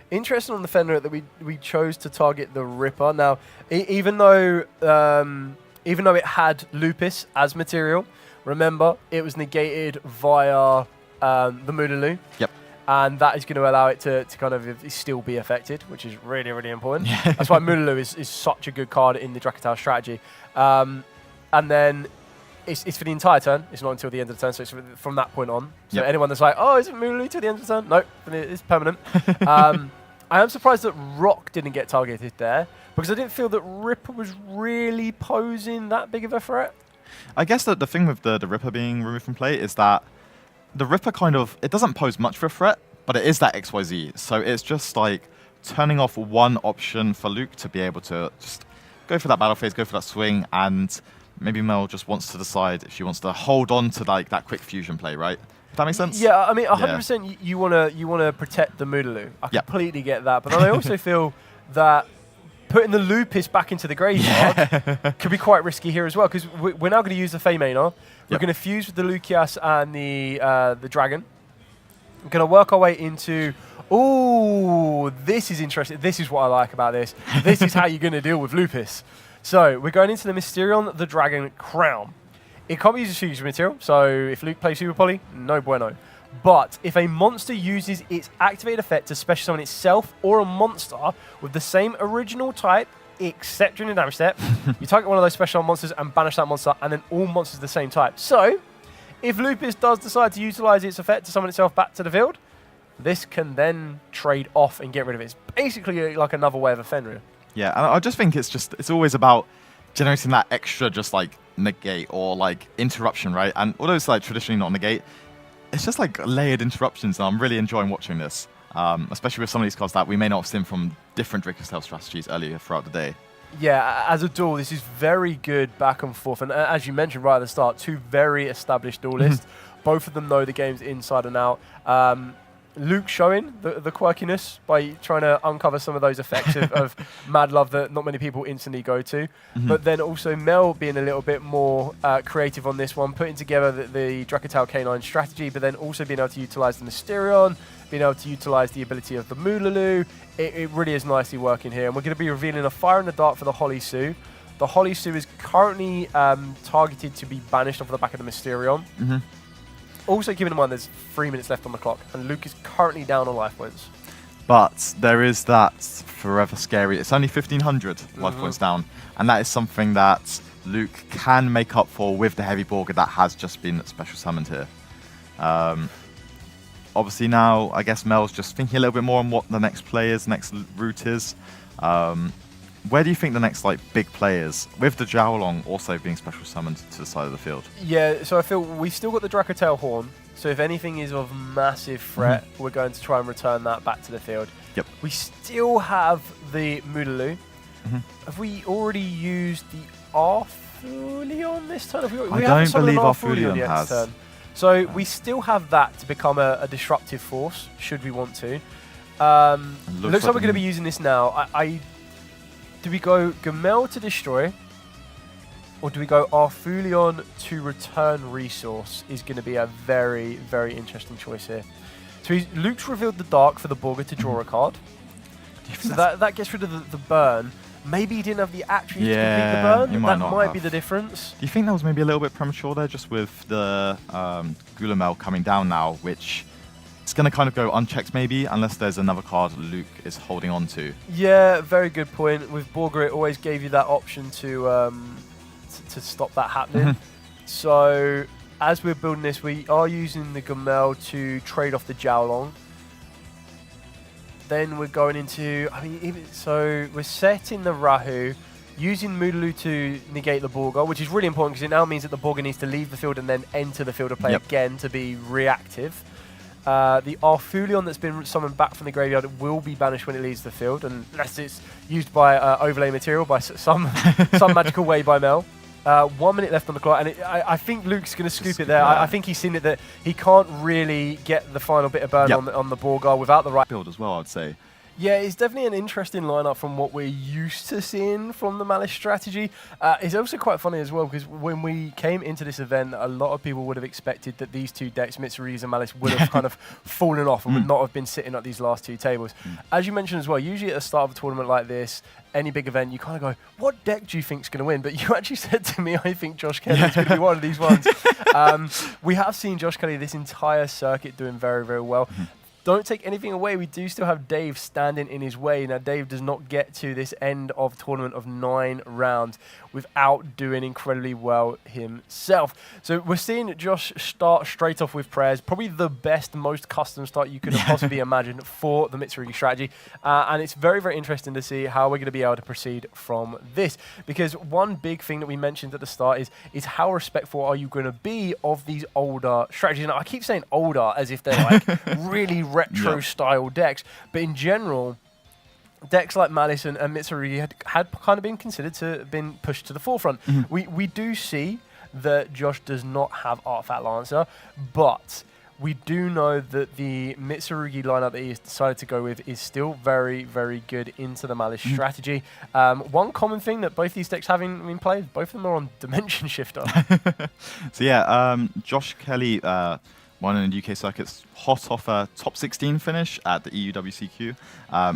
Interesting on the Fenrir that we chose to target the Ripper. Now, even though it had Lupus as material, remember, it was negated via the Moolulu. Yep. And that is going to allow it to kind of still be affected, which is really, really important. That's why Moolulu is such a good card in the Dracotale strategy. And then it's for the entire turn. It's not until the end of the turn, so it's from that point on. So anyone that's like, oh, isn't Moolulu till the end of the turn? No, it's permanent. I am surprised that Rock didn't get targeted there, because I didn't feel that Ripper was really posing that big of a threat. I guess that the thing with the Ripper being removed from play is that the Ripper kind of, it doesn't pose much of a threat, but it is that XYZ. So it's just like turning off one option for Luke to be able to just go for that battle phase, go for that swing, and maybe Mel just wants to decide if she wants to hold on to like that quick fusion play, right? Does that make sense? Yeah, I mean, 100% you wanna protect the Moolulu. I completely get that, but I also feel that putting the Lupus back into the graveyard could be quite risky here as well, because we're now going to use the Feymaner. We're going to fuse with the Lucias and the Dragon. We're going to work our way into... Ooh, this is interesting. This is what I like about this. This is how you're going to deal with Lupus. So we're going into the Mysterion, the Dragon, Crown. It can't be used as fusion material, so if Luke plays Super Poly, no bueno. But if a monster uses its activated effect to special summon itself or a monster with the same original type, except during the damage step, you target one of those special monsters and banish that monster, and then all monsters of the same type. So, if Lupus does decide to utilize its effect to summon itself back to the field, this can then trade off and get rid of it. It's basically like another way of a Fenrir. Yeah, and I just think it's always about generating that extra just like negate or like interruption, right? And although it's like traditionally not negate, it's just like layered interruptions, and I'm really enjoying watching this, especially with some of these cards that we may not have seen from different Dracotale strategies earlier throughout the day. Yeah, as a duel, this is very good back and forth. And as you mentioned right at the start, two very established duelists. Both of them know the games inside and out. Luke showing the quirkiness by trying to uncover some of those effects of Mad Love that not many people instantly go to. But then also Mel being a little bit more creative on this one, putting together the Dracotel K9 strategy, but then also being able to utilize the Mysterion, being able to utilize the ability of the Moolulu. It really is nicely working here. And we're going to be revealing a Fire in the Dark for the Holly Sue. The Holly Sue is currently targeted to be banished off the back of the Mysterion. Also, keeping in mind there's 3 minutes left on the clock, and Luke is currently down on life points. But there is that forever scary. It's only 1,500 life points down, and that is something that Luke can make up for with the heavy Borger that has just been special summoned here. Obviously now, I guess Mel's just thinking a little bit more on what the next route is. Where do you think the next big play is, with the Jowlong also being special summoned to the side of the field? Yeah, so I feel we've still got the Dracotel Horn, so if anything is of massive threat, we're going to try and return that back to the field. Yep. We still have the Moodaloo. Have we already used the Arfulion this turn? I don't believe Arfulion has. Turn. So we still have that to become a disruptive force, should we want to. Looks like we're going to be using this now. Do we go Gamel to destroy, or do we go Arfulion to return resource? Is going to be a very, very interesting choice here. So Luke's revealed the Dark for the Borger to draw a card. So that gets rid of the burn. Maybe he didn't have the attributes to complete the burn. That might be the difference. Do you think that was maybe a little bit premature there, just with the Gulamel coming down now, which it's going to kind of go unchecked maybe, unless there's another card Luke is holding on to. Yeah, very good point. With Borger, it always gave you that option to stop that happening. So as we're building this, we are using the Gamel to trade off the Jowlong. Then we're going into, so we're setting the Rahu, using Moodaloo to negate the Borger, which is really important because it now means that the Borger needs to leave the field and then enter the field of play again to be reactive. The Arfulion that's been summoned back from the graveyard will be banished when it leaves the field, unless it's used by overlay material by some magical way by Mel. 1 minute left on the clock, and I think Luke's going to scoop it there. I think he's seen it that he can't really get the final bit of burn on the Borger without the right build as well, I'd say. Yeah, it's definitely an interesting lineup from what we're used to seeing from the Malice strategy. It's also quite funny as well, because when we came into this event, a lot of people would have expected that these two decks, Mitsurugi's and Malice, would have kind of fallen off and would not have been sitting at these last two tables. As you mentioned as well, usually at the start of a tournament like this, any big event, you kind of go, what deck do you think's going to win? But you actually said to me, I think Josh Kelly is going to be one of these ones. We have seen Josh Kelly this entire circuit doing very, very well. Don't take anything away. We do still have Dave standing in his way. Now, Dave does not get to this end of tournament of 9 rounds without doing incredibly well himself. So we're seeing Josh start straight off with prayers. Probably the best, most custom start you could have possibly imagined for the Mitsurugi strategy. And it's very, very interesting to see how we're going to be able to proceed from this. Because one big thing that we mentioned at the start is how respectful are you going to be of these older strategies? And I keep saying older as if they're like really retro style decks, but in general, decks like Malice and Mitsurugi had kind of been considered to have been pushed to the forefront. We do see that Josh does not have Artifact Lancer, but we do know that the Mitsurugi lineup that he has decided to go with is still very, very good into the Malice strategy. One common thing that both these decks having been played, both of them are on Dimension Shifter. So yeah, Josh Kelly won in the UK circuits, hot off a top 16 finish at the EUWCQ,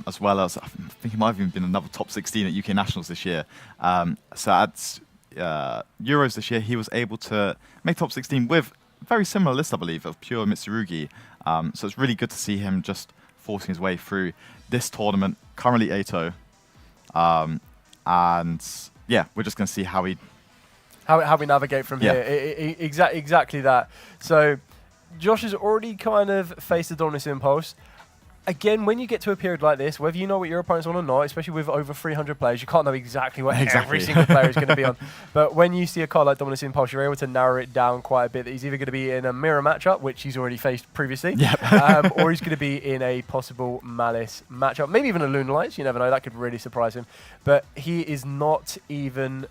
as well as, I think it might have even been another top 16 at UK Nationals this year. So at Euros this year, he was able to make top 16 with a very similar list, I believe, of pure Mitsurugi. So it's really good to see him just forcing his way through this tournament, currently 8-0. And yeah, we're just going to see how we navigate from here. Exactly that. So Josh has already kind of faced the Dominus Impulse. Again, when you get to a period like this, whether you know what your opponent's on or not, especially with over 300 players, you can't know exactly what every single player is going to be on. But when you see a card like Duelist Impulse, you're able to narrow it down quite a bit. That he's either going to be in a mirror matchup, which he's already faced previously, or he's going to be in a possible Malice matchup. Maybe even a Lunar Lights, you never know, that could really surprise him. But he is not even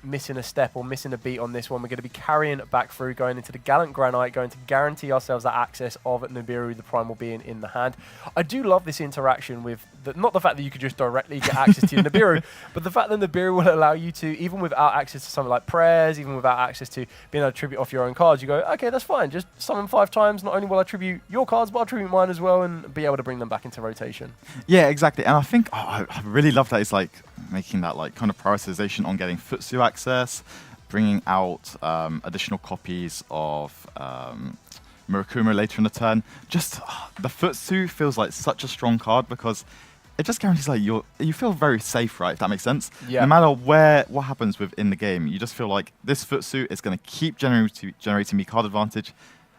missing a step or missing a beat on this one. We're going to be carrying it back through, going into the Gallant Granite, going to guarantee ourselves that access of Nibiru, the Primal being in the hand. I do love this interaction with, not the fact that you could just directly get access to Nibiru, but the fact that Nibiru will allow you to, even without access to something like prayers, even without access to being able to tribute off your own cards, you go, okay, that's fine, just summon 5 times, not only will I tribute your cards, but I'll tribute mine as well, and be able to bring them back into rotation. Yeah, exactly. And I think, I really love that it's like making that like kind of prioritization on getting Futsu access, bringing out additional copies of Murakuma later in the turn. Just the Futsu feels like such a strong card because it just guarantees like you feel very safe, right? If that makes sense. Yeah. No matter what happens within the game, you just feel like this Futsu is going to keep generating me card advantage,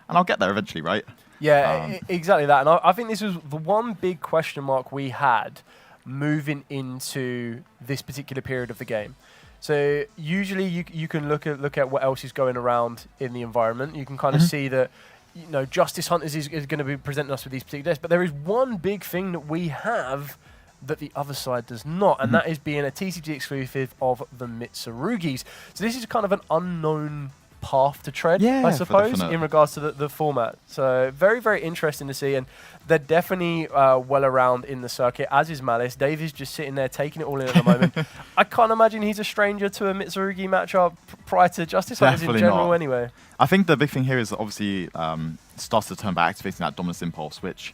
and I'll get there eventually, right? Yeah, exactly that. And I think this was the one big question mark we had moving into this particular period of the game. So usually you can look at what else is going around in the environment. You can kind of see that, you know, Justice Hunters is going to be presenting us with these particular decks, but there is one big thing that we have that the other side does not, and that is being a TCG exclusive of the Mitsurugis. So this is kind of an unknown path to tread, I suppose, in regards to the format. So very, very interesting to see, and they're definitely well around in the circuit, as is Malice. Dave is just sitting there taking it all in at the moment. I can't imagine he's a stranger to a Mitsurugi matchup prior to Justice Hunters in general anyway. I think the big thing here is obviously starts to turn by activating that Dominance Impulse, which,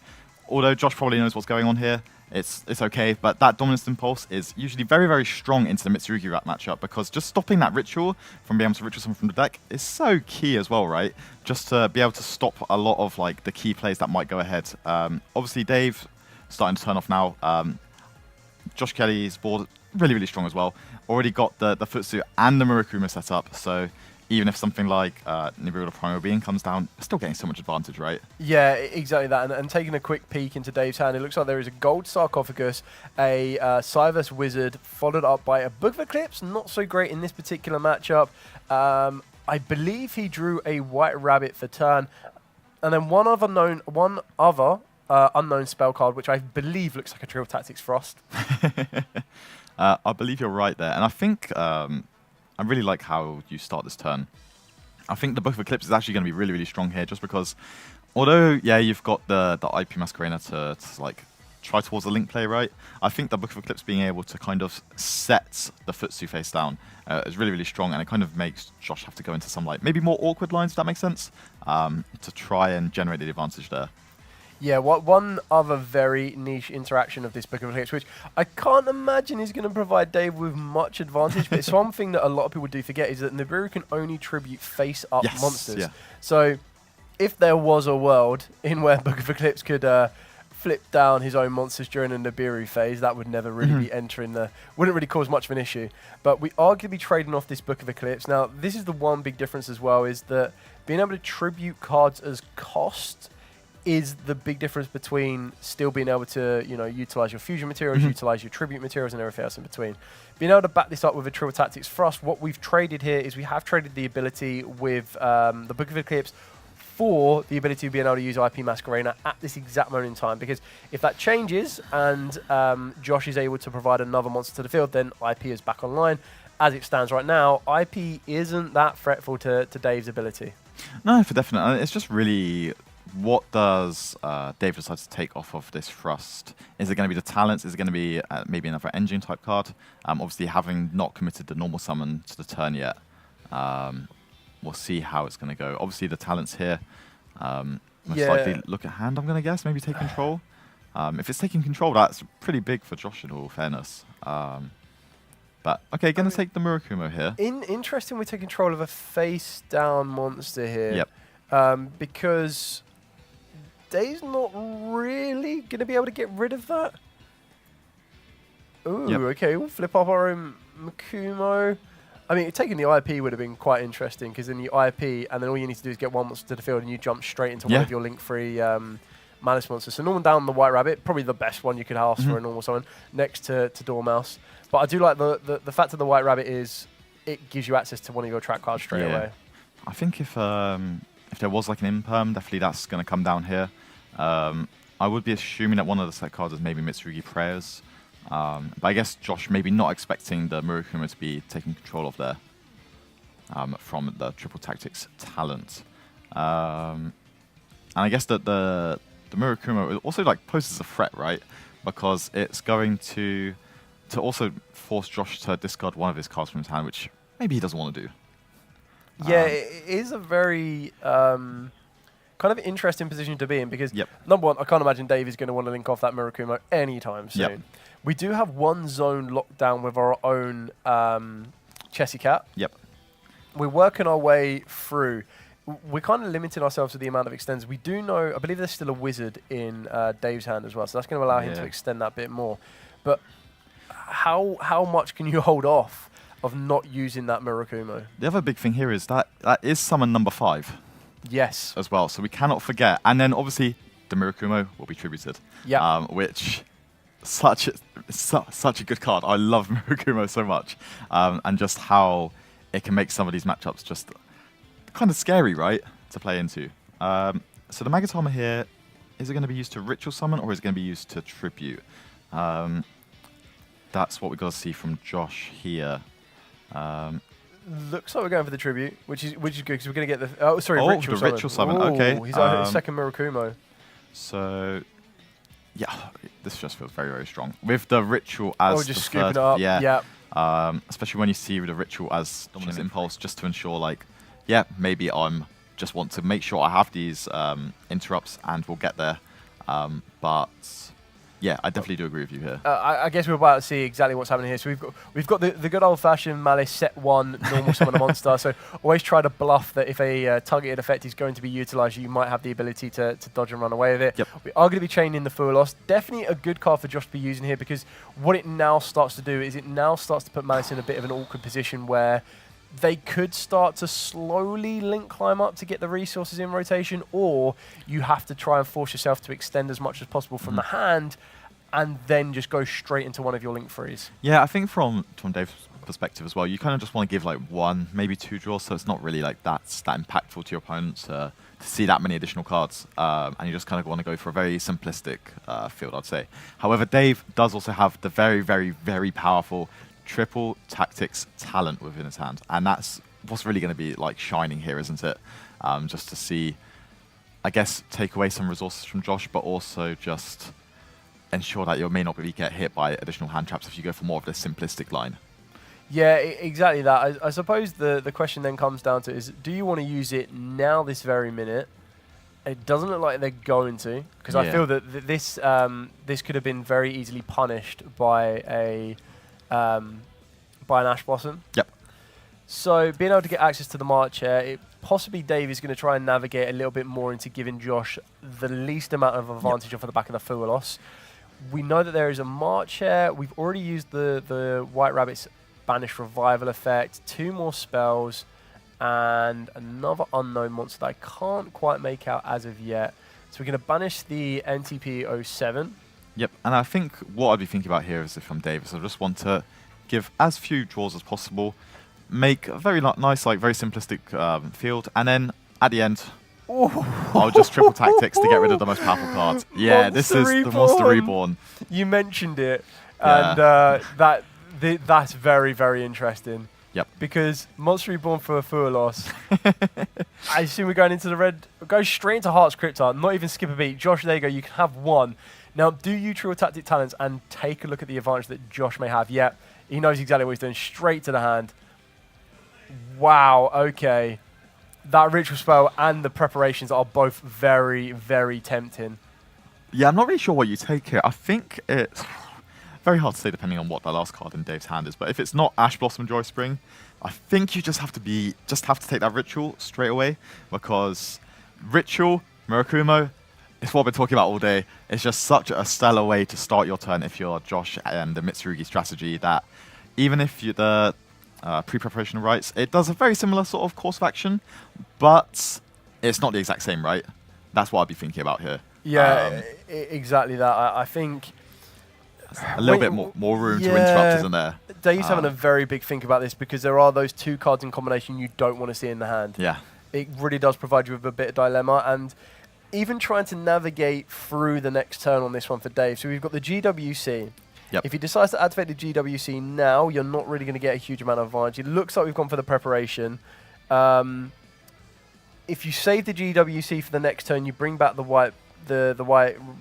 although Josh probably knows what's going on here, it's okay, but that Dominance Impulse is usually very, very strong into the Mitsurugi Rat matchup because just stopping that ritual from being able to ritual someone from the deck is so key as well, right? Just to be able to stop a lot of like the key plays that might go ahead. Obviously, Dave starting to turn off now. Josh Kelly's board really, really strong as well. Already got the Futsu and the Murakuma set up, so even if something like Nibiru the Primal Being comes down, still getting so much advantage, right? Yeah, exactly that. And taking a quick peek into Dave's hand, it looks like there is a Gold Sarcophagus, a Cyvus Wizard, followed up by a Book of Eclipse. Not so great in this particular matchup. I believe he drew a White Rabbit for turn. And then one other unknown spell card, which I believe looks like a Trill Tactics Frost. I believe you're right there. And I think I really like how you start this turn. I think the Book of Eclipse is actually going to be really, really strong here, just because, although, yeah, you've got the IP Masquerena to like try towards the link play, right? I think the Book of Eclipse being able to kind of set the Futsu face down is really, really strong, and it kind of makes Josh have to go into some like maybe more awkward lines, if that makes sense, to try and generate the advantage there. Yeah, one other very niche interaction of this Book of Eclipse, which I can't imagine is going to provide Dave with much advantage, but it's one thing that a lot of people do forget, is that Nibiru can only tribute face-up monsters. Yeah. So if there was a world in where Book of Eclipse could flip down his own monsters during a Nibiru phase, that would never really be entering wouldn't really cause much of an issue. But we are going to be trading off this Book of Eclipse. Now, this is the one big difference as well, is that being able to tribute cards as cost is the big difference between still being able to, you know, utilize your fusion materials, utilize your tribute materials, and everything else in between. Being able to back this up with a Trill Tactics Frost, what we've traded here is we have traded the ability with the Book of Eclipse for the ability of being able to use IP Masquerena at this exact moment in time. Because if that changes and Josh is able to provide another monster to the field, then IP is back online. As it stands right now, IP isn't that fretful to Dave's ability. No, for definite. It's just really, what does Dave decide to take off of this Thrust? Is it going to be the talents? Is it going to be maybe another engine type card? Obviously, having not committed the normal summon to the turn yet, we'll see how it's going to go. Obviously, the talents here, most likely look at hand, I'm going to guess. Maybe take control. If it's taking control, that's pretty big for Josh, in all fairness. But, okay, going to take the Murakumo here. Interesting, we take control of a face-down monster here. Yep. Because Dave's not really going to be able to get rid of that. Ooh, okay, we'll flip up our own Makumo. I mean, taking the IP would have been quite interesting, because then you IP, and then all you need to do is get one monster to the field, and you jump straight into one of your link-free Malice monster. So normal down the White Rabbit, probably the best one you could ask for a normal summon, next to Dormouse. But I do like the fact of the White Rabbit is it gives you access to one of your track cards straight away. I think if there was like an imperm, definitely that's going to come down here. I would be assuming that one of the set cards is maybe Mitsurugi Prayers. But I guess Josh maybe not expecting the Murukuma to be taking control of there from the Triple Tactics talent. And I guess that the Murukuma also like poses a threat, right? Because it's going to also force Josh to discard one of his cards from his hand, which maybe he doesn't want to do. Yeah, it is a very kind of interesting position to be in because, number one, I can't imagine Dave is going to want to link off that Murakumo anytime soon. Yep. We do have one zone locked down with our own Chessy Cat. Yep. We're working our way through. We're kind of limiting ourselves to the amount of extends. We do know, I believe there's still a wizard in Dave's hand as well, so that's going to allow him to extend that bit more. But how much can you hold off of not using that Murakumo? The other big thing here is that is summon number 5. Yes. As well, so we cannot forget. And then obviously the Murakumo will be tributed. Yeah. Which such a good card. I love Murakumo so much, and just how it can make some of these matchups just kind of scary, right, to play into. So the Magatama here, is it going to be used to ritual summon or is it going to be used to tribute? That's what we got to see from Josh here. Looks like we're going for the tribute, which is good because we're going to get the ritual summon. Okay, he's our second Murakumo. So yeah, this just feels very, very strong with the ritual as just the scooping third, it up. Yeah. Especially when you see the ritual as dominant impulse, just to ensure like, maybe I'm just want to make sure I have these interrupts and we'll get there. But yeah, I definitely do agree with you here. I guess we're about to see exactly what's happening here. So we've got the good old-fashioned Malice set 1 normal summon a monster. So always try to bluff that if a targeted effect is going to be utilised, you might have the ability to dodge and run away with it. Yep. We are going to be chaining the Furlos. Definitely a good card for Josh to be using here because what it now starts to do is it now starts to put Malice in a bit of an awkward position where they could start to slowly link climb up to get the resources in rotation, or you have to try and force yourself to extend as much as possible from the hand and then just go straight into one of your link frees. Yeah, I think from Dave's perspective as well, you kind of just want to give like 1, maybe 2 draws, so it's not really like that's that impactful to your opponents to see that many additional cards, and you just kind of want to go for a very simplistic field, I'd say. However, Dave does also have the very, very, very powerful Triple Tactics talent within his hand, and that's what's really going to be like shining here, isn't it? Just to see, I guess, take away some resources from Josh, but also just ensure that you may not really get hit by additional hand traps if you go for more of the simplistic line. Yeah, exactly that. I suppose the question then comes down to is, do you want to use it now this very minute? It doesn't look like they're going to, because I feel that this could have been very easily punished by an Ash Blossom. Yep. So being able to get access to the March Chair, possibly Dave is going to try and navigate a little bit more into giving Josh the least amount of advantage off of the back of the Fuelos. We know that there is a March Chair. We've already used the White Rabbit's Banish Revival effect, 2 more spells, and another unknown monster that I can't quite make out as of yet. So we're going to banish the NTP 07. Yep, and I think what I'd be thinking about here is if I'm Davis, I just want to give as few draws as possible, make a very nice, like very simplistic field, and then at the end, I'll just triple tactics to get rid of the most powerful card. Yeah, this is the Monster Reborn. You mentioned it, and that's very, very interesting. Yep. Because Monster Reborn for a Fuelos. I assume we're going into the red. Go straight into Heart's Cryptar, not even skip a beat. Josh, there you go. You can have 1. Now, do you Triple Tactic Talents and take a look at the advantage that Josh may have? Yep. He knows exactly what he's doing. Straight to the hand. Wow. Okay. That ritual spell and the preparations are both very, very tempting. Yeah, I'm not really sure what you take here. I think it's very hard to say depending on what the last card in Dave's hand is. But if it's not Ash Blossom Joy Spring, I think you just have to take that ritual straight away, because ritual Murakumo, it's what I've been talking about all day. It's just such a stellar way to start your turn if you're Josh and the Mitsurugi strategy, that even if you the pre-preparation rights, it does a very similar sort of course of action, but it's not the exact same, right? That's what I'd be thinking about here. Yeah, exactly that. I think a little bit more room to interrupt, isn't there? Dave's having a very big think about this because there are those 2 cards in combination you don't want to see in the hand. Yeah. It really does provide you with a bit of dilemma, and even trying to navigate through the next turn on this one for Dave. So we've got the GWC. Yep. If he decides to activate the GWC now, you're not really going to get a huge amount of advantage. It looks like we've gone for the preparation. If you save the GWC for the next turn, you bring back the white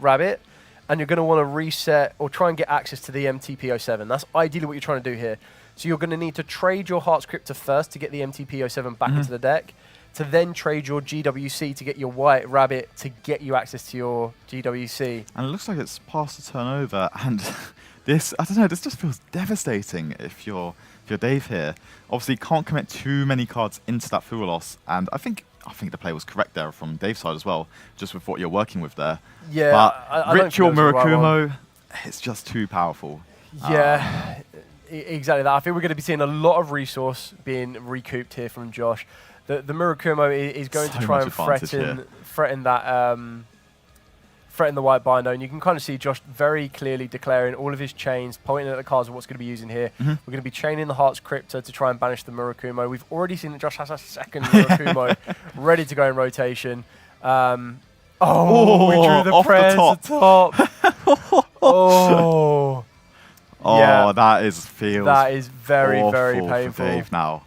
rabbit, and you're going to want to reset or try and get access to the MTP-07. That's ideally what you're trying to do here. So you're going to need to trade your Heart's Cryptor first to get the MTP-07 back into the deck, to then trade your GWC to get your white rabbit to get you access to your GWC. And it looks like it's past the turnover, and this, I don't know, this just feels devastating if you're Dave here. Obviously, you can't commit too many cards into that fuel loss, and I think the play was correct there from Dave's side as well, just with what you're working with there. Yeah, but I don't Ritual think that was the right one. Murakumo, it's just too powerful. Yeah, exactly that. I think we're going to be seeing a lot of resource being recouped here from Josh. The Murakumo is going to try and threaten that threaten the white binder, and you can kind of see Josh very clearly declaring all of his chains, pointing at the cards of what's going to be using here. We're going to be chaining the Heart's Cryptor to try and banish the Murakumo. We've already seen that Josh has a second Murakumo ready to go in rotation. We drew the prayers at the top. Yeah, that is very, awful very for painful. Dave now.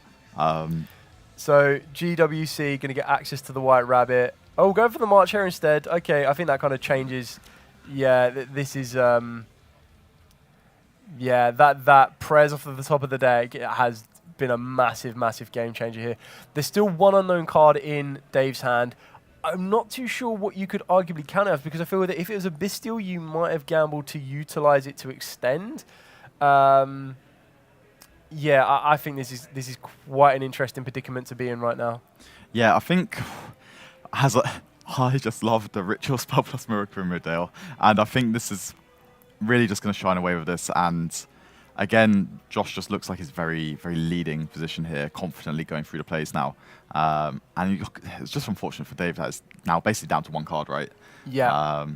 So GWC going to get access to the white rabbit. Oh, go for the March Hare instead. Okay, I think that kind of changes. Yeah, this is that prayers off of the top of the deck has been a massive, massive game changer here. There's still one unknown card in Dave's hand. I'm not too sure what you could arguably count it as, because I feel that if it was a Bestial, you might have gambled to utilize it to extend. I think this is quite an interesting predicament to be in right now. Yeah, I think I just love the Ritual Spell plus Murakumo Dale, and I think this is really just going to shine away with this. And again, Josh just looks like he's very, very leading position here, confidently going through the plays now. And it's just unfortunate for Dave that it's now basically down to 1 card, right? Yeah.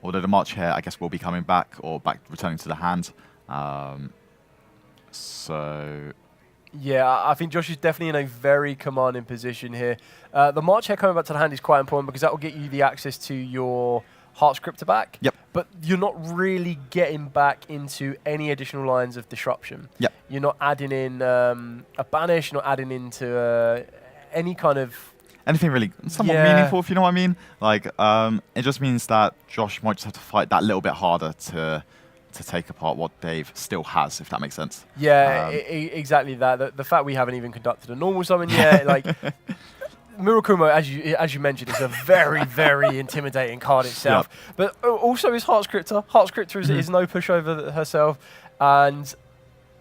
Although the March Hare, I guess, will be coming back or returning to the hand. Yeah, I think Josh is definitely in a very commanding position here. The March Hare coming back to the hand is quite important because that will get you the access to your Heart's Cryptor back. Yep. But you're not really getting back into any additional lines of disruption. Yep. You're not adding in a banish, you're not adding into any kind of... Anything really somewhat meaningful, if you know what I mean. Like, it just means that Josh might just have to fight that little bit harder to take apart what Dave still has, if that makes sense. Yeah, exactly that. The fact we haven't even conducted a normal summon yet, like... Murakumo, as you mentioned, is a very, very intimidating card itself. Yep. But also is Heart's Cryptor. Heart's Cryptor is no pushover herself. And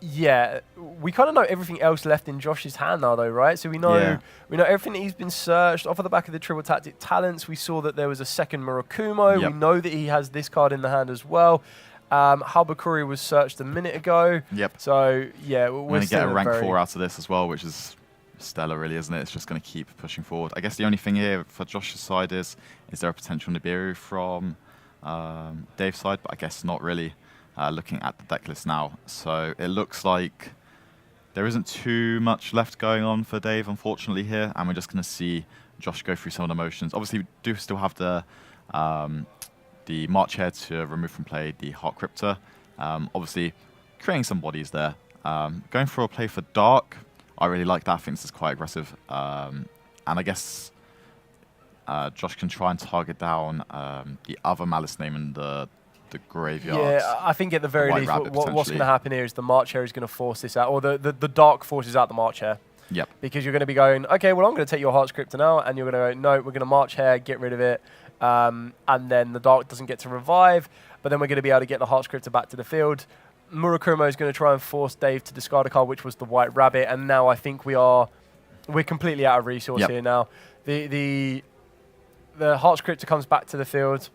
yeah, we kind of know everything else left in Josh's hand now, though, right? So we know everything that he's been searched off of the back of the Triple Tactic Talents. We saw that there was a second Murakumo. Yep. We know that he has this card in the hand as well. Halbakuri was searched a minute ago. Yep. So yeah, we're going to get a rank 4 out of this as well, which is stellar, really, isn't it? It's just going to keep pushing forward. I guess the only thing here for Josh's side is there a potential Nibiru from Dave's side? But I guess not really, looking at the deck list now. So it looks like there isn't too much left going on for Dave, unfortunately, here. And we're just going to see Josh go through some of the motions. Obviously, we do still have the March Hare to remove from play, the Heart Cryptor. Obviously, creating some bodies there. Going for a play for Dark. I really like that. I think this is quite aggressive. And I guess Josh can try and target down the other Malice name in the graveyard. Yeah, I think at the very least, what's going to happen here is the March Hare is going to force this out, or the Dark forces out the March Hare. Yep. Because you're going to be going, okay, well, I'm going to take your Heart's Cryptor now, and you're going to go, no, we're going to March Hare, get rid of it, and then the Dark doesn't get to revive, but then we're going to be able to get the Heart's Cryptor back to the field. Murakumo is going to try and force Dave to discard a card, which was the White Rabbit, and now I think we're completely out of resource here now. The Heart's Cryptor comes back to the field.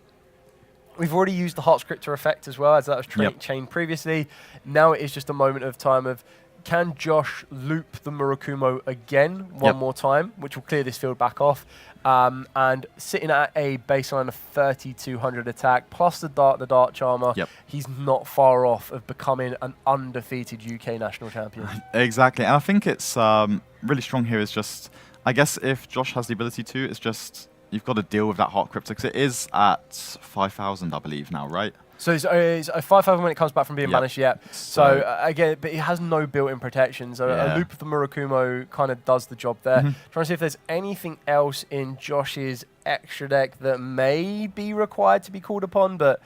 We've already used the Heart's Cryptor effect as well, as that was chained previously. Now it is just a moment of time of can Josh loop the Murakumo again one more time, which will clear this field back off? And sitting at a baseline of 3,200 attack, plus the Dart Charmer, he's not far off of becoming an undefeated UK national champion. Exactly, and I think it's really strong here is just, I guess if Josh has the ability to, it's just, you've got to deal with that Heart Crypto, because it is at 5,000, I believe, now, right? So it's a 5,000 when it comes back from being banished, So again, but it has no built-in protection. So a loop of the Murakumo kind of does the job there. Trying to see if there's anything else in Josh's extra deck that may be required to be called upon, but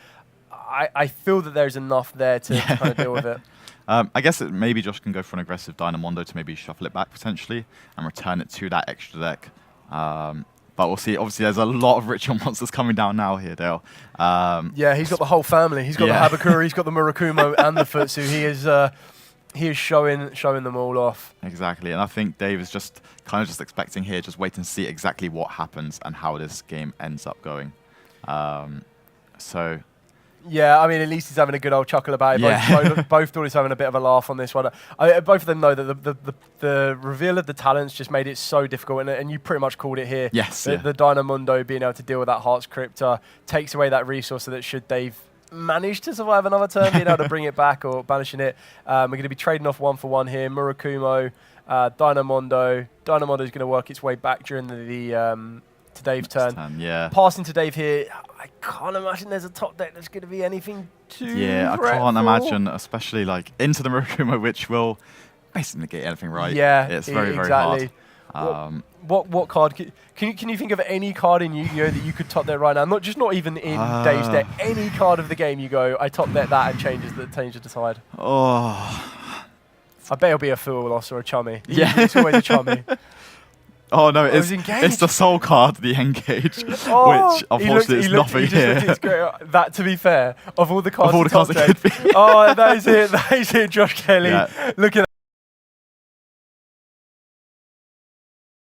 I feel that there's enough there to kind of deal with it. I guess maybe Josh can go for an aggressive Dynamondo to maybe shuffle it back potentially and return it to that extra deck. But we'll see. Obviously, there's a lot of ritual monsters coming down now here, Dale. Yeah, he's got the whole family. He's got the Habakura, he's got the Murakumo, and the Futsu. He is showing them all off. Exactly, and I think Dave is just kind of just expecting here, just wait and see exactly what happens and how this game ends up going. So. Yeah, I mean, at least he's having a good old chuckle about it. Both Duelists having a bit of a laugh on this one. Both of them know that the reveal of the talents just made it so difficult, and you pretty much called it here. Yes. The Dynamundo being able to deal with that Heart's Crypta takes away that resource so that should Dave manage to survive another turn, being able to bring it back or banishing it. We're going to be trading off 1-for-1 here. Murakumo, Dynamondo. Dynamondo is going to work its way back during the to Dave's turn. Passing to Dave here, I can't imagine there's a top deck that's going to be anything too I can't imagine, especially like into the Murakumo, which will basically negate anything, right? Yeah, it's very, very hard. What card can you think of any card in Yu-Gi-Oh that you could top deck right now? Not even in Dave's deck. Any card of the game you go, I top deck that and changes the tide. Oh, I bet it'll be a Fool Loss or a Chummy. It's always a Chummy. Oh no, it's the soul card, the Engage, which unfortunately is nothing here. That, to be fair, of all the cards, it could be. that is it, Josh Kelly looking at